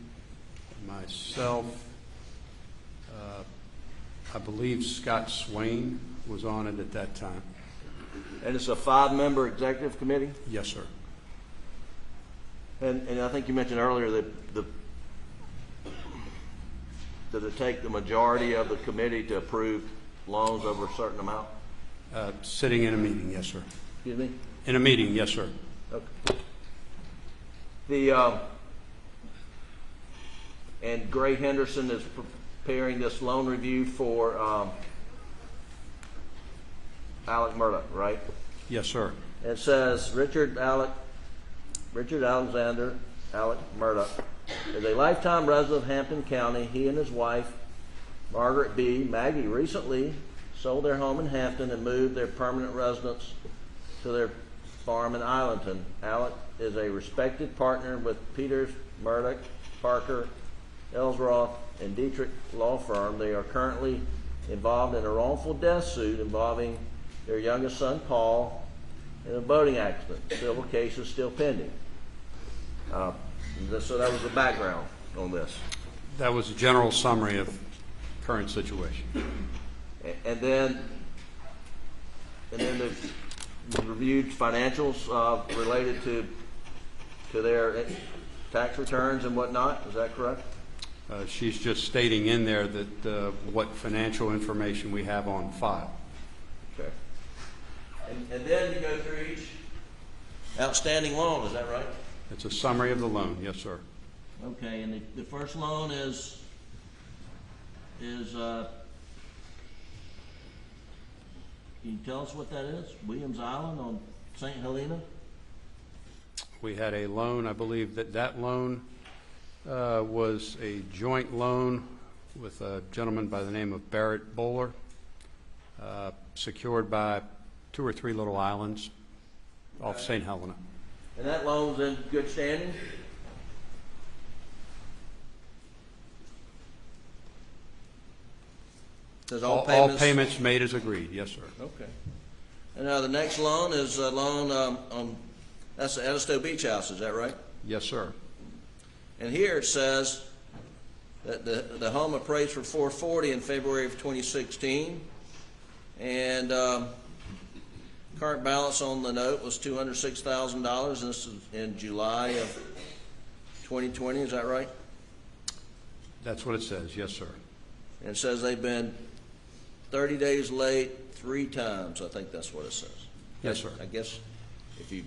myself, I believe Scott Swain was on it at that time. And it's a 5-member Executive Committee? Yes, sir. And I think you mentioned earlier that does it take the majority of the committee to approve loans over a certain amount? Sitting in a meeting, yes, sir. Excuse me? In a meeting, yes, sir. Okay. And Gray Henderson is preparing this loan review for Alex Murdaugh, right? Yes, sir. It says Richard Alexander Alex Murdaugh is a lifetime resident of Hampton County. He and his wife, Margaret B. Maggie, recently sold their home in Hampton and moved their permanent residence to their farm in Islandton. Alex is a respected partner with Peters, Murdaugh, Parker, Ellsroth, and Dietrich law firm. They are currently involved in a wrongful death suit involving their youngest son, Paul, in a boating accident. Civil case is still pending. So that was the background on this. That was a general summary of current situation. And then they reviewed financials related to their tax returns and whatnot. Is that correct? She's just stating in there that what financial information we have on file. Okay. And then you go through each outstanding loan. Is that right? It's a summary of the loan, yes, sir. Okay, and the first loan is can you tell us what that is? Williams Island on St. Helena? We had a loan, I believe that loan was a joint loan with a gentleman by the name of Barrett Bowler, secured by 2 or 3 little islands off St. Helena. And that loan's in good standing? Says all payments made as agreed, yes, sir. Okay. And now the next loan is a loan on, that's the Edisto Beach House, is that right? Yes, sir. And here it says that the home appraised for $440 in February of 2016, and current balance on the note was $206,000, and this is in July of 2020. Is that right? That's what it says, yes, sir. And it says they've been 30 days late 3 times. I think that's what it says. Yes, sir. I guess if you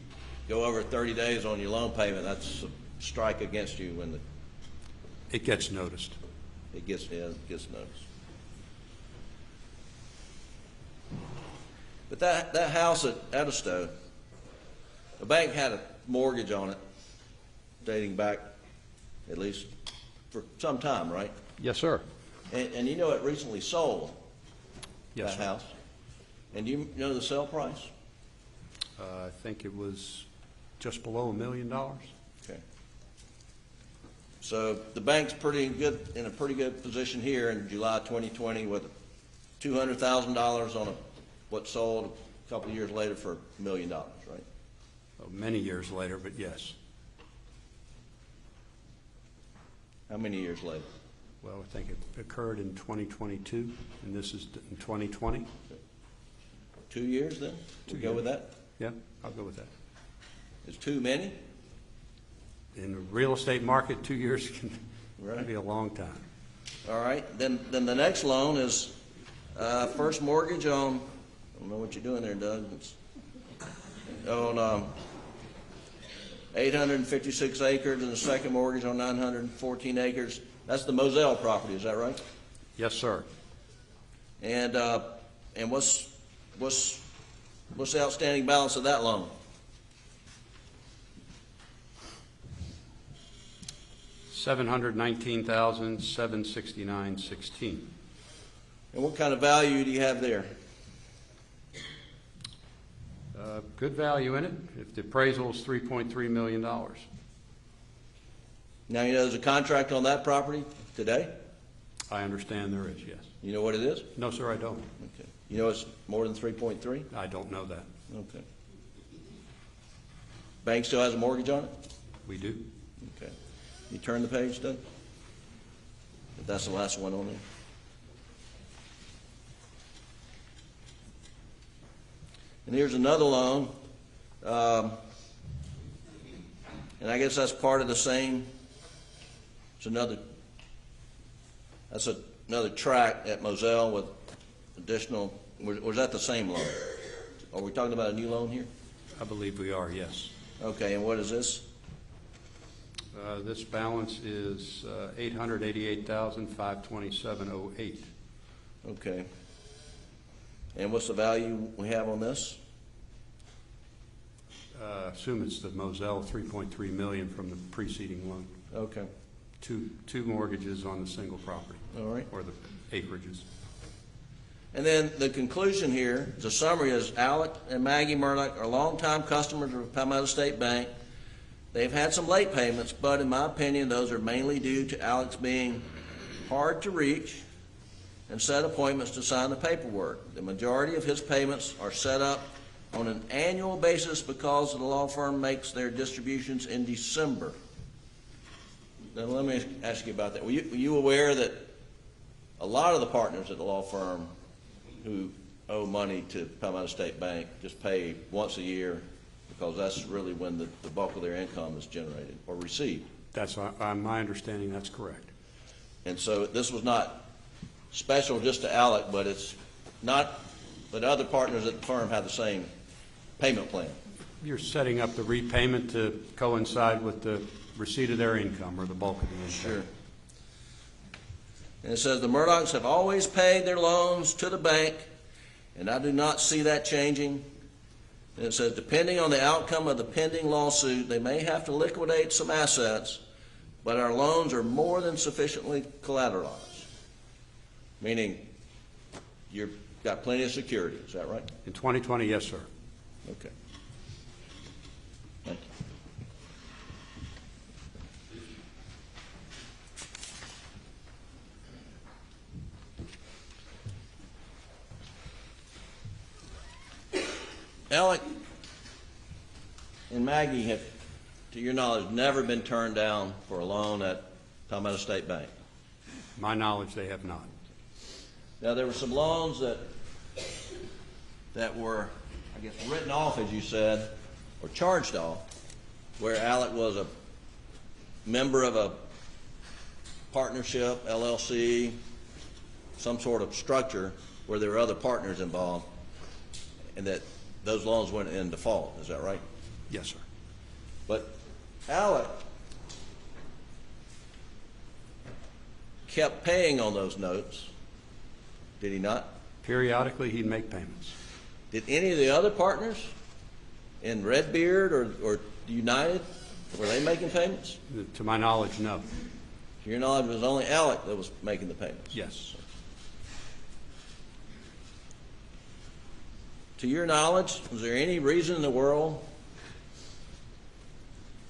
go over 30 days on your loan payment, that's a strike against you when It gets noticed. it gets noticed. But that house at Edisto, the bank had a mortgage on it dating back at least for some time, right? Yes, sir. And you know it recently sold, Yes, that sir. house. And do you know the sale price? I think it was just below $1 million. Okay. So the bank's in a pretty good position here in July 2020 with $200,000 on what sold a couple of years later for $1 million, right? Well, many years later, but yes. How many years later? Well, I think it occurred in 2022, and this is in 2020. 2 years then? Two We go years. with that? Yeah, I'll go with that. Is too many? In the real estate market, 2 years can Right. be a long time. All right. Then the next loan is first mortgage on, I don't know what you're doing there, Doug. It's on 856 acres and the second mortgage on 914 acres. That's the Moselle property, is that right? Yes, sir. And what's the outstanding balance of that loan? $719,769.16. And what kind of value do you have there? Good value in it. If the appraisal is $3.3 million. Now, you know there's a contract on that property today? I understand there is, yes. You know what it is? No, sir, I don't. Okay. You know it's more than 3.3? I don't know that. Okay. Bank still has a mortgage on it? We do. Okay. You turn the page, Doug? If that's the last one on there. And here's another loan. And I guess that's part of the same. That's another tract at Moselle with additional, was that the same loan? Are we talking about a new loan here? I believe we are, yes. Okay, and what is this? This balance is $888,527.08. Okay. And what's the value we have on this? Assume it's the Moselle $3.3 million from the preceding loan. Okay. Two mortgages on the single property. All right. Or the acreages. And then the conclusion here, the summary is Alex and Maggie Murdaugh are longtime customers of Palmetto State Bank. They've had some late payments, but in my opinion, those are mainly due to Alex being hard to reach and set appointments to sign the paperwork. The majority of his payments are set up on an annual basis because the law firm makes their distributions in December. Now, let me ask you about that. Were you aware that a lot of the partners at the law firm who owe money to Palmetto State Bank just pay once a year because that's really when the bulk of their income is generated or received? That's my understanding. That's correct. And so this was not special just to Alec, but it's not. But other partners at the firm have the same payment plan. You're setting up the repayment to coincide with the receipt of their income or the bulk of the income. Sure. And it says the Murdaughs have always paid their loans to the bank, and I do not see that changing. And it says depending on the outcome of the pending lawsuit, they may have to liquidate some assets, but our loans are more than sufficiently collateralized. Meaning you've got plenty of security. Is that right? In 2020, yes, sir. Okay. Thank you. Alec and Maggie have, to your knowledge, never been turned down for a loan at Palmetto State Bank. My knowledge, they have not. Now, there were some loans that were, I guess, written off, as you said, or charged off, where Alec was a member of a partnership, LLC, some sort of structure where there were other partners involved, and that those loans went in default. Is that right? Yes, sir. But Alec kept paying on those notes, did he not? Periodically, he'd make payments. Did any of the other partners in Redbeard or United, were they making payments? To my knowledge, no. To your knowledge, it was only Alec that was making the payments? Yes. To your knowledge, was there any reason in the world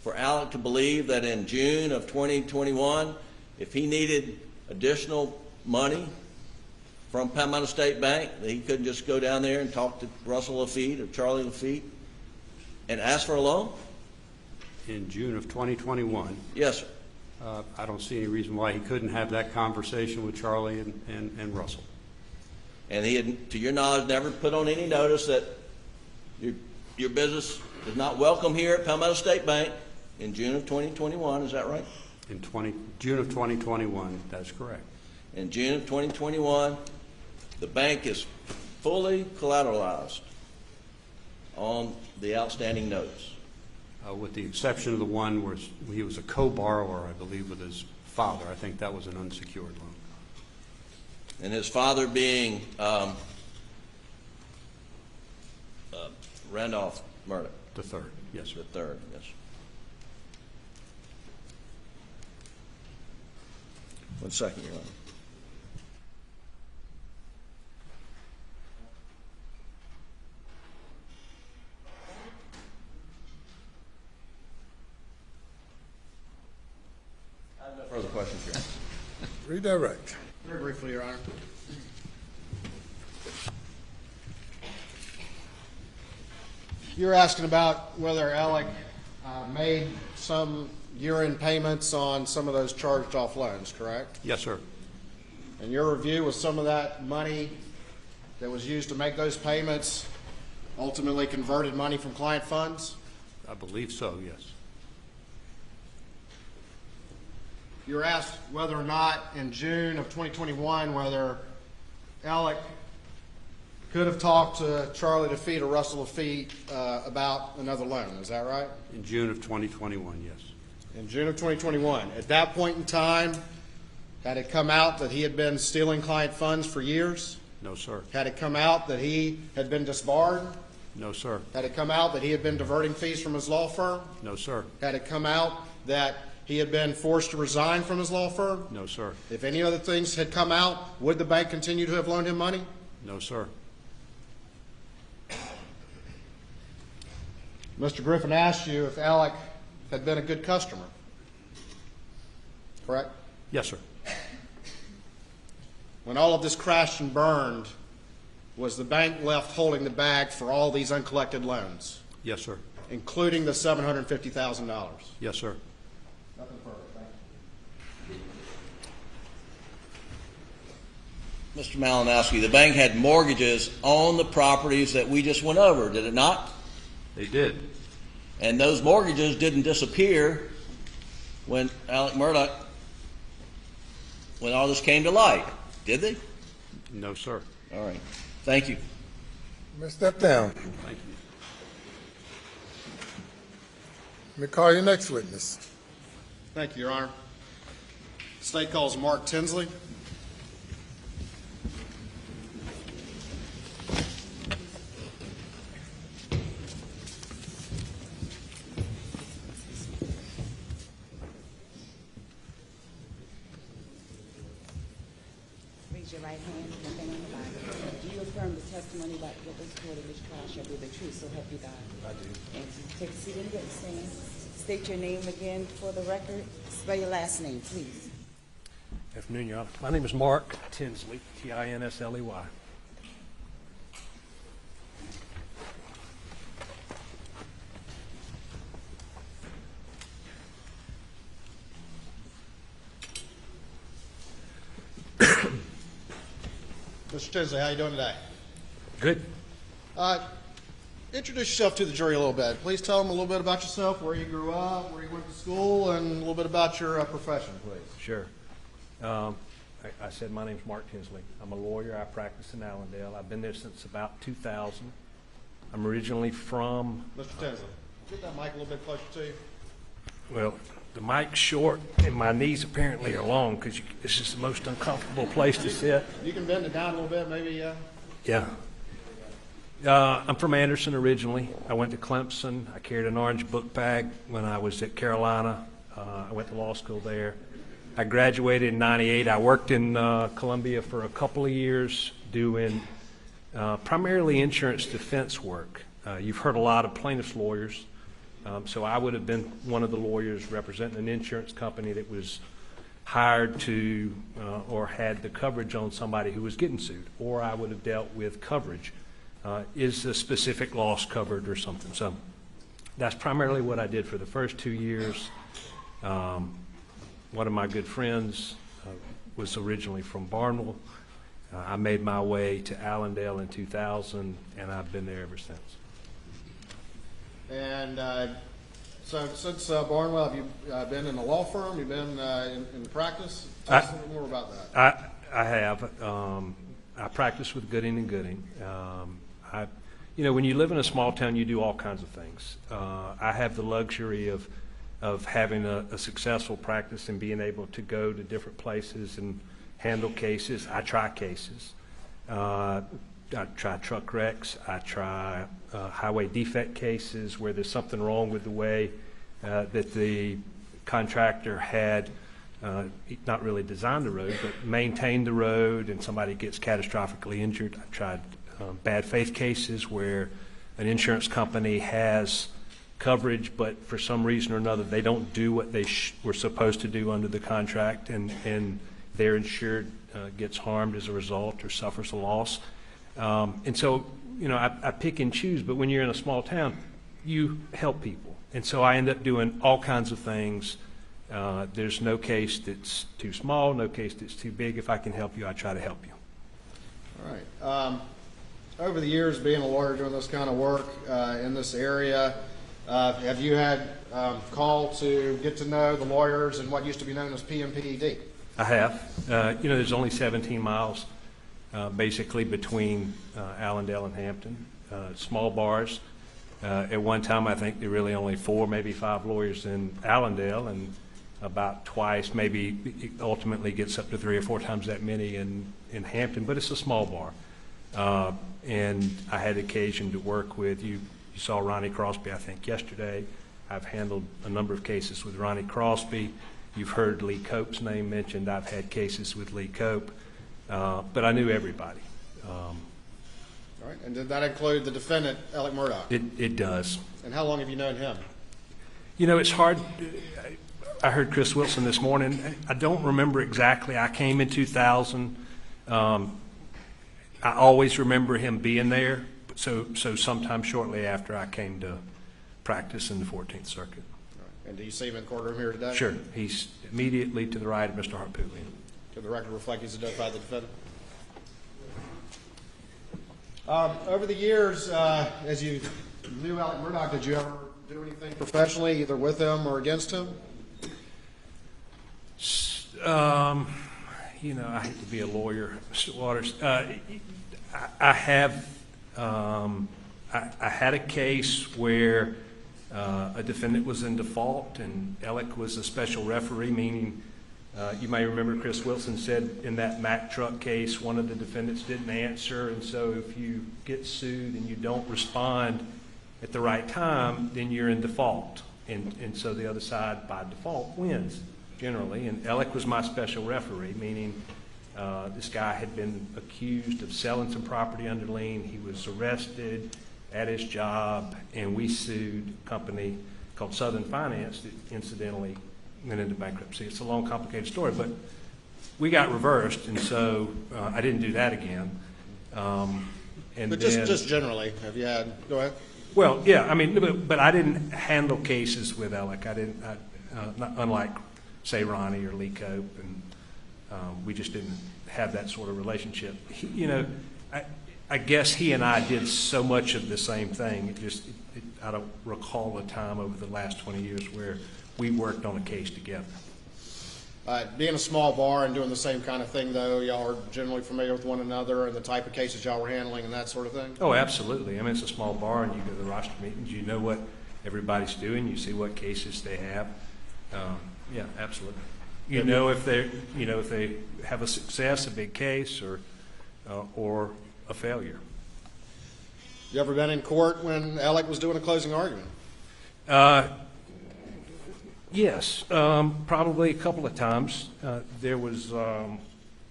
for Alec to believe that in June of 2021, if he needed additional money from Palmetto State Bank, that he couldn't just go down there and talk to Russell Lafitte or Charlie Lafitte and ask for a loan? In June of 2021, Yes, sir. I don't see any reason why he couldn't have that conversation with Charlie and Russell. And he had, to your knowledge, never put on any notice that your business is not welcome here at Palmetto State Bank in June of 2021, is that right? In June of 2021, that's correct. In June of 2021, the bank is fully collateralized on the outstanding notes. With the exception of the one where he was a co-borrower, I believe, with his father. I think that was an unsecured loan. And his father being Randolph Murdaugh. The third, yes, sir. The third, yes. One second, Your Honor. I have no further questions, Your Honor. Redirect. Very briefly, Your Honor. You're asking about whether Alec made some year-end payments on some of those charged-off loans, correct? Yes, sir. And your review was some of that money that was used to make those payments ultimately converted money from client funds? I believe so, yes. You were asked whether or not in June of 2021 whether Alec could have talked to Charlie Lafitte or Russell Lafitte about another loan. Is that right? In June of 2021, yes. In June of 2021. At that point in time, had it come out that he had been stealing client funds for years? No, sir. Had it come out that he had been disbarred? No, sir. Had it come out that he had been diverting fees from his law firm? No, sir. Had it come out that he had been forced to resign from his law firm? No, sir. If any other things had come out, would the bank continue to have loaned him money? No, sir. Mr. Griffin asked you if Alec had been a good customer. Correct? Yes, sir. When all of this crashed and burned, was the bank left holding the bag for all these uncollected loans, Yes, sir. including the $750,000? Yes, sir. Nothing further. Thank you. Mr. Malinowski, the bank had mortgages on the properties that we just went over, did it not? They did. And those mortgages didn't disappear when Alex Murdaugh, when all this came to light, did they? No, sir. All right. Thank you. You may step down. Thank you. Let me call your next witness. Thank you, Your Honor. The state calls Mark Tinsley. Raise your right hand, left hand on the Bible. Do you affirm the testimony about to give this court in this trial shall be the truth, so help you God? I do. Thank you. Take a seat and get stand. State your name again for the record. Spell your last name, please. Afternoon, Your Honor. My name is Mark Tinsley, Tinsley. Mr. Tinsley, how you doing today? Good. Introduce yourself to the jury a little bit. Please tell them a little bit about yourself, where you grew up, where you went to school, and a little bit about your profession, please. Sure. I said my name's Mark Tinsley. I'm a lawyer. I practice in Allendale. I've been there since about 2000. I'm originally from... Mr. Tinsley, get that mic a little bit closer to you. Well, the mic's short, and my knees apparently are long because this is the most uncomfortable place to sit. You can bend it down a little bit, maybe. Yeah. I'm from Anderson originally. I went to Clemson. I carried an orange book bag when I was at Carolina. I went to law school there. I graduated in '98. I worked in Columbia for a couple of years doing primarily insurance defense work. You've heard a lot of plaintiffs' lawyers. So I would have been one of the lawyers representing an insurance company that was hired to or had the coverage on somebody who was getting sued, or I would have dealt with coverage. Is a specific loss covered or something? So that's primarily what I did for the first 2 years. One of my good friends was originally from Barnwell. I made my way to Allendale in 2000, and I've been there ever since. And so since Barnwell, have you been in a law firm? You've been in practice? Tell us a little more about that. I have. I practice with Gooding & Gooding. When you live in a small town, you do all kinds of things. I have the luxury of having a successful practice and being able to go to different places and handle cases. I try cases. I try truck wrecks. I try highway defect cases where there's something wrong with the way that the contractor had not really designed the road, but maintained the road, and somebody gets catastrophically injured. I've tried bad faith cases where an insurance company has coverage, but for some reason or another they don't do what they were supposed to do under the contract, and their insured gets harmed as a result or suffers a loss. And so, I pick and choose, but when you're in a small town, you help people. And so I end up doing all kinds of things. There's no case that's too small, no case that's too big. If I can help you, I try to help you. All right. Over the years, being a lawyer doing this kind of work in this area, have you had call to get to know the lawyers and what used to be known as PMPED? I have. There's only 17 miles basically between Allendale and Hampton, small bars. At one time, I think there were really only 4, maybe 5 lawyers in Allendale, and about twice, maybe it ultimately gets up to 3 or 4 times that many in Hampton, but it's a small bar. And I had occasion to work with, you saw Ronnie Crosby, I think, yesterday. I've handled a number of cases with Ronnie Crosby. You've heard Lee Cope's name mentioned. I've had cases with Lee Cope, but I knew everybody. All right. And did that include the defendant, Alex Murdaugh? It does. And how long have you known him? It's hard. I heard Chris Wilson this morning. I don't remember exactly. I came in 2000. I always remember him being there, so sometime shortly after I came to practice in the 14th Circuit. And do you see him in the courtroom here today? Sure. He's immediately to the right of Mr. Harpootlian. Could the record reflect he's identified the defendant? Over the years, as you knew Alex Murdaugh, did you ever do anything professionally, either with him or against him? I hate to be a lawyer, Mr. Waters. I have. I had a case where a defendant was in default, and Alex was a special referee, meaning you may remember Chris Wilson said in that Mack truck case, one of the defendants didn't answer, and so if you get sued and you don't respond at the right time, then you're in default, and so the other side by default wins generally. And Alex was my special referee, meaning this guy had been accused of selling some property under lien. He was arrested at his job, and we sued a company called Southern Finance that incidentally went into bankruptcy. It's a long, complicated story, but we got reversed, and so I didn't do that again. But just generally, have you had? Go ahead. Well, yeah, but I didn't handle cases with Alex. I didn't, not unlike say Ronnie or Lee Cope, and we just didn't have that sort of relationship. I guess he and I did so much of the same thing. I don't recall a time over the last 20 years where we worked on a case together. Being a small bar and doing the same kind of thing, though, y'all are generally familiar with one another and the type of cases y'all were handling and that sort of thing? Oh, absolutely. I mean, it's a small bar, and you go to the roster meetings, you know what everybody's doing, you see what cases they have. Yeah, absolutely. You know if they have a success, a big case, or a failure. You ever been in court when Alec was doing a closing argument? Yes, probably a couple of times. There was,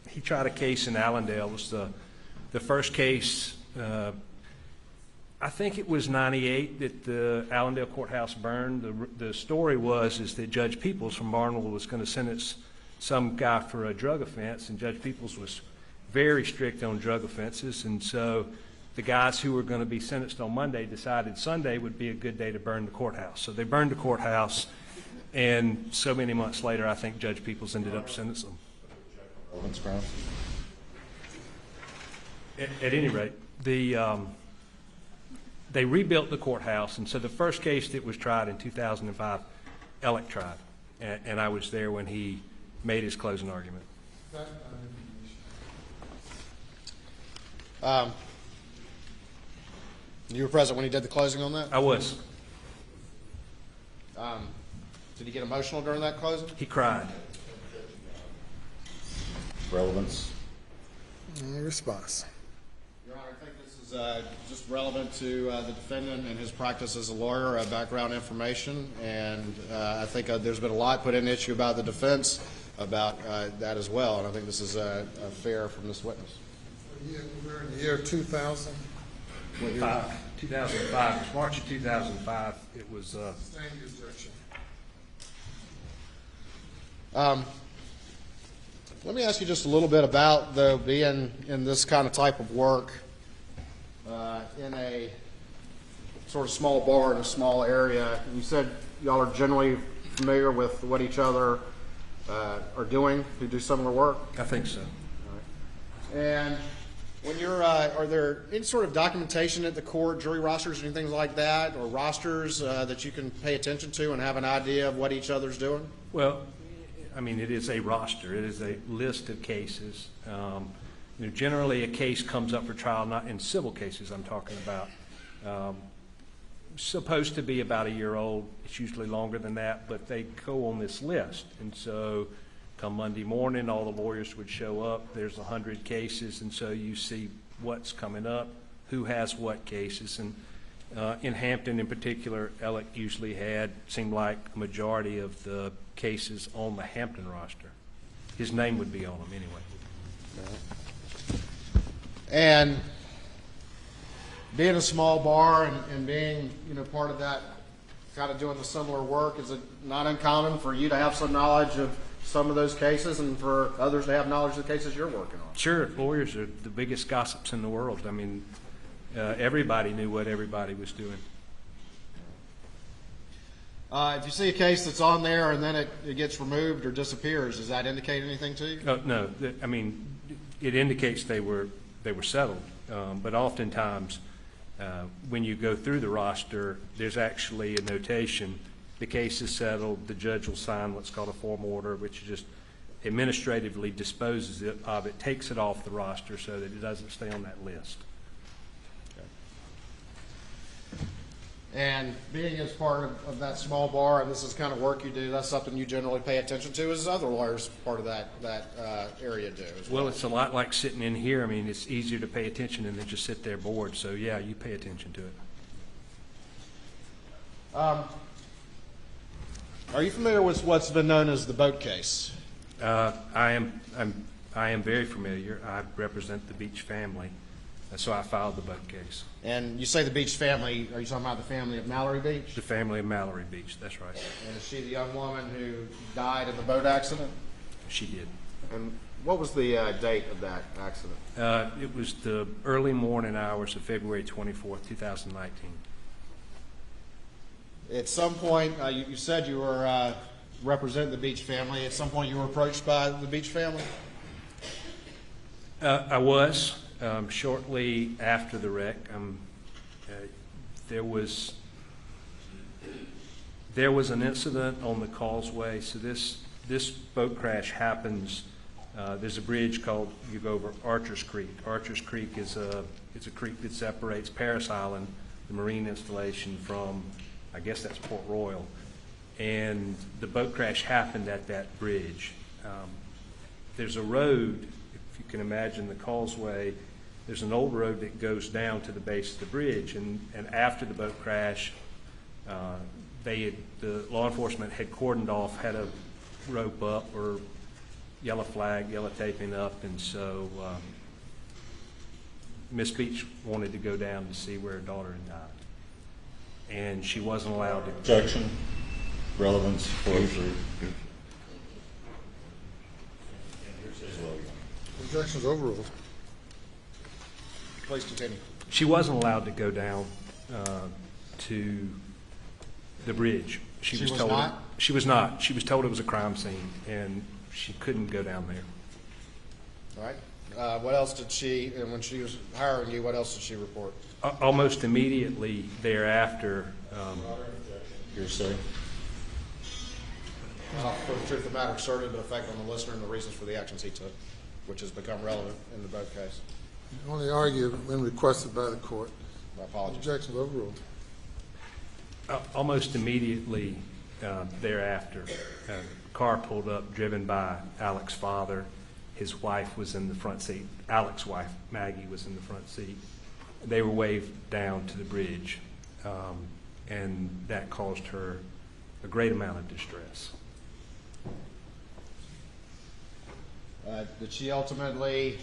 he tried a case in Allendale. It was the first case, I think it was 98 that the Allendale courthouse burned. The story is that Judge Peoples from Barnwell was going to sentence some guy for a drug offense, and Judge Peoples was very strict on drug offenses, and so the guys who were going to be sentenced on Monday decided Sunday would be a good day to burn the courthouse. So they burned the courthouse, and so many months later, I think Judge Peoples ended up sentencing them. Relevance grounds? At any rate, they rebuilt the courthouse, and so the first case that was tried in 2005, Alec tried, and I was there when he made his closing argument. You were present when he did the closing on that? I was. Did he get emotional during that closing? He cried. Relevance? Response. Your Honor, I think this is just relevant to the defendant and his practice as a lawyer, background information, and I think there's been a lot put in issue about the defense about that as well, and I think this is fair from this witness. We're in the year 2000. 2005. It's March of 2005. It was. Stand your objection. Let me ask you just a little bit about, though, being in this kind of type of work in a sort of small bar in a small area. You said y'all are generally familiar with what each other are doing who do similar work? I think so. All right. And when you're, are there any sort of documentation at the court, jury rosters, anything like that, or rosters that you can pay attention to and have an idea of what each other's doing? Well, I mean, it is a roster. It is a list of cases. Generally, a case comes up for trial, not in civil cases I'm talking about. Supposed to be about a year old. It's usually longer than that, but they go on this list. And so come Monday morning, all the lawyers would show up. There's 100 cases, and so you see what's coming up, who has what cases. And in Hampton in particular, Alec usually seemed like a majority of the cases on the Hampton roster. His name would be on them anyway. And being a small bar and being, part of that, kind of doing the similar work, is it not uncommon for you to have some knowledge of some of those cases and for others to have knowledge of the cases you're working on? Sure. Lawyers are the biggest gossips in the world. I mean, everybody knew what everybody was doing. If you see a case that's on there and then it gets removed or disappears, does that indicate anything to you? No. I mean, it indicates they were settled. But oftentimes, when you go through the roster, there's actually a notation. The case is settled. The judge will sign what's called a form order, which just administratively disposes of it, takes it off the roster so that it doesn't stay on that list. And being as part of that small bar, and this is kind of work you do, that's something you generally pay attention to, as other lawyers part of that area do as well. Well, it's a lot like sitting in here. I mean, it's easier to pay attention than to just sit there bored. So, yeah, you pay attention to it. Are you familiar with what's been known as the boat case? I am very familiar. I represent the Beach family, so I filed the boat case. And you say the Beach family, are you talking about the family of Mallory Beach? The family of Mallory Beach, that's right. And is she the young woman who died in the boat accident? She did. And what was the date of that accident? It was the early morning hours of February 24th, 2019. At some point, you said you were representing the Beach family. At some point, you were approached by the Beach family? I was. Shortly after the wreck, there was an incident on the causeway. So this boat crash happens, there's a bridge called, you go over Archer's Creek. Archer's Creek is it's a creek that separates Paris Island, the marine installation, from, I guess that's Port Royal. And the boat crash happened at that bridge. There's a road, if you can imagine the causeway, there's an old road that goes down to the base of the bridge. And after the boat crash, the law enforcement had cordoned off, had a rope up or yellow flag, yellow taping up, and so Miss Beach wanted to go down to see where her daughter had died. And she wasn't allowed to. Objection, relevance, 403. Objection's overruled. Please continue. She wasn't allowed to go down to the bridge. She was told not? She was not. She was told it was a crime scene, and she couldn't go down there. All right. What else did she, and when she was hiring you, what else did she report? Almost immediately thereafter, Hearsay. For the truth of the matter, asserted the effect on the listener and the reasons for the actions he took, which has become relevant in the boat case. Only argued when requested by the court. My apologies. Objection's overruled. almost immediately thereafter, a car pulled up driven by Alex's father. His wife was in the front seat. Alex's wife, Maggie, was in the front seat. They were waved down to the bridge, and that caused her a great amount of distress. Did she ultimately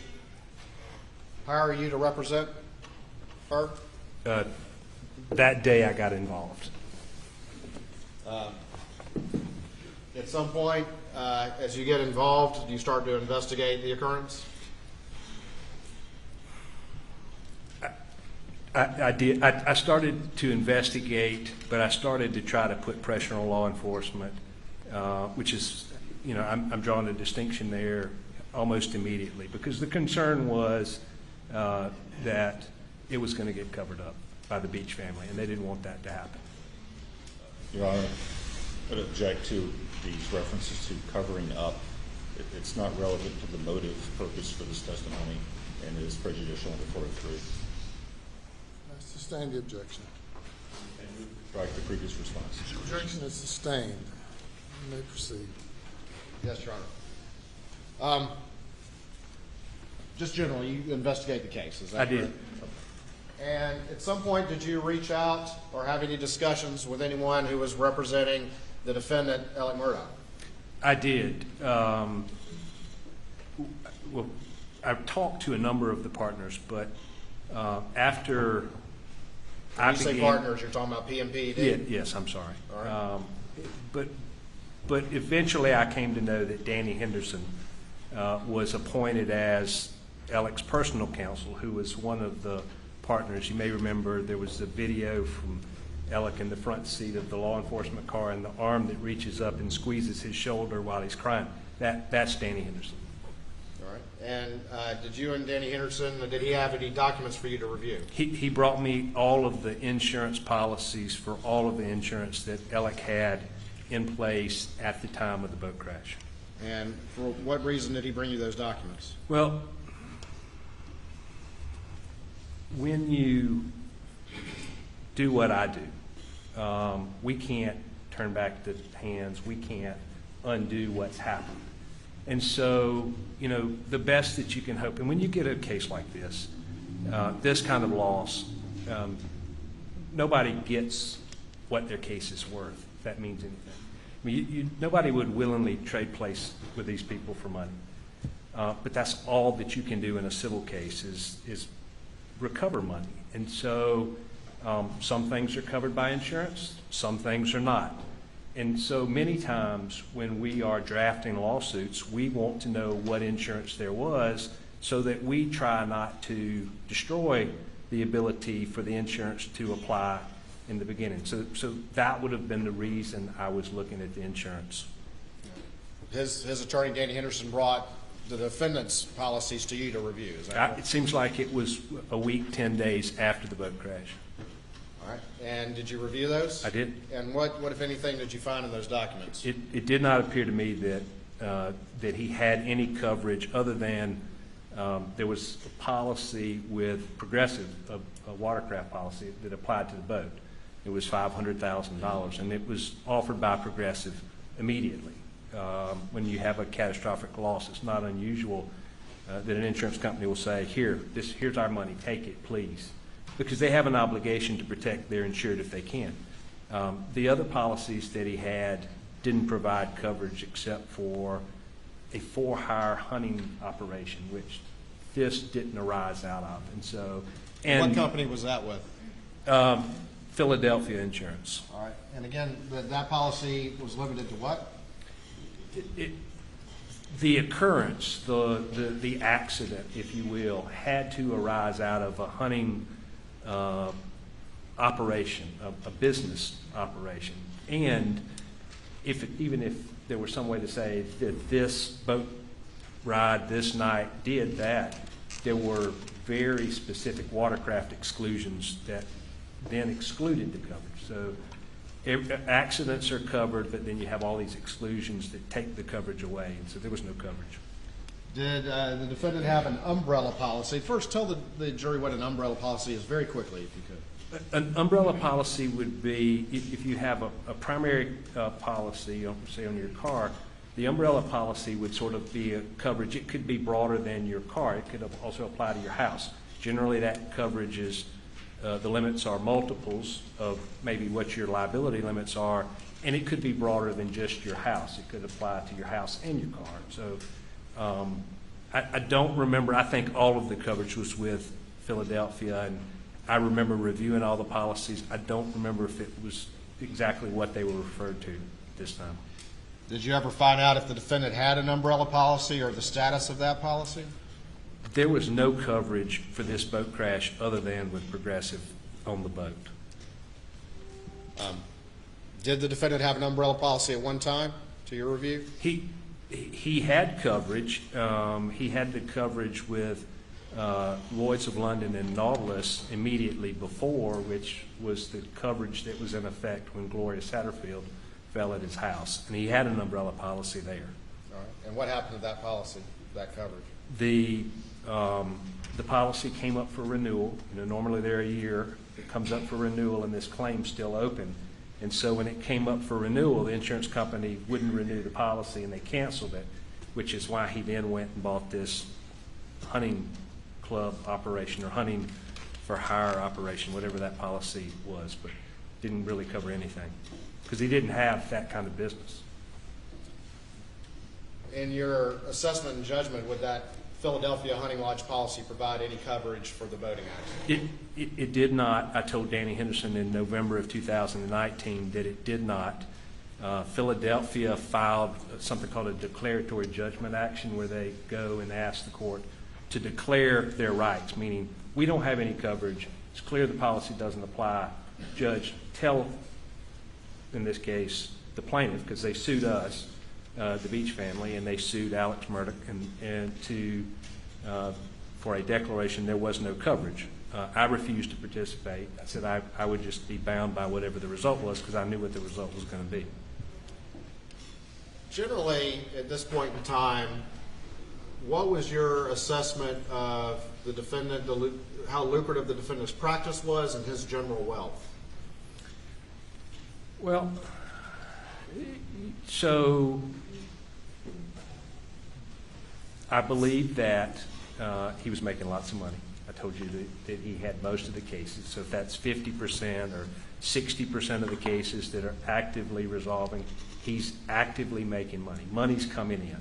hire you to represent her? That day I got involved. At some point, as you get involved, do you start to investigate the occurrence? I did. I started to investigate, but I started to try to put pressure on law enforcement, which is, you know, I'm drawing a distinction there almost immediately, because the concern was that it was going to get covered up by the Beach family, and they didn't want that to happen. Your Honor, I would object to these references to covering up. It's not relevant to the motive purpose for this testimony, and it is prejudicial under 403. I sustain the objection. Strike the previous response. Objection is sustained. You may proceed. Yes, Your Honor. Just generally, you investigate the case, is that I did. correct? And at some point, did you reach out or have any discussions with anyone who was representing the defendant, Alex Murdaugh? I did. Well, I've talked to a number of the partners, but after I When you say partners, you're talking about PMP? Yeah, yes, I'm sorry. All right. But eventually I came to know that Danny Henderson was appointed as Alex's personal counsel, who was one of the partners. You may remember there was a video from Alec in the front seat of the law enforcement car, and the arm that reaches up and squeezes his shoulder while he's crying. That's Danny Henderson. All right. And did you and Danny Henderson, did he have any documents for you to review? He brought me all of the insurance policies for all of the insurance that Alec had in place at the time of the boat crash. And for what reason did he bring you those documents? Well, when you do what I do, we can't turn back the hands. We can't undo what's happened. And so, you know, the best that you can hope, and when you get a case like this, this kind of loss, nobody gets what their case is worth, if that means anything. I mean, nobody would willingly trade place with these people for money. But that's all that you can do in a civil case is recover money. And so some things are covered by insurance, some things are not. And so many times when we are drafting lawsuits, we want to know what insurance there was so that we try not to destroy the ability for the insurance to apply in the beginning. So that would have been the reason I was looking at the insurance. His attorney, Danny Henderson, brought the defendant's policies to you to review, is that correct? It seems like it was a week, 10 days after the boat crash. All right. And did you review those? I did. And what if anything, did you find in those documents? It did not appear to me that he had any coverage other than there was a policy with Progressive, a watercraft policy that applied to the boat. It was $500,000, and it was offered by Progressive immediately. When you have a catastrophic loss, it's not unusual that an insurance company will say, here's our money, take it, please, because they have an obligation to protect their insured if they can. The other policies that he had didn't provide coverage except for a for-hire hunting operation, which this didn't arise out of. And what company was that with? Philadelphia Insurance. All right. And again, that policy was limited to what? The occurrence, the accident, if you will, had to arise out of a hunting operation, a business operation. And even if there were some way to say that this boat ride this night did that, there were very specific watercraft exclusions that then excluded the coverage. So accidents are covered, but then you have all these exclusions that take the coverage away, and so there was no coverage. Did the defendant have an umbrella policy? First, tell the jury what an umbrella policy is very quickly, if you could. An umbrella policy would be if you have a primary policy, say on your car, the umbrella policy would sort of be a coverage. It could be broader than your car. It could also apply to your house. Generally, that coverage is the limits are multiples of maybe what your liability limits are, and it could be broader than just your house. It could apply to your house and your car. So I don't remember. I think all of the coverage was with Philadelphia, and I remember reviewing all the policies. I don't remember if it was exactly what they were referred to this time. Did you ever find out if the defendant had an umbrella policy or the status of that policy? There was no coverage for this boat crash other than with Progressive on the boat. Did the defendant have an umbrella policy at one time, to your review? He had coverage. He had the coverage with Lloyd's of London and NowThis immediately before, which was the coverage that was in effect when Gloria Satterfield fell at his house. And he had an umbrella policy there. All right. And what happened to that policy, that coverage? The policy came up for renewal. Normally they're a year. It comes up for renewal, and this claim's still open. And so when it came up for renewal, the insurance company wouldn't renew the policy, and they canceled it, which is why he then went and bought this hunting club operation or hunting for hire operation, whatever that policy was, but didn't really cover anything because he didn't have that kind of business. In your assessment and judgment, would that Philadelphia Hunting Lodge policy provide any coverage for the boating accident? It did not. I told Danny Henderson in November of 2019 that it did not. Philadelphia filed something called a declaratory judgment action where they go and ask the court to declare their rights, meaning we don't have any coverage. It's clear the policy doesn't apply. Judge, tell, in this case, the plaintiff, because they sued us, the Beach family, and they sued Alex Murdaugh for a declaration there was no coverage. I refused to participate. I said I would just be bound by whatever the result was because I knew what the result was going to be. Generally, at this point in time, what was your assessment of the defendant, how lucrative the defendant's practice was and his general wealth? Well, so I believe that he was making lots of money. I told you that he had most of the cases. So if that's 50% or 60% of the cases that are actively resolving, he's actively making money. Money's coming in.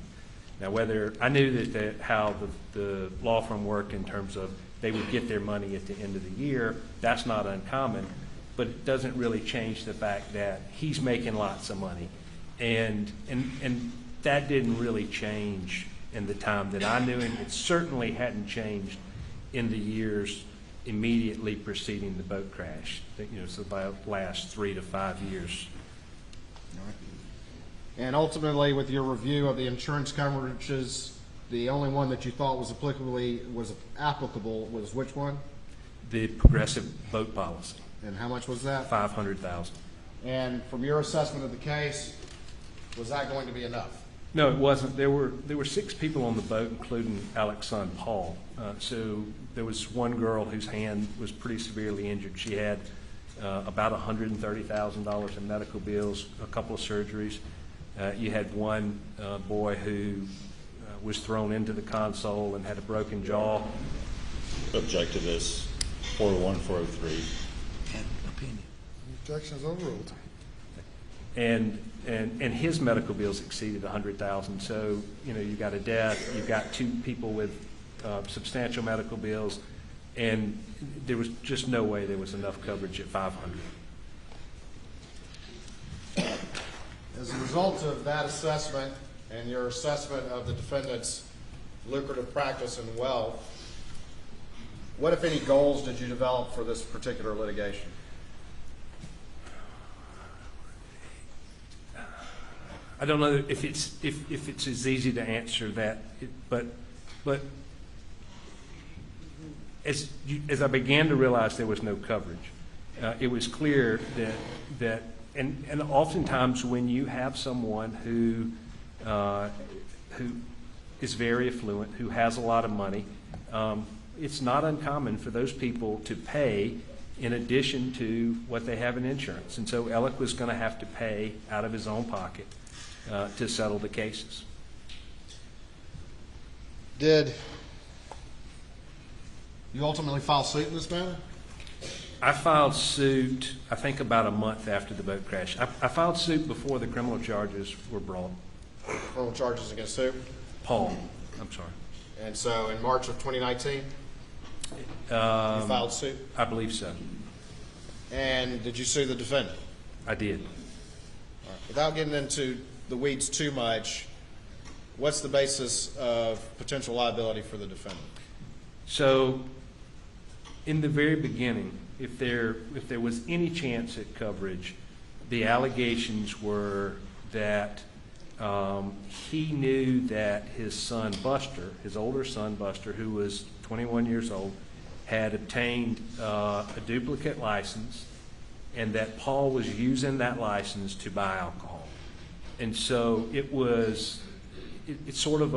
Now, whether I knew that how the law firm worked in terms of they would get their money at the end of the year, that's not uncommon, but it doesn't really change the fact that he's making lots of money. And that didn't really change in the time that I knew him. It certainly hadn't changed in the years immediately preceding the boat crash. So by the last 3 to 5 years. And ultimately, with your review of the insurance coverages, the only one that you thought was applicable was which one? The Progressive boat policy. And how much was that? $500,000. And from your assessment of the case, was that going to be enough? No, it wasn't. There were 6 people on the boat, including Alex's son, Paul. So there was one girl whose hand was pretty severely injured. She had about $130,000 in medical bills, a couple of surgeries. You had one boy who was thrown into the console and had a broken jaw. Object to this, 401, 403. Objections overruled. And his medical bills exceeded $100,000. So, you know, you got a death, you've got 2 people with substantial medical bills, and there was just no way there was enough coverage at $500,000. As a result of that assessment and your assessment of the defendant's lucrative practice and wealth, what, if any, goals did you develop for this particular litigation? I don't know if it's as easy to answer that, but as I began to realize there was no coverage, it was clear that and oftentimes when you have someone who is very affluent, who has a lot of money, it's not uncommon for those people to pay in addition to what they have in insurance. And so Alec was going to have to pay out of his own pocket to settle the cases. Did you ultimately file suit in this matter? I filed suit, I think, about a month after the boat crash. I filed suit before the criminal charges were brought. Criminal charges against who? Paul, I'm sorry. And so in March of 2019, you filed suit? I believe so. And did you sue the defendant? I did. All right. Without getting into the weeds too much, what's the basis of potential liability for the defendant? So in the very beginning, if there was any chance at coverage, the allegations were that he knew that his son Buster, his older son Buster, who was 21 years old, had obtained a duplicate license, and that Paul was using that license to buy alcohol. And so it's sort of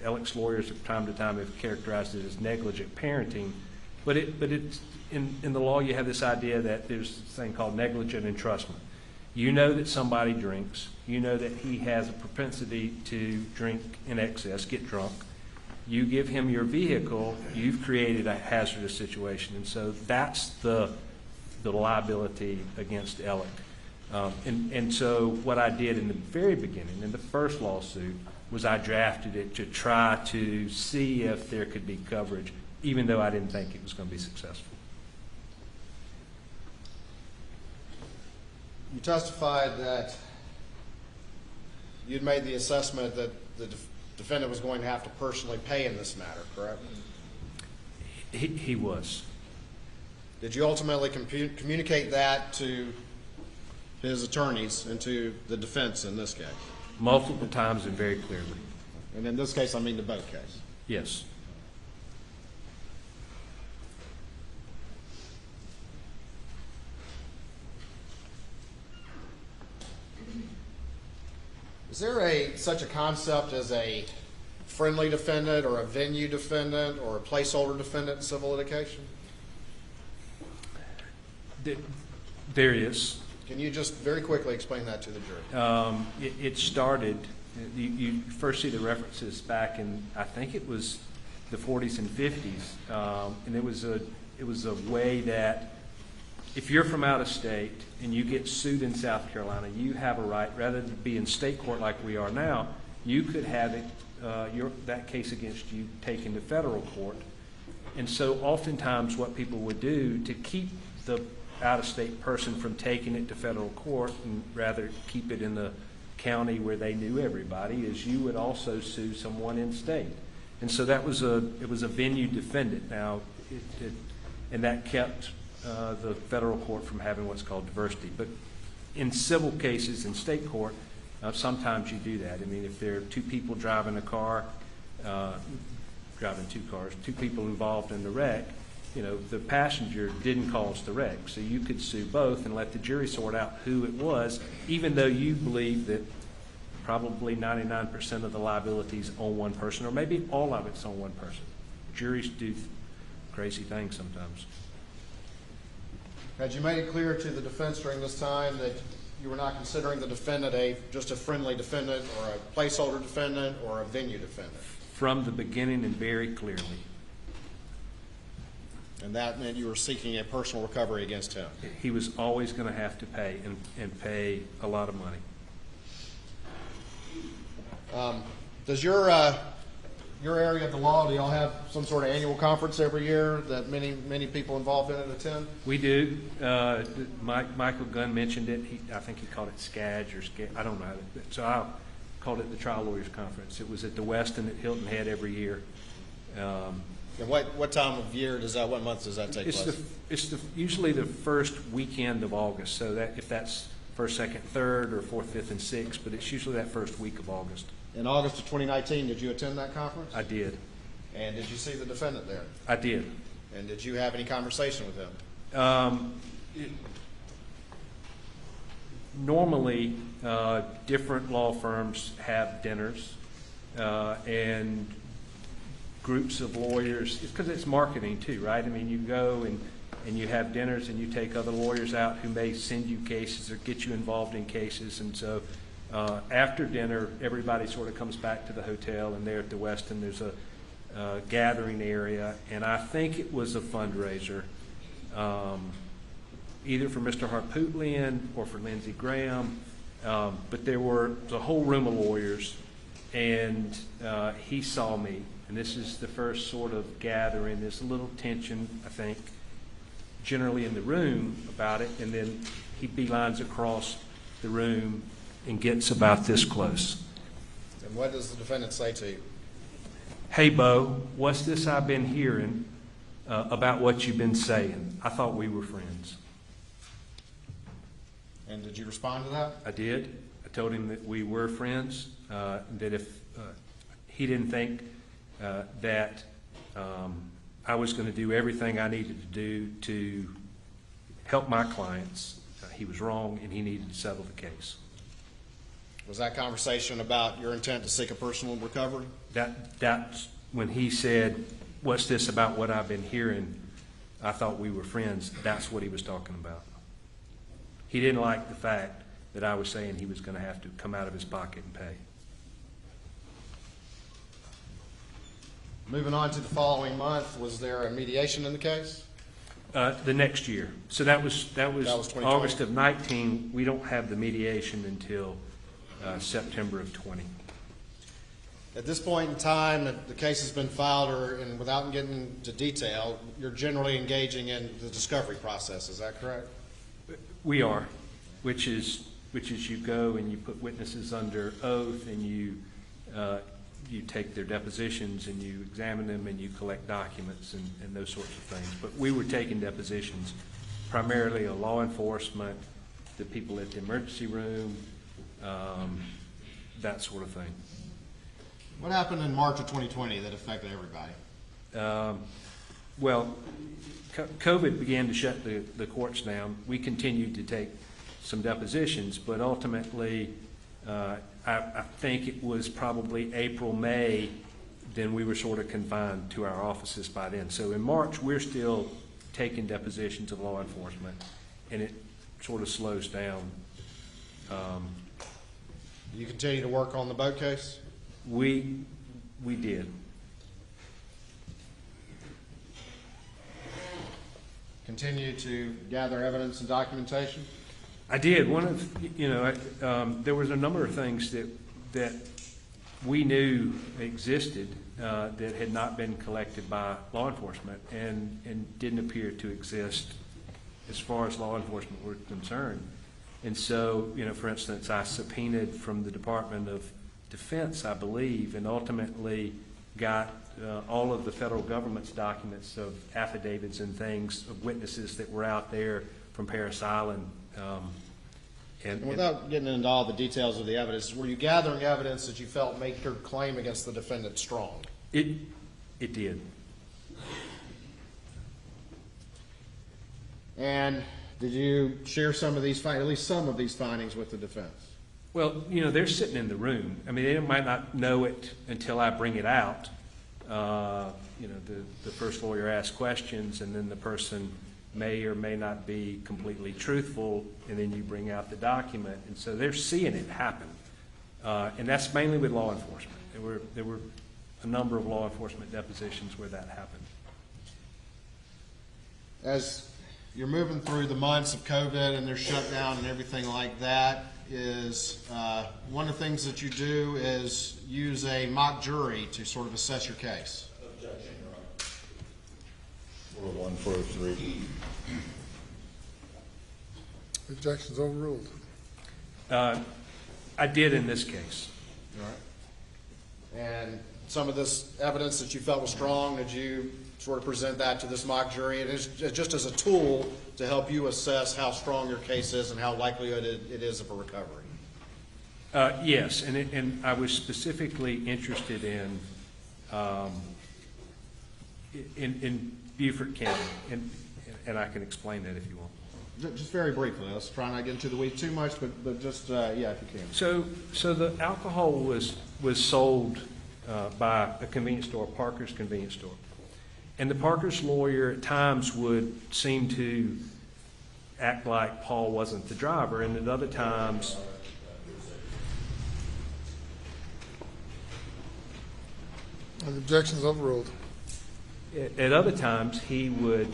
Alec's lawyers from time to time have characterized it as negligent parenting, but it's in the law you have this idea that there's this thing called negligent entrustment. You know that somebody drinks. You know that he has a propensity to drink in excess, get drunk. You give him your vehicle, you've created a hazardous situation. And so that's the liability against Alec. And so what I did in the very beginning, in the first lawsuit, was I drafted it to try to see if there could be coverage, even though I didn't think it was going to be successful. You testified that you'd made the assessment that the defendant was going to have to personally pay in this matter, correct? He was. Did you ultimately communicate that to his attorneys and to the defense in this case? Multiple times and very clearly. And in this case, I mean the boat case. Yes. Is there such a concept as a friendly defendant or a venue defendant or a placeholder defendant in civil litigation? There is. Can you just very quickly explain that to the jury? It started, you first see the references back in, I think it was the 40s and 50s, and it was a way that if you're from out of state and you get sued in South Carolina, you have a right, rather than be in state court like we are now, you could have it, that case against you taken to federal court. And so oftentimes what people would do to keep the out-of-state person from taking it to federal court and rather keep it in the county where they knew everybody is you would also sue someone in state. And so it was a venue defendant now, and that kept the federal court from having what's called diversity. But in civil cases in state court, sometimes you do that. I mean, if there are 2 people driving a car, driving 2 cars, 2 people involved in the wreck, the passenger didn't cause the wreck. So you could sue both and let the jury sort out who it was, even though you believe that probably 99% of the liability is on one person, or maybe all of it's on one person. Juries do crazy things sometimes. Had you made it clear to the defense during this time that you were not considering the defendant just a friendly defendant or a placeholder defendant or a venue defendant? From the beginning and very clearly. And that meant you were seeking a personal recovery against him? He was always going to have to pay, and pay a lot of money. Does your area of the law, do y'all have some sort of annual conference every year that many people involved in it attend? We do. Michael Gunn mentioned it. I think he called it SCAG or SCAG. I don't know. So I called it the Trial Lawyers Conference. It was at the Westin at Hilton Head every year. And what time of year what month does that take place? It's usually the first weekend of August. So that if that's first, second, third, or fourth, fifth, and sixth, but it's usually that first week of August. In August of 2019, did you attend that conference? I did. And did you see the defendant there? I did. And did you have any conversation with him? Normally, different law firms have dinners and groups of lawyers, because it's marketing too, right? I mean, you go and you have dinners and you take other lawyers out who may send you cases or get you involved in cases. And so after dinner, everybody sort of comes back to the hotel, and there at the Westin there's a gathering area, and I think it was a fundraiser, either for Mr. Harpootlian or for Lindsey Graham, but there was a whole room of lawyers, and he saw me, and this is the first sort of gathering. There's a little tension, I think, generally in the room about it, and then he beelines across the room and gets about this close. And what does the defendant say to you? Hey, Bo, what's this I've been hearing about what you've been saying? I thought we were friends. And did you respond to that? I did. I told him that we were friends, that if he didn't think that I was going to do everything I needed to do to help my clients, he was wrong, and he needed to settle the case. Was that conversation about your intent to seek a personal recovery? That's when he said, what's this about what I've been hearing? I thought we were friends. That's what he was talking about. He didn't like the fact that I was saying he was going to have to come out of his pocket and pay. Moving on to the following month, was there a mediation in the case? The next year. So that was 2020. August of 19. We don't have the mediation until September of 20. At this point in time, the case has been filed, and without getting into detail, you're generally engaging in the discovery process. Is that correct? We are, which is you go and you put witnesses under oath, and you take their depositions, and you examine them, and you collect documents and those sorts of things. But we were taking depositions, primarily of law enforcement, the people at the emergency room, that sort of thing. What happened in March of 2020 that affected everybody? Well, COVID began to shut the courts down. We continued to take some depositions, but ultimately, I think it was probably April, May, then we were sort of confined to our offices by then. So in March, we're still taking depositions of law enforcement, and it sort of slows down. Do you continue to work on the boat case? We did. Continue to gather evidence and documentation? I did. One of, there was a number of things that we knew existed that had not been collected by law enforcement and didn't appear to exist as far as law enforcement were concerned. And so, for instance, I subpoenaed from the Department of Defense, I believe, and ultimately got all of the federal government's documents of affidavits and things of witnesses that were out there from Parris Island. And without getting into all the details of the evidence, were you gathering evidence that you felt made your claim against the defendant strong? It did. And did you share some of these, at least some of these findings with the defense? Well, you know, they're sitting in the room. I mean, they might not know it until I bring it out. You know, the first lawyer asks questions, and then the person may or may not be completely truthful, and then you bring out the document. And so they're seeing it happen. And that's mainly with law enforcement. There were a number of law enforcement depositions where that happened. As you're moving through the months of COVID and their shutdown and everything like that, is one of the things that you do is use a mock jury to sort of assess your case. Objection, Your Honor. 401, 403. Objections overruled. I did in this case. All right. And some of this evidence that you felt was strong, did you sort of present that to this mock jury? It is just as a tool to help you assess how strong your case is and how likely it is of a recovery. Yes, and I was specifically interested in Beaufort County, and I can explain that if you want. Just very briefly. Let's try not to get into the weeds too much, but just yeah, if you can. So the alcohol was sold by a convenience store, Parker's convenience store, and the Parker's lawyer at times would seem to act like Paul wasn't the driver, and at other times. The objection is overruled. At other times, he would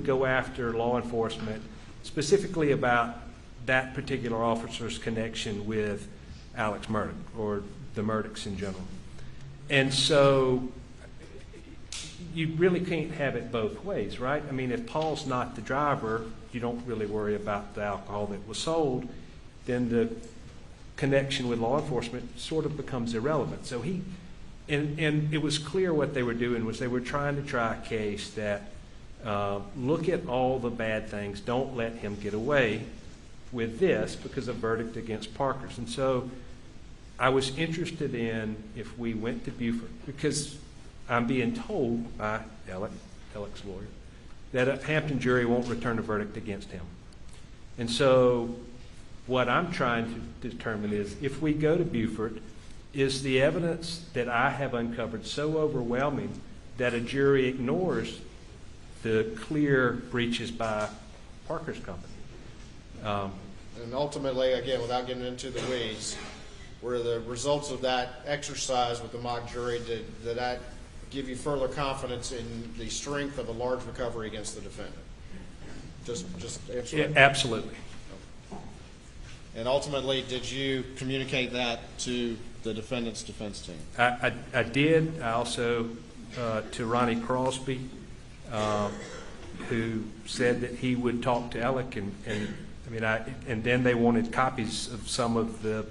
go after law enforcement, specifically about that particular officer's connection with Alex Murdaugh, or the Murdaughs in general. And so you really can't have it both ways, right? I mean, if Paul's not the driver, you don't really worry about the alcohol that was sold, then the connection with law enforcement sort of becomes irrelevant. So and it was clear what they were doing was they were trying to try a case that look at all the bad things, don't let him get away with this because of verdict against Parker's. And so I was interested in if we went to Beaufort, because I'm being told by Alex's lawyer, that a Hampton jury won't return a verdict against him. And so what I'm trying to determine is if we go to Beaufort, is the evidence that I have uncovered so overwhelming that a jury ignores the clear breaches by Parker's company? And ultimately, again, without getting into the weeds, were the results of that exercise with the mock jury, did that give you further confidence in the strength of a large recovery against the defendant? Just answer that. Yeah, absolutely. And ultimately, did you communicate that to the defendant's defense team? I did. I also, to Ronnie Crosby, who said that he would talk to Alec, and then they wanted copies of some of the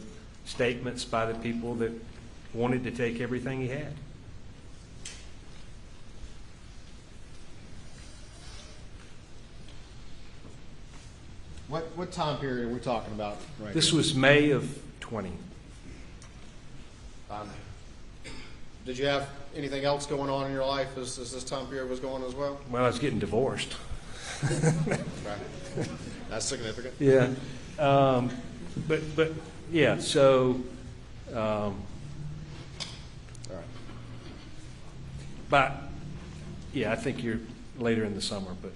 statements by the people that wanted to take everything he had. What time period are we talking about right This here? was May of 20. Did you have anything else going on in your life as this time period was going as well? Well, I was getting divorced. Right. That's significant. Yeah. But yeah, so, All right. but, yeah, I think you're later in the summer, but.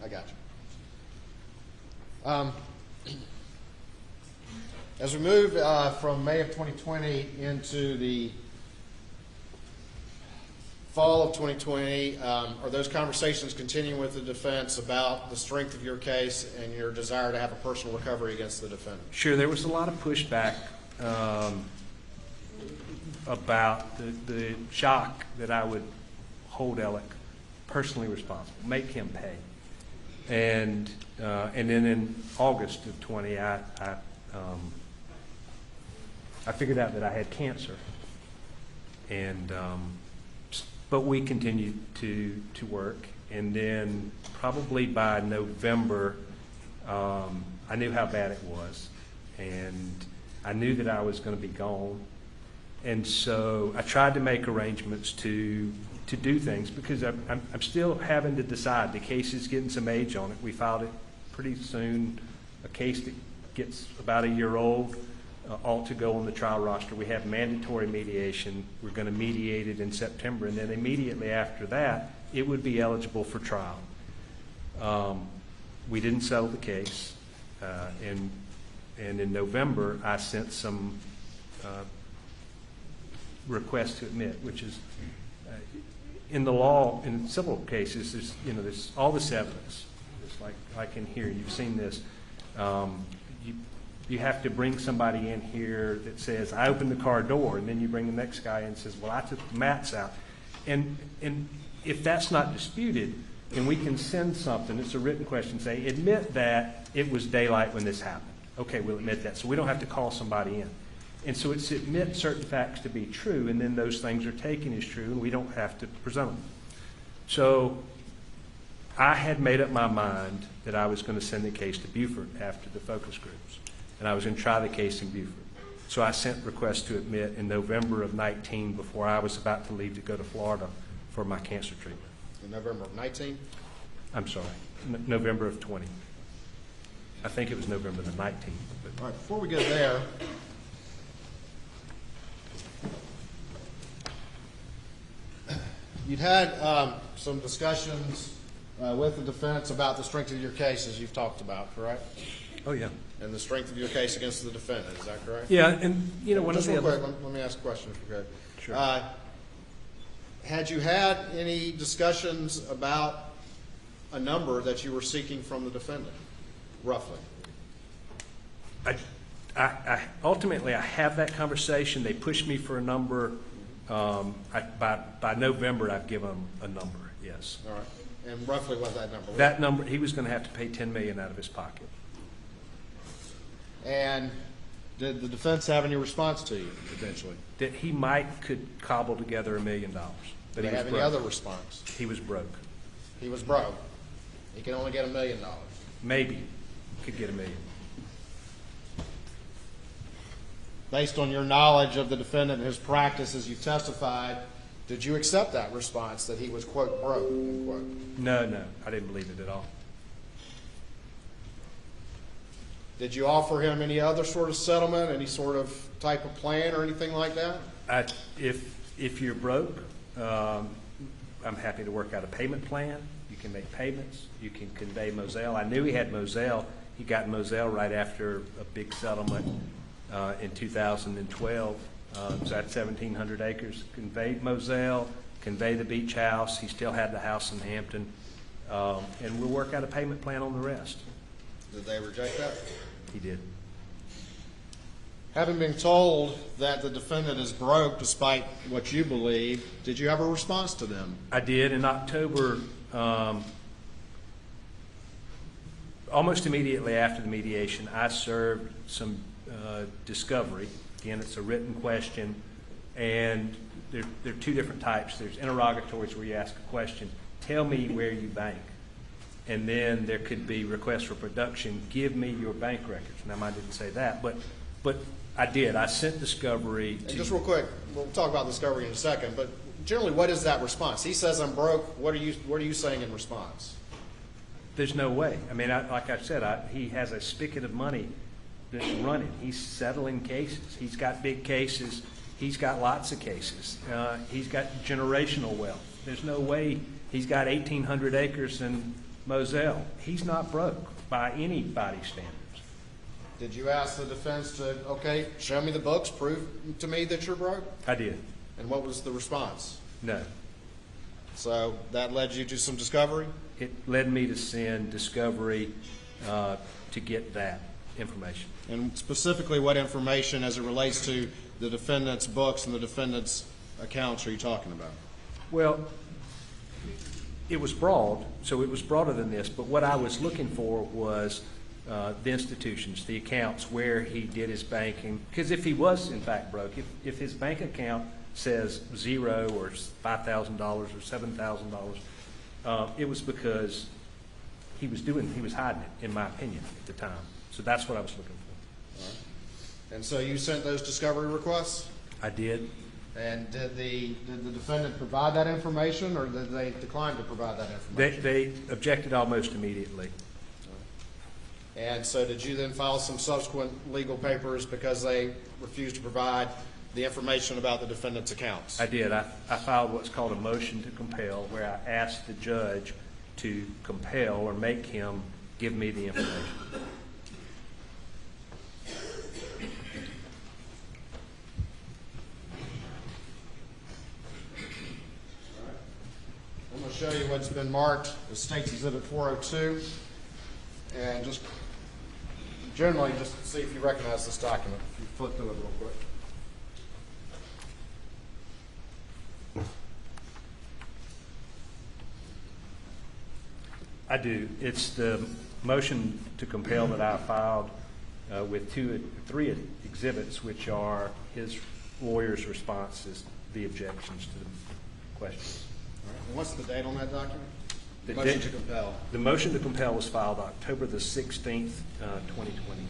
I got you. As we move from May of 2020 into the fall of 2020, are those conversations continuing with the defense about the strength of your case and your desire to have a personal recovery against the defendant? Sure, there was a lot of pushback about the shock that I would hold Alec personally responsible, make him pay. And then in August of 20, I figured out that I had cancer, and but we continued to work. And then probably by November, I knew how bad it was, and I knew that I was going to be gone. And so I tried to make arrangements to do things because I'm still having to decide. The case is getting some age on it. We filed it pretty soon. A case that gets about a year old ought to go on the trial roster. We have mandatory mediation. We're going to mediate it in September, and then immediately after that, it would be eligible for trial. We didn't settle the case, and in November, I sent some requests to admit, which is in the law, in civil cases, there's all this evidence. It's like in here, you've seen this. You have to bring somebody in here that says, I opened the car door, and then you bring the next guy in and says, well, I took the mats out. And if that's not disputed, then we can send something, it's a written question, say, admit that it was daylight when this happened. Okay, we'll admit that. So we don't have to call somebody in. And so it's admit certain facts to be true, and then those things are taken as true, and we don't have to present them. So I had made up my mind that I was going to send the case to Beaufort after the focus groups, and I was going to try the case in Beaufort. So I sent requests to admit in November of 19 before I was about to leave to go to Florida for my cancer treatment. In November of 19? I'm sorry, November of 20. I think it was November the 19th. But. All right, before we get there, you'd had some discussions with the defense about the strength of your case, as you've talked about, correct? Oh, yeah. And the strength of your case against the defendant, is that correct? Yeah, and one just of the real other... quick, let me ask a question if you could. Sure. Had you had any discussions about a number that you were seeking from the defendant, roughly? Ultimately, I have that conversation. They pushed me for a number. By November, I've given them a number, yes. All right. And roughly what that number was? That number, he was going to have to pay $10 million out of his pocket. And did the defense have any response to you eventually? That he could cobble together $1 million. Did he have any other response? He was broke. He was broke. He can only get $1 million. Maybe could get $1 million. Based on your knowledge of the defendant and his practice as you testified, did you accept that response that he was, quote, broke, unquote? No, I didn't believe it at all. Did you offer him any other sort of settlement, any sort of type of plan or anything like that? If you're broke, I'm happy to work out a payment plan. You can make payments. You can convey Moselle. I knew he had Moselle. He got Moselle right after a big settlement in 2012. So that's 1,700 acres. Conveyed Moselle, convey the beach house. He still had the house in Hampton. And we'll work out a payment plan on the rest. Did they reject that? He did. Having been told that the defendant is broke despite what you believe, did you have a response to them? I did. In October, almost immediately after the mediation, I served some discovery. Again, it's a written question, and there are two different types. There's interrogatories where you ask a question, tell me where you bank. And then there could be requests for production, give me your bank records. Now, I didn't say that, but I did. I sent discovery to... And just real quick, we'll talk about discovery in a second, but generally, what is that response? He says, I'm broke. What are you saying in response? There's no way. I mean, like I said, he has a spigot of money that's running. He's settling cases. He's got big cases. He's got lots of cases. He's got generational wealth. There's no way he's got 1,800 acres in Moselle. He's not broke by anybody's standards. Did you ask the defense to, okay, show me the books, prove to me that you're broke? I did. And what was the response? No. So that led you to some discovery? It led me to send discovery to get that information. And specifically, what information as it relates to the defendant's books and the defendant's accounts are you talking about? Well, it was broad, so it was broader than this, but what I was looking for was the institutions, the accounts, where he did his banking. Because if he was, in fact, broke, if his bank account says $0 or $5,000 or $7,000, it was because he was hiding it, in my opinion, at the time. So that's what I was looking for. All right. And so you sent those discovery requests? I did. And did the defendant provide that information, or did they decline to provide that information? They objected almost immediately. And so did you then file some subsequent legal papers because they refused to provide the information about the defendant's accounts? I did. I filed what's called a motion to compel, where I asked the judge to compel or make him give me the information. I'm going to show you what's been marked as State's Exhibit 402, and just generally just see if you recognize this document. If you flip through it real quick. I do. It's the motion to compel that I filed with three exhibits, which are his lawyer's responses, the objections to the questions. All right. And what's the date on that document? The motion to compel. The motion to compel was filed October the 16th, 2020.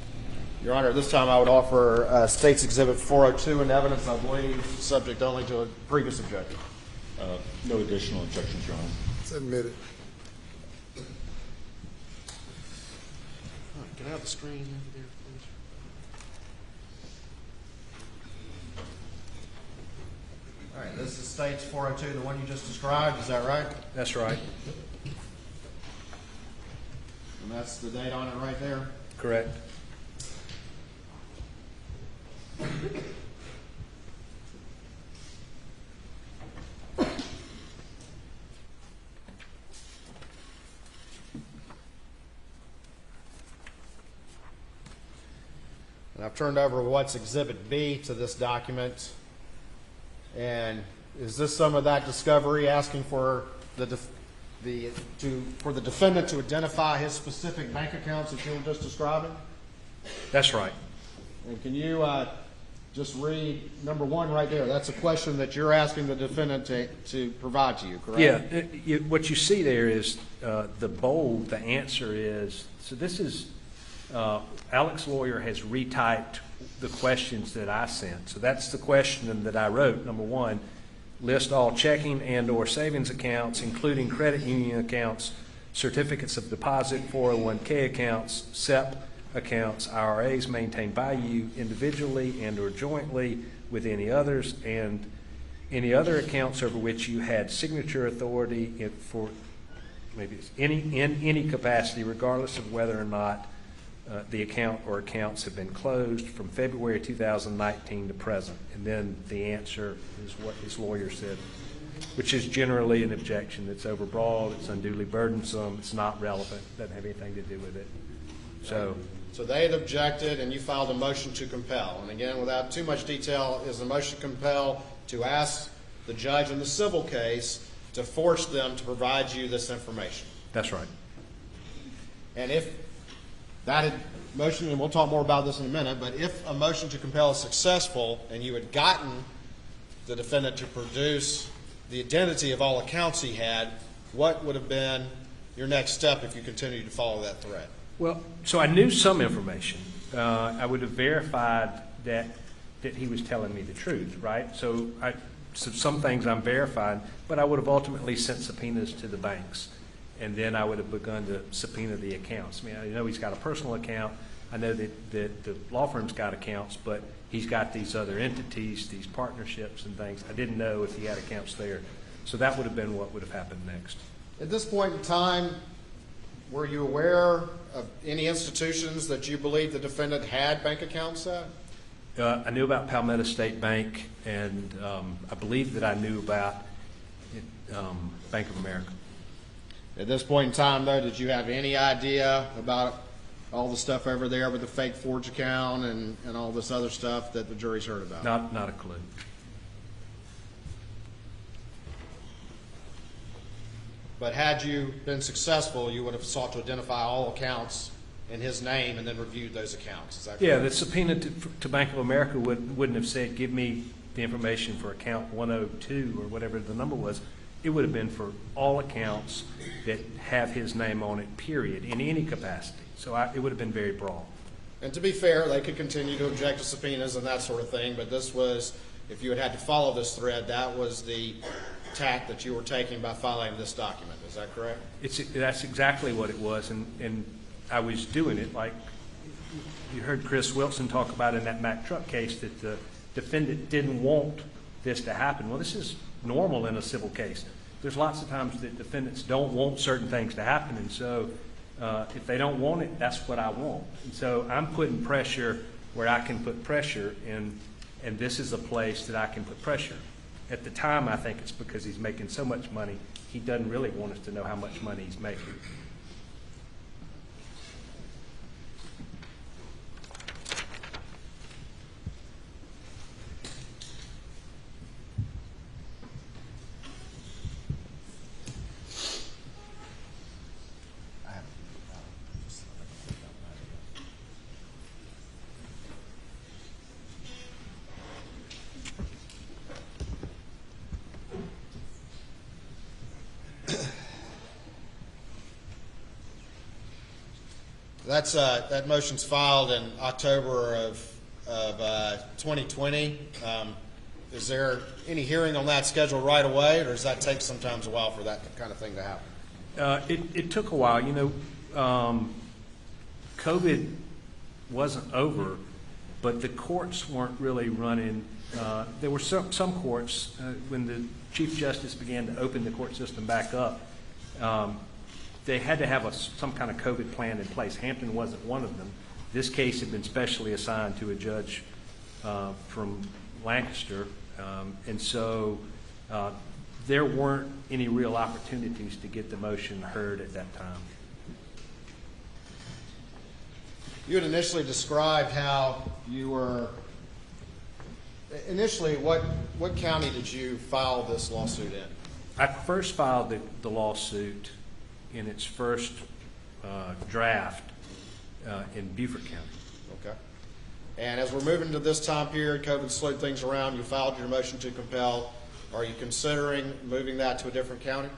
Your Honor, this time I would offer State's Exhibit 402 in evidence, I believe, subject only to a previous objection. No additional objections, Your Honor. It's admitted. Can I have the screen over there, please? All right, this is State's 402, the one you just described, is that right? That's right. And that's the date on it right there? Correct. And I've turned over what's Exhibit B to this document. And is this some of that discovery asking for the defendant to identify his specific bank accounts that you were just describing? That's right. And can you just read number one right there? That's a question that you're asking the defendant to provide to you, correct? Yeah. What you see there is the bold. The answer is, so this is, Alex Lawyer has retyped the questions that I sent. So that's the question that I wrote. Number one, list all checking and or savings accounts, including credit union accounts, certificates of deposit, 401k accounts, SEP accounts, IRAs maintained by you individually and or jointly with any others, and any other accounts over which you had signature authority for maybe in any capacity, regardless of whether or not the account or accounts have been closed from February 2019 to present. And then the answer is what his lawyer said, which is generally an objection that's overbroad, it's unduly burdensome, it's not relevant, doesn't have anything to do with it. So they had objected, and you filed a motion to compel. And again, without too much detail, is the motion to compel to ask the judge in the civil case to force them to provide you this information? That's right. And if that motion, and we'll talk more about this in a minute, but if a motion to compel is successful and you had gotten the defendant to produce the identity of all accounts he had, what would have been your next step if you continued to follow that thread? Well, so I knew some information. I would have verified that he was telling me the truth, right? So some things I'm verifying, but I would have ultimately sent subpoenas to the banks. And then I would have begun to subpoena the accounts. I mean, I know he's got a personal account. I know that the law firm's got accounts, but he's got these other entities, these partnerships and things. I didn't know if he had accounts there. So that would have been what would have happened next. At this point in time, were you aware of any institutions that you believe the defendant had bank accounts at? I knew about Palmetto State Bank, and I believe that I knew about Bank of America. At this point in time, though, did you have any idea about all the stuff over there with the fake forge account and all this other stuff that the jury's heard about? Not a clue. But had you been successful, you would have sought to identify all accounts in his name and then reviewed those accounts. Is that correct? Yeah, the subpoena to Bank of America wouldn't have said, give me the information for account 102 or whatever the number was. It would have been for all accounts that have his name on it, period, in any capacity. So it would have been very broad. And to be fair, they could continue to object to subpoenas and that sort of thing, but this was if you had to follow this thread, that was the tack that you were taking by filing this document. Is that correct? That's exactly what it was, and I was doing it like you heard Chris Wilson talk about in that Mack truck case, that the defendant didn't want this to happen. Well, this is normal in a civil case. There's lots of times that defendants don't want certain things to happen, and so if they don't want it, that's what I want. And so I'm putting pressure where I can put pressure, and this is a place that I can put pressure. At the time, I think it's because he's making so much money, he doesn't really want us to know how much money he's making. That motion's filed in October of 2020. Is there any hearing on that scheduled right away, or does that take sometimes a while for that kind of thing to happen? It took a while. You know, COVID wasn't over, but the courts weren't really running. There were some courts, when the Chief Justice began to open the court system back up, they had to have some kind of COVID plan in place. Hampton wasn't one of them. This case had been specially assigned to a judge from Lancaster, and so there weren't any real opportunities to get the motion heard at that time. You had initially described how you were initially. What county did you file this lawsuit in? I first filed the lawsuit in its first draft in Beaufort County. Okay. And as we're moving to this time period, COVID slowed things around. You filed your motion to compel. Are you considering moving that to a different county?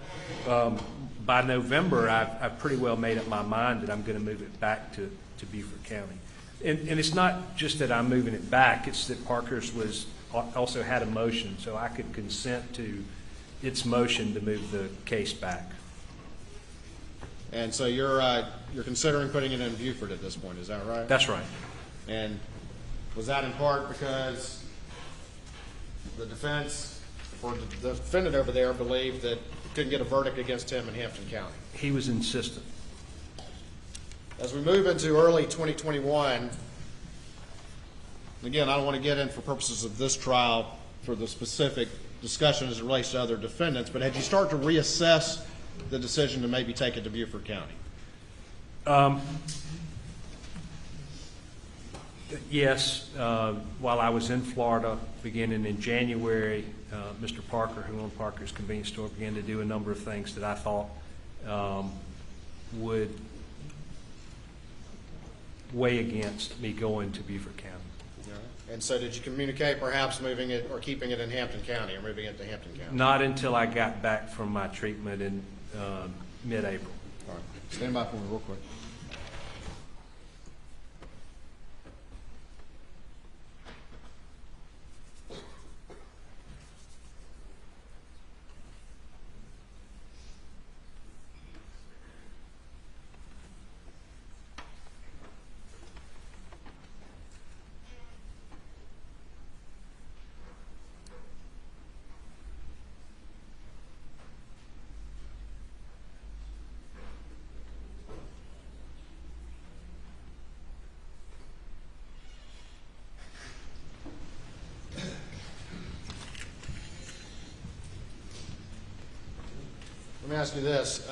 By November, I've pretty well made up my mind that I'm going to move it back to Beaufort County. And it's not just that I'm moving it back, it's that Parker's also had a motion, so I could consent to its motion to move the case back. And so you're considering putting it in Beaufort at this point, is that right? That's right. And was that in part because the defense or the defendant over there believed that couldn't get a verdict against him in Hampton County? He was insistent. As we move into early 2021, again, I don't want to get in for purposes of this trial for the specific discussion as it relates to other defendants, but had you started to reassess the decision to maybe take it to Beaufort County? Yes. While I was in Florida, beginning in January, Mr. Parker, who owned Parker's Convenience Store, began to do a number of things that I thought would weigh against me going to Beaufort County. And so did you communicate perhaps moving it or keeping it in Hampton County or moving it to Hampton County? Not until I got back from my treatment in mid-April. All right. Stand by for me real quick. Let me ask you this.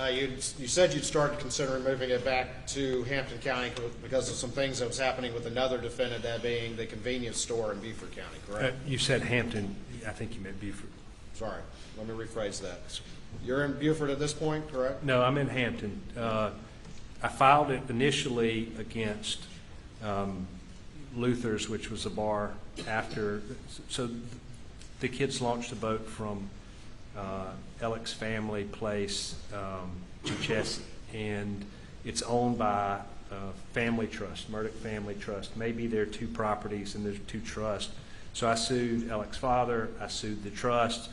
You said you'd started considering moving it back to Hampton County because of some things that was happening with another defendant, that being the convenience store in Beaufort County, correct? You said Hampton. I think you meant Beaufort. Sorry. Let me rephrase that. You're in Beaufort at this point, correct? No, I'm in Hampton. I filed it initially against Luther's, which was a bar after. So the kids launched a boat from Alex family place to Chessie, and it's owned by a family trust, Murdaugh Family Trust. Maybe there are two properties and there's two trusts. So I sued Alex's father, I sued the trust,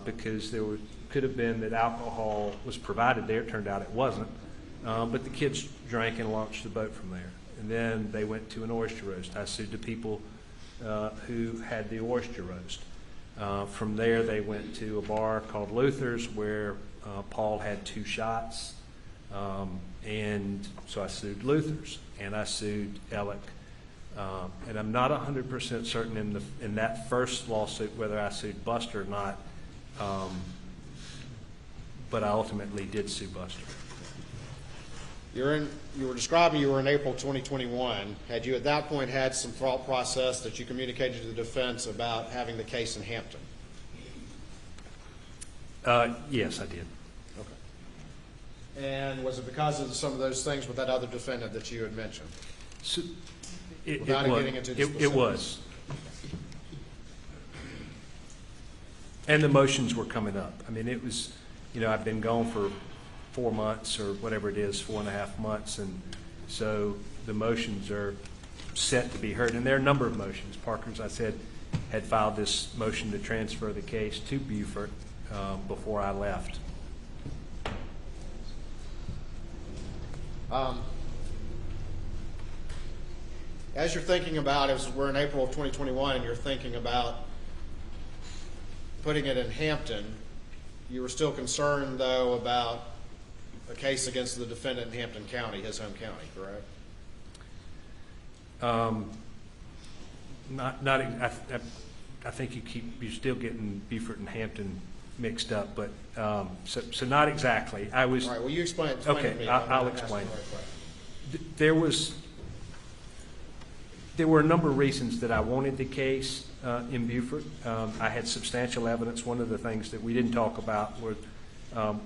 because could have been that alcohol was provided there. It turned out it wasn't. But the kids drank and launched the boat from there. And then they went to an oyster roast. I sued the people who had the oyster roast. From there, they went to a bar called Luther's where Paul had 2 shots. And so I sued Luther's, and I sued Alec. And I'm not 100% certain in that first lawsuit whether I sued Buster or not, but I ultimately did sue Buster. You were describing you were in April 2021. Had you at that point had some thought process that you communicated to the defense about having the case in Hampton? Yes, I did. Okay. And was it because of some of those things with that other defendant that you had mentioned? So, Without getting into the specifics. It was. And the motions were coming up. I mean, it was, I've been gone for 4 months or whatever it is, 4.5 months, and so the motions are set to be heard. And there are a number of motions. Parker, as I said, had filed this motion to transfer the case to Beaufort before I left. As you're thinking about, as we're in April of 2021, and you're thinking about putting it in Hampton, you were still concerned, though, about a case against the defendant in Hampton County, his home county, correct? I think you're still getting Beaufort and Hampton mixed up, but so not exactly. I was. All right. Well, you explain it Okay, to me. I'll explain. There were a number of reasons that I wanted the case in Beaufort. I had substantial evidence. One of the things that we didn't talk about was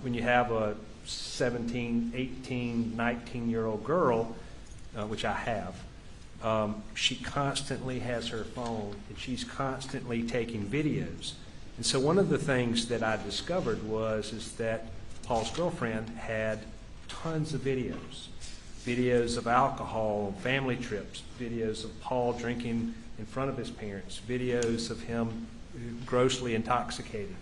when you have a 17, 18, 19-year-old girl, which I have, she constantly has her phone and she's constantly taking videos. And so one of the things that I discovered is that Paul's girlfriend had tons of videos of alcohol, family trips, videos of Paul drinking in front of his parents, videos of him grossly intoxicated.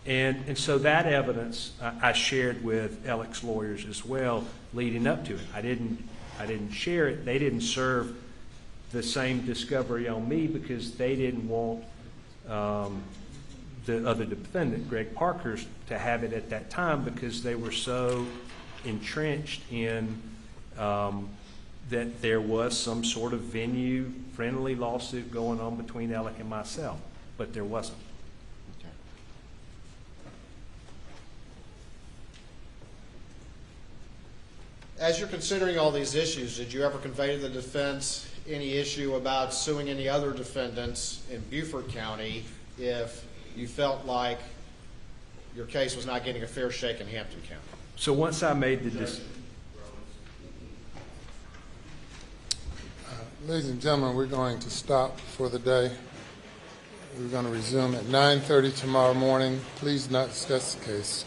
And so that evidence I shared with Alex's lawyers as well leading up to it. I didn't share it. They didn't serve the same discovery on me because they didn't want the other defendant, Greg Parker's, to have it at that time because they were so entrenched in that there was some sort of venue-friendly lawsuit going on between Alec and myself, but there wasn't. Okay. As you're considering all these issues, did you ever convey to the defense any issue about suing any other defendants in Beaufort County if you felt like your case was not getting a fair shake in Hampton County? So once I made the decision. Ladies and gentlemen, we're going to stop for the day. We're going to resume at 9:30 tomorrow morning. Please not discuss the case.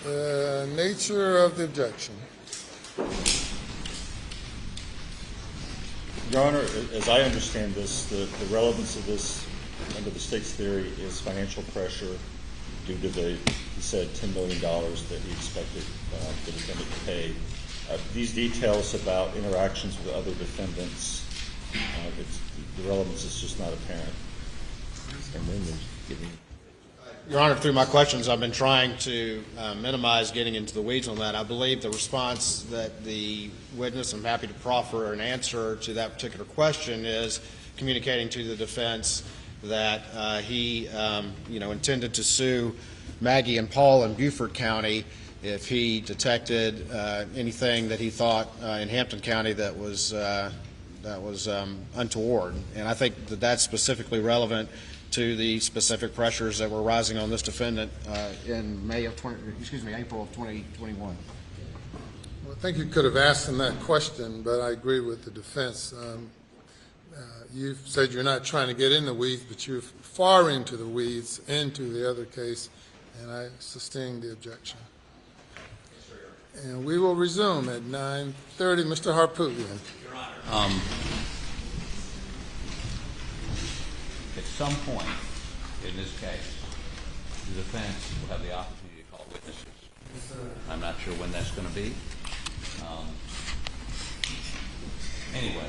The nature of the objection. Your Honor, as I understand this, the relevance of this under the state's theory is financial pressure due to he said $10 million that he expected the defendant to pay. These details about interactions with other defendants, the relevance is just not apparent. And then there's giving. Your Honor, through my questions, I've been trying to minimize getting into the weeds on that. I believe the response that the witness, I'm happy to proffer an answer to that particular question, is communicating to the defense that he, intended to sue Maggie and Paul in Beaufort County if he detected anything that he thought in Hampton County that was untoward. And I think that that's specifically relevant to the specific pressures that were rising on this defendant in April of 2021. Well, I think you could have asked him that question, but I agree with the defense. You said you're not trying to get in the weeds, but you're far into the weeds, into the other case, and I sustain the objection. And we will resume at 9:30. Mr. Harpootlian. Your Honor. At some point in this case, the defense will have the opportunity to call witnesses. I'm not sure when that's going to be. Anyway,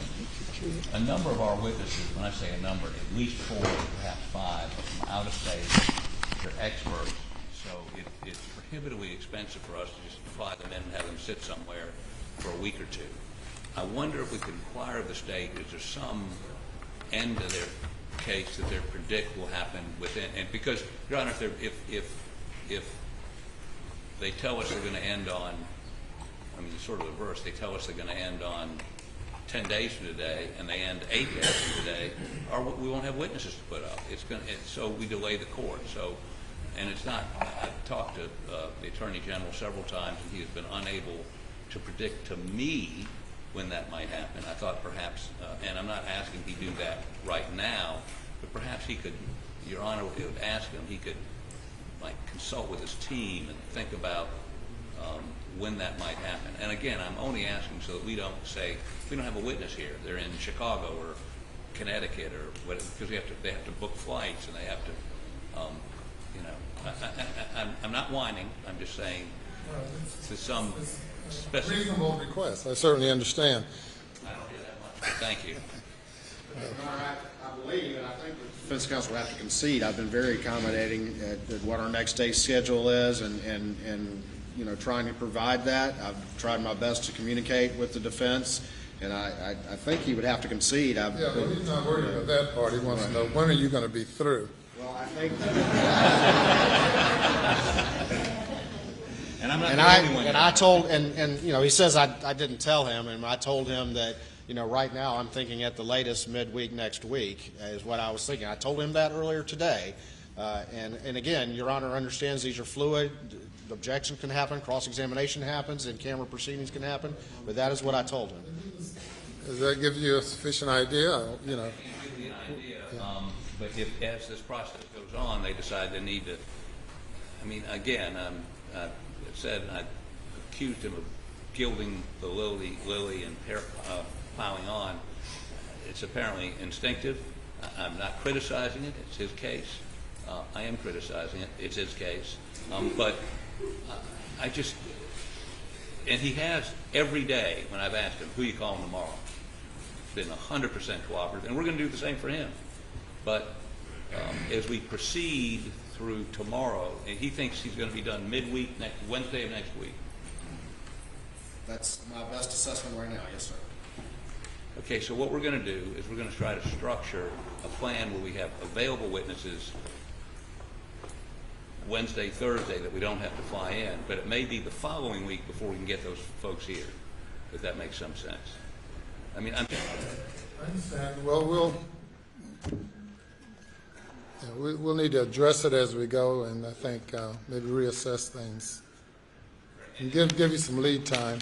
a number of our witnesses, when I say a number, at least 4, perhaps 5, are from out of state. They're experts, so it's prohibitively expensive for us to just fly them in and have them sit somewhere for a week or two. I wonder if we could inquire of the state, is there some end to their case that they predict will happen within? And because, Your Honor, if they tell us they're going to end on, I mean, it's sort of the reverse. They tell us they're going to end on 10 days from today, and they end 8 days from today, or we won't have witnesses to put up. So we delay the court. So, and it's not. I've talked to the Attorney General several times, and he has been unable to predict to me when that might happen. I thought perhaps, and I'm not asking he do that right now, but perhaps he could, Your Honor, would ask him, he could like consult with his team and think about when that might happen. And again, I'm only asking so that we don't say, we don't have a witness here. They're in Chicago or Connecticut or whatever, because they have to book flights and they have to, I'm not whining. I'm just saying to some specific. Reasonable request. I certainly understand. I don't hear that much. Thank you. I believe, and I think the defense counsel will have to concede, I've been very accommodating at what our next day's schedule is and trying to provide that. I've tried my best to communicate with the defense, and I think he would have to concede. Well, he's not worried about that part. He wants to know, when are you going to be through? Well, I think And I'm not the only one. And I told, he says I didn't tell him, and I told him that, right now I'm thinking at the latest midweek next week is what I was thinking. I told him that earlier today. And again, Your Honor understands these are fluid. Objection can happen, cross-examination happens, and camera proceedings can happen, but that is what I told him. Does that give you a sufficient idea? It gives me an idea, but if, as this process goes on, they decide they need to, again, I said I accused him of gilding the lily and plowing on. It's apparently instinctive. I'm not criticizing it. It's his case. I am criticizing it. It's his case. But I just, and he has every day when I've asked him, who you calling tomorrow? Been 100% cooperative, and we're going to do the same for him. But as we proceed through tomorrow, and he thinks he's going to be done midweek, Wednesday of next week. That's my best assessment right now, yes, sir. Okay, so what we're going to do is we're going to try to structure a plan where we have available witnesses Wednesday, Thursday that we don't have to fly in, but it may be the following week before we can get those folks here, if that makes some sense. I understand. Well, we'll need to address it as we go, and I think maybe reassess things and give you some lead time.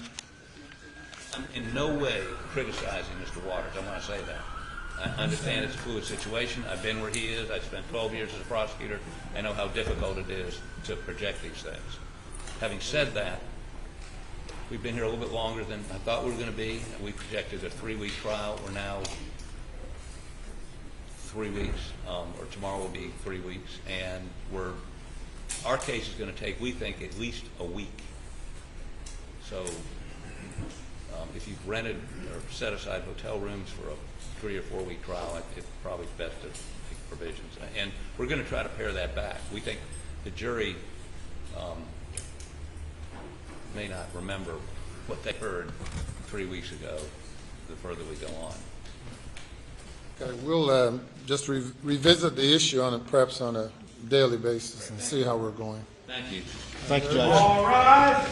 I'm in no way criticizing Mr. Waters. I want to say that. I understand it's a fluid situation. I've been where he is. I spent 12 years as a prosecutor. I know how difficult it is to project these things. Having said that, we've been here a little bit longer than I thought we were going to be. We projected a 3-week trial. We're now 3 weeks, or tomorrow will be 3 weeks, and our case is going to take, we think, at least a week. So if you've rented or set aside hotel rooms for a 3 or 4 week trial, it's probably best to take provisions. And we're going to try to pare that back. We think the jury may not remember what they heard 3 weeks ago the further we go on. Okay, we'll just revisit the issue on it, perhaps on a daily basis, and see how we're going. Thank you. Thank you, Judge. All rise.